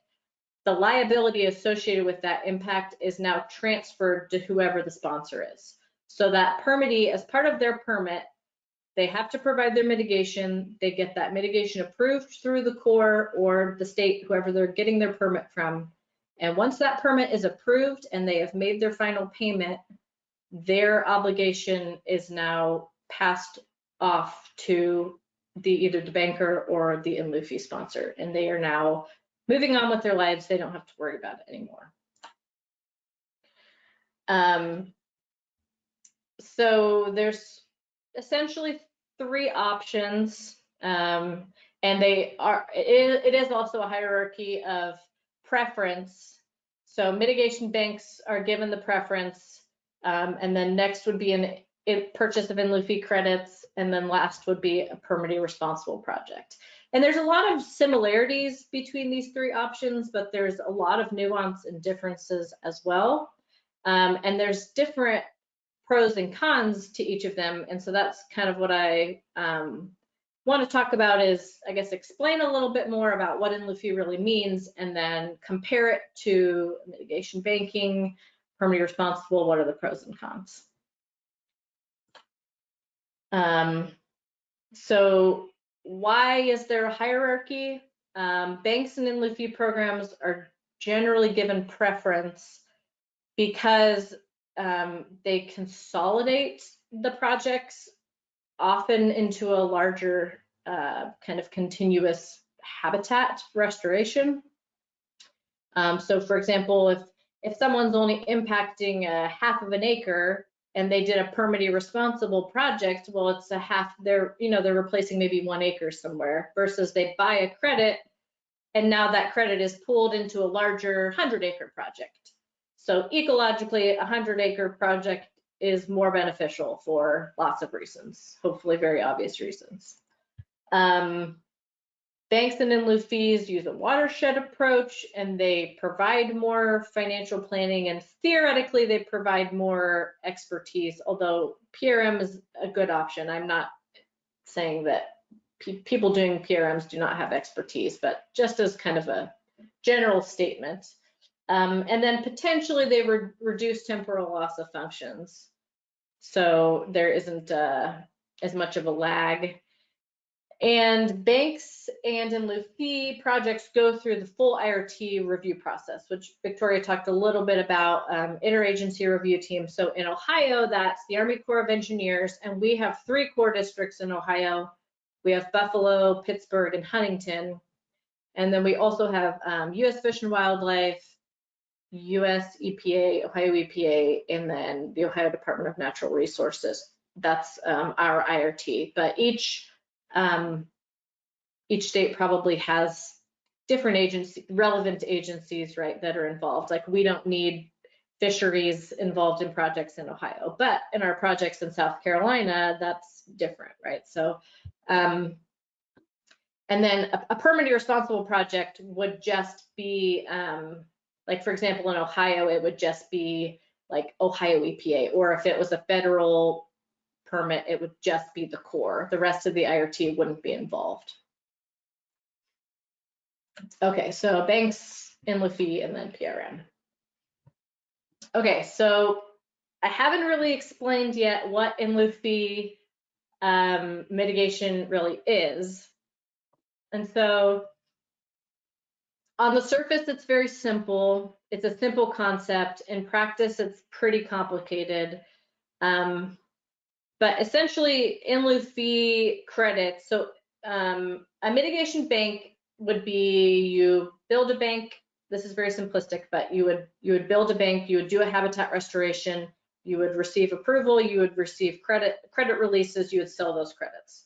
K: the liability associated with that impact is now transferred to whoever the sponsor is. So that permittee, as part of their permit, they have to provide their mitigation. They get that mitigation approved through the Corps or the state, whoever they're getting their permit from. And once that permit is approved and they have made their final payment, their obligation is now passed off to either the banker or the In-Lieu fee sponsor, and they are now moving on with their lives. They don't have to worry about it anymore. So there's essentially 3 options, and it is also a hierarchy of preference. So mitigation banks are given the preference. And then next would be a purchase of In-Lieu fee credits, and then last would be a permittee responsible project. And there's a lot of similarities between these 3 options, but there's a lot of nuance and differences as well. And there's different pros and cons to each of them. And so that's kind of what I want to talk about, is, I guess, explain a little bit more about what In-Lieu fee really means, and then compare it to mitigation banking, permittee responsible, what are the pros and cons? So why is there a hierarchy? Banks and in-lieu fee programs are generally given preference because they consolidate the projects often into a larger kind of continuous habitat restoration. So for example, if someone's only impacting a half of an acre and they did a permittee responsible project, well, it's a half, they're replacing maybe 1 acre somewhere, versus they buy a credit and now that credit is pooled into a larger 100-acre project. So ecologically, a 100-acre project is more beneficial for lots of reasons, hopefully very obvious reasons. Banks and in-lieu fees use a watershed approach, and they provide more financial planning, and theoretically they provide more expertise, although PRM is a good option. I'm not saying that people doing PRMs do not have expertise, but just as kind of a general statement. And then potentially they reduce temporal loss of functions. So there isn't as much of a lag. And banks and in-lieu fee projects go through the full IRT review process, which Victoria talked a little bit about, interagency review team. So in Ohio, that's the Army Corps of Engineers, and we have 3 core districts in Ohio. We have Buffalo, Pittsburgh, and Huntington. And then we also have US Fish and Wildlife, US EPA, Ohio EPA, and then the Ohio Department of Natural Resources. That's our IRT, but each state probably has different relevant agencies, right, that are involved. Like we don't need fisheries involved in projects in Ohio, but in our projects in South Carolina, that's different, right? So, and then a permittee responsible project would just be, like for example, in Ohio, it would just be like Ohio EPA, or if it was a federal permit, it would just be the Corps. The rest of the IRT wouldn't be involved. Okay, so banks, in-lieu fee, and then PRM. Okay, so I haven't really explained yet what in-lieu fee mitigation really is. And so on the surface, it's very simple. It's a simple concept. In practice, it's pretty complicated. But essentially, in-lieu fee credits. So a mitigation bank would be, you build a bank. This is very simplistic, but you would build a bank. You would do a habitat restoration. You would receive approval. You would receive credit releases. You would sell those credits.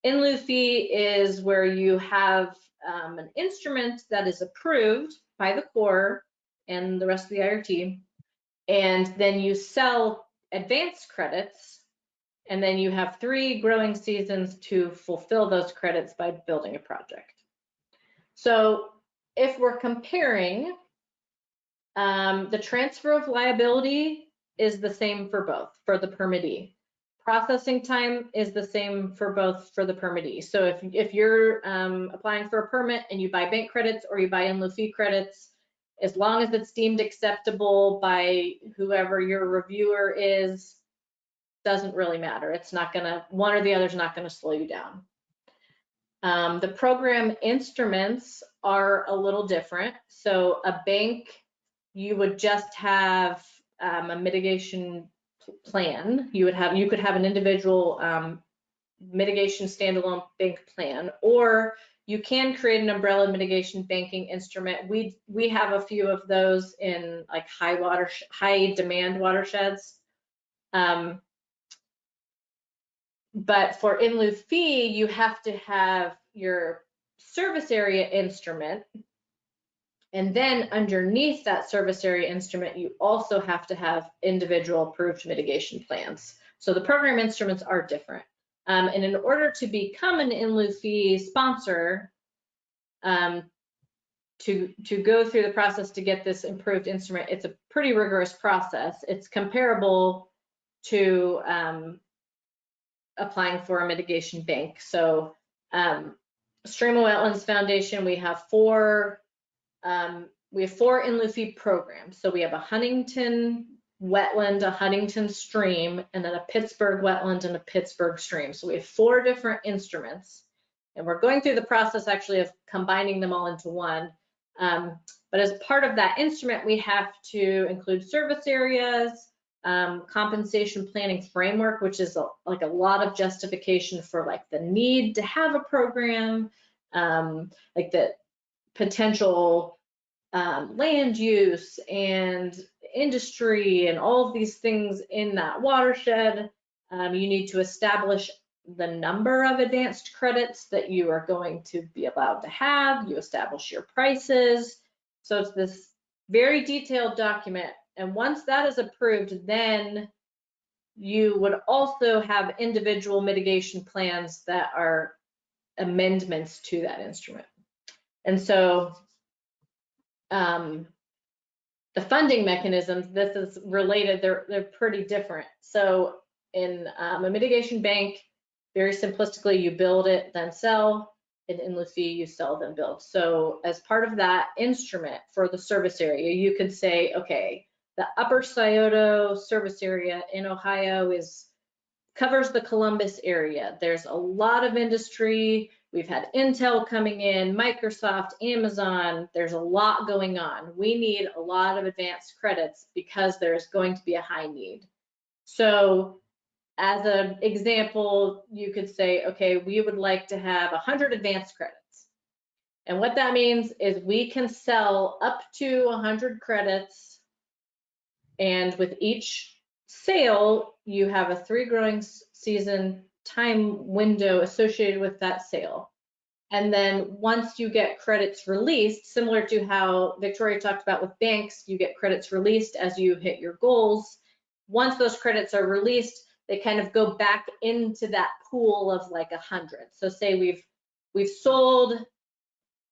K: In-lieu fee is where you have an instrument that is approved by the Corps and the rest of the IRT, and then you sell advanced credits. And then you have 3 growing seasons to fulfill those credits by building a project. So if we're comparing, the transfer of liability is the same for both, for the permittee. Processing time is the same for both for the permittee. So if you're applying for a permit and you buy bank credits or you buy in-lieu fee credits, as long as it's deemed acceptable by whoever your reviewer is, doesn't really matter. It's not gonna, one or the other is not gonna slow you down. The program instruments are a little different. So a bank, you would just have a mitigation plan. You could have an individual mitigation standalone bank plan, or you can create an umbrella mitigation banking instrument. We have a few of those in like high demand watersheds. But for in-lieu fee, you have to have your service area instrument. And then underneath that service area instrument, you also have to have individual approved mitigation plans. So the program instruments are different. And in order to become an in-lieu fee sponsor, to go through the process to get this improved instrument, it's a pretty rigorous process. It's comparable to applying for a mitigation bank. So Stream of Wetlands Foundation, we have 4 we have 4 in-lieu fee programs. So we have a Huntington wetland, a Huntington stream, and then a Pittsburgh wetland and a Pittsburgh stream. So we have 4 different instruments, and we're going through the process actually of combining them all into one. But as part of that instrument, we have to include service areas, compensation planning framework, which is like a lot of justification for like the need to have a program, like the potential land use and industry and all of these things in that watershed. You need to establish the number of advanced credits that you are going to be allowed to have. You establish your prices. So it's this very detailed document. And once that is approved, then you would also have individual mitigation plans that are amendments to that instrument. And so the funding mechanisms, this is related, they're pretty different. So in a mitigation bank, very simplistically, you build it, then sell. In lieu fee, you sell, then build. So as part of that instrument for the service area, you could say, okay, the Upper Scioto service area in Ohio covers the Columbus area. There's a lot of industry. We've had Intel coming in, Microsoft, Amazon. There's a lot going on. We need a lot of advanced credits because there's going to be a high need. So as an example, you could say, okay, we would like to have 100 advanced credits. And what that means is we can sell up to 100 credits. And with each sale, you have a 3 growing season time window associated with that sale. And then once you get credits released, similar to how Victoria talked about with banks, you get credits released as you hit your goals. Once those credits are released, they kind of go back into that pool of like 100. So say we've sold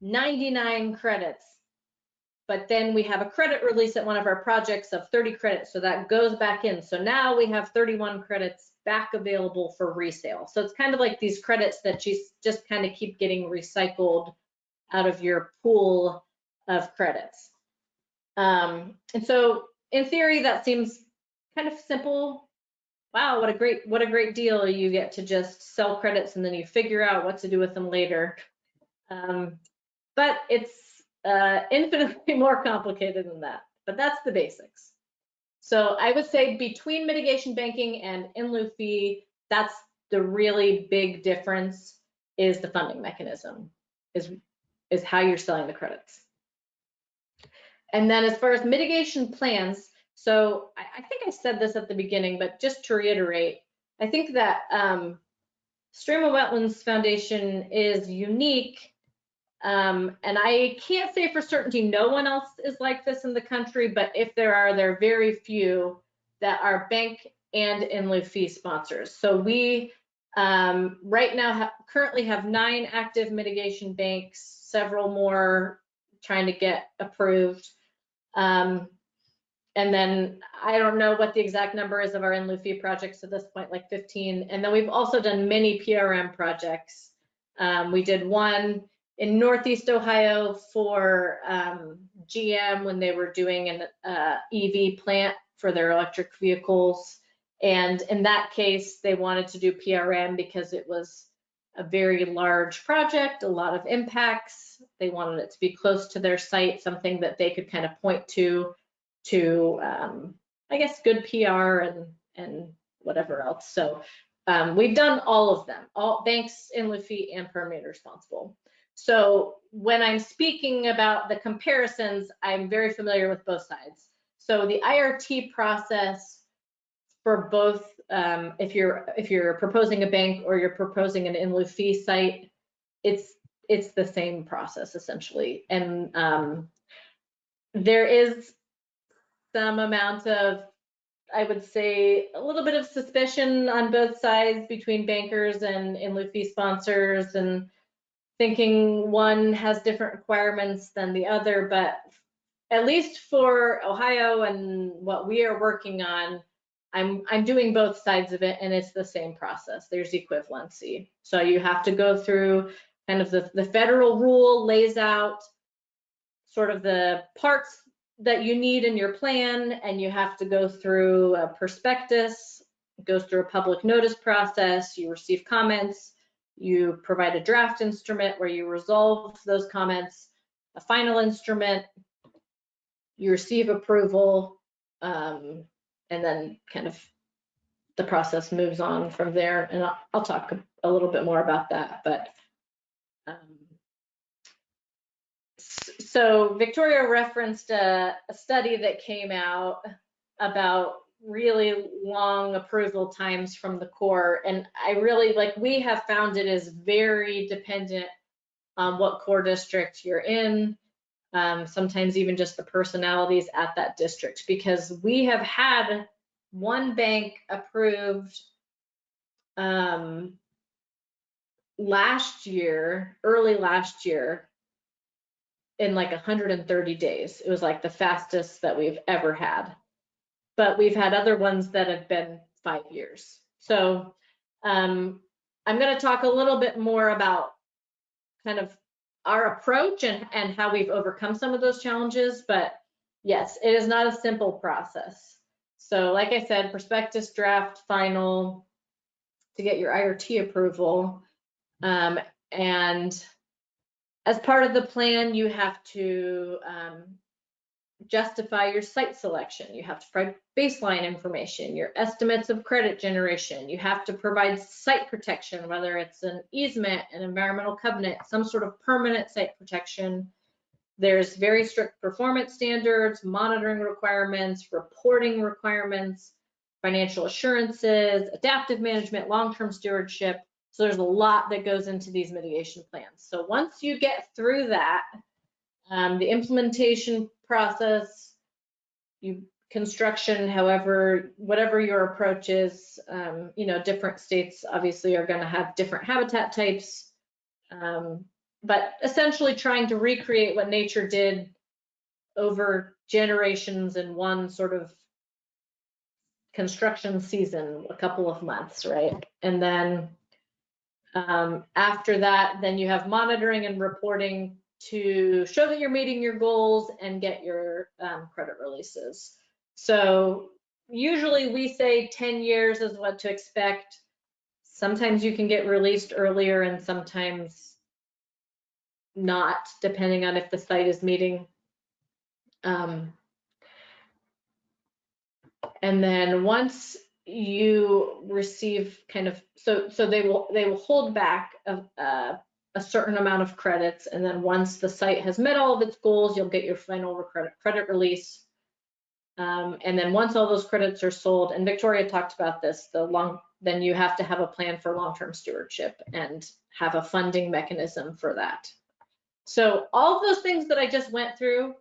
K: 99 credits, but then we have a credit release at one of our projects of 30 credits. So that goes back in. So now we have 31 credits back available for resale. So it's kind of like these credits that you just kind of keep getting recycled out of your pool of credits. And so in theory, that seems kind of simple. Wow, what a great deal. You get to just sell credits and then you figure out what to do with them later. But it's infinitely more complicated than that, but that's the basics. So I would say between mitigation banking and in-lieu fee, that's the really big difference, is the funding mechanism, is how you're selling the credits. And then as far as mitigation plans, so I think I said this at the beginning, but just to reiterate, I think that Stream and Wetlands Foundation is unique. And I can't say for certainty no one else is like this in the country, but if there are very few that are bank and in-lieu fee sponsors. So we right now currently have 9 active mitigation banks, several more trying to get approved. And then I don't know what the exact number is of our in-lieu fee projects at this point, like 15. And then we've also done many PRM projects. We did one in Northeast Ohio for GM when they were doing an EV plant for their electric vehicles. And in that case, they wanted to do PRM because it was a very large project, a lot of impacts. They wanted it to be close to their site, something that they could kind of point to I guess good PR and whatever else. So we've done all of them, all banks, in-lieu fee, and permittee responsible. So when I'm speaking about the comparisons, I'm very familiar with both sides. So the IRT process for both, if you're proposing a bank or you're proposing an in-lieu fee site, it's the same process essentially. And there is some amount of, I would say, a little bit of suspicion on both sides between bankers and in-lieu fee sponsors, and thinking one has different requirements than the other. But at least for Ohio and what we are working on, I'm doing both sides of it, and it's the same process. There's equivalency. So you have to go through kind of the federal rule lays out sort of the parts that you need in your plan, and you have to go through a prospectus. It goes through a public notice process. You receive comments. You provide a draft instrument where you resolve those comments, a final instrument, you receive approval, and then kind of the process moves on from there. And I'll talk a little bit more about that. But so Victoria referenced a study that came out about really long approval times from the Corps. And I really, like, we have found it is very dependent on what Corps district you're in, sometimes even just the personalities at that district, because we have had one bank approved last year, early last year, in like 130 days. It was like the fastest that we've ever had. But we've had other ones that have been 5 years. So I'm going to talk a little bit more about kind of our approach and how we've overcome some of those challenges. But yes, it is not a simple process. So like I said, prospectus, draft, final to get your IRT approval. And as part of the plan, you have to justify your site selection. You have to provide baseline information, your estimates of credit generation. You have to provide site protection, whether it's an easement, an environmental covenant, some sort of permanent site protection. There's very strict performance standards, monitoring requirements, reporting requirements, financial assurances, adaptive management, long-term stewardship. So there's a lot that goes into these mitigation plans. So once you get through that, the implementation process, construction, however, whatever your approach is, different states obviously are going to have different habitat types, but essentially trying to recreate what nature did over generations in one sort of construction season, a couple of months, right? And then after that, then you have monitoring and reporting to show that you're meeting your goals and get your credit releases. So usually we say 10 years is what to expect. Sometimes you can get released earlier and sometimes not, depending on if the site is meeting. And then once you receive kind of, so they will hold back a certain amount of credits, and then once the site has met all of its goals, you'll get your final credit release. And then once all those credits are sold, and Victoria talked about this, then you have to have a plan for long-term stewardship and have a funding mechanism for that. So all of those things that I just went through,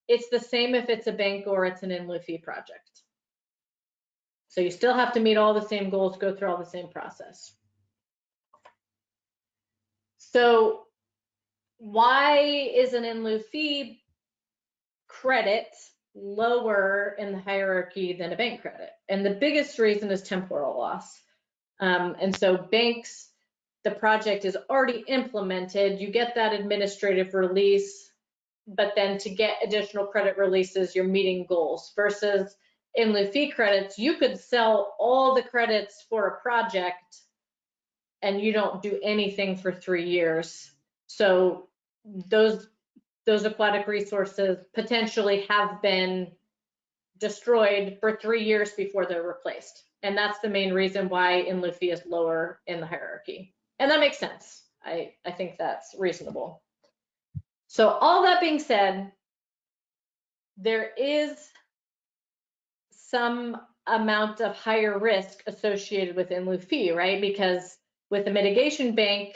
K: it's the same if it's a bank or it's an In-Lieu fee project. So you still have to meet all the same goals, go through all the same process. So why is an In-Lieu fee credit lower in the hierarchy than a bank credit? And the biggest reason is temporal loss. And so banks, the project is already implemented, you get that administrative release, but then to get additional credit releases, you're meeting goals. Versus In-Lieu fee credits, you could sell all the credits for a project and you don't do anything for 3 years. So those aquatic resources potentially have been destroyed for 3 years before they're replaced. And that's the main reason why In-Lieu fee is lower in the hierarchy. And that makes sense. I think that's reasonable. So all that being said, there is some amount of higher risk associated with In-Lieu fee, right? Because with a mitigation bank,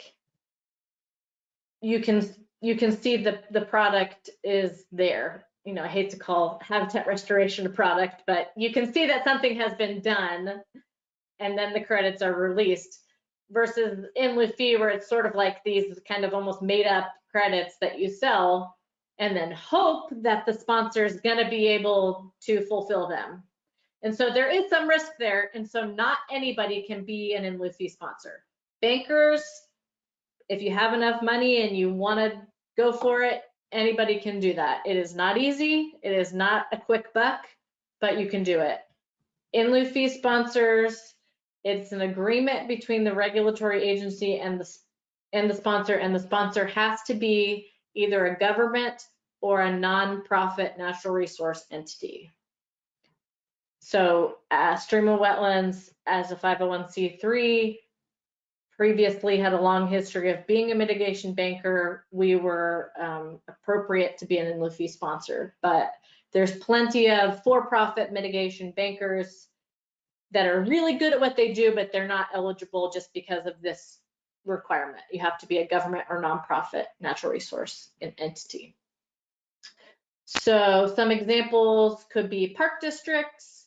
K: you can see the product is there. I hate to call habitat restoration a product, but you can see that something has been done and then the credits are released, versus In-Lieu fee where it's sort of like these kind of almost made up credits that you sell and then hope that the sponsor is going to be able to fulfill them. And so there is some risk there. And so not anybody can be an In-Lieu fee sponsor. Bankers, if you have enough money and you want to go for it, anybody can do that. It is not easy. It is not a quick buck, but you can do it. In-lieu fee sponsors, it's an agreement between the regulatory agency and the sponsor, and the sponsor has to be either a government or a nonprofit natural resource entity. So Stream of Wetlands, as a 501c3, previously had a long history of being a mitigation banker. We were appropriate to be an in-lieu fee sponsor, but there's plenty of for-profit mitigation bankers that are really good at what they do, but they're not eligible just because of this requirement. You have to be a government or nonprofit natural resource entity. So some examples could be park districts,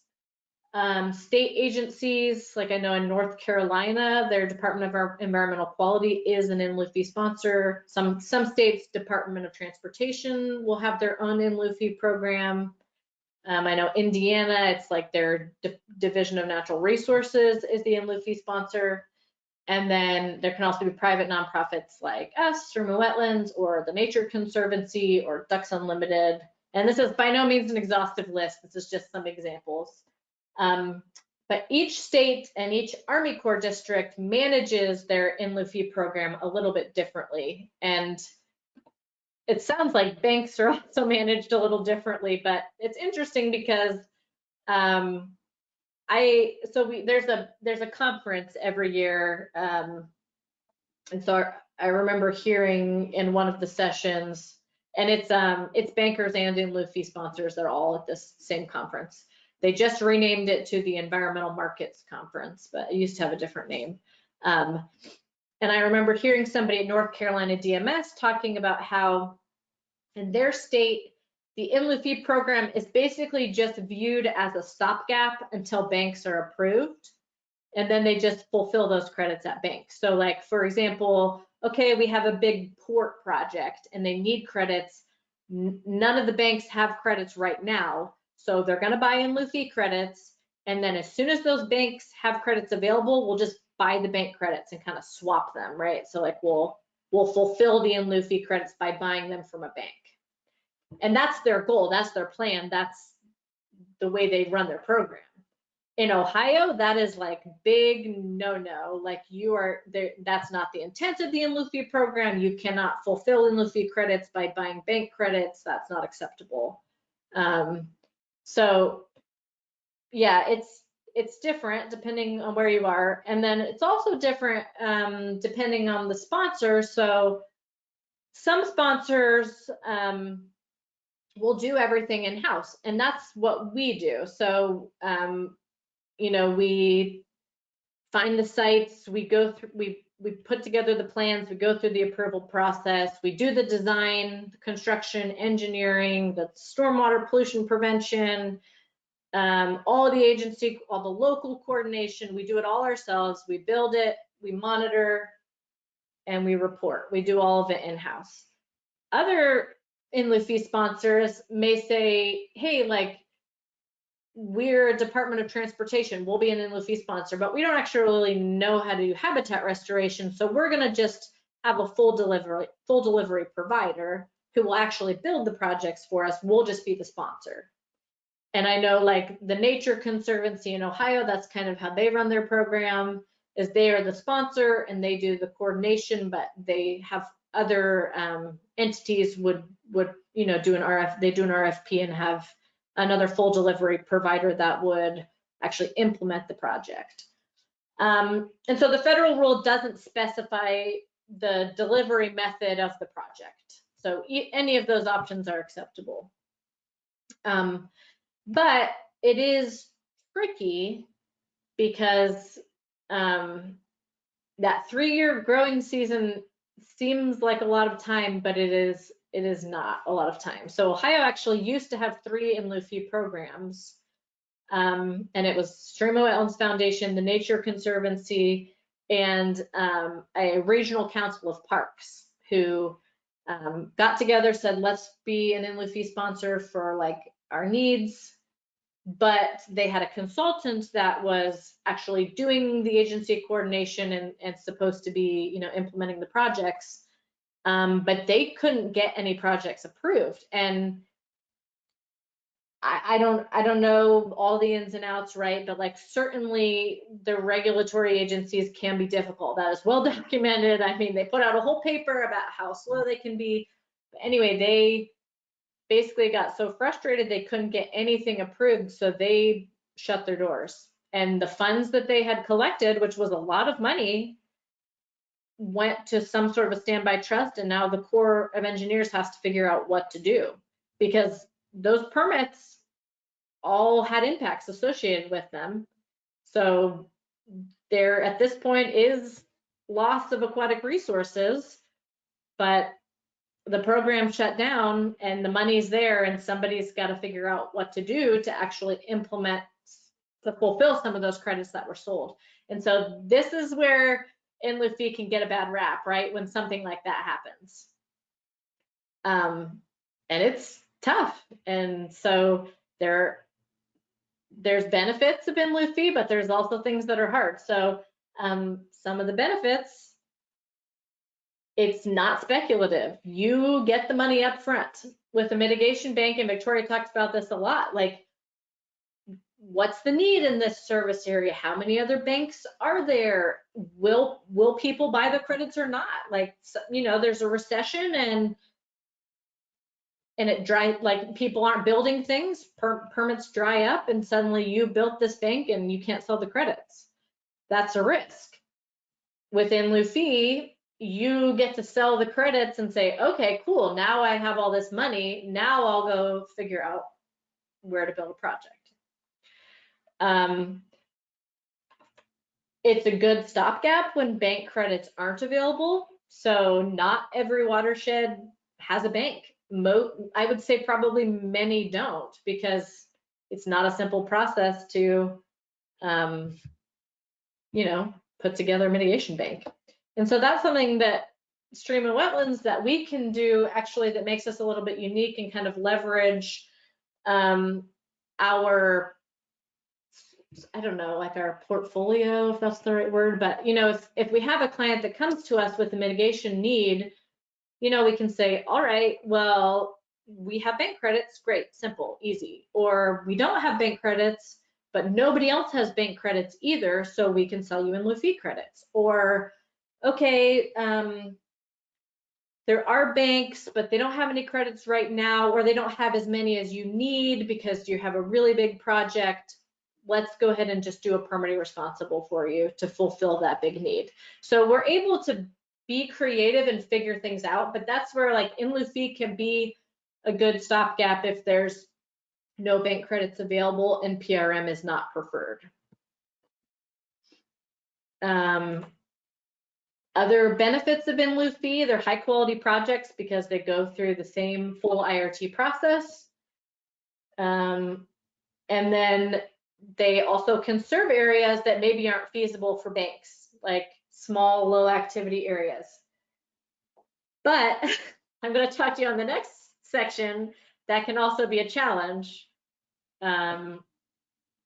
K: state agencies, like I know in North Carolina, their Department of Environmental Quality is an in-lieu fee sponsor. Some states, Department of Transportation will have their own in-lieu fee program. I know Indiana, it's like their Division of Natural Resources is the in-lieu fee sponsor. And then there can also be private nonprofits like us, Stream of Wetlands, or the Nature Conservancy, or Ducks Unlimited. And this is by no means an exhaustive list. This is just some examples. But each state and each Army Corps district manages their in-lieu fee program a little bit differently. And it sounds like banks are also managed a little differently, but it's interesting because there's a conference every year, and so I remember hearing in one of the sessions, and it's bankers and in-lieu fee sponsors. They're all at this same conference. They just renamed it to the Environmental Markets Conference, but it used to have a different name. And I remember hearing somebody at North Carolina DMS talking about how in their state, the in-lieu fee program is basically just viewed as a stopgap until banks are approved. And then they just fulfill those credits at banks. So like, for example, okay, we have a big port project and they need credits. None of the banks have credits right now. So they're gonna buy in-lieu fee credits. And then as soon as those banks have credits available, we'll just buy the bank credits and kind of swap them, right? So like we'll fulfill the in-lieu fee credits by buying them from a bank. And that's their goal, that's their plan, that's the way they run their program. In Ohio, that is like big no-no, like you are there, that's not the intent of the in-lieu fee program. You cannot fulfill in-lieu fee credits by buying bank credits, that's not acceptable. So yeah, it's different depending on where you are. And then it's also different depending on the sponsor. So some sponsors will do everything in-house, and that's what we do. So, you know, we find the sites, we go through, we put together the plans, we go through the approval process, we do the design, the construction, engineering, the stormwater pollution prevention, all the agency, all the local coordination, we do it all ourselves. We build it, we monitor, and we report. We do all of it in-house. Other in-lieu fee sponsors may say, hey, like, we're a Department of Transportation, we'll be an in-lieu fee sponsor, but we don't actually really know how to do habitat restoration, so we're gonna just have a full delivery provider who will actually build the projects for us. We'll just be the sponsor. And I know like the Nature Conservancy in Ohio, that's kind of how they run their program, is they are the sponsor and they do the coordination, but they have other entities would you know do an RFP and have another full delivery provider that would actually implement the project. And so the federal rule doesn't specify the delivery method of the project. So any of those options are acceptable. But it is tricky because that 3-year growing season seems like a lot of time, but it is not a lot of time. So Ohio actually used to have 3 in-lieu fee programs, and it was Stream of Wetlands Foundation, the Nature Conservancy, and a regional council of parks who got together, said, let's be an in-lieu fee sponsor for like our needs. But they had a consultant that was actually doing the agency coordination and supposed to be, you know, implementing the projects. but they couldn't get any projects approved. And I don't know all the ins and outs, right? But like certainly the regulatory agencies can be difficult. That is well documented. I mean, they put out a whole paper about how slow they can be. But anyway, they basically got so frustrated they couldn't get anything approved, so they shut their doors. And the funds that they had collected, which was a lot of money, went to some sort of a standby trust, and now the Corps of Engineers has to figure out what to do, because those permits all had impacts associated with them. So there at this point is loss of aquatic resources, but the program shut down and the money's there, and somebody's got to figure out what to do to actually implement, to fulfill some of those credits that were sold. And so this is where In-Lieu fee can get a bad rap, right? When something like that happens. And it's tough. And so there's benefits of In-Lieu fee, but there's also things that are hard. So some of the benefits, it's not speculative. You get the money up front. With the mitigation bank, and Victoria talks about this a lot, like, what's the need in this service area? How many other banks are there? Will people buy the credits or not? Like, you know, there's a recession and it dry, like people aren't building things, permits dry up, and suddenly you built this bank and you can't sell the credits. That's a risk. With In-Lieu fee, you get to sell the credits and say, okay, cool, now I have all this money, now I'll go figure out where to build a project. It's a good stopgap when bank credits aren't available. So not every watershed has a bank. I would say probably many don't, because it's not a simple process to, you know, put together a mitigation bank. And so that's something that stream and wetlands that we can do actually that makes us a little bit unique and kind of leverage our, I don't know, like our portfolio, if that's the right word, but you know, if we have a client that comes to us with a mitigation need, you know, we can say, all right, well, we have bank credits, great, simple, easy. Or we don't have bank credits, but nobody else has bank credits either, so we can sell you In-Lieu fee credits. Or, okay, there are banks, but they don't have any credits right now, or they don't have as many as you need because you have a really big project. Let's go ahead and just do a permittee responsible for you to fulfill that big need. So we're able to be creative and figure things out, but that's where like In-Lieu fee can be a good stopgap if there's no bank credits available and PRM is not preferred. Other benefits of In-Lieu fee, they're high quality projects because they go through the same full IRT process. And then they also conserve areas that maybe aren't feasible for banks, like small, low activity areas. But I'm going to talk to you on the next section that can also be a challenge of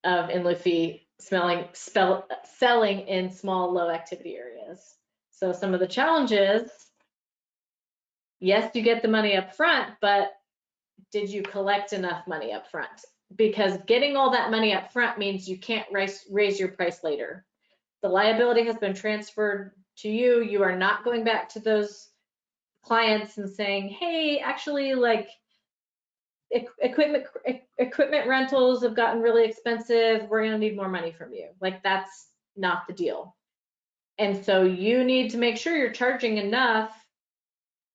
K: In-Lieu fee selling in small, low activity areas. So some of the challenges, yes, you get the money up front, but did you collect enough money up front? Because getting all that money up front means you can't raise your price later. The liability has been transferred to you. You are not going back to those clients and saying, hey, actually, like equipment rentals have gotten really expensive. We're gonna need more money from you. Like, that's not the deal. And so you need to make sure you're charging enough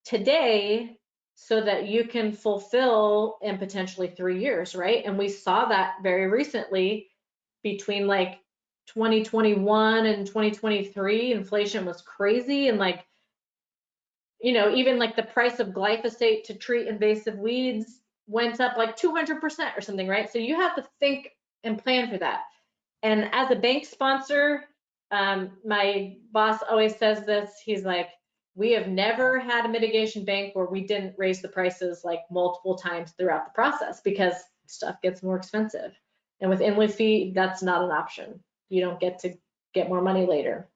K: today so that you can fulfill in potentially 3 years, right? And we saw that very recently between like 2021 and 2023, inflation was crazy. And like, you know, even like the price of glyphosate to treat invasive weeds went up like 200% or something, right? So you have to think and plan for that. And as a bank sponsor, my boss always says this, he's like, we have never had a mitigation bank where we didn't raise the prices like multiple times throughout the process because stuff gets more expensive. And with In-Lieu fee, that's not an option. You don't get to get more money later.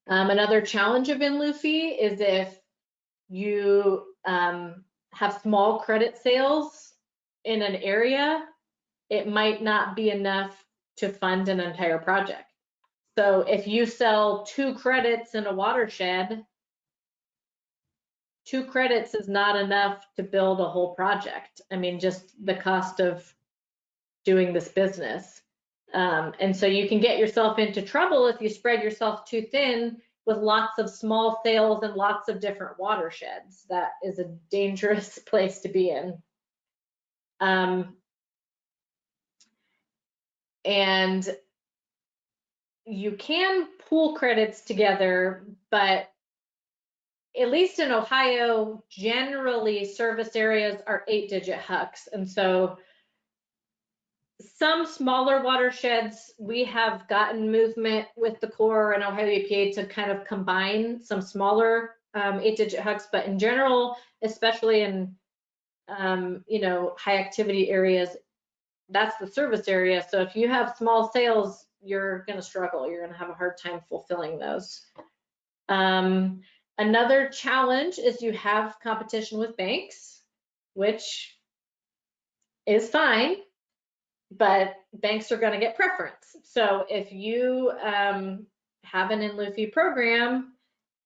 K: Another challenge of In-Lieu fee is if you have small credit sales in an area, it might not be enough to fund an entire project. So if you sell 2 credits in a watershed, 2 credits is not enough to build a whole project. I mean, just the cost of doing this business. And so you can get yourself into trouble if you spread yourself too thin with lots of small sales and lots of different watersheds. That is a dangerous place to be in. And you can pool credits together, but at least in Ohio, generally service areas are 8-digit HUCs. And so some smaller watersheds, we have gotten movement with the Corps and Ohio EPA to kind of combine some smaller 8-digit HUCs, but in general, especially in high activity areas, that's the service area. So if you have small sales, you're going to struggle. You're going to have a hard time fulfilling those. Another challenge is you have competition with banks, which is fine, but banks are going to get preference. So if you have an in-lieu fee program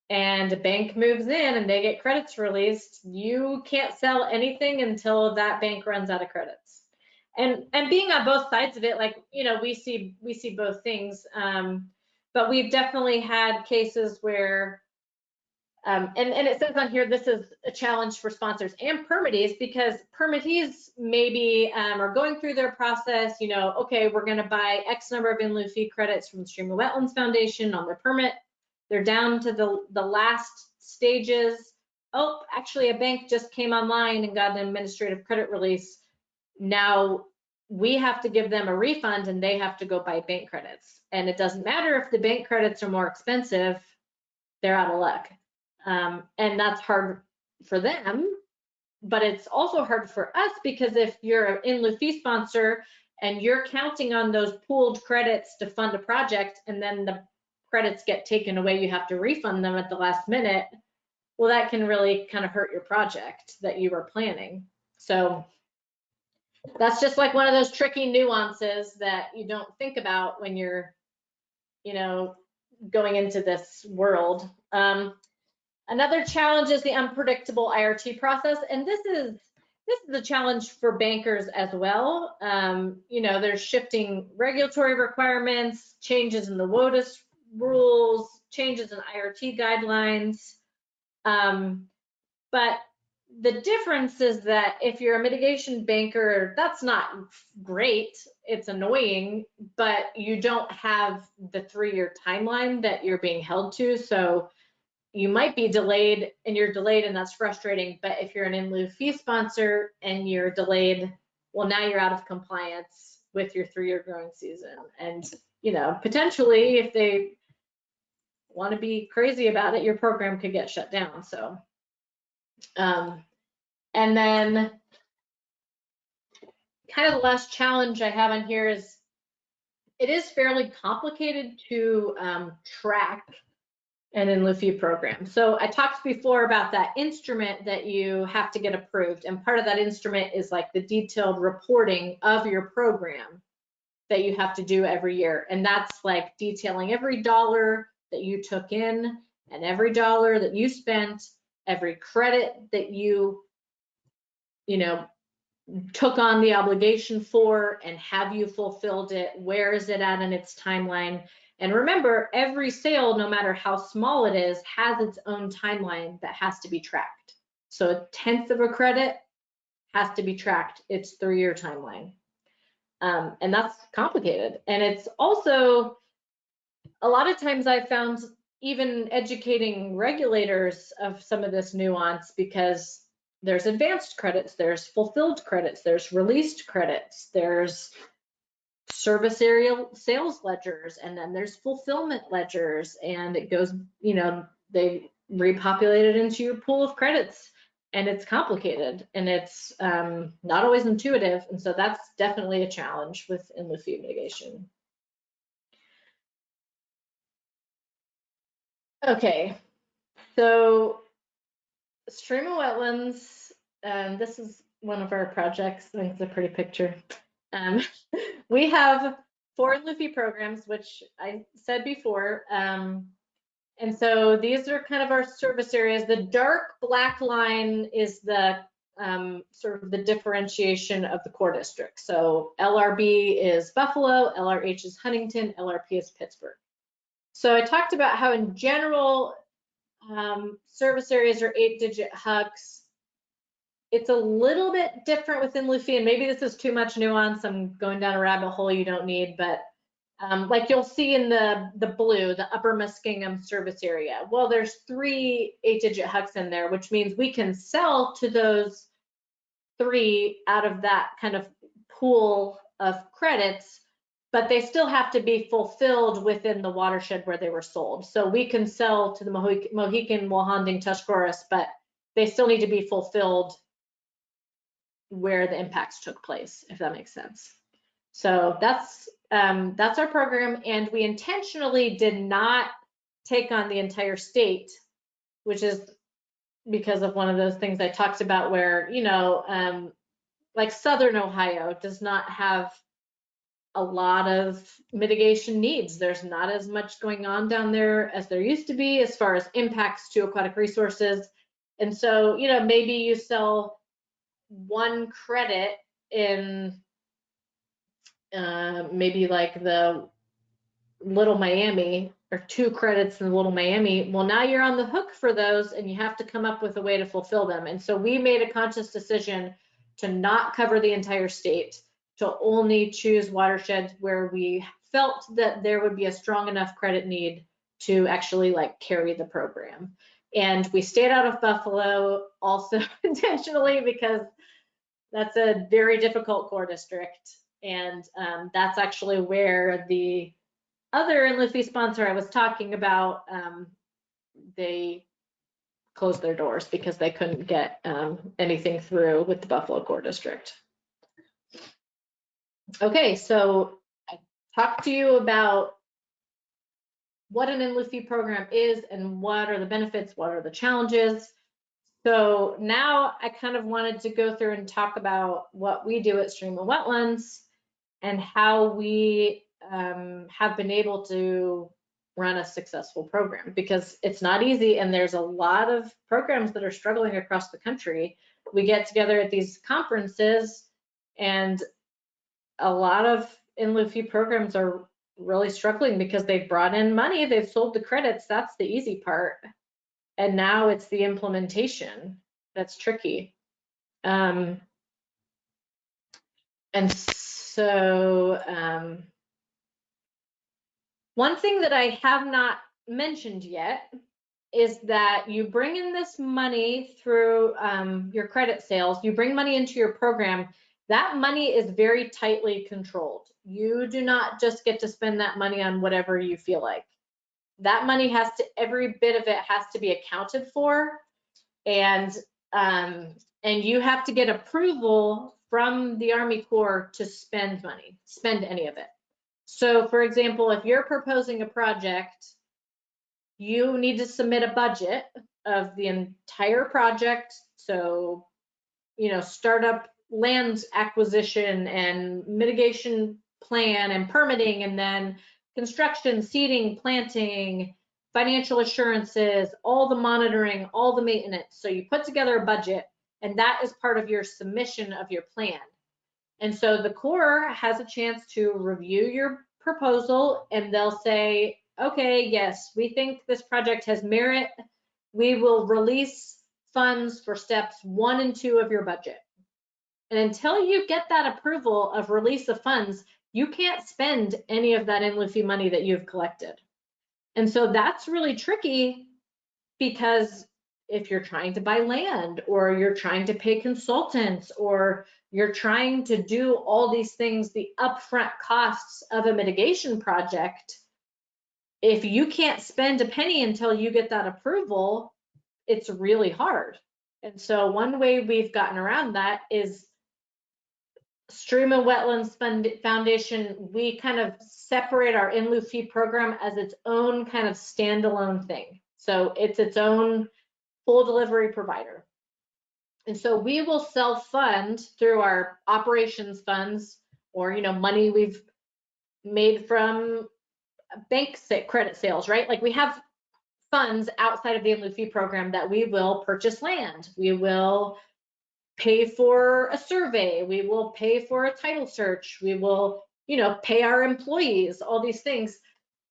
K: and a bank moves in and they get credits released, you can't sell anything until that bank runs out of credits. And being on both sides of it, like, we see both things, but we've definitely had cases where and it says on here, this is a challenge for sponsors and permittees, because permittees maybe are going through their process, okay, we're going to buy X number of in-lieu fee credits from the Stream and Wetlands Foundation on their permit. They're down to the last stages. Oh, actually, a bank just came online and got an administrative credit release. Now we have to give them a refund and they have to go buy bank credits. And it doesn't matter if the bank credits are more expensive, they're out of luck. And that's hard for them, but it's also hard for us, because if you're an in-lieu fee sponsor and you're counting on those pooled credits to fund a project and then the credits get taken away, you have to refund them at the last minute, well, that can really kind of hurt your project that you were planning. So that's just like one of those tricky nuances that you don't think about when you're, going into this world. Another challenge is the unpredictable IRT process, and this is a challenge for bankers as well. There's shifting regulatory requirements, changes in the WOTUS rules, changes in IRT guidelines. But the difference is that if you're a mitigation banker, that's not great. It's annoying, but you don't have the 3-year timeline that you're being held to. So you might be delayed, and you're delayed, and that's frustrating. But if you're an in-lieu fee sponsor and you're delayed, well, now you're out of compliance with your 3-year growing season. And, potentially if they want to be crazy about it, your program could get shut down. So, and then kind of the last challenge I have on here is it is fairly complicated to track an in-lieu fee program. So I talked before about that instrument that you have to get approved, and part of that instrument is like the detailed reporting of your program that you have to do every year. And that's like detailing every dollar that you took in and every dollar that you spent, every credit that you took on the obligation for, and have you fulfilled it? Where is it at in its timeline? And remember, every sale, no matter how small it is, has its own timeline that has to be tracked. So 1/10 of a credit has to be tracked, its 3-year timeline. And that's complicated. And it's also, a lot of times I've found even educating regulators of some of this nuance, because there's advanced credits, there's fulfilled credits, there's released credits, there's service area sales ledgers, and then there's fulfillment ledgers, and it goes, they repopulate it into your pool of credits, and it's complicated, and it's not always intuitive. And so that's definitely a challenge with in-lieu fee mitigation. Okay, so Stream of wetlands, this is one of our projects. I think it's a pretty picture. We have 4 In-Lieu programs, which I said before. And so these are kind of our service areas. The dark black line is the sort of the differentiation of the core district. So LRB is Buffalo, LRH is Huntington, LRP is Pittsburgh. So I talked about how in general, service areas are 8-digit HUCs. It's a little bit different within In-Lieu, and maybe this is too much nuance. I'm going down a rabbit hole you don't need, but like you'll see in the blue, the Upper Muskingum service area. Well, there's 3 8-digit HUCs in there, which means we can sell to those 3 out of that kind of pool of credits, but they still have to be fulfilled within the watershed where they were sold. So we can sell to the Mohican, Wahonding, Tuscarawas, but they still need to be fulfilled where the impacts took place, if that makes sense. So that's our program, and we intentionally did not take on the entire state, which is because of one of those things I talked about where, you know, like Southern Ohio does not have a lot of mitigation needs. There's not as much going on down there as there used to be as far as impacts to aquatic resources. And so, you know, maybe you sell 1 credit in maybe like the Little Miami, or 2 credits in Little Miami. Well, now you're on the hook for those and you have to come up with a way to fulfill them. And so we made a conscious decision to not cover the entire state, to only choose watersheds where we felt that there would be a strong enough credit need to actually like carry the program. And we stayed out of Buffalo also intentionally because that's a very difficult core district. And that's actually where the other In-Lieu sponsor I was talking about, they closed their doors because they couldn't get anything through with the Buffalo core district. Okay, so I talked to you about what an In-Lieu program is and what are the benefits, what are the challenges. So now I kind of wanted to go through and talk about what we do at Stream of Wetlands and how we have been able to run a successful program, because it's not easy and there's a lot of programs that are struggling across the country. We get together at these conferences and a lot of In-Lieu programs are really struggling because they've brought in money, they've sold the credits, that's the easy part. And now it's the implementation that's tricky. And so one thing that I have not mentioned yet is that you bring in this money through your credit sales, you bring money into your program. That money is very tightly controlled. You do not just get to spend that money on whatever you feel like. That money has to, every bit of it has to be accounted for, and you have to get approval from the Army Corps to spend money, spend any of it. So for example, if you're proposing a project, you need to submit a budget of the entire project. So, you know, startup land acquisition and mitigation plan and permitting, and then construction, seeding, planting, financial assurances, all the monitoring, all the maintenance. So you put together a budget, and that is part of your submission of your plan. And so the Corps has a chance to review your proposal, and they'll say, okay, yes, we think this project has merit. We will release funds for steps 1 and 2 of your budget. And until you get that approval of release of funds, you can't spend any of that In-Lieu money that you've collected. And so that's really tricky, because if you're trying to buy land, or you're trying to pay consultants, or you're trying to do all these things, the upfront costs of a mitigation project, if you can't spend a penny until you get that approval, it's really hard. And so one way we've gotten around that is Stream of Wetlands Foundation. We kind of separate our In-Lieu fee program as its own kind of standalone thing. So it's its own full delivery provider. And so we will self-fund through our operations funds or, you know, money we've made from bank credit sales, right? Like we have funds outside of the In-Lieu fee program that we will purchase land. We will pay for a survey. We will pay for a title search. We will, you know, pay our employees, all these things.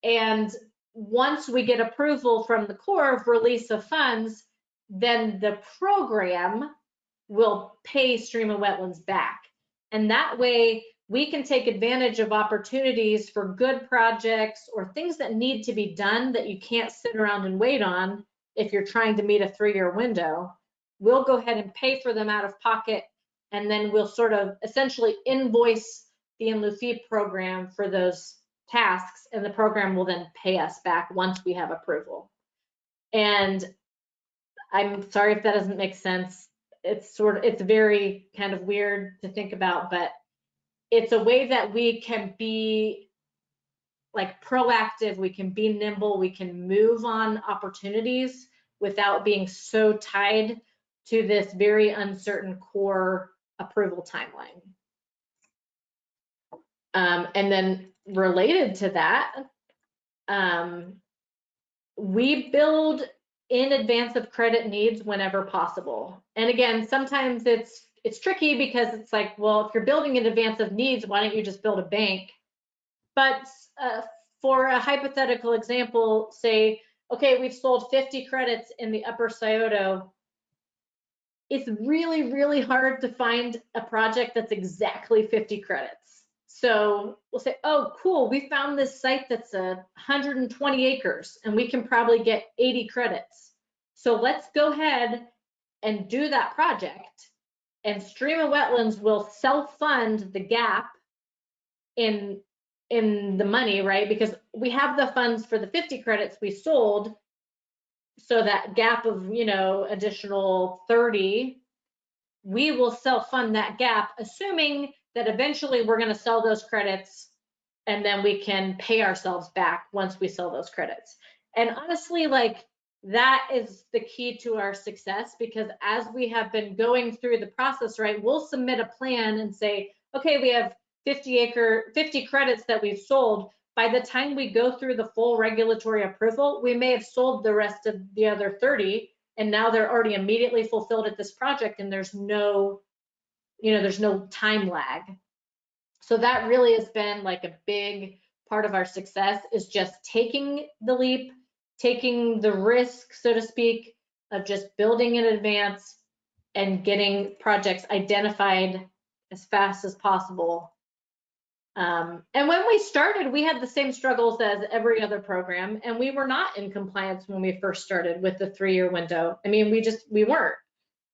K: And once we get approval from the Corps of release of funds, then the program will pay stream and wetlands back. And that way we can take advantage of opportunities for good projects or things that need to be done that you can't sit around and wait on if you're trying to meet a 3-year window. We'll go ahead and pay for them out of pocket, and then we'll sort of essentially invoice the In-Lieu fee program for those tasks, and the program will then pay us back once we have approval. And I'm sorry if that doesn't make sense. It's very kind of weird to think about, but it's a way that we can be like proactive, we can be nimble, we can move on opportunities without being so tied to this very uncertain Corps approval timeline. And then related to that, we build in advance of credit needs whenever possible. And again, sometimes it's tricky because it's like, well, if you're building in advance of needs, why don't you just build a bank? But for a hypothetical example, say, okay, we've sold 50 credits in the Upper Scioto. It's really, really hard to find a project that's exactly 50 credits. So we'll say, oh, cool, we found this site that's 120 acres and we can probably get 80 credits. So let's go ahead and do that project, and stream and wetlands will self-fund the gap in the money, right? Because we have the funds for the 50 credits we sold. So that gap of, you know, additional 30, we will self-fund that gap, assuming that eventually we're going to sell those credits and then we can pay ourselves back once we sell those credits. And honestly, like that is the key to our success, because as we have been going through the process, right, we'll submit a plan and say, okay, we have 50 credits that we've sold. By the time we go through the full regulatory approval, we may have sold the rest of the other 30, and now they're already immediately fulfilled at this project, and there's no, you know, there's no time lag. So that really has been like a big part of our success, is just taking the leap, taking the risk, so to speak, of just building in advance and getting projects identified as fast as possible. And when we started, we had the same struggles as every other program, and we were not in compliance when we first started with the 3-year window. I mean, we weren't.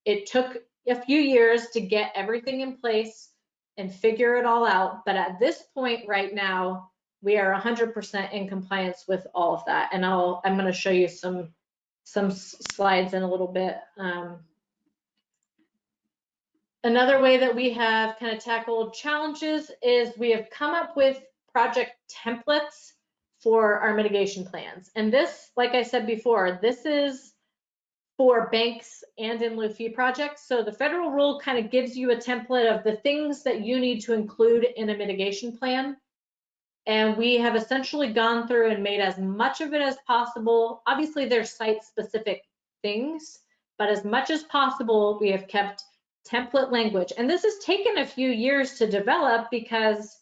K: It took a few years to get everything in place and figure it all out. But at this point right now, we are 100% in compliance with all of that. And I'm going to show you some slides in a little bit. Another way that we have kind of tackled challenges is we have come up with project templates for our mitigation plans. And this, like I said before, this is for banks and in-lieu fee projects. So the federal rule kind of gives you a template of the things that you need to include in a mitigation plan. And we have essentially gone through and made as much of it as possible. Obviously, there's site-specific things, but as much as possible, we have kept template language. And this has taken a few years to develop because,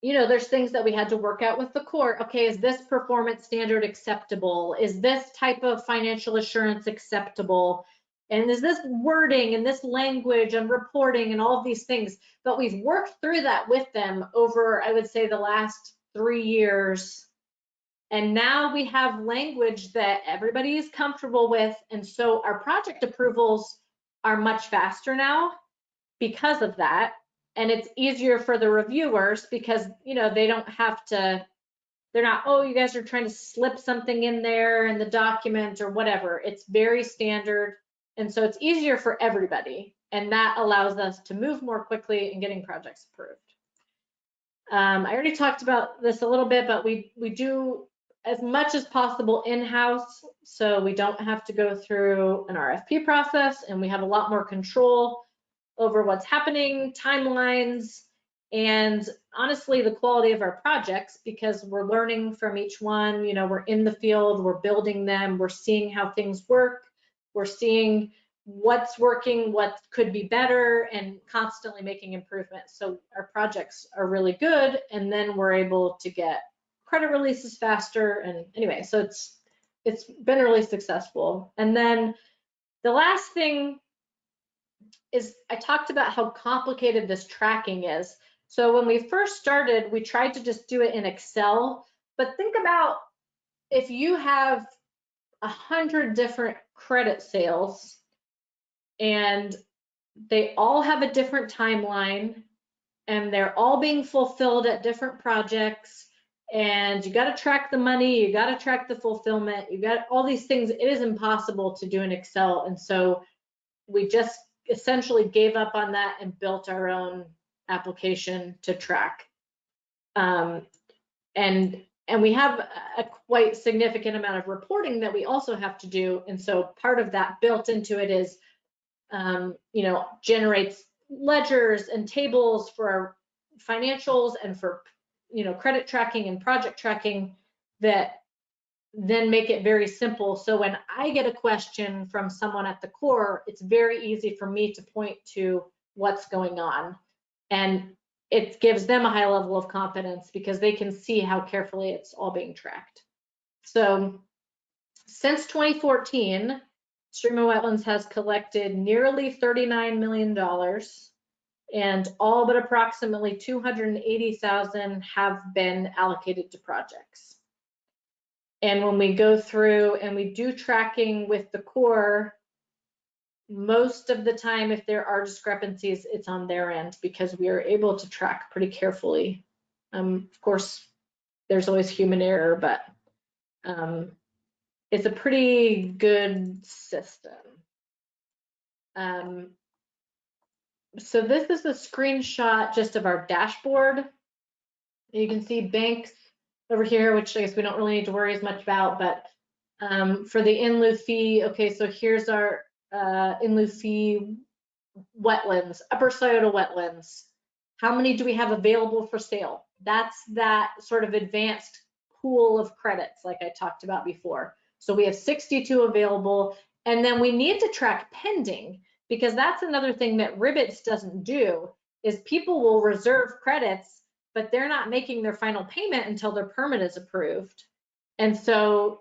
K: you know, there's things that we had to work out with the court. Okay, is this performance standard acceptable? Is this type of financial assurance acceptable? And is this wording and this language and reporting and all of these things? But we've worked through that with them over, I would say, the last 3 years. And now we have language that everybody is comfortable with. And so our project approvals are much faster now because of that. And it's easier for the reviewers because, you know, they don't have to, they're not, oh, you guys are trying to slip something in there in the document or whatever. It's very standard. And so it's easier for everybody. And that allows us to move more quickly in getting projects approved. I already talked about this a little bit, but we do as much as possible in-house, so we don't have to go through an RFP process, and we have a lot more control over what's happening, timelines, and honestly, the quality of our projects, because we're learning from each one. You know, we're in the field, we're building them, we're seeing how things work, we're seeing what's working, what could be better, and constantly making improvements. So our projects are really good, and then we're able to get credit releases faster. And anyway, so it's been really successful. And then the last thing is I talked about how complicated this tracking is. So when we first started, we tried to just do it in Excel, but think about if you have 100 different credit sales and they all have a different timeline and they're all being fulfilled at different projects, and you got to track the money, you got to track the fulfillment, you got all these things. It is impossible to do in Excel. And so we just essentially gave up on that and built our own application to track. And we have a quite significant amount of reporting that we also have to do. And so part of that built into it is, you know, generates ledgers and tables for our financials and for, you know, credit tracking and project tracking that then make it very simple. So when I get a question from someone at the Corps, it's very easy for me to point to what's going on. And it gives them a high level of confidence because they can see how carefully it's all being tracked. So since 2014, Stream of Wetlands has collected nearly $39 million, and all but approximately 280,000 have been allocated to projects. And when we go through and we do tracking with the Corps, most of the time, if there are discrepancies, it's on their end because we are able to track pretty carefully. Of course, there's always human error, but it's a pretty good system. So this is a screenshot just of our dashboard. You can see banks over here, which I guess we don't really need to worry as much about, but for the in-lieu fee, okay, so here's our in-lieu fee wetlands, Upper Scioto wetlands. How many do we have available for sale? That's that sort of advanced pool of credits like I talked about before. So we have 62 available, and then we need to track pending, because that's another thing that Ribbits doesn't do, is people will reserve credits, but they're not making their final payment until their permit is approved. And so,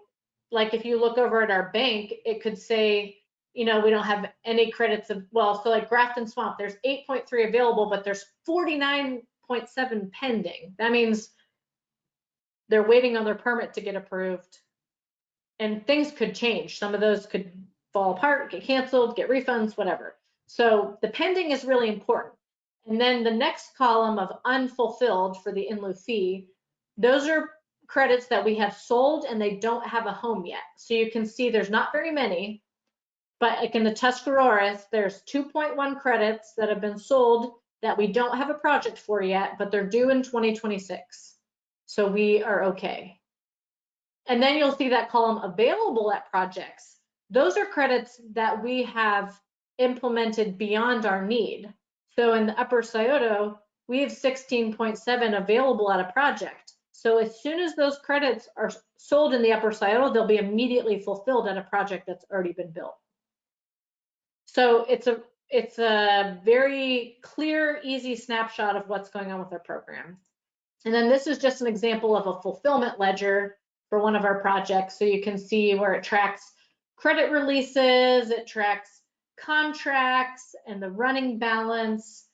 K: like if you look over at our bank, it could say, you know, we don't have any credits of, well, so like Grafton Swamp, there's 8.3 available, but there's 49.7 pending. That means they're waiting on their permit to get approved, and things could change. Some of those could fall apart, get canceled, get refunds, whatever. So the pending is really important. And then the next column of unfulfilled for the in-lieu fee, those are credits that we have sold and they don't have a home yet. So you can see there's not very many, but like in the Tuscaroras, there's 2.1 credits that have been sold that we don't have a project for yet, but they're due in 2026. So we are okay. And then you'll see that column available at projects. Those are credits that we have implemented beyond our need. So in the Upper Scioto, we have 16.7 available at a project. So as soon as those credits are sold in the Upper Scioto, they'll be immediately fulfilled at a project that's already been built. So it's a very clear, easy snapshot of what's going on with our program. And then this is just an example of a fulfillment ledger for one of our projects. So you can see where it tracks credit releases, it tracks contracts and the running balance,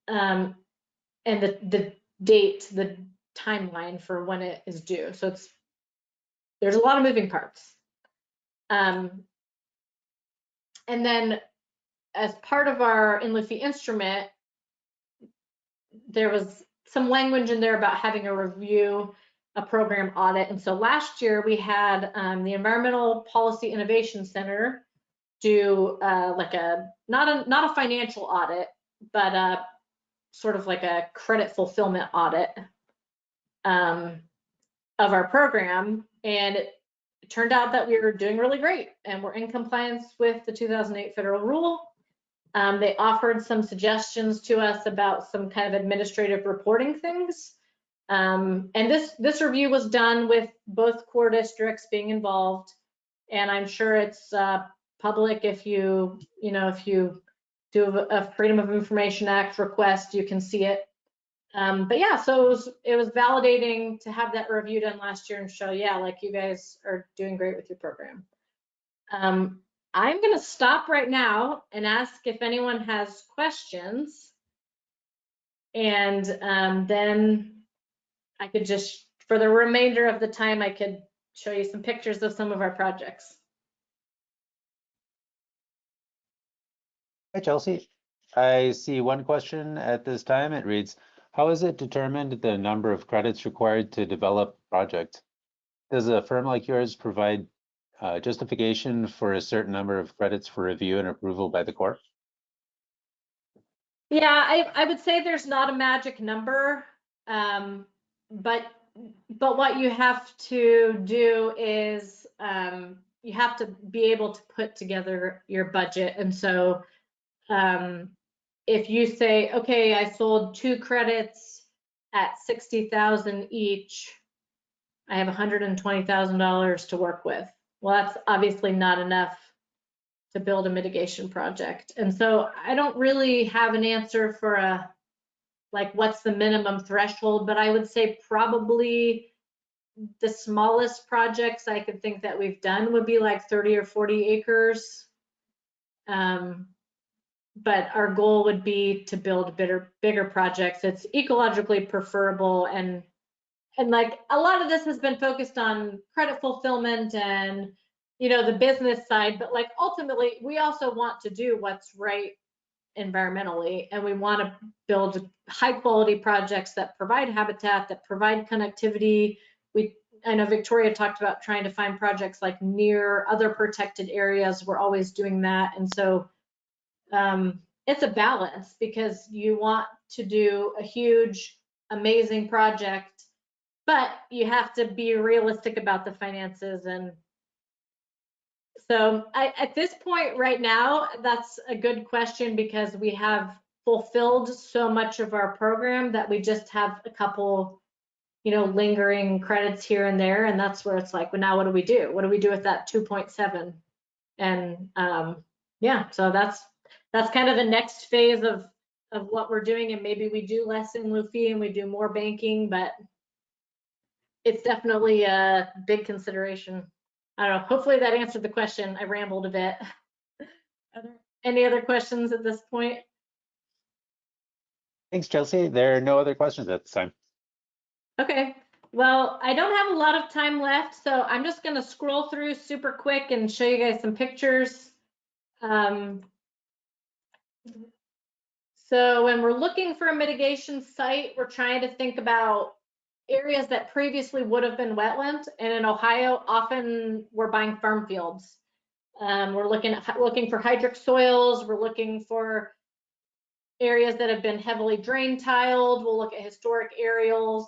K: and the date, the timeline for when it is due. So there's a lot of moving parts. And then as part of our in-lieu fee instrument, there was some language in there about having a review, a program audit. And so last year we had the Environmental Policy Innovation Center do like not a financial audit, but sort of like a credit fulfillment audit. of our program, and it turned out that we were doing really great and we're in compliance with the 2008 federal rule. They offered some suggestions to us about some kind of administrative reporting things. And this review was done with both core districts being involved, and I'm sure it's public. If you do a Freedom of Information Act request, you can see it. But yeah, so it was validating to have that review done last year and show, yeah, like you guys are doing great with your program. I'm going to stop right now and ask if anyone has questions. And then I could just, for the remainder of the time, I could show you some pictures of some of our projects.
A: Hi, Chelsea. I see one question at this time. It reads, how is it determined the number of credits required to develop a project? Does a firm like yours provide justification for a certain number of credits for review and approval by the Corps?
K: Yeah, I would say there's not a magic number, but what you have to do is you have to be able to put together your budget. And so if you say, okay, I sold 2 credits at 60,000 each, I have $120,000 to work with. Well, that's obviously not enough to build a mitigation project. And so I don't really have an answer for like what's the minimum threshold, but I would say probably the smallest projects I could think that we've done would be like 30 or 40 acres. But our goal would be to build bigger projects. It's ecologically preferable, and like a lot of this has been focused on credit fulfillment and the business side, but like ultimately we also want to do what's right environmentally, and we want to build high quality projects that provide habitat, that provide connectivity. I know Victoria talked about trying to find projects like near other protected areas. We're always doing that. And so it's a balance, because you want to do a huge, amazing project, but you have to be realistic about the finances. And so at this point right now, that's a good question, because we have fulfilled so much of our program that we just have a couple, lingering credits here and there. And that's where it's like, well, now what do we do? What do we do with that 2.7? And yeah, so that's kind of the next phase of what we're doing. And maybe we do less in-lieu fee and we do more banking, but it's definitely a big consideration. I don't know, hopefully that answered the question. I rambled a bit. Any other questions at this point?
A: Thanks, Chelsea. There are no other questions at this time.
K: Okay, well, I don't have a lot of time left, so I'm just gonna scroll through super quick and show you guys some pictures. So when we're looking for a mitigation site, we're trying to think about areas that previously would have been wetland. And in Ohio, often we're buying farm fields. We're looking for hydric soils. We're looking for areas that have been heavily drain tiled. We'll look at historic aerials.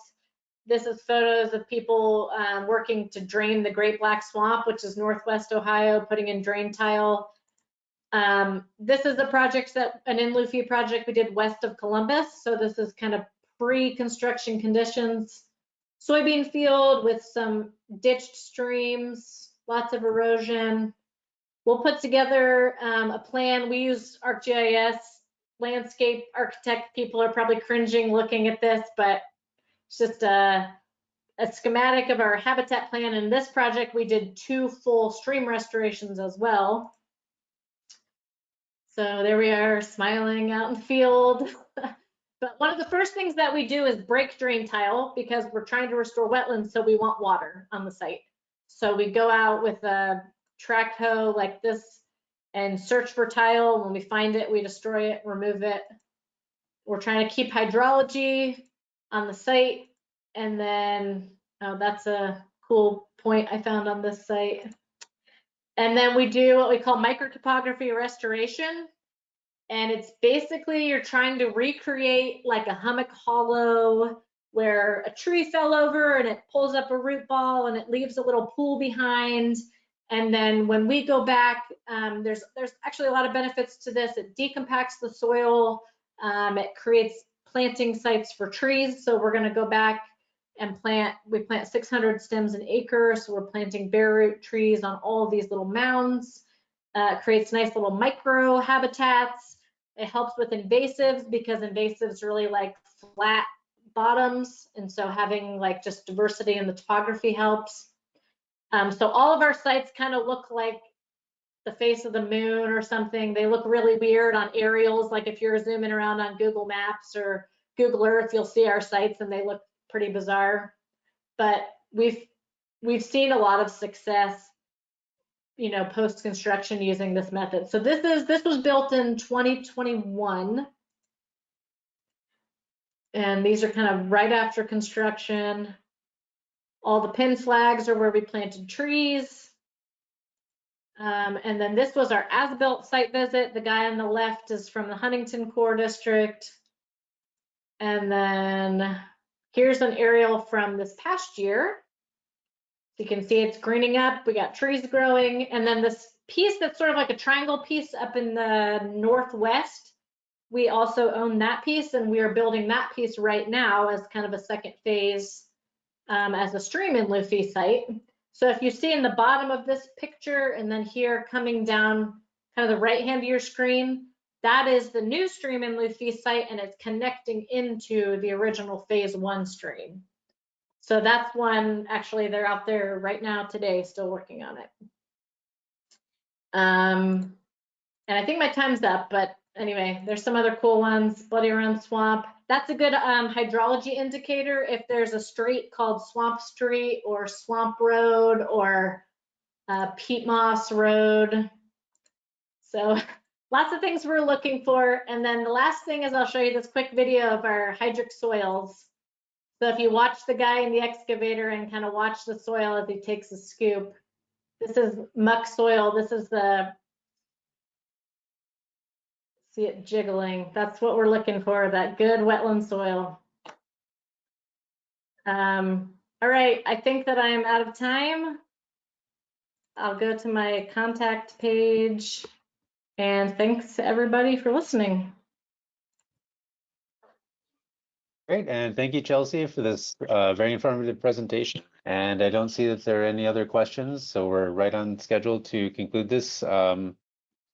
K: This is photos of people working to drain the Great Black Swamp, which is Northwest Ohio, putting in drain tile. This is an in-lieu fee project we did west of Columbus. So this is kind of pre-construction conditions. Soybean field with some ditched streams, lots of erosion. We'll put together a plan. We use ArcGIS. Landscape architect people are probably cringing looking at this, but it's just a schematic of our habitat plan. In this project, we did 2 full stream restorations as well. So there we are, smiling out in the field. But one of the first things that we do is break drain tile, because we're trying to restore wetlands, so we want water on the site. So we go out with a track hoe like this and search for tile. When we find it, we destroy it, remove it. We're trying to keep hydrology on the site. And then, oh, that's a cool point I found on this site. And then we do what we call microtopography restoration. And it's basically you're trying to recreate like a hummock hollow where a tree fell over and it pulls up a root ball and it leaves a little pool behind. And then when we go back, there's actually a lot of benefits to this. It decompacts the soil. It creates planting sites for trees. So we're going to go back and we plant 600 stems an acre. So we're planting bare root trees on all of these little mounds. It creates nice little micro habitats. It helps with invasives because invasives really like flat bottoms. And so having like just diversity in the topography helps. So all of our sites kind of look like the face of the moon or something. They look really weird on aerials. Like if you're zooming around on Google Maps or Google Earth, you'll see our sites and they look pretty bizarre. But we've seen a lot of success, you know, post-construction using this method. So this was built in 2021. And these are kind of right after construction. All the pin flags are where we planted trees. And then this was our as-built site visit. The guy on the left is from the Huntington Core District. And then here's an aerial from this past year. You can see it's greening up. We got trees growing. And then this piece that's sort of like a triangle piece up in the northwest, we also own that piece, and we are building that piece right now as kind of a second phase as a stream in-lieu fee site. So if you see in the bottom of this picture and then here coming down kind of the right hand of your screen, that is the new stream in-lieu fee site, and it's connecting into the original phase 1 stream. So that's one, actually they're out there right now today still working on it. And I think my time's up, but anyway, there's some other cool ones. Bloody Run Swamp. That's a good hydrology indicator if there's a street called Swamp Street or Swamp Road or Peat Moss Road. So lots of things we're looking for. And then the last thing is I'll show you this quick video of our hydric soils. So if you watch the guy in the excavator and kind of watch the soil as he takes a scoop, this is muck soil. This is the, see it jiggling. That's what we're looking for, that good wetland soil. All right, I think that I am out of time. I'll go to my contact page, and thanks to everybody for listening.
A: Great, and thank you, Chelsea, for this very informative presentation. And I don't see that there are any other questions, so we're right on schedule to conclude this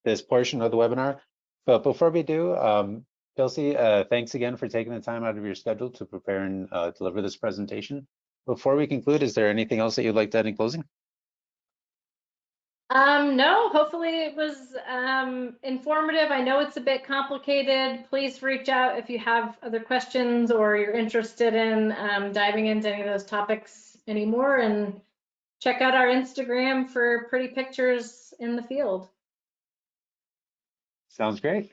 A: this portion of the webinar. But before we do, Chelsea, thanks again for taking the time out of your schedule to prepare and deliver this presentation. Before we conclude, is there anything else that you'd like to add in closing?
K: No, hopefully it was informative. I know it's a bit complicated. Please reach out if you have other questions or you're interested in diving into any of those topics anymore, and check out our Instagram for pretty pictures in the field.
A: Sounds great.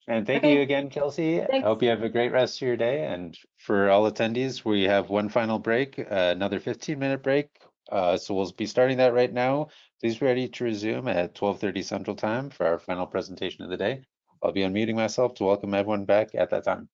A: And thank
K: Okay.
A: you again, Chelsea. I
K: Thanks.
A: hope you have a great rest of your day. And for all attendees, we have one final break, another 15-minute break. So we'll be starting that right now. Please be ready to resume at 12:30 Central Time for our final presentation of the day. I'll be unmuting myself to welcome everyone back at that time.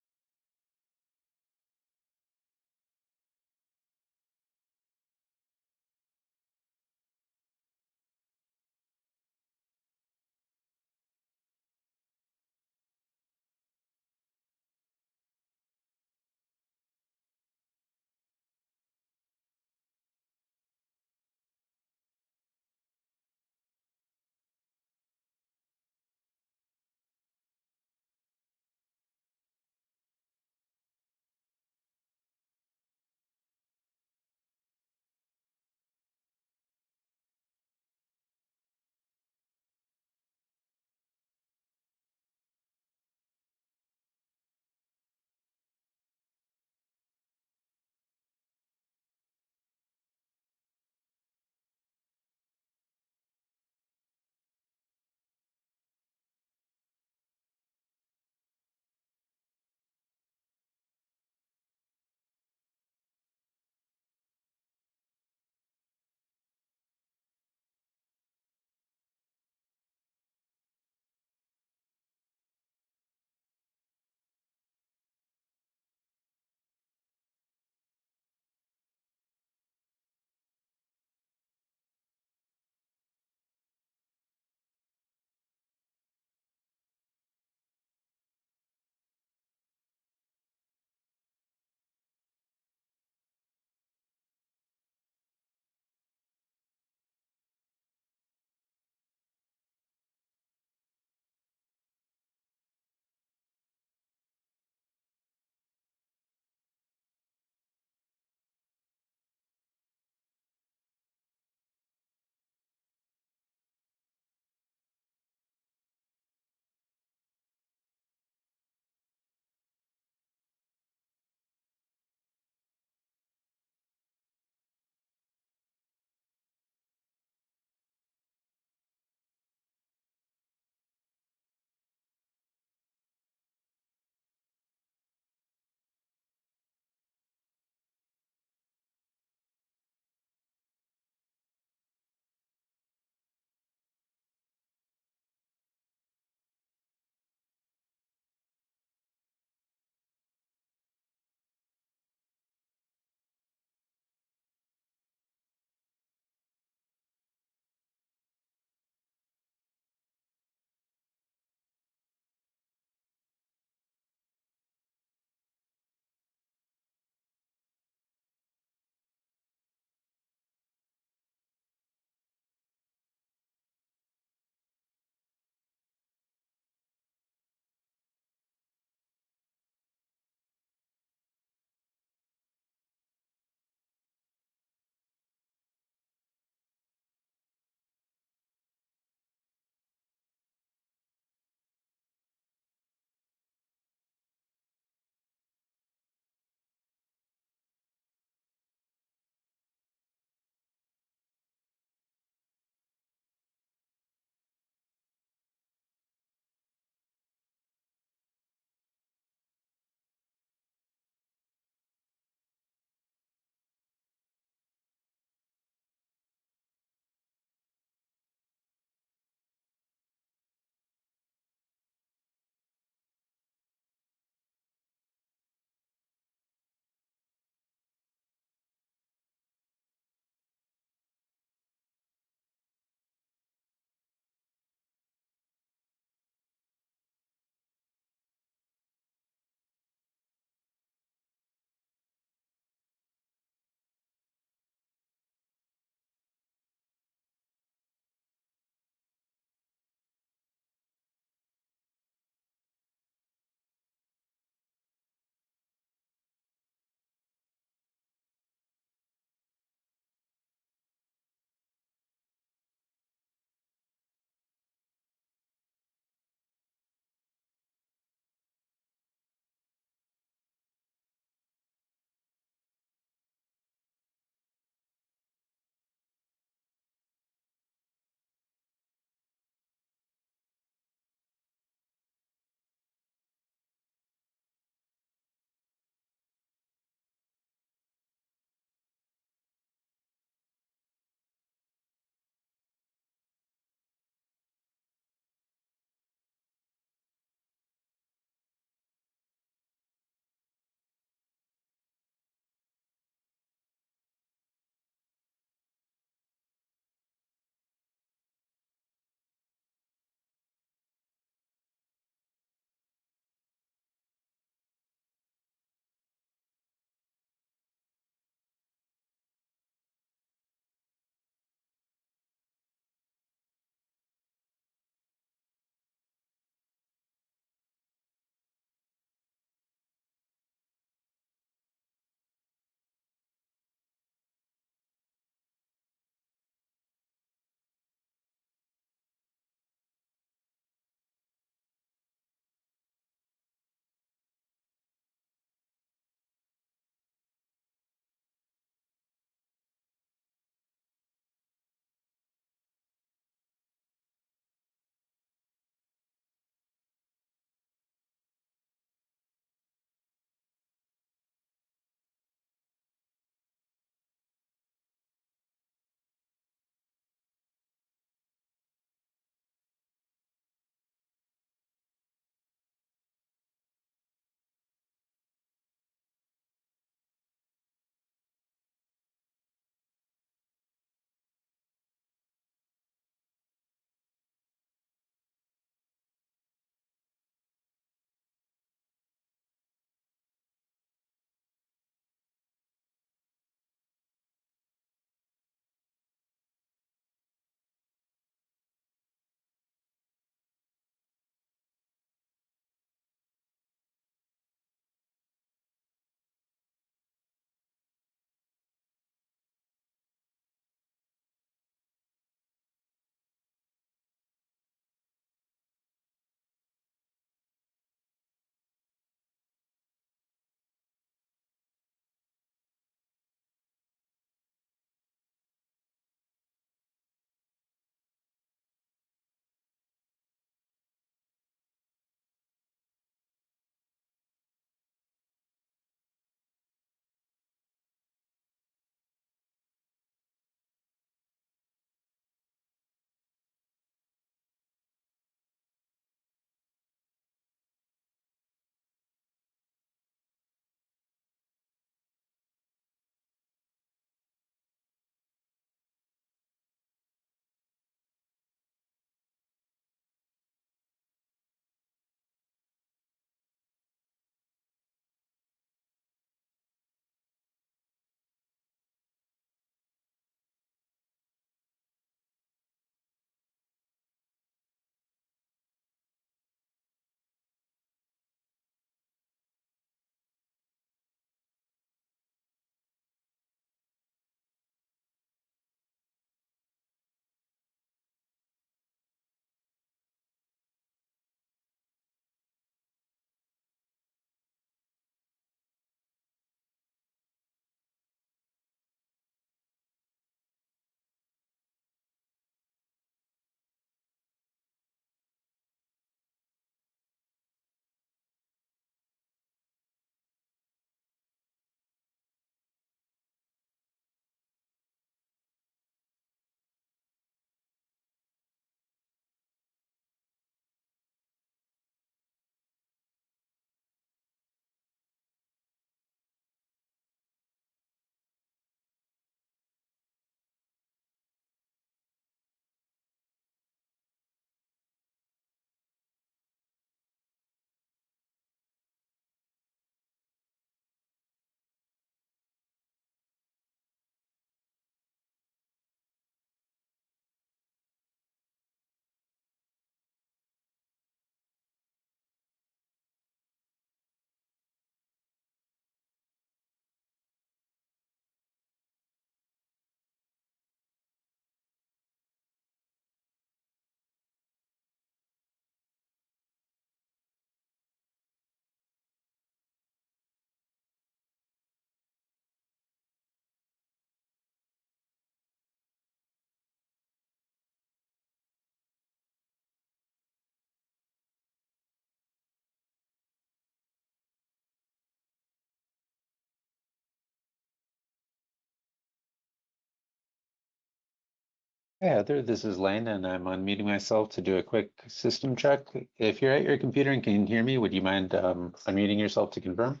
A: Hey Heather, this is Lane, and I'm unmuting myself to do a quick system check. If you're at your computer and can hear me, would you mind unmuting yourself to confirm?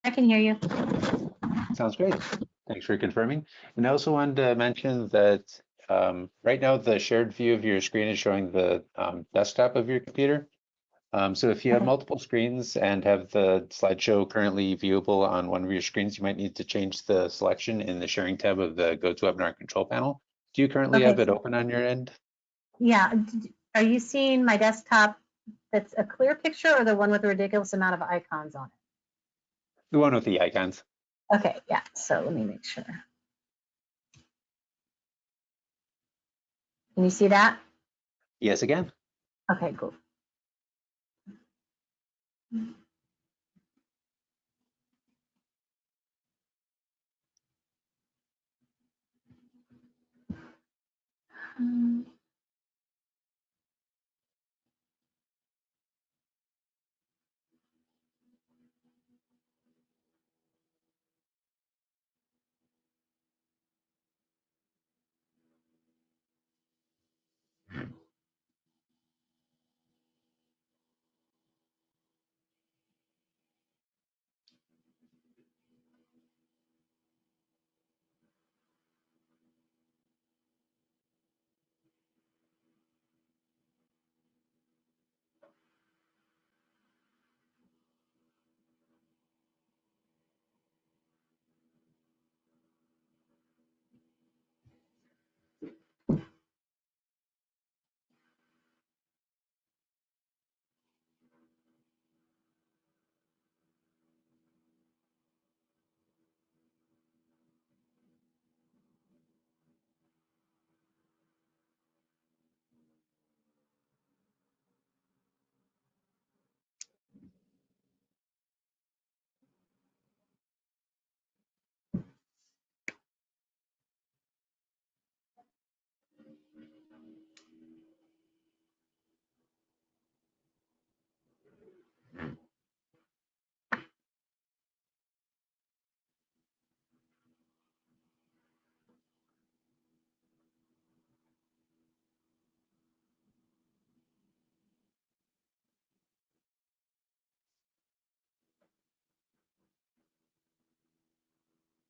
L: I can hear you.
A: Sounds great. Thanks for confirming. And I also wanted to mention that right now the shared view of your screen is showing the desktop of your computer. So if you have multiple screens and have the slideshow currently viewable on one of your screens, you might need to change the selection in the sharing tab of the GoToWebinar control panel. Do you currently have it open on your end?
L: Yeah. Are you seeing my desktop that's a clear picture or the one with a ridiculous amount of icons on
A: The one with the icons.
L: it? Okay, yeah. So let me make sure. Can you see that?
A: Yes, again.
L: Okay, cool.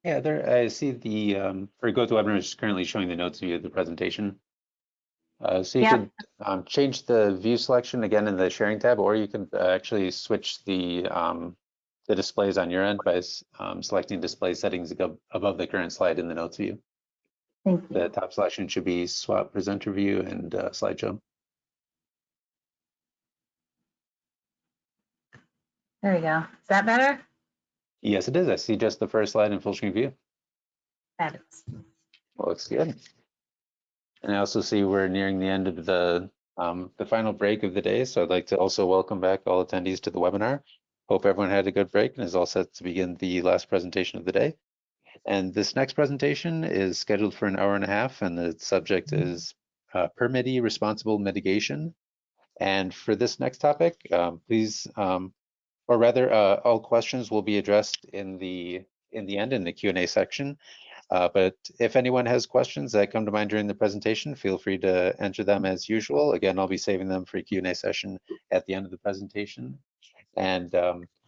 A: Yeah, there I see the for GoToWebinar is currently showing the notes view of the presentation. So you could change the view selection again in the sharing tab, or you can actually switch the displays on your end by selecting display settings above the current slide in the notes view.
L: Thank you.
A: The top selection should be swap presenter view and slideshow.
L: There we go. Is that better?
A: Yes, it is. I see just the first slide in full screen view.
L: Fabulous.
A: Well, looks good. And I also see we're nearing the end of the final break of the day. So I'd like to also welcome back all attendees to the webinar. Hope everyone had a good break and is all set to begin the last presentation of the day. And this next presentation is scheduled for an hour and a half, and the subject is Permittee responsible mitigation. And for this next topic, please, or rather, all questions will be addressed in the end in the Q&A section. But if anyone has questions that come to mind during the presentation, feel free to enter them as usual. Again, I'll be saving them for a Q&A session at the end of the presentation. And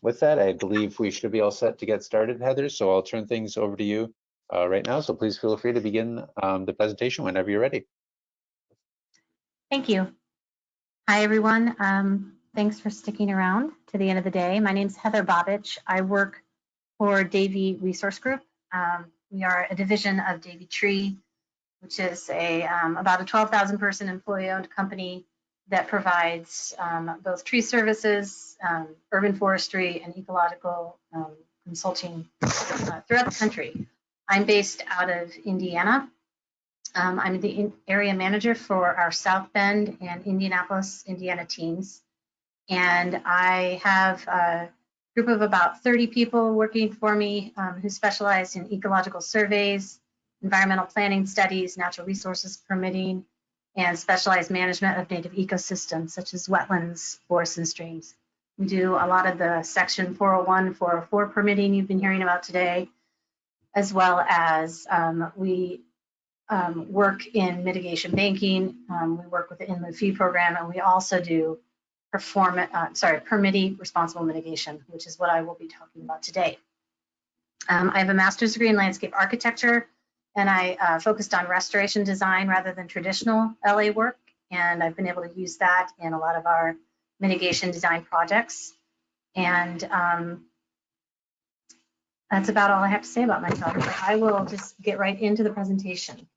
A: with that, I believe we should be all set to get started, Heather. So I'll turn things over to you right now. So please feel free to begin the presentation whenever you're ready.
L: Thank you. Hi, everyone. Thanks for sticking around to the end of the day. My name is Heather Bobbich. I work for Davey Resource Group. We are a division of Davey Tree, which is about a 12,000 person employee-owned company that provides both tree services, urban forestry, and ecological consulting throughout the country. I'm based out of Indiana. I'm the area manager for our South Bend and Indianapolis, Indiana teams. And I have a group of about 30 people working for me who specialize in ecological surveys, environmental planning studies, natural resources permitting, and specialized management of native ecosystems such as wetlands, forests, and streams. We do a lot of the Section 401, 404 permitting you've been hearing about today, as well as we work in mitigation banking. We work with the In-Lieu fee program, and we also do Permittee responsible mitigation, which is what I will be talking about today. I have a master's degree in landscape architecture, and I focused on restoration design rather than traditional LA work. And I've been able to use that in a lot of our mitigation design projects. And that's about all I have to say about myself. So I will just get right into the presentation.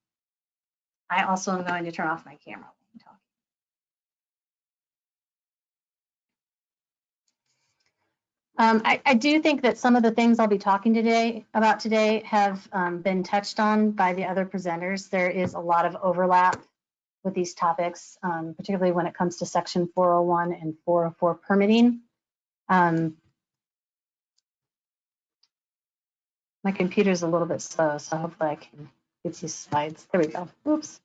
L: I also am going to turn off my camera while I'm talking. I do think that some of the things I'll be talking about today have been touched on by the other presenters. There is a lot of overlap with these topics, particularly when it comes to Section 401 and 404 permitting. My computer's a little bit slow, so hopefully I can get these slides. There we go. Oops.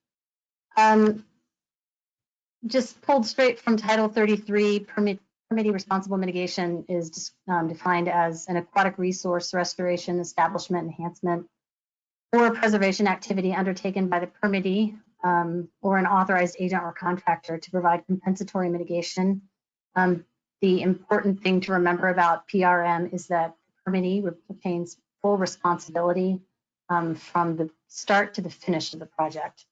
L: Just pulled straight from Title 33, Permittee responsible mitigation is defined as an aquatic resource restoration, establishment, enhancement, or preservation activity undertaken by the permittee or an authorized agent or contractor to provide compensatory mitigation. The important thing to remember about PRM is that permittee retains full responsibility from the start to the finish of the project.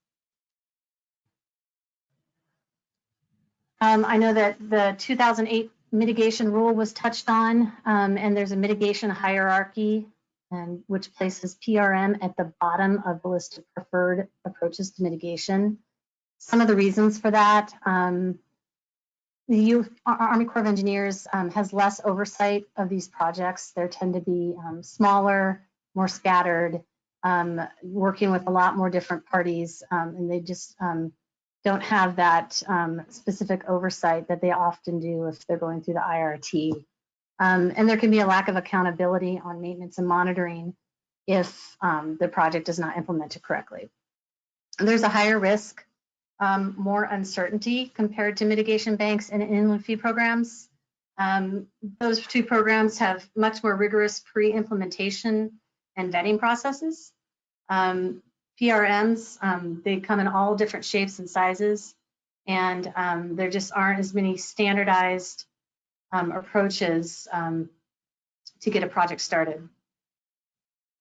L: I know that the 2008 mitigation rule was touched on, and there's a mitigation hierarchy, which places PRM at the bottom of the list of preferred approaches to mitigation. Some of the reasons for that, the Army Corps of Engineers has less oversight of these projects. They tend to be smaller, more scattered, working with a lot more different parties, and they just don't have that specific oversight that they often do if they're going through the IRT. And there can be a lack of accountability on maintenance and monitoring if the project does not implement it correctly. And there's a higher risk, more uncertainty compared to mitigation banks and In-Lieu fee programs. Those two programs have much more rigorous pre-implementation and vetting processes. PRMs, they come in all different shapes and sizes, and there just aren't as many standardized approaches to get a project started.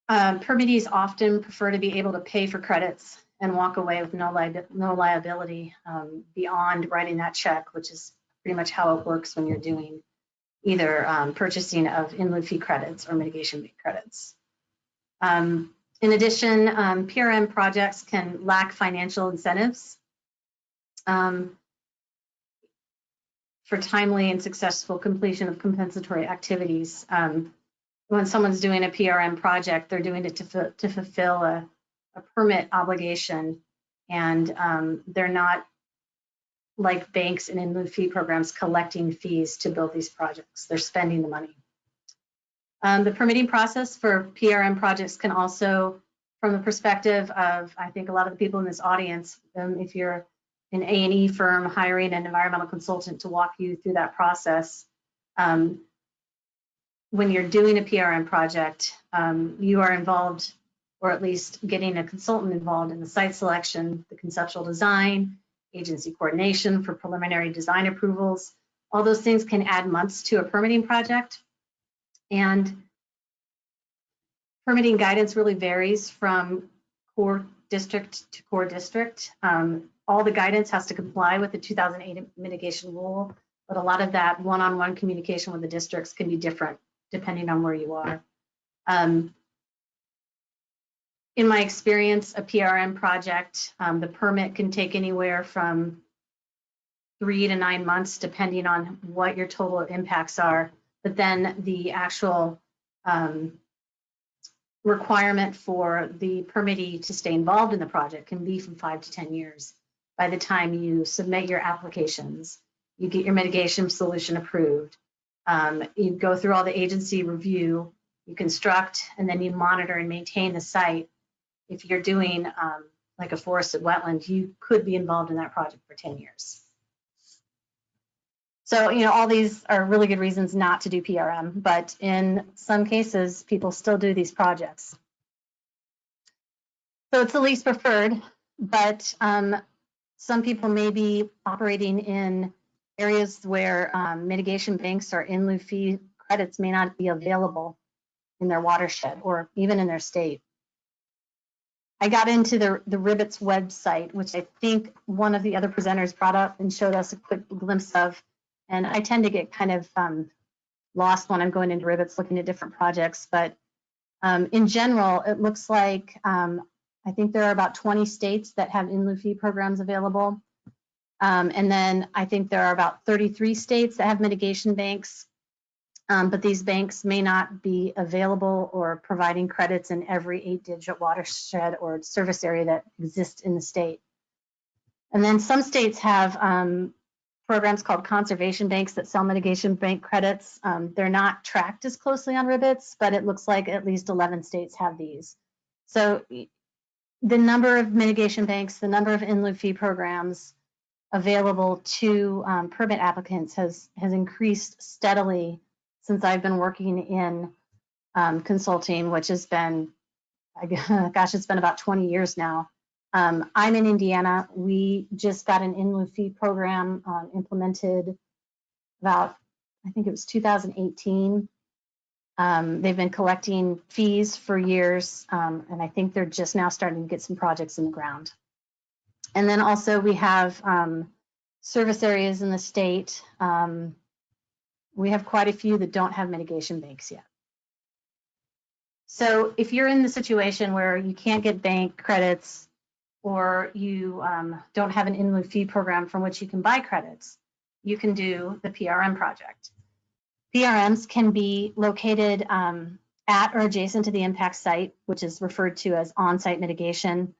L: Permittees often prefer to be able to pay for credits and walk away with no liability beyond writing that check, which is pretty much how it works when you're doing either purchasing of In-Lieu fee credits or mitigation credits. In addition, PRM projects can lack financial incentives for timely and successful completion of compensatory activities. When someone's doing a PRM project, they're doing it to fulfill a permit obligation, and they're not like banks and In-Lieu fee programs collecting fees to build these projects. They're spending the money. The permitting process for PRM projects can also, from the perspective of, I think, a lot of the people in this audience, if you're an A&E firm hiring an environmental consultant to walk you through that process, when you're doing a PRM project, you are involved, or at least getting a consultant involved in the site selection, the conceptual design, agency coordination for preliminary design approvals. All those things can add months to a permitting project. And permitting guidance really varies from core district to core district. All the guidance has to comply with the 2008 mitigation rule, but a lot of that one-on-one communication with the districts can be different depending on where you are. In my experience, a PRM project, the permit can take anywhere from 3 to 9 months, depending on what your total impacts are. But then the actual requirement for the permittee to stay involved in the project can be from 5 to 10 years. By the time you submit your applications, you get your mitigation solution approved, you go through all the agency review, you construct, and then you monitor and maintain the site. If you're doing like a forested wetland, you could be involved in that project for 10 years. So, you know, all these are really good reasons not to do PRM, but in some cases, people still do these projects. So it's the least preferred, but some people may be operating in areas where mitigation banks or in-lieu fee credits may not be available in their watershed or even in their state. I got into the Ribbits website, which I think one of the other presenters brought up and showed us a quick glimpse of. And I tend to get kind of lost when I'm going into Ribbits looking at different projects. But in general, it looks like I think there are about 20 states that have in-lieu fee programs available. And then I think there are about 33 states that have mitigation banks. But these banks may not be available or providing credits in every 8-digit watershed or service area that exists in the state. And then some states have programs called conservation banks that sell mitigation bank credits. They're not tracked as closely on Ribbits, but it looks like at least 11 states have these. So the number of mitigation banks, the number of in-lieu fee programs available to permit applicants has increased steadily since I've been working in consulting, which has been, gosh, it's been about 20 years now. I'm in Indiana. We just got an in-lieu fee program implemented about, I think it was 2018. They've been collecting fees for years, and I think they're just now starting to get some projects in the ground. And then also we have service areas in the state. We have quite a few that don't have mitigation banks yet. So if you're in the situation where you can't get bank credits or you don't have an in-lieu fee program from which you can buy credits, you can do the PRM project. PRMs can be located at or adjacent to the impact site, which is referred to as on-site mitigation.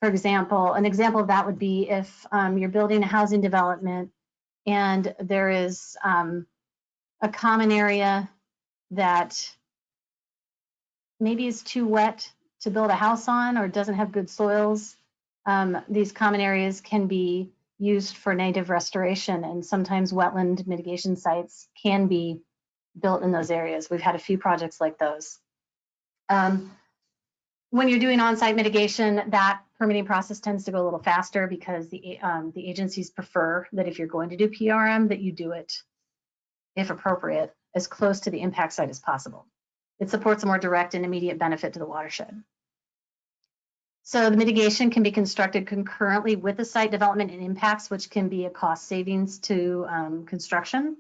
L: For example, an example of that would be if you're building a housing development and there is a common area that maybe is too wet to build a house on or doesn't have good soils. These common areas can be used for native restoration, and sometimes wetland mitigation sites can be built in those areas. We've had a few projects like those. When you're doing on-site mitigation, that permitting process tends to go a little faster because the agencies prefer that if you're going to do PRM, that you do it, if appropriate, as close to the impact site as possible. It supports a more direct and immediate benefit to the watershed. So the mitigation can be constructed concurrently with the site development and impacts, which can be a cost savings to construction.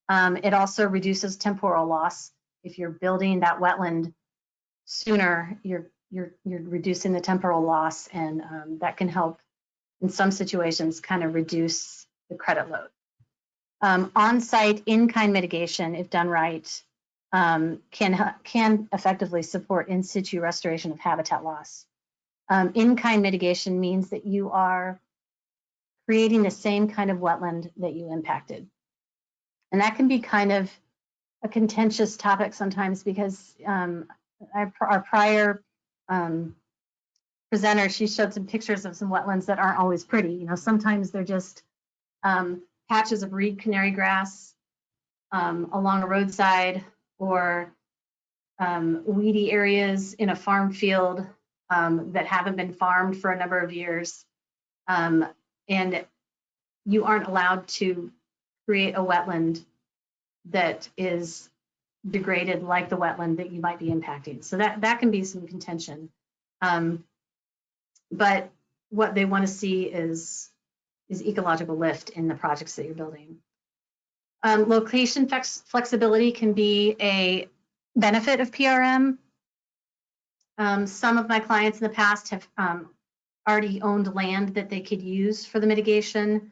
L: It also reduces temporal loss. If you're building that wetland sooner, you're reducing the temporal loss, and that can help in some situations kind of reduce the credit load. On-site in-kind mitigation, if done right, can effectively support in situ restoration of habitat loss. In-kind mitigation means that you are creating the same kind of wetland that you impacted. And that can be kind of a contentious topic sometimes because our prior presenter, she showed some pictures of some wetlands that aren't always pretty. You know, sometimes they're just patches of reed canary grass along a roadside, or weedy areas in a farm field that haven't been farmed for a number of years. And you aren't allowed to create a wetland that is degraded like the wetland that you might be impacting. So that can be some contention. But what they want to see is ecological lift in the projects that you're building. Location flexibility can be a benefit of PRM. Some of my clients in the past have already owned land that they could use for the mitigation.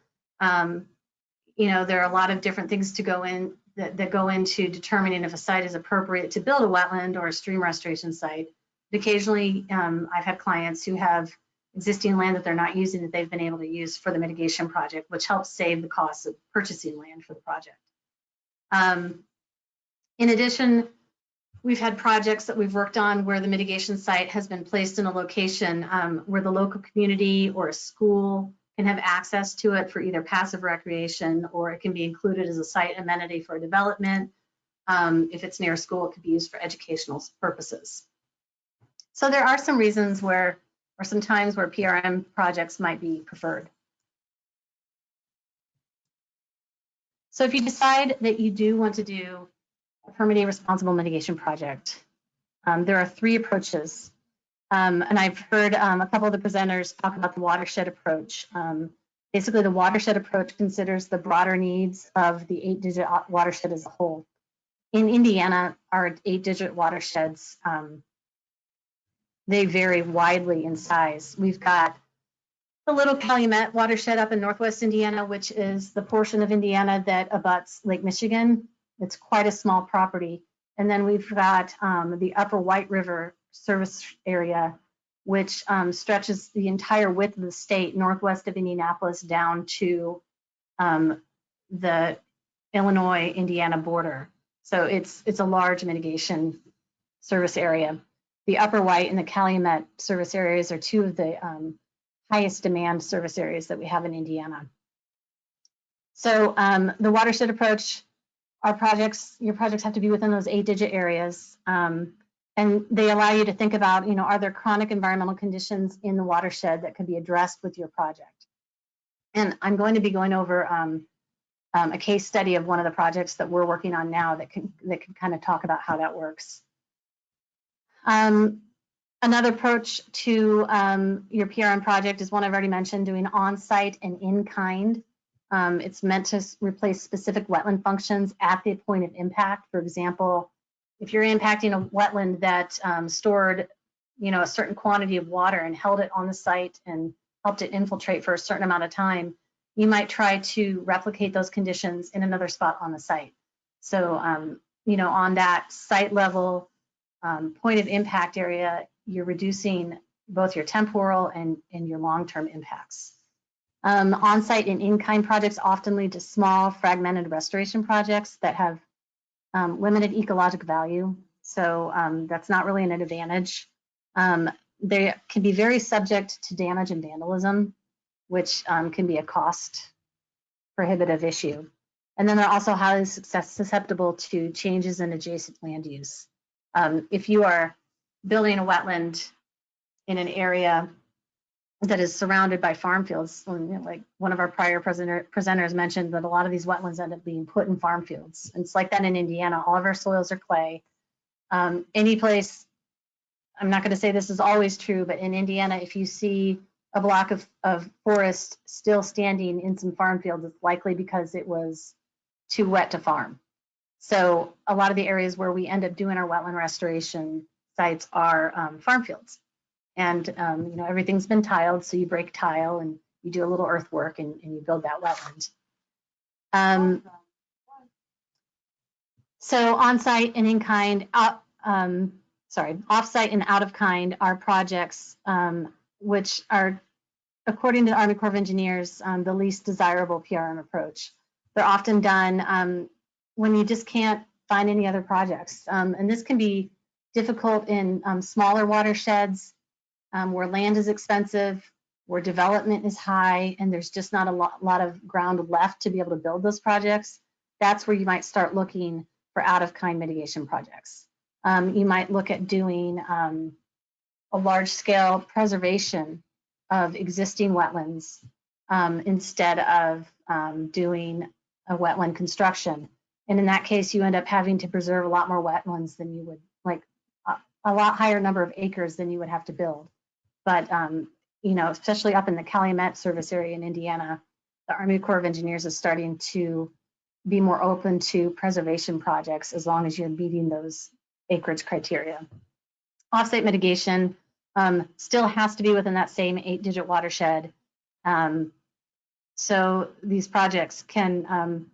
L: You know, there are a lot of different things to go in that go into determining if a site is appropriate to build a wetland or a stream restoration site. But occasionally, I've had clients who have existing land that they're not using that they've been able to use for the mitigation project, which helps save the cost of purchasing land for the project. In addition, we've had projects that we've worked on where the mitigation site has been placed in a location where the local community or a school can have access to it for either passive recreation, or it can be included as a site amenity for development. If it's near a school, it could be used for educational purposes. So there are some reasons where or some times where PRM projects might be preferred. So if you decide that you do want to do a Permittee responsible mitigation project, there are 3 approaches. And I've heard a couple of the presenters talk about the watershed approach. Basically, the watershed approach considers the broader needs of the 8-digit watershed as a whole. In Indiana, our 8-digit watersheds, they vary widely in size. We've got the Little Calumet watershed up in Northwest Indiana, which is the portion of Indiana that abuts Lake Michigan. It's quite a small property. And then we've got the Upper White River service area, which stretches the entire width of the state, northwest of Indianapolis, down to the Illinois-Indiana border. So it's a large mitigation service area. The Upper White and the Calumet service areas are 2 of the highest demand service areas that we have in Indiana. So the watershed approach, your projects have to be within those 8-digit areas. And they allow you to think about, are there chronic environmental conditions in the watershed that could be addressed with your project? And I'm going to be going over a case study of one of the projects that we're working on now that can kind of talk about how that works. Another approach to your PRM project is one I've already mentioned, doing on-site and in-kind. It's meant to replace specific wetland functions at the point of impact. For example, if you're impacting a wetland that stored, a certain quantity of water and held it on the site and helped it infiltrate for a certain amount of time, you might try to replicate those conditions in another spot on the site. So, on that site level point of impact area, you're reducing both your temporal and your long-term impacts. On-site and in-kind projects often lead to small, fragmented restoration projects that have limited ecologic value. So that's not really an advantage. They can be very subject to damage and vandalism, which can be a cost prohibitive issue. And then they're also highly susceptible to changes in adjacent land use. If you are building a wetland in an area that is surrounded by farm fields, like one of our prior presenters mentioned that a lot of these wetlands end up being put in farm fields. And it's like that in Indiana. All of our soils are clay. Any place, I'm not going to say this is always true, but in Indiana, if you see a block of forest still standing in some farm fields, it's likely because it was too wet to farm. So a lot of the areas where we end up doing our wetland restoration sites are farm fields. And everything's been tiled, so you break tile and you do a little earthwork and you build that wetland. So on-site and in-kind, off-site and out-of-kind are projects which are, according to the Army Corps of Engineers, the least desirable PRM approach. They're often done when you just can't find any other projects. And this can be difficult in smaller watersheds, where land is expensive, where development is high, and there's just not a lot of ground left to be able to build those projects. That's where you might start looking for out-of-kind mitigation projects. You might look at doing a large-scale preservation of existing wetlands instead of doing a wetland construction. And in that case, you end up having to preserve a lot more wetlands than you would, like a lot higher number of acres than you would have to build. But, especially up in the Calumet service area in Indiana, the Army Corps of Engineers is starting to be more open to preservation projects as long as you're meeting those acreage criteria. Offsite mitigation still has to be within that same 8-digit watershed. So these projects can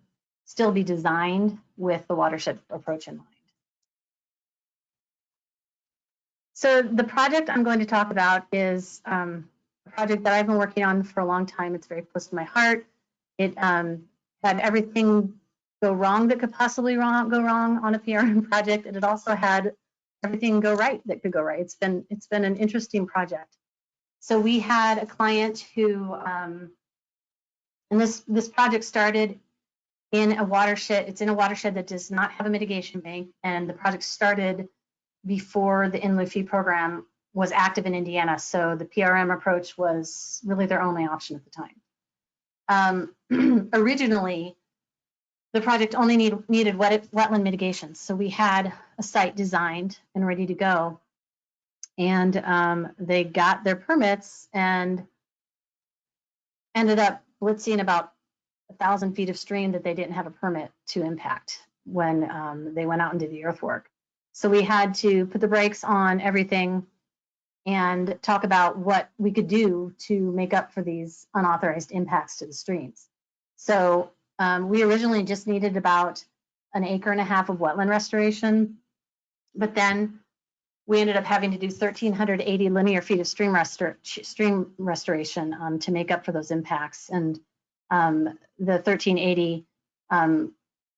L: still be designed with the watershed approach in mind. So the project I'm going to talk about is a project that I've been working on for a long time. It's very close to my heart. It had everything go wrong that could possibly go wrong on a PRM project, and it also had everything go right that could go right. It's been an interesting project. So we had a client who, and this project started in a watershed. It's in a watershed that does not have a mitigation bank, and the project started before the In-Lieu fee program was active in Indiana, so the PRM approach was really their only option at the time. Originally, the project only needed wetland mitigation, so we had a site designed and ready to go, and they got their permits and ended up blitzing about 1,000 feet of stream that they didn't have a permit to impact when they went out and did the earthwork. So we had to put the brakes on everything and talk about what we could do to make up for these unauthorized impacts to the streams. So we originally just needed about 1.5 acres of wetland restoration, but then we ended up having to do 1,380 linear feet of stream restoration to make up for those impacts. And the 1,380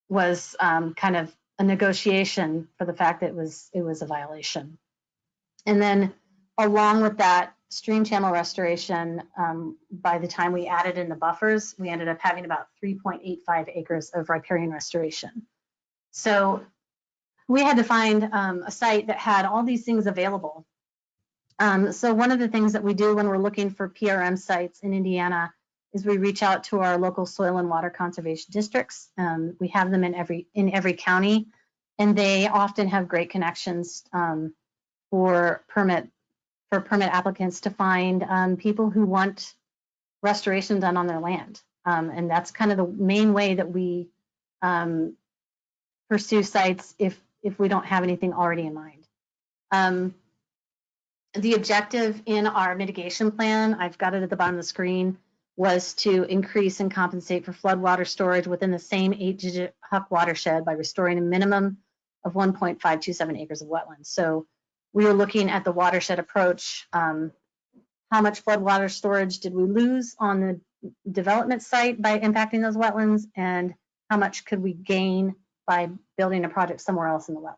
L: was kind of a negotiation for the fact that it was a violation. And then along with that stream channel restoration, by the time we added in the buffers, we ended up having about 3.85 acres of riparian restoration. So we had to find a site that had all these things available. So one of the things that we do when we're looking for PRM sites in Indiana is we reach out to our local soil and water conservation districts. We have them in every county, and they often have great connections for permit applicants to find people who want restoration done on their land. And that's kind of the main way that we pursue sites if we don't have anything already in mind. The objective in our mitigation plan, I've got it at the bottom of the screen, was to increase and compensate for floodwater storage within the same 8-digit HUC watershed by restoring a minimum of 1.527 acres of wetlands. So we were looking at the watershed approach. How much floodwater storage did we lose on the development site by impacting those wetlands, and how much could we gain by building a project somewhere else in the wetland?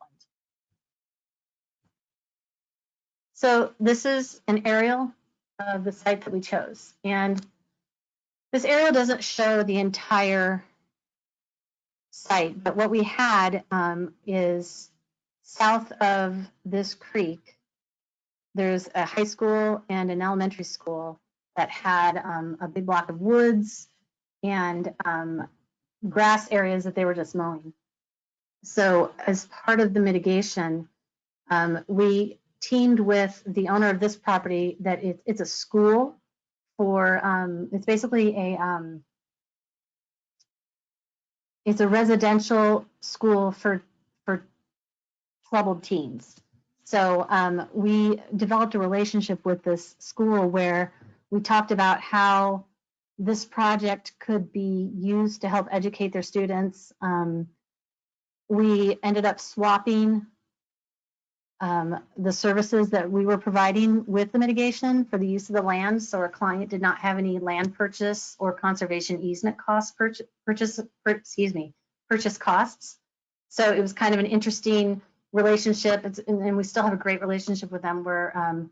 L: So this is an aerial of the site that we chose. And this aerial doesn't show the entire site, but what we had is south of this creek, there's a high school and an elementary school that had a big block of woods and grass areas that they were just mowing. So as part of the mitigation, we teamed with the owner of this property that it's a school for, it's basically it's a residential school for troubled teens. So we developed a relationship with this school where we talked about how this project could be used to help educate their students. We ended up swapping the services that we were providing with the mitigation for the use of the land. So our client did not have any land purchase or conservation easement costs, purchase costs. So it was kind of an interesting relationship, and we still have a great relationship with them where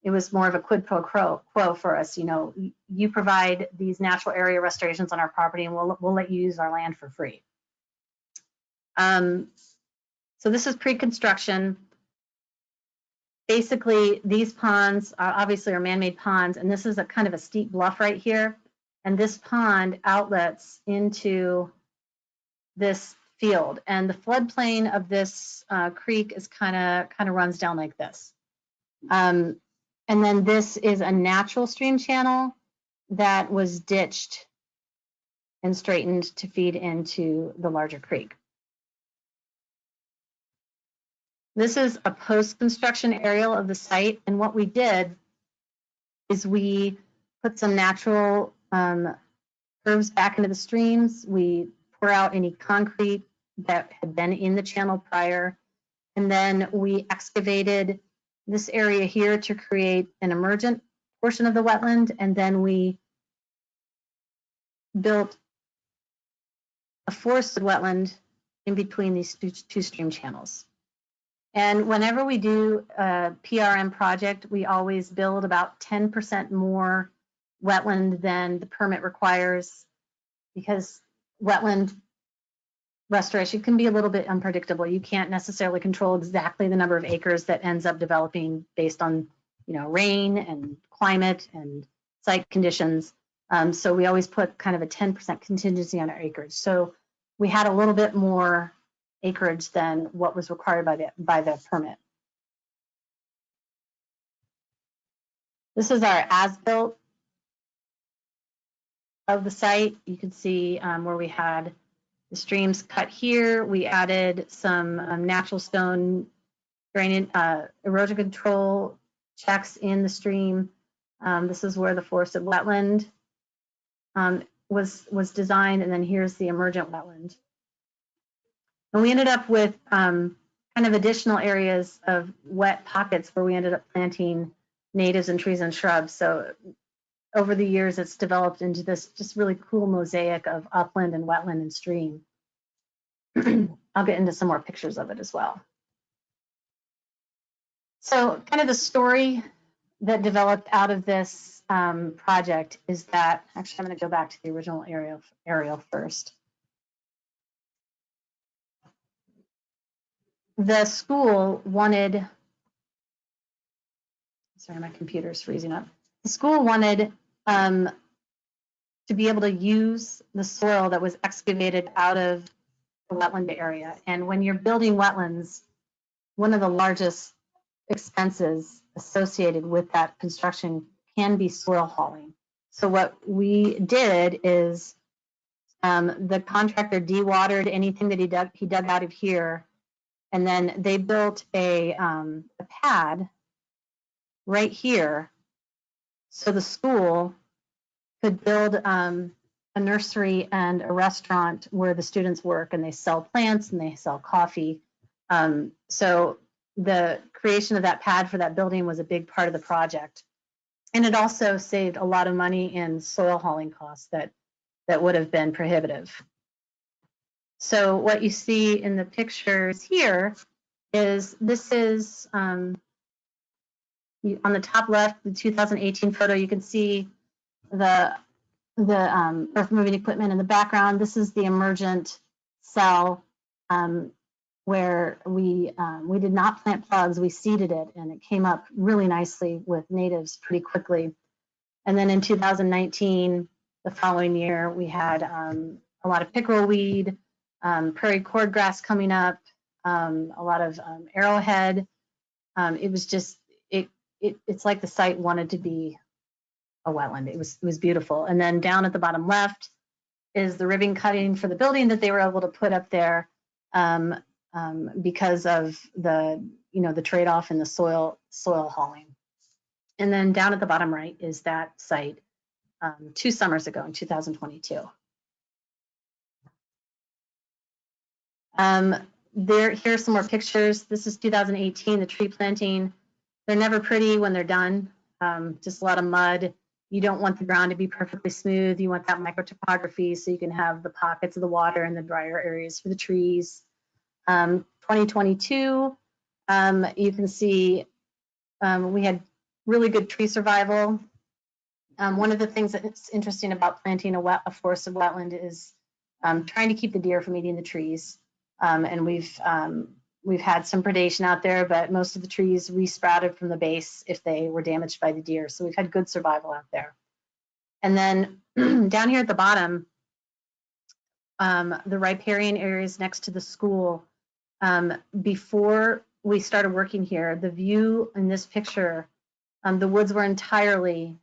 L: it was more of a quid pro quo for us. You know, you provide these natural area restorations on our property, and we'll let you use our land for free. So this is pre-construction. Basically, these ponds obviously are man-made ponds, and this is a kind of a steep bluff right here. And this pond outlets into this field, and the floodplain of this creek is kind of runs down like this. And then this is a natural stream channel that was ditched and straightened to feed into the larger creek. This is a post-construction aerial of the site, and what we did is we put some natural curves back into the streams. We pour out any concrete that had been in the channel prior, and then we excavated this area here to create an emergent portion of the wetland, and then we built a forested wetland in between these two stream channels. And whenever we do a PRM project, we always build about 10% more wetland than the permit requires, because wetland restoration can be a little bit unpredictable. You can't necessarily control exactly the number of acres that ends up developing based on rain and climate and site conditions. So we always put kind of a 10% contingency on our acreage. So we had a little bit more acreage than what was required by the permit. This is our as-built of the site. You can see where we had the streams cut here. We added some natural stone drainage, erosion control checks in the stream. This is where the forested wetland was designed, and then here's the emergent wetland. And we ended up with kind of additional areas of wet pockets where we ended up planting natives and trees and shrubs. So over the years, it's developed into this just really cool mosaic of upland and wetland and stream. I'll get into some more pictures of it as well. So kind of the story that developed out of this project is that, actually I'm going to go back to the original aerial first. The school wanted, sorry, my computer's freezing up. The school wanted to be able to use the soil that was excavated out of the wetland area. And when you're building wetlands, one of the largest expenses associated with that construction can be soil hauling. So what we did is the contractor dewatered anything that he dug out of here, and then they built a pad right here so the school could build a nursery and a restaurant where the students work, and they sell plants and they sell coffee. So the creation of that pad for that building was a big part of the project. And it also saved a lot of money in soil hauling costs that would have been prohibitive. So what you see in the pictures here is this is on the top left, the 2018 photo. You can see the earth moving equipment in the background. This is the emergent cell where we did not plant plugs. We seeded it, and it came up really nicely with natives pretty quickly. And then in 2019, the following year, we had a lot of pickerel weed, prairie cordgrass coming up, a lot of arrowhead. It was just, it's like the site wanted to be a wetland. It was beautiful. And then down at the bottom left is the ribbon cutting for the building that they were able to put up there because of the trade-off in the soil hauling. And then down at the bottom right is that site 2 summers ago in 2022. Here's some more pictures. This is 2018, the tree planting. They're never pretty when they're done. Just a lot of mud. You don't want the ground to be perfectly smooth. You want that microtopography so you can have the pockets of the water and the drier areas for the trees. 2022, you can see we had really good tree survival. One of the things that's interesting about planting a forested wetland is trying to keep the deer from eating the trees. And we've had some predation out there, but most of the trees resprouted from the base if they were damaged by the deer. So we've had good survival out there. And then down here at the bottom, the riparian areas next to the school, before we started working here, the view in this picture, the woods were entirely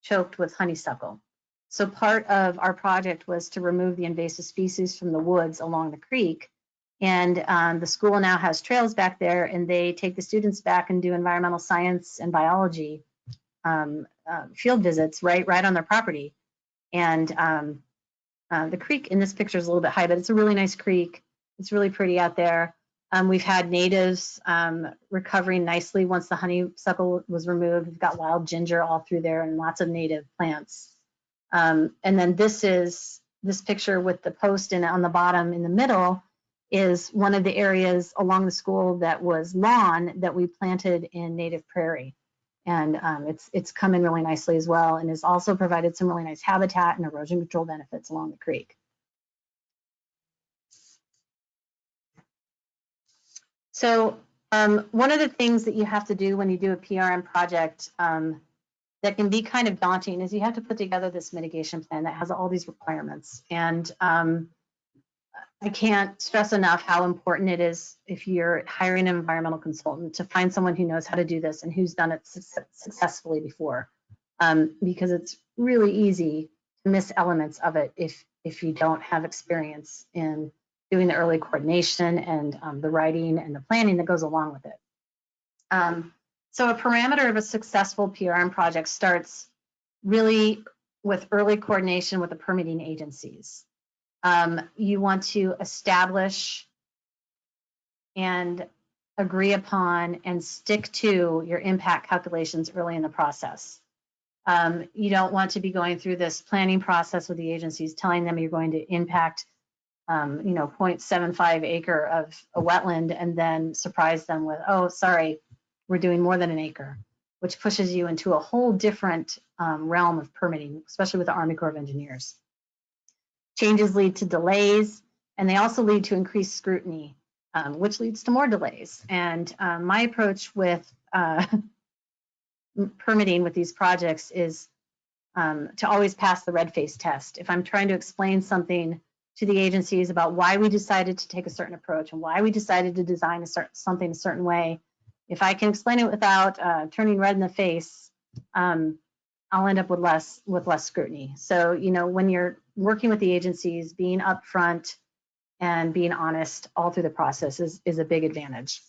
L: choked with honeysuckle. So part of our project was to remove the invasive species from the woods along the creek. And the school now has trails back there, and they take the students back and do environmental science and biology field visits right on their property. And the creek in this picture is a little bit high, but it's a really nice creek. It's really pretty out there. We've had natives recovering nicely once the honeysuckle was removed. We've got wild ginger all through there and lots of native plants. And then this picture with the post on the bottom in the middle is one of the areas along the school that was lawn that we planted in native prairie. And it's come in really nicely as well, and has also provided some really nice habitat and erosion control benefits along the creek. So One of the things that you have to do when you do a PRM project that can be kind of daunting is you have to put together this mitigation plan that has all these requirements. And I can't stress enough how important it is if you're hiring an environmental consultant to find someone who knows how to do this and who's done it successfully before, because it's really easy to miss elements of it if you don't have experience in doing the early coordination and the writing and the planning that goes along with it. So a parameter of a successful PRM project starts really with early coordination with the permitting agencies. You want to establish and agree upon and stick to your impact calculations early in the process. You don't want to be going through this planning process with the agencies, telling them you're going to impact 0.75 acre of a wetland and then surprise them with, oh, sorry, we're doing more than an acre, which pushes you into a whole different realm of permitting, especially with the Army Corps of Engineers. Changes lead to delays, and they also lead to increased scrutiny, which leads to more delays. And my approach with permitting with these projects is to always pass the red face test. If I'm trying to explain something to the agencies about why we decided to take a certain approach and why we decided to design something a certain way, if I can explain it without turning red in the face, I'll end up with less scrutiny. So, when you're working with the agencies, being upfront and being honest all through the process is a big advantage.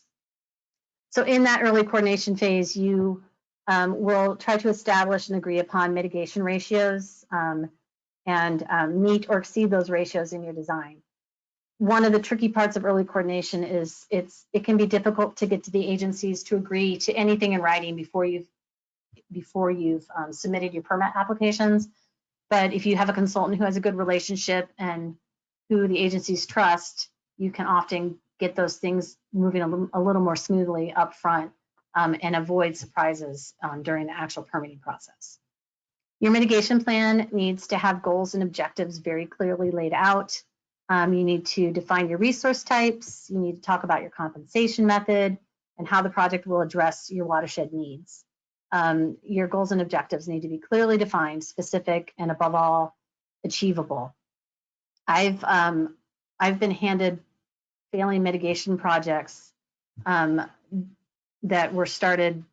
L: So in that early coordination phase, you will try to establish and agree upon mitigation ratios and meet or exceed those ratios in your design. One of the tricky parts of early coordination is it can be difficult to get to the agencies to agree to anything in writing before you've submitted your permit applications. But if you have a consultant who has a good relationship and who the agencies trust, you can often get those things moving a little more smoothly up front and avoid surprises during the actual permitting process. Your mitigation plan needs to have goals and objectives very clearly laid out. You need to define your resource types. You need to talk about your compensation method and how the project will address your watershed needs. Your goals and objectives need to be clearly defined, specific, and above all, achievable. I've been handed failing mitigation projects that were started,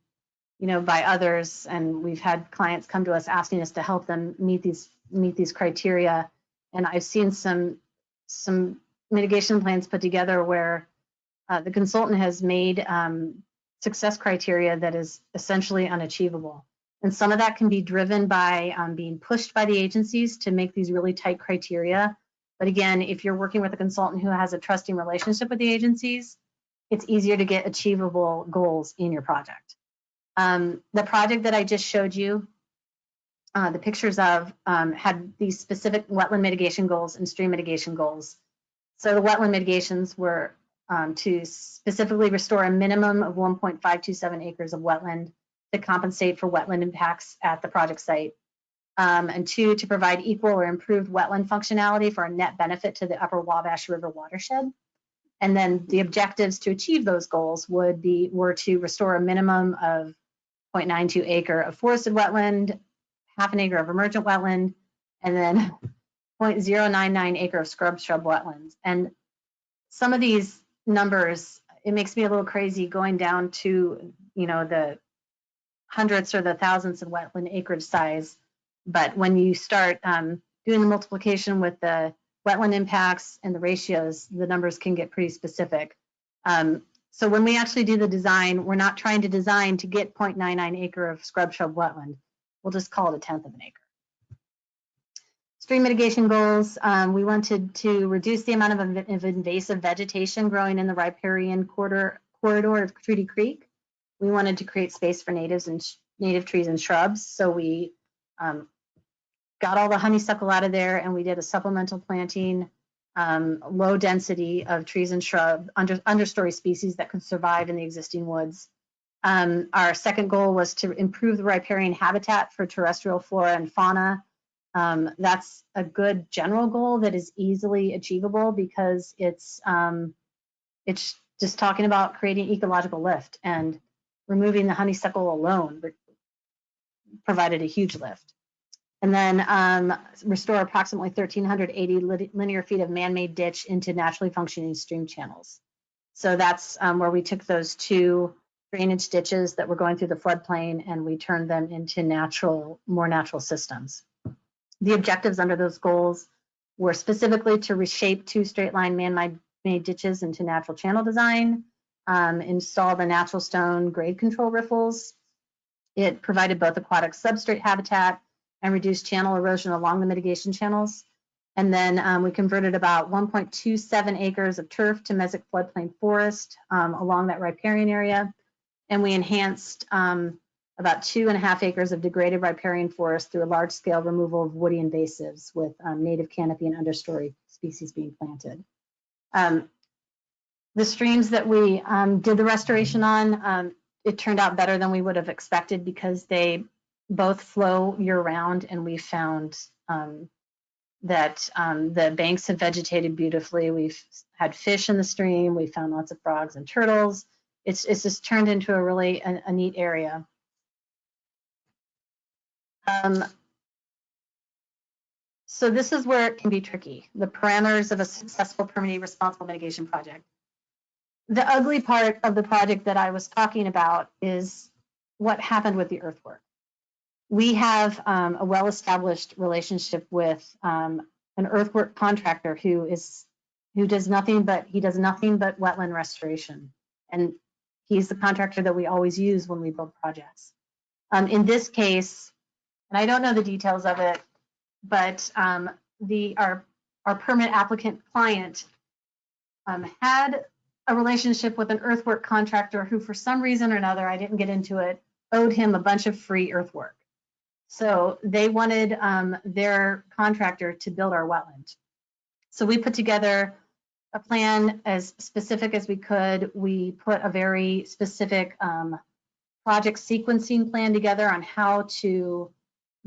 L: by others, and we've had clients come to us asking us to help them meet these criteria. And I've seen some mitigation plans put together where the consultant has made success criteria that is essentially unachievable. And some of that can be driven by being pushed by the agencies to make these really tight criteria. But again, if you're working with a consultant who has a trusting relationship with the agencies, it's easier to get achievable goals in your project. The project that I just showed you, the pictures of, had these specific wetland mitigation goals and stream mitigation goals. So the wetland mitigations were to specifically restore a minimum of 1.527 acres of wetland to compensate for wetland impacts at the project site. And 2, to provide equal or improved wetland functionality for a net benefit to the Upper Wabash River watershed. And then the objectives to achieve those goals were to restore a minimum of 0.92 acre of forested wetland, half an acre of emergent wetland, and then 0.099 acre of scrub shrub wetlands. And some of these numbers, it makes me a little crazy going down to, the hundreds or the thousands of wetland acreage size. But when you start doing the multiplication with the wetland impacts and the ratios, the numbers can get pretty specific. So when we actually do the design, we're not trying to design to get 0.99 acre of scrub shrub wetland. We'll just call it 1/10 of an acre. Stream mitigation goals, we wanted to reduce the amount of invasive vegetation growing in the riparian corridor of Treaty Creek. We wanted to create space for native trees and shrubs. So we got all the honeysuckle out of there and we did a supplemental planting, low density of trees and shrub, understory species that could survive in the existing woods. Our second goal was to improve the riparian habitat for terrestrial flora and fauna. That's a good general goal that is easily achievable because it's just talking about creating ecological lift, and removing the honeysuckle alone provided a huge lift. And then restore approximately 1,380 linear feet of man-made ditch into naturally functioning stream channels. So that's where we took those 2 drainage ditches that were going through the floodplain and we turned them into more natural systems. The objectives under those goals were specifically to reshape 2 straight line man-made ditches into natural channel design, install the natural stone grade control riffles. It provided both aquatic substrate habitat and reduced channel erosion along the mitigation channels. And then we converted about 1.27 acres of turf to mesic floodplain forest along that riparian area. And we enhanced about 2.5 acres of degraded riparian forest through a large-scale removal of woody invasives with native canopy and understory species being planted. The streams that we did the restoration on, it turned out better than we would have expected because they both flow year-round, and we found that the banks have vegetated beautifully. We've had fish in the stream. We found lots of frogs and turtles. It's just turned into a really a neat area. So this is where it can be tricky, the parameters of a successful permitting responsible mitigation project. The ugly part of the project that I was talking about is what happened with the earthwork. We have a well-established relationship with an earthwork contractor who does nothing but wetland restoration, and he's the contractor that we always use when we build projects. In this case, and I don't know the details of it, but our permit applicant client had a relationship with an earthwork contractor who, for some reason or another, I didn't get into it, owed him a bunch of free earthwork. So they wanted their contractor to build our wetland. So we put together a plan as specific as we could. We put a very specific project sequencing plan together on how to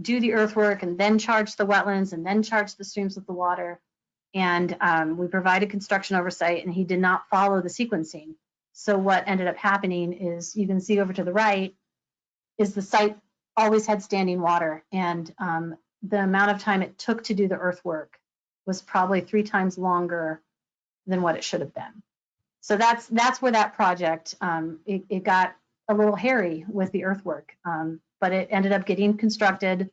L: do the earthwork and then charge the wetlands and then charge the streams with the water. And we provided construction oversight, and he did not follow the sequencing. So what ended up happening is, you can see over to the right, is the site always had standing water, and the amount of time it took to do the earthwork was probably 3 times longer than what it should have been. So that's where that project, it got a little hairy with the earthwork, but it ended up getting constructed.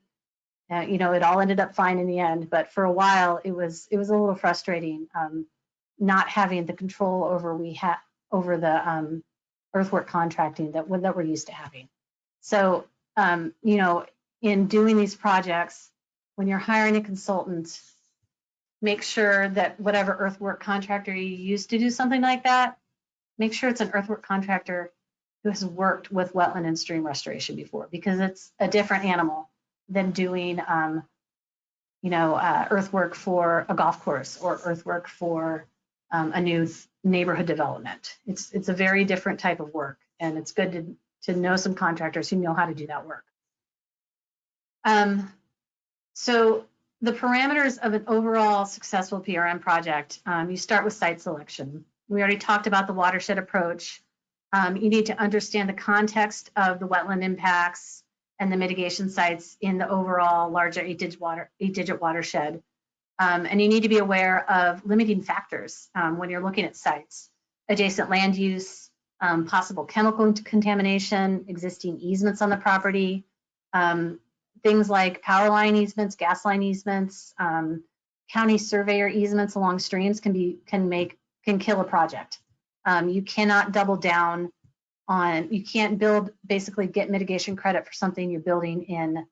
L: You know, it all ended up fine in the end, but for a while it was a little frustrating not having the control over the earthwork contracting that we're used to having. So you know, in doing these projects, when you're hiring a consultant, make sure that whatever earthwork contractor you use to do something like that, make sure it's an earthwork contractor who has worked with wetland and stream restoration before, because it's a different animal than doing, you know, earthwork for a golf course or earthwork for a new neighborhood development. It's a very different type of work, and it's good to know some contractors who know how to do that work. So the parameters of an overall successful PRM project, you start with site selection. We already talked about the watershed approach. You need to understand the context of the wetland impacts and the mitigation sites in the overall larger 8-digit watershed. And you need to be aware of limiting factors when you're looking at sites: adjacent land use, possible chemical contamination, existing easements on the property, things like power line easements, gas line easements, county surveyor easements along streams can kill a project. You cannot double down on, you can't basically get mitigation credit for something you're building in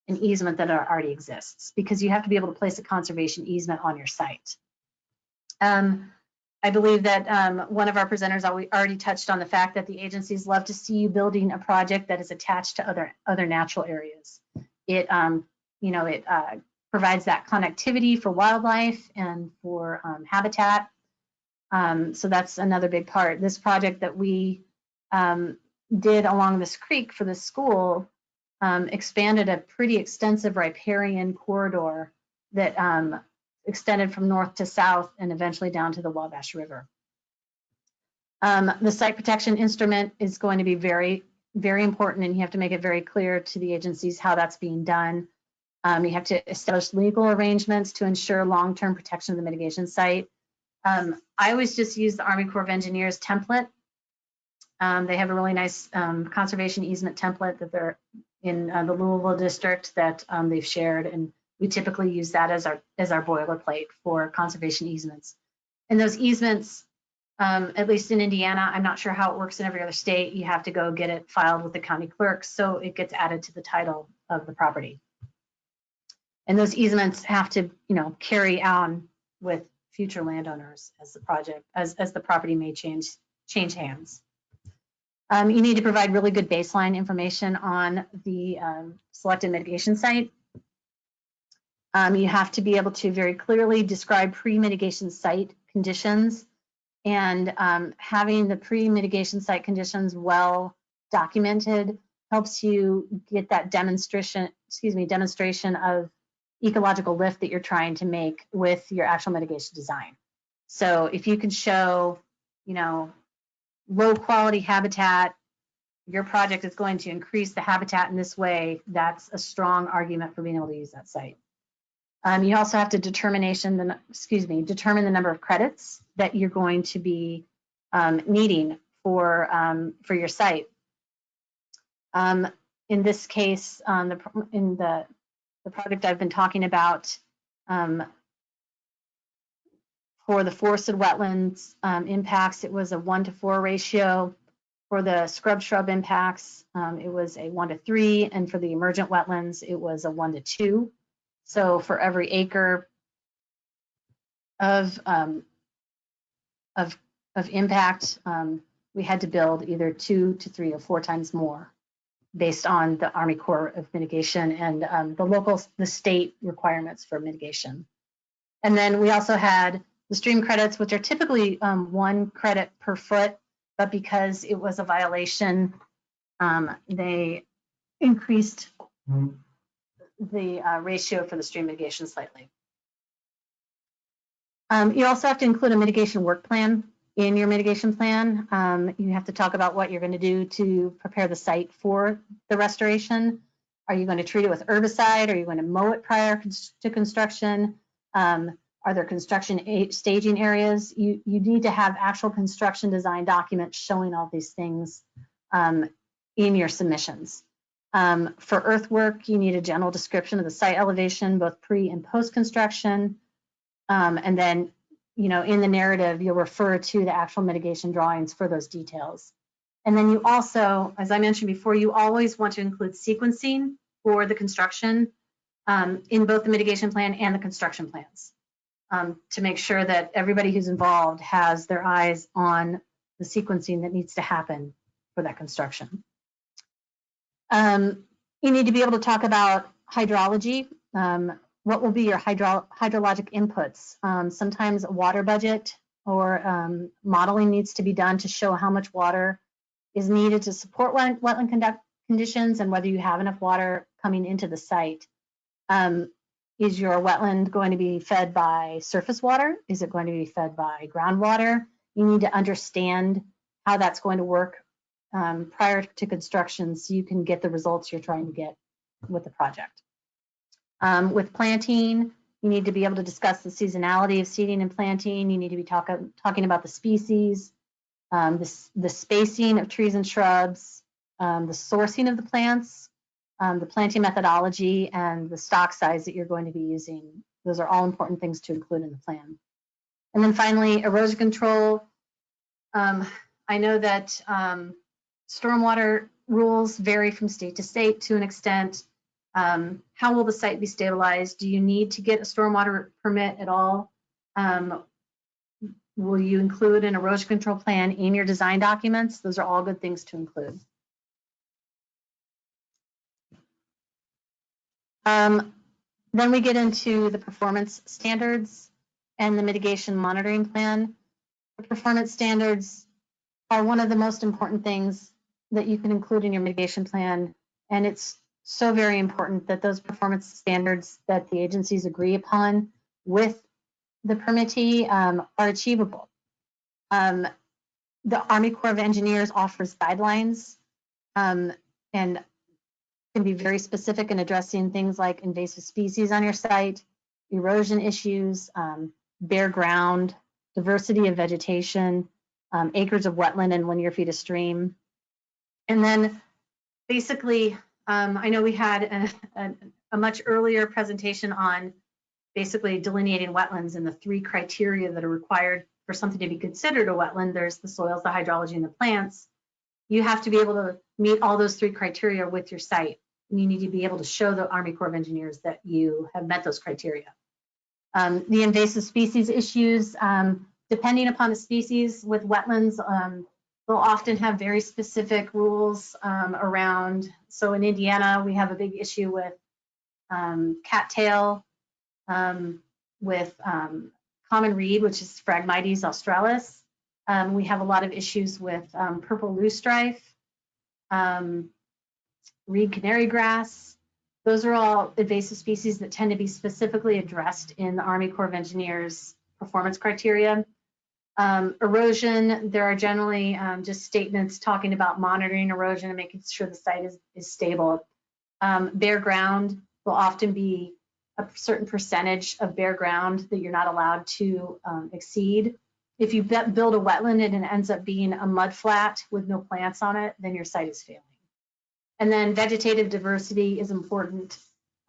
L: an easement that already exists, because you have to be able to place a conservation easement on your site. I believe that one of our presenters already touched on the fact that the agencies love to see you building a project that is attached to other natural areas. It you know, it provides that connectivity for wildlife and for habitat. So that's another big part. This project that we did along this creek for the school expanded a pretty extensive riparian corridor that extended from north to south and eventually down to the Wabash River. The site protection instrument is going to be very, very important, and you have to make it very clear to the agencies how that's being done. You have to establish legal arrangements to ensure long-term protection of the mitigation site. I always just use the Army Corps of Engineers template. They have a really nice conservation easement template that they're in the Louisville district that they've shared, and we typically use that as our boilerplate for conservation easements. And those easements, at least in Indiana, I'm not sure how it works in every other state, you have to go get it filed with the county clerk, so it gets added to the title of the property. And those easements have to, carry on with future landowners as the project, as the property may change hands. You need to provide really good baseline information on the selected mitigation site. You have to be able to very clearly describe pre-mitigation site conditions, and having the pre-mitigation site conditions well documented helps you get that demonstration of ecological lift that you're trying to make with your actual mitigation design. So if you can show, low quality habitat, your project is going to increase the habitat in this way, that's a strong argument for being able to use that site. You also have to determine the number of credits that you're going to be needing for your site. In this case, in the project I've been talking about, for the forested wetlands impacts, it was a 1-to-4 ratio. For the scrub shrub impacts, it was a 1-to-3, and for the emergent wetlands, it was a 1-to-2. So for every acre of impact, we had to build either 2 to 3 or 4 times more, based on the Army Corps of Mitigation and the state requirements for mitigation. And then we also had the stream credits, which are typically 1 credit per foot, but because it was a violation, they increased the ratio for the stream mitigation slightly. You also have to include a mitigation work plan in your mitigation plan. You have to talk about what you're going to do to prepare the site for the restoration. Are you going to treat it with herbicide? Are you going to mow it prior to construction? Are there construction staging areas? You need to have actual construction design documents showing all these things in your submissions. For earthwork, you need a general description of the site elevation, both pre and post construction. And then, in the narrative, you'll refer to the actual mitigation drawings for those details. And then you also, as I mentioned before, you always want to include sequencing for the construction in both the mitigation plan and the construction plans, to make sure that everybody who's involved has their eyes on the sequencing that needs to happen for that construction. You need to be able to talk about hydrology. What will be your hydrologic inputs? Sometimes a water budget or modeling needs to be done to show how much water is needed to support wetland conditions and whether you have enough water coming into the site. Is your wetland going to be fed by surface water? Is it going to be fed by groundwater? You need to understand how that's going to work prior to construction so you can get the results you're trying to get with the project. With planting, you need to be able to discuss the seasonality of seeding and planting. You need to be talking about the species, the spacing of trees and shrubs, the sourcing of the plants, the planting methodology, and the stock size that you're going to be using. Those are all important things to include in the plan. And then finally, erosion control. I know that stormwater rules vary from state to state to an extent. How will the site be stabilized? Do you need to get a stormwater permit at all? Will you include an erosion control plan in your design documents? Those are all good things to include. Then we get into the performance standards and the mitigation monitoring plan. The performance standards are one of the most important things that you can include in your mitigation plan, and it's so very important that those performance standards that the agencies agree upon with the permittee are achievable. the Army Corps of Engineers offers guidelines and can be very specific in addressing things like invasive species on your site, erosion issues, bare ground, diversity of vegetation, acres of wetland and linear feet of stream. And then basically, I know we had a much earlier presentation on basically delineating wetlands and the 3 criteria that are required for something to be considered a wetland. There's the soils, the hydrology, and the plants. You have to be able to meet all those 3 criteria with your site. And you need to be able to show the Army Corps of Engineers that you have met those criteria. The invasive species issues, depending upon the species with wetlands, they'll often have very specific rules around. So in Indiana, we have a big issue with cattail, with common reed, which is Phragmites australis. We have a lot of issues with purple loosestrife, reed canary grass. Those are all invasive species that tend to be specifically addressed in the Army Corps of Engineers performance criteria. Erosion, there are generally just statements talking about monitoring erosion and making sure the site is stable. Bare ground will often be a certain percentage of bare ground that you're not allowed to exceed. If you build a wetland and it ends up being a mud flat with no plants on it, then your site is failing. And then vegetative diversity is important.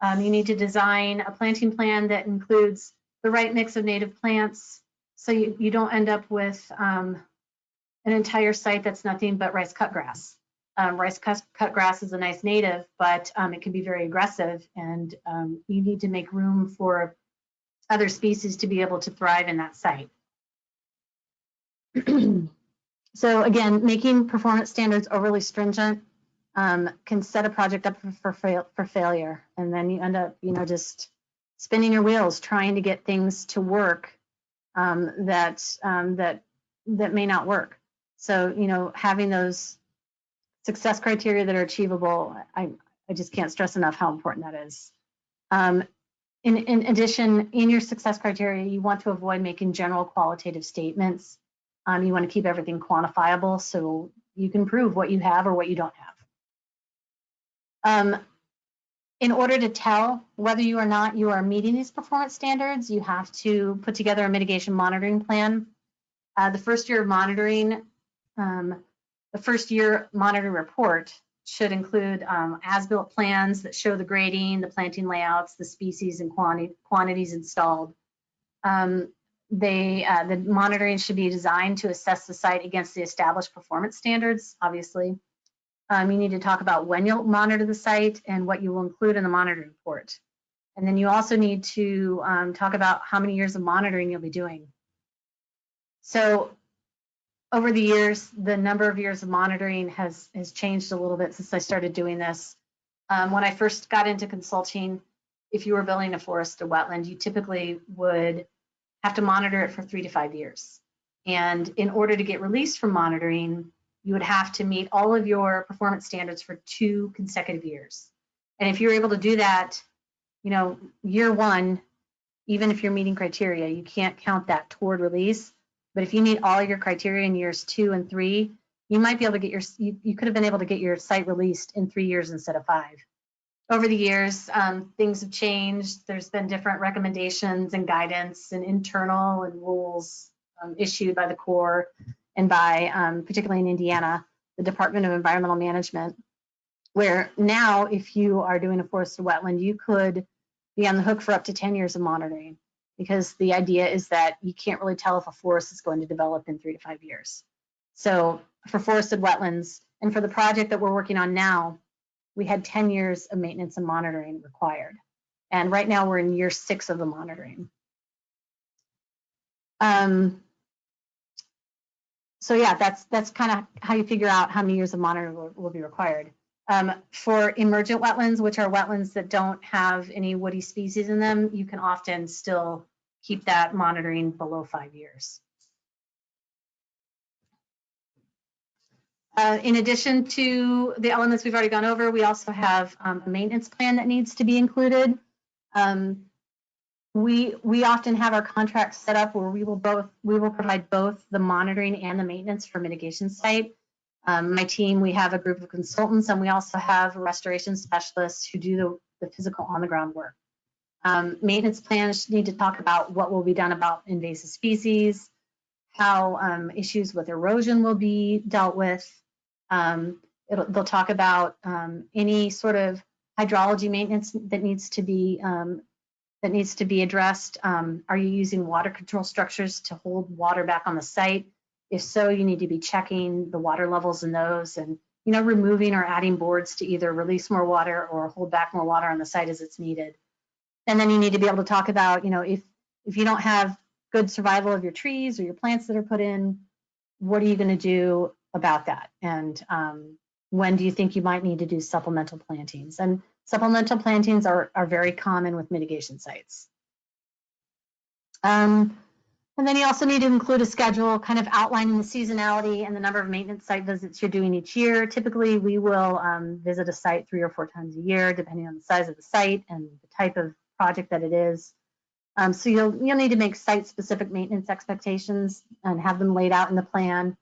L: You need to design a planting plan that includes the right mix of native plants, so you don't end up with an entire site that's nothing but rice cut grass. Rice cut grass is a nice native, but it can be very aggressive, and you need to make room for other species to be able to thrive in that site. So again, making performance standards overly stringent can set a project up for failure, and then you end up, just spinning your wheels trying to get things to work that may not work. So, having those success criteria that are achievable, I just can't stress enough how important that is. In addition, in your success criteria, you want to avoid making general qualitative statements. You want to keep everything quantifiable so you can prove what you have or what you don't have. In order to tell whether you are meeting these performance standards, you have to put together a mitigation monitoring plan. The first year of monitoring, the first year monitoring report should include as-built plans that show the grading, the planting layouts, the species and quantities installed. The monitoring should be designed to assess the site against the established performance standards, obviously. You need to talk about when you'll monitor the site and what you will include in the monitoring report. And then you also need to talk about how many years of monitoring you'll be doing. So over the years, the number of years of monitoring has changed a little bit since I started doing this. When I first got into consulting, if you were building a forest or wetland, you typically would have to monitor it for 3 to 5 years. And in order to get released from monitoring, you would have to meet all of your performance standards for 2 consecutive years. And if you're able to do that, year 1, even if you're meeting criteria, you can't count that toward release. But if you meet all your criteria in years 2 and 3, you might be able to get you could have been able to get your site released in 3 years instead of 5. Over the years, things have changed. There's been different recommendations and guidance and internal and rules issued by the Corps and by, particularly in Indiana, the Department of Environmental Management, where now if you are doing a forested wetland, you could be on the hook for up to 10 years of monitoring, because the idea is that you can't really tell if a forest is going to develop in 3 to 5 years. So for forested wetlands, and for the project that we're working on now, we had 10 years of maintenance and monitoring required. And right now we're in year 6 of the monitoring. So yeah, that's kind of how you figure out how many years of monitoring will be required. For emergent wetlands, which are wetlands that don't have any woody species in them, you can often still keep that monitoring below 5 years. In addition to the elements we've already gone over, we also have a maintenance plan that needs to be included. We often have our contracts set up where we will provide both the monitoring and the maintenance for mitigation site. My team, we have a group of consultants, and we also have restoration specialists who do the physical on the ground work. Maintenance plans need to talk about what will be done about invasive species, how issues with erosion will be dealt with. They'll talk about any sort of hydrology maintenance that needs to be addressed. Are you using water control structures to hold water back on the site? If so, you need to be checking the water levels in those, and removing or adding boards to either release more water or hold back more water on the site as it's needed. And then you need to be able to talk about, if you don't have good survival of your trees or your plants that are put in, what are you going to do about that? And when do you think you might need to do supplemental plantings? And supplemental plantings are very common with mitigation sites. And then you also need to include a schedule kind of outlining the seasonality and the number of maintenance site visits you're doing each year. Typically, we will visit a site 3 or 4 times a year, depending on the size of the site and the type of project that it is. So you'll need to make site-specific maintenance expectations and have them laid out in the plan.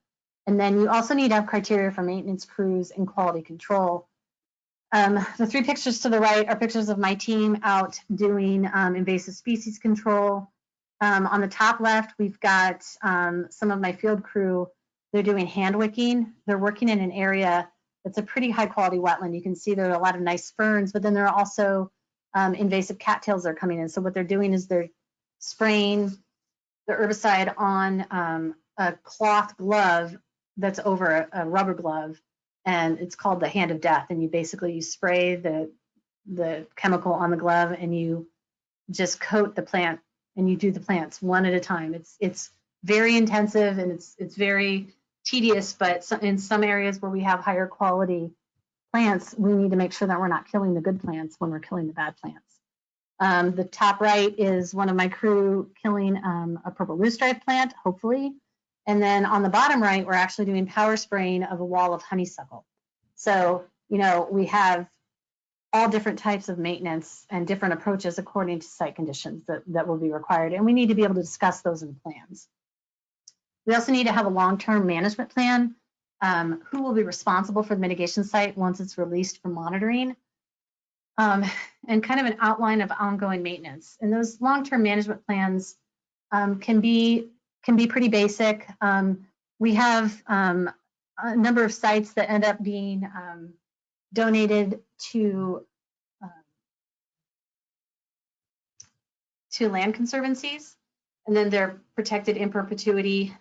L: And then you also need to have criteria for maintenance crews and quality control. The 3 pictures to the right are pictures of my team out doing invasive species control. On the top left, we've got some of my field crew. They're doing hand wicking. They're working in an area that's a pretty high quality wetland. You can see there are a lot of nice ferns, but then there are also invasive cattails that are coming in. So what they're doing is they're spraying the herbicide on a cloth glove that's over a rubber glove, and it's called the hand of death. And you spray the chemical on the glove, and you just coat the plant, and you do the plants one at a time. It's very intensive, and it's very tedious, but in some areas where we have higher quality plants, we need to make sure that we're not killing the good plants when we're killing the bad plants. The top right is one of my crew killing a purple loosestrife plant, hopefully. And then on the bottom right, we're actually doing power spraying of a wall of honeysuckle. So, we have all different types of maintenance and different approaches according to site conditions that will be required. And we need to be able to discuss those in plans. We also need to have a long-term management plan. Who will be responsible for the mitigation site once it's released for monitoring? And kind of an outline of ongoing maintenance. And those long-term management plans can be pretty basic. We have a number of sites that end up being donated to land conservancies, and then they're protected in perpetuity.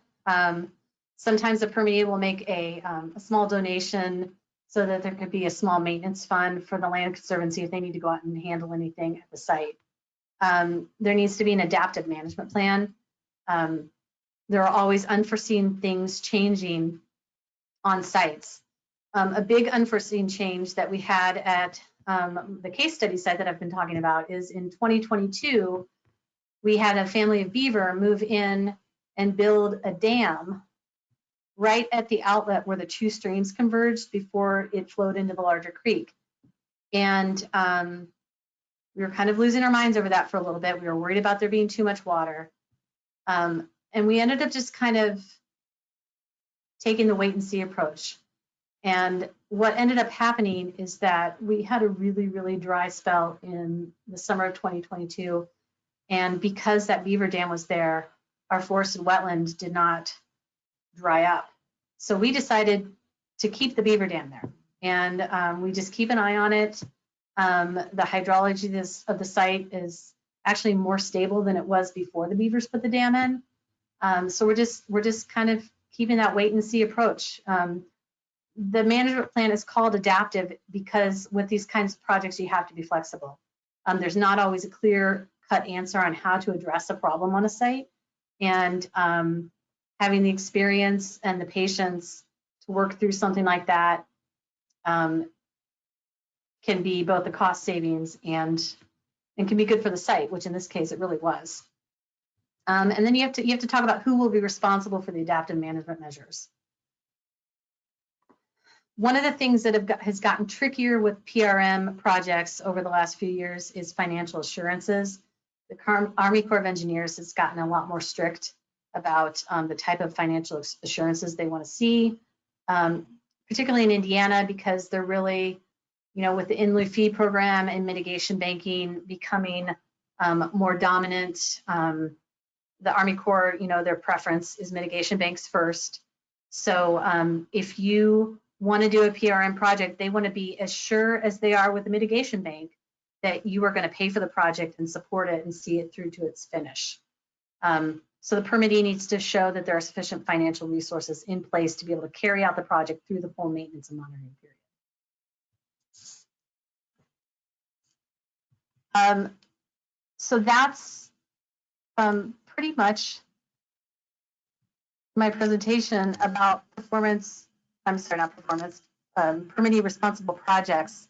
L: Sometimes the permittee will make a small donation so that there could be a small maintenance fund for the land conservancy if they need to go out and handle anything at the site. There needs to be an adaptive management plan. There are always unforeseen things changing on sites. A big unforeseen change that we had at the case study site that I've been talking about is in 2022, we had a family of beaver move in and build a dam right at the outlet where the 2 streams converged before it flowed into the larger creek. And we were kind of losing our minds over that for a little bit. We were worried about there being too much water. And we ended up just kind of taking the wait and see approach. And what ended up happening is that we had a really, really dry spell in the summer of 2022. And because that beaver dam was there, our forested wetland did not dry up. So we decided to keep the beaver dam there. And we just keep an eye on it. The hydrology of the site is actually more stable than it was before the beavers put the dam in. So we're just kind of keeping that wait and see approach. The management plan is called adaptive because with these kinds of projects, you have to be flexible. There's not always a clear-cut answer on how to address a problem on a site. And having the experience and the patience to work through something like that can be both the cost savings and can be good for the site, which in this case it really was. And then you have to talk about who will be responsible for the adaptive management measures. One of the things that has gotten trickier with PRM projects over the last few years is financial assurances. the Army Corps of Engineers has gotten a lot more strict about the type of financial assurances they want to see, particularly in Indiana, because they're really, with the In-Lieu fee program and mitigation banking becoming more dominant. The Army Corps, their preference is mitigation banks first. So if you want to do a PRM project, they want to be as sure as they are with the mitigation bank that you are going to pay for the project and support it and see it through to its finish. So the permittee needs to show that there are sufficient financial resources in place to be able to carry out the project through the full maintenance and monitoring period. So that's pretty much my presentation about permittee responsible projects.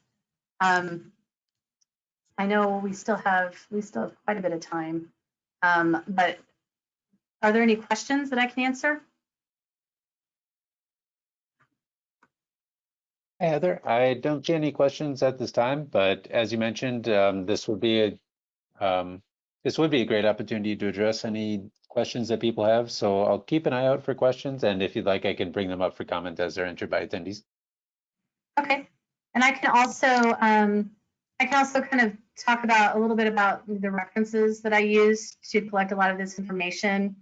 L: I know we still have quite a bit of time, but are there any questions that I can answer?
A: Hey, Heather, I don't see any questions at this time, but as you mentioned, this would be a great opportunity to address any questions that people have. So I'll keep an eye out for questions, and if you'd like, I can bring them up for comment as they're entered by attendees.
L: Okay, and I can also kind of talk about a little bit about the references that I used to collect a lot of this information.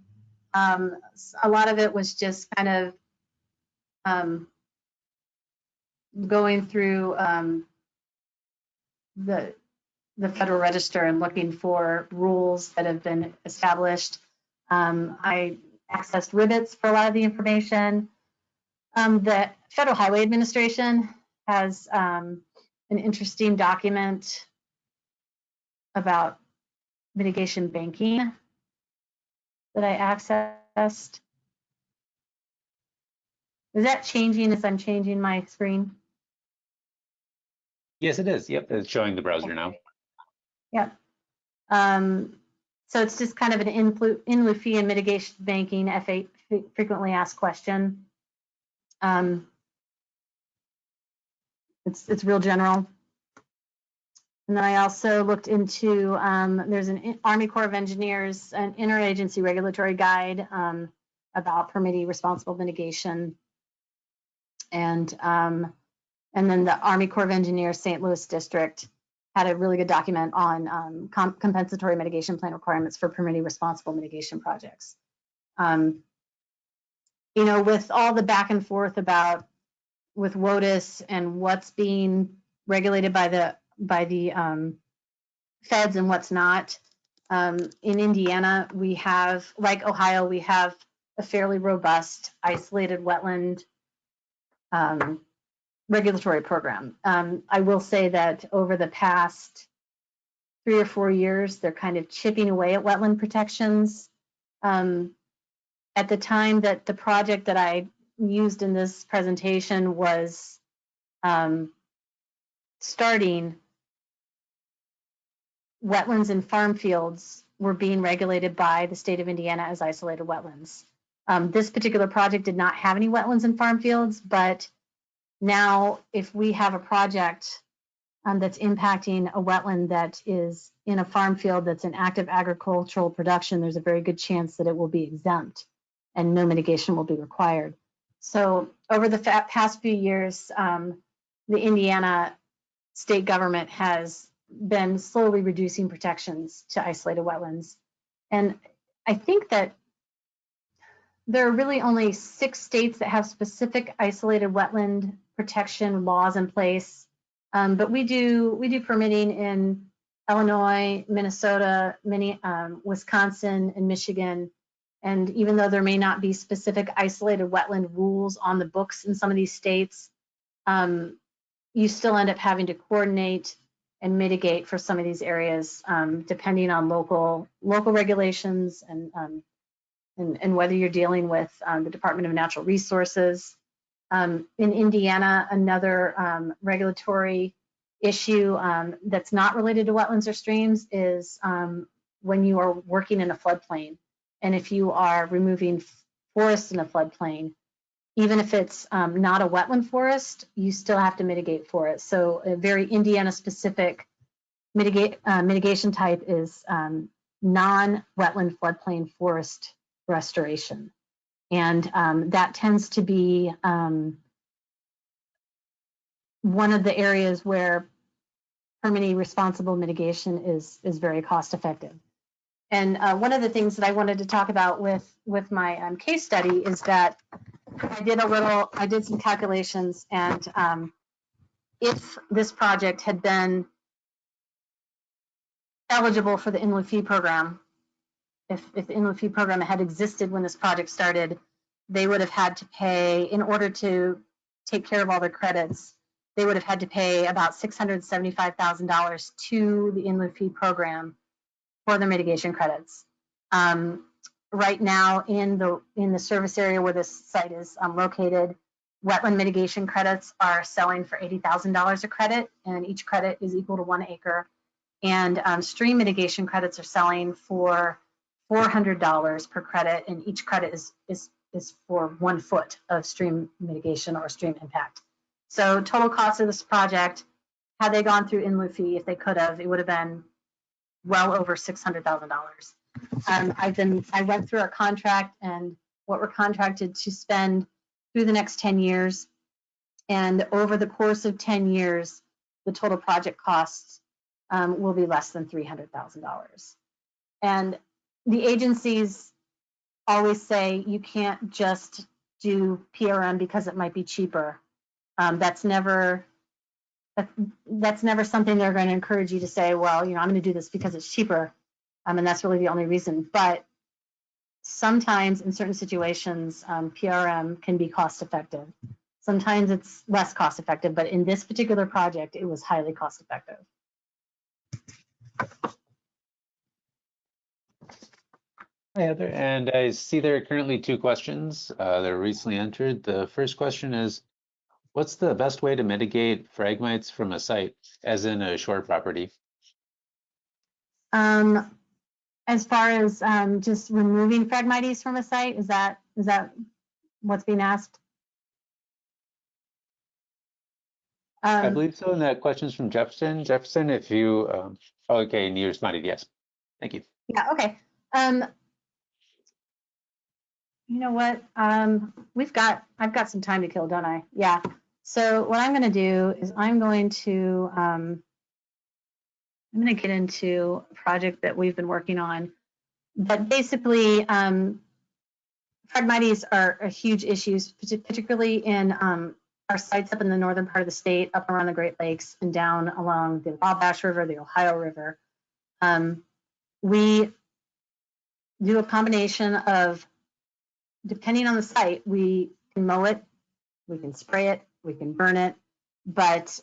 L: A lot of it was just kind of going through the Federal Register and looking for rules that have been established. I accessed Ribbits for a lot of the information. The Federal Highway Administration has an interesting document about mitigation banking that I accessed. Is that changing as I'm changing my screen?
A: Yes, it is. Yep, it's showing the browser now.
L: Yeah. So it's just kind of an in-lieu fee and mitigation banking frequently asked question. It's real general. And then I also looked into, there's an Army Corps of Engineers, an interagency regulatory guide about permittee responsible mitigation. And then the Army Corps of Engineers St. Louis District had a really good document on compensatory mitigation plan requirements for permittee responsible mitigation projects. With all the back and forth with WOTUS and what's being regulated by the feds and what's not, in Indiana, we have, like Ohio, we have a fairly robust isolated wetland regulatory program. I will say that over the past 3 or 4 years, they're kind of chipping away at wetland protections. At the time that the project that I used in this presentation was starting, wetlands and farm fields were being regulated by the state of Indiana as isolated wetlands. This particular project did not have any wetlands and farm fields, but now if we have a project that's impacting a wetland that is in a farm field that's in active agricultural production, there's a very good chance that it will be exempt and no mitigation will be required. So over the past few years, the Indiana state government has been slowly reducing protections to isolated wetlands. And I think that there are really only 6 states that have specific isolated wetland protection laws in place. But we do permitting in Illinois, Minnesota, Wisconsin, and Michigan. And even though there may not be specific isolated wetland rules on the books in some of these states, you still end up having to coordinate and mitigate for some of these areas, depending on local regulations and whether you're dealing with the Department of Natural Resources. In Indiana, another regulatory issue that's not related to wetlands or streams is when you are working in a floodplain. And if you are removing forests in a floodplain, even if it's not a wetland forest, you still have to mitigate for it. So a very Indiana-specific mitigation type is non-wetland floodplain forest restoration. And that tends to be one of the areas where Permittee responsible mitigation is very cost effective. And one of the things that I wanted to talk about with my case study is that I did some calculations, and if this project had been eligible for the In-Lieu fee program, if the In-Lieu fee program had existed when this project started, they would have had to pay, in order to take care of all their credits, they would have had to pay about $675,000 to the In-Lieu fee program for their mitigation credits. Right now, in the service area where this site is located, wetland mitigation credits are selling for $80,000 a credit, and each credit is equal to 1 acre. And stream mitigation credits are selling for $400 per credit, and each credit is for 1 foot of stream mitigation or stream impact. So total cost of this project, had they gone through In-Lieu fee, if they could have, it would have been well over $600,000. I went through our contract and what we're contracted to spend through the next 10 years. And over the course of 10 years, the total project costs will be less than $300,000. And the agencies always say you can't just do PRM because it might be cheaper. That's never something they're going to encourage you to say, well, I'm going to do this because it's cheaper. And that's really the only reason. But sometimes in certain situations, PRM can be cost effective. Sometimes it's less cost effective, but in this particular project, it was highly cost effective.
A: Hi, Heather. And I see there are currently 2 questions that are recently entered. The first question is, what's the best way to mitigate phragmites from a site, as in a shore property?
L: As far as just removing phragmites from a site, is that what's being asked?
A: I believe so, and that question's from Jefferson. Jefferson, if you, okay, and you responded yes. Thank you.
L: Yeah, okay. You know what? I've got some time to kill, don't I? Yeah. So what I'm going to do is I'm going to get into a project that we've been working on. But basically, phragmites are huge issues, particularly in our sites up in the northern part of the state, up around the Great Lakes and down along the Wabash River, the Ohio River. We do a combination of, depending on the site, we can mow it, we can spray it, we can burn it. But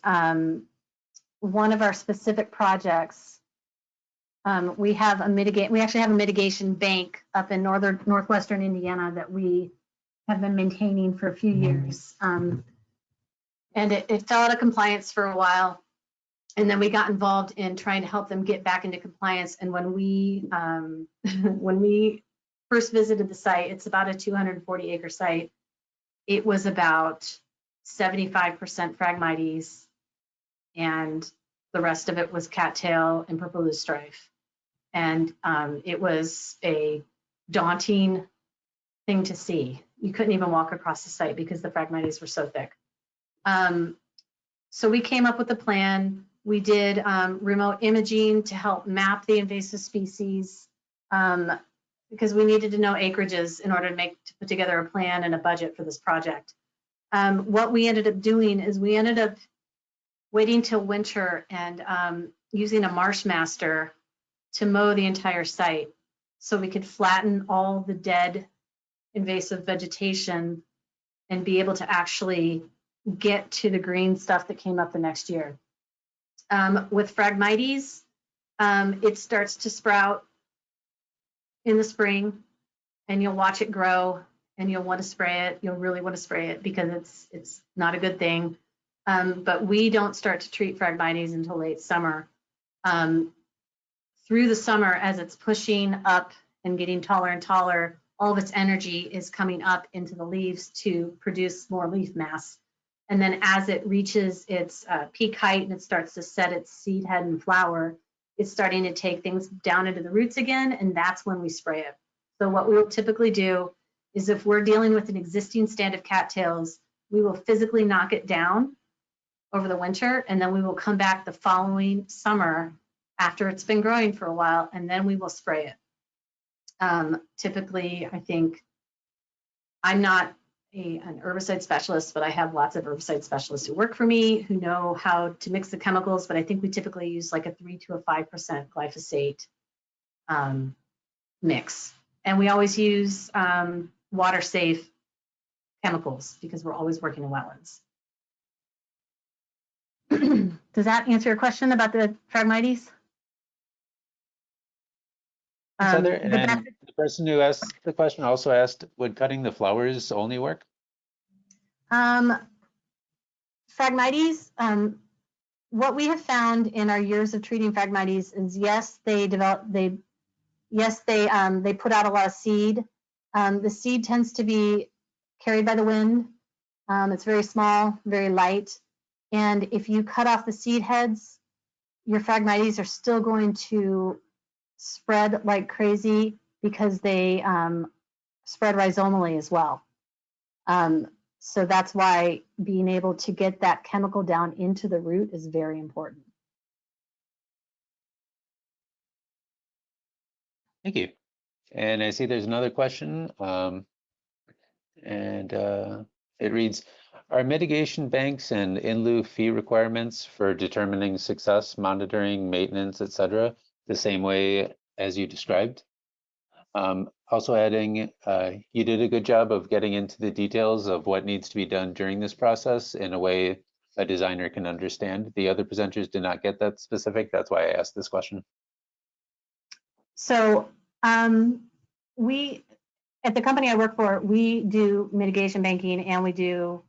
L: one of our specific projects, we actually have a mitigation bank up in northwestern Indiana that we have been maintaining for a few years. And it fell out of compliance for a while. And then we got involved in trying to help them get back into compliance. And when we first visited the site, it's about a 240 acre site. It was about 75% Phragmites, and the rest of it was cattail and purple loosestrife. And it was a daunting thing to see. You couldn't even walk across the site because the Phragmites were so thick. So we came up with a plan. We did remote imaging to help map the invasive species because we needed to know acreages in order to put together a plan and a budget for this project. What we ended up doing is we ended up waiting till winter and using a marsh master to mow the entire site so we could flatten all the dead invasive vegetation and be able to actually get to the green stuff that came up the next year. With Phragmites, it starts to sprout in the spring and you'll watch it grow and you'll want to spray it. You'll really want to spray it because it's not a good thing. But we don't start to treat Phragmites until late summer. Through the summer, as it's pushing up and getting taller and taller, all of its energy is coming up into the leaves to produce more leaf mass. And then as it reaches its peak height and it starts to set its seed head and flower, it's starting to take things down into the roots again, and that's when we spray it. So what we will typically do is if we're dealing with an existing stand of cattails, we will physically knock it down over the winter, and then we will come back the following summer after it's been growing for a while, and then we will spray it. Typically, I think, I'm not an herbicide specialist, but I have lots of herbicide specialists who work for me who know how to mix the chemicals, but I think we typically use like a 3 to a 5% glyphosate mix. And we always use water safe chemicals because we're always working in wetlands. Does that answer your question about the Phragmites?
A: Heather, and the person who asked the question also asked, would cutting the flowers only work?
L: Phragmites, what we have found in our years of treating Phragmites is yes, they put out a lot of seed. The seed tends to be carried by the wind. It's very small, very light. And if you cut off the seed heads, your Phragmites are still going to spread like crazy because they spread rhizomally as well. So that's why being able to get that chemical down into the root is very important.
A: Thank you. And I see there's another question, it reads, are mitigation banks and in-lieu fee requirements for determining success, monitoring, maintenance, etc., the same way as you described? Also adding, you did a good job of getting into the details of what needs to be done during this process in a way a designer can understand. The other presenters did not get that specific. That's why I asked this question.
L: So we, at the company I work for, we do mitigation banking and we do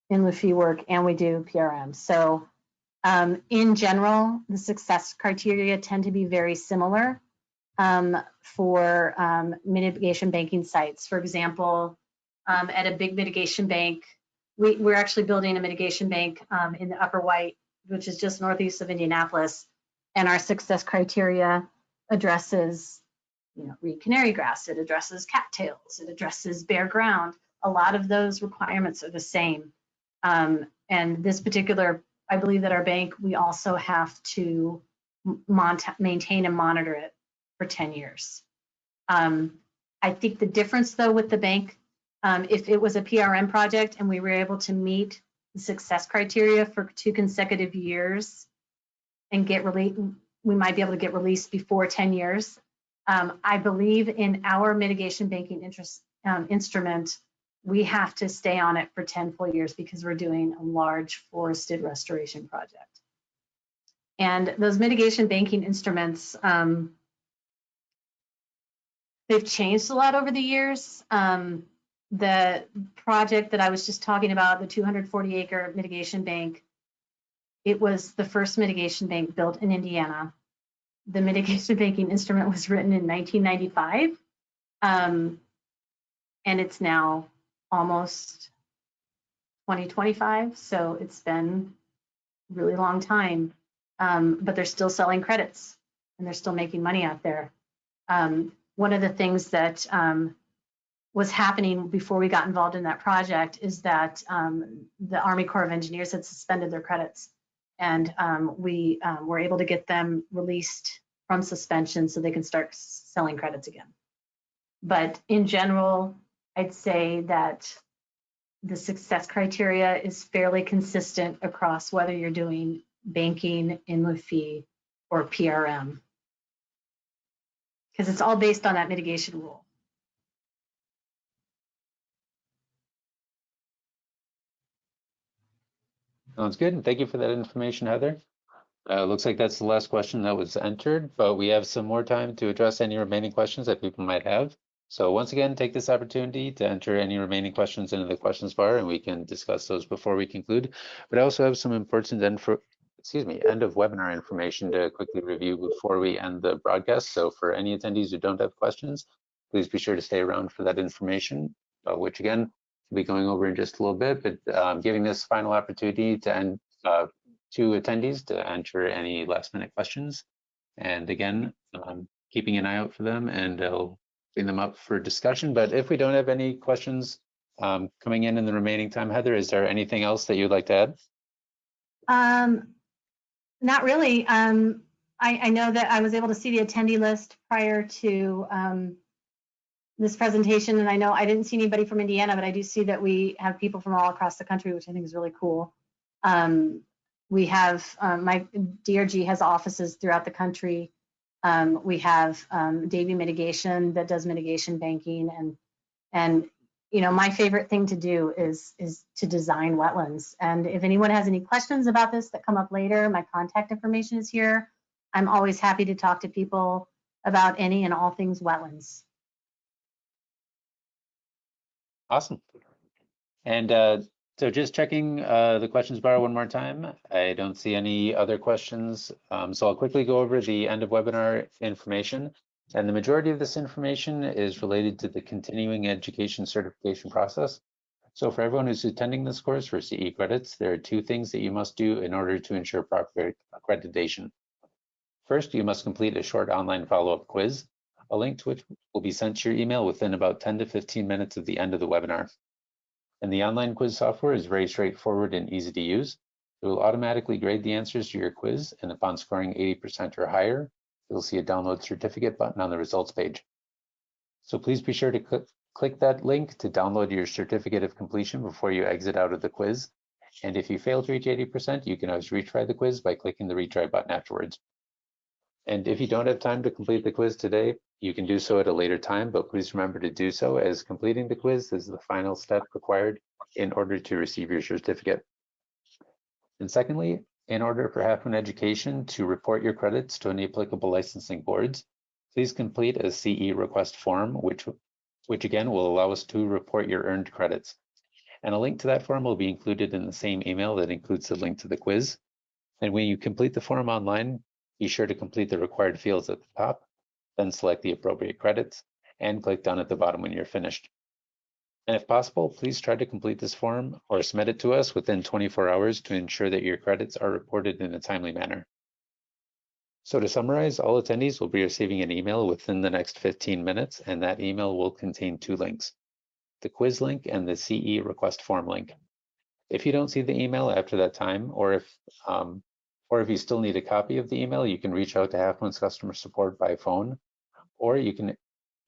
L: in-lieu fee work and we do PRM. So in general, the success criteria tend to be very similar for mitigation banking sites. For example, at a big mitigation bank, we're actually building a mitigation bank in the Upper White, which is just northeast of Indianapolis, and our success criteria addresses, reed canary grass, it addresses cattails, it addresses bare ground. A lot of those requirements are the same. And this particular, I believe that our bank, we also have to maintain and monitor it for 10 years. I think the difference though with the bank, if it was a PRM project and we were able to meet the success criteria for 2 consecutive years and get released, we might be able to get released before 10 years. I believe in our mitigation banking instrument, we have to stay on it for 10 full years because we're doing a large forested restoration project. And those mitigation banking instruments, they've changed a lot over the years. The project that I was just talking about, the 240-acre mitigation bank, it was the first mitigation bank built in Indiana. The mitigation banking instrument was written in 1995, and it's now almost 2025, so it's been a really long time, but they're still selling credits and they're still making money out there. One of the things that was happening before we got involved in that project is that the Army Corps of Engineers had suspended their credits, and we were able to get them released from suspension so they can start selling credits again. But in general, I'd say that the success criteria is fairly consistent across whether you're doing banking, in-lieu fee, or PRM, because it's all based on that mitigation rule.
A: Sounds good. Thank you for that information, Heather. Looks like that's the last question that was entered, but we have some more time to address any remaining questions that people might have. So once again, take this opportunity to enter any remaining questions into the questions bar and we can discuss those before we conclude. But I also have some important end of webinar information to quickly review before we end the broadcast. So for any attendees who don't have questions, please be sure to stay around for that information, which again, we'll be going over in just a little bit, but giving this final opportunity to end to attendees to enter any last minute questions. And again, keeping an eye out for them, and I'll bring them up for discussion. But if we don't have any questions coming in the remaining time, Heather, is there anything else that you'd like to add?
L: Not really. I know that I was able to see the attendee list prior to this presentation, and I know I didn't see anybody from Indiana, but I do see that we have people from all across the country, which I think is really cool. We have, my DRG has offices throughout the country. We have Davy Mitigation that does mitigation banking, and you know, my favorite thing to do is to design wetlands. And if anyone has any questions about this that come up later, my contact information is here. I'm always happy to talk to people about any and all things wetlands.
A: Awesome. And so just checking the questions bar one more time. I don't see any other questions. So I'll quickly go over the end of webinar information. And the majority of this information is related to the continuing education certification process. So for everyone who's attending this course for CE credits, there are 2 things that you must do in order to ensure proper accreditation. First, you must complete a short online follow-up quiz, a link to which will be sent to your email within about 10 to 15 minutes of the end of the webinar. And the online quiz software is very straightforward and easy to use. It will automatically grade the answers to your quiz, and upon scoring 80% or higher, you'll see a download certificate button on the results page. So please be sure to click that link to download your certificate of completion before you exit out of the quiz. And if you fail to reach 80%, you can always retry the quiz by clicking the retry button afterwards. And if you don't have time to complete the quiz today, you can do so at a later time, but please remember to do so, as completing the quiz is the final step required in order to receive your certificate. And secondly, in order for Half Moon Education to report your credits to any applicable licensing boards, please complete a CE request form, which again will allow us to report your earned credits. And a link to that form will be included in the same email that includes the link to the quiz. And when you complete the form online, be sure to complete the required fields at the top, then select the appropriate credits, and click done at the bottom when you're finished. And if possible, please try to complete this form or submit it to us within 24 hours to ensure that your credits are reported in a timely manner. So to summarize, all attendees will be receiving an email within the next 15 minutes, and that email will contain 2 links, the quiz link and the CE request form link. If you don't see the email after that time, or if you still need a copy of the email, you can reach out to Half Moon's customer support by phone, or you can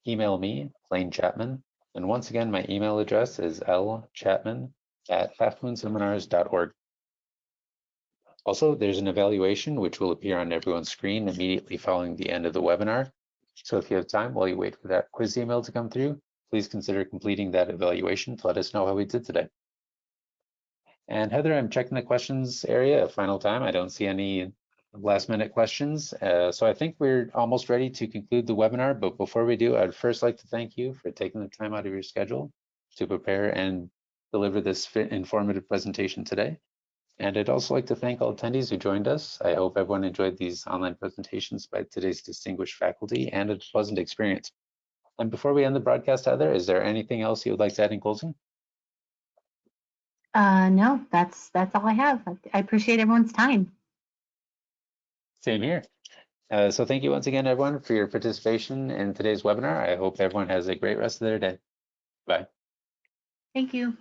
A: email me, Blaine Chapman. And once again, my email address is lchapman@halfmoonseminars.org. Also, there's an evaluation which will appear on everyone's screen immediately following the end of the webinar. So if you have time while you wait for that quiz email to come through, please consider completing that evaluation to let us know how we did today. And Heather, I'm checking the questions area a final time. I don't see any last minute questions. So I think we're almost ready to conclude the webinar. But before we do, I'd first like to thank you for taking the time out of your schedule to prepare and deliver this informative presentation today. And I'd also like to thank all attendees who joined us. I hope everyone enjoyed these online presentations by today's distinguished faculty and a pleasant experience. And before we end the broadcast, Heather, is there anything else you would like to add in closing?
L: No, that's all I have. I appreciate everyone's time.
A: Same here. So thank you once again, everyone, for your participation in today's webinar. I hope everyone has a great rest of their day. Bye.
L: Thank you.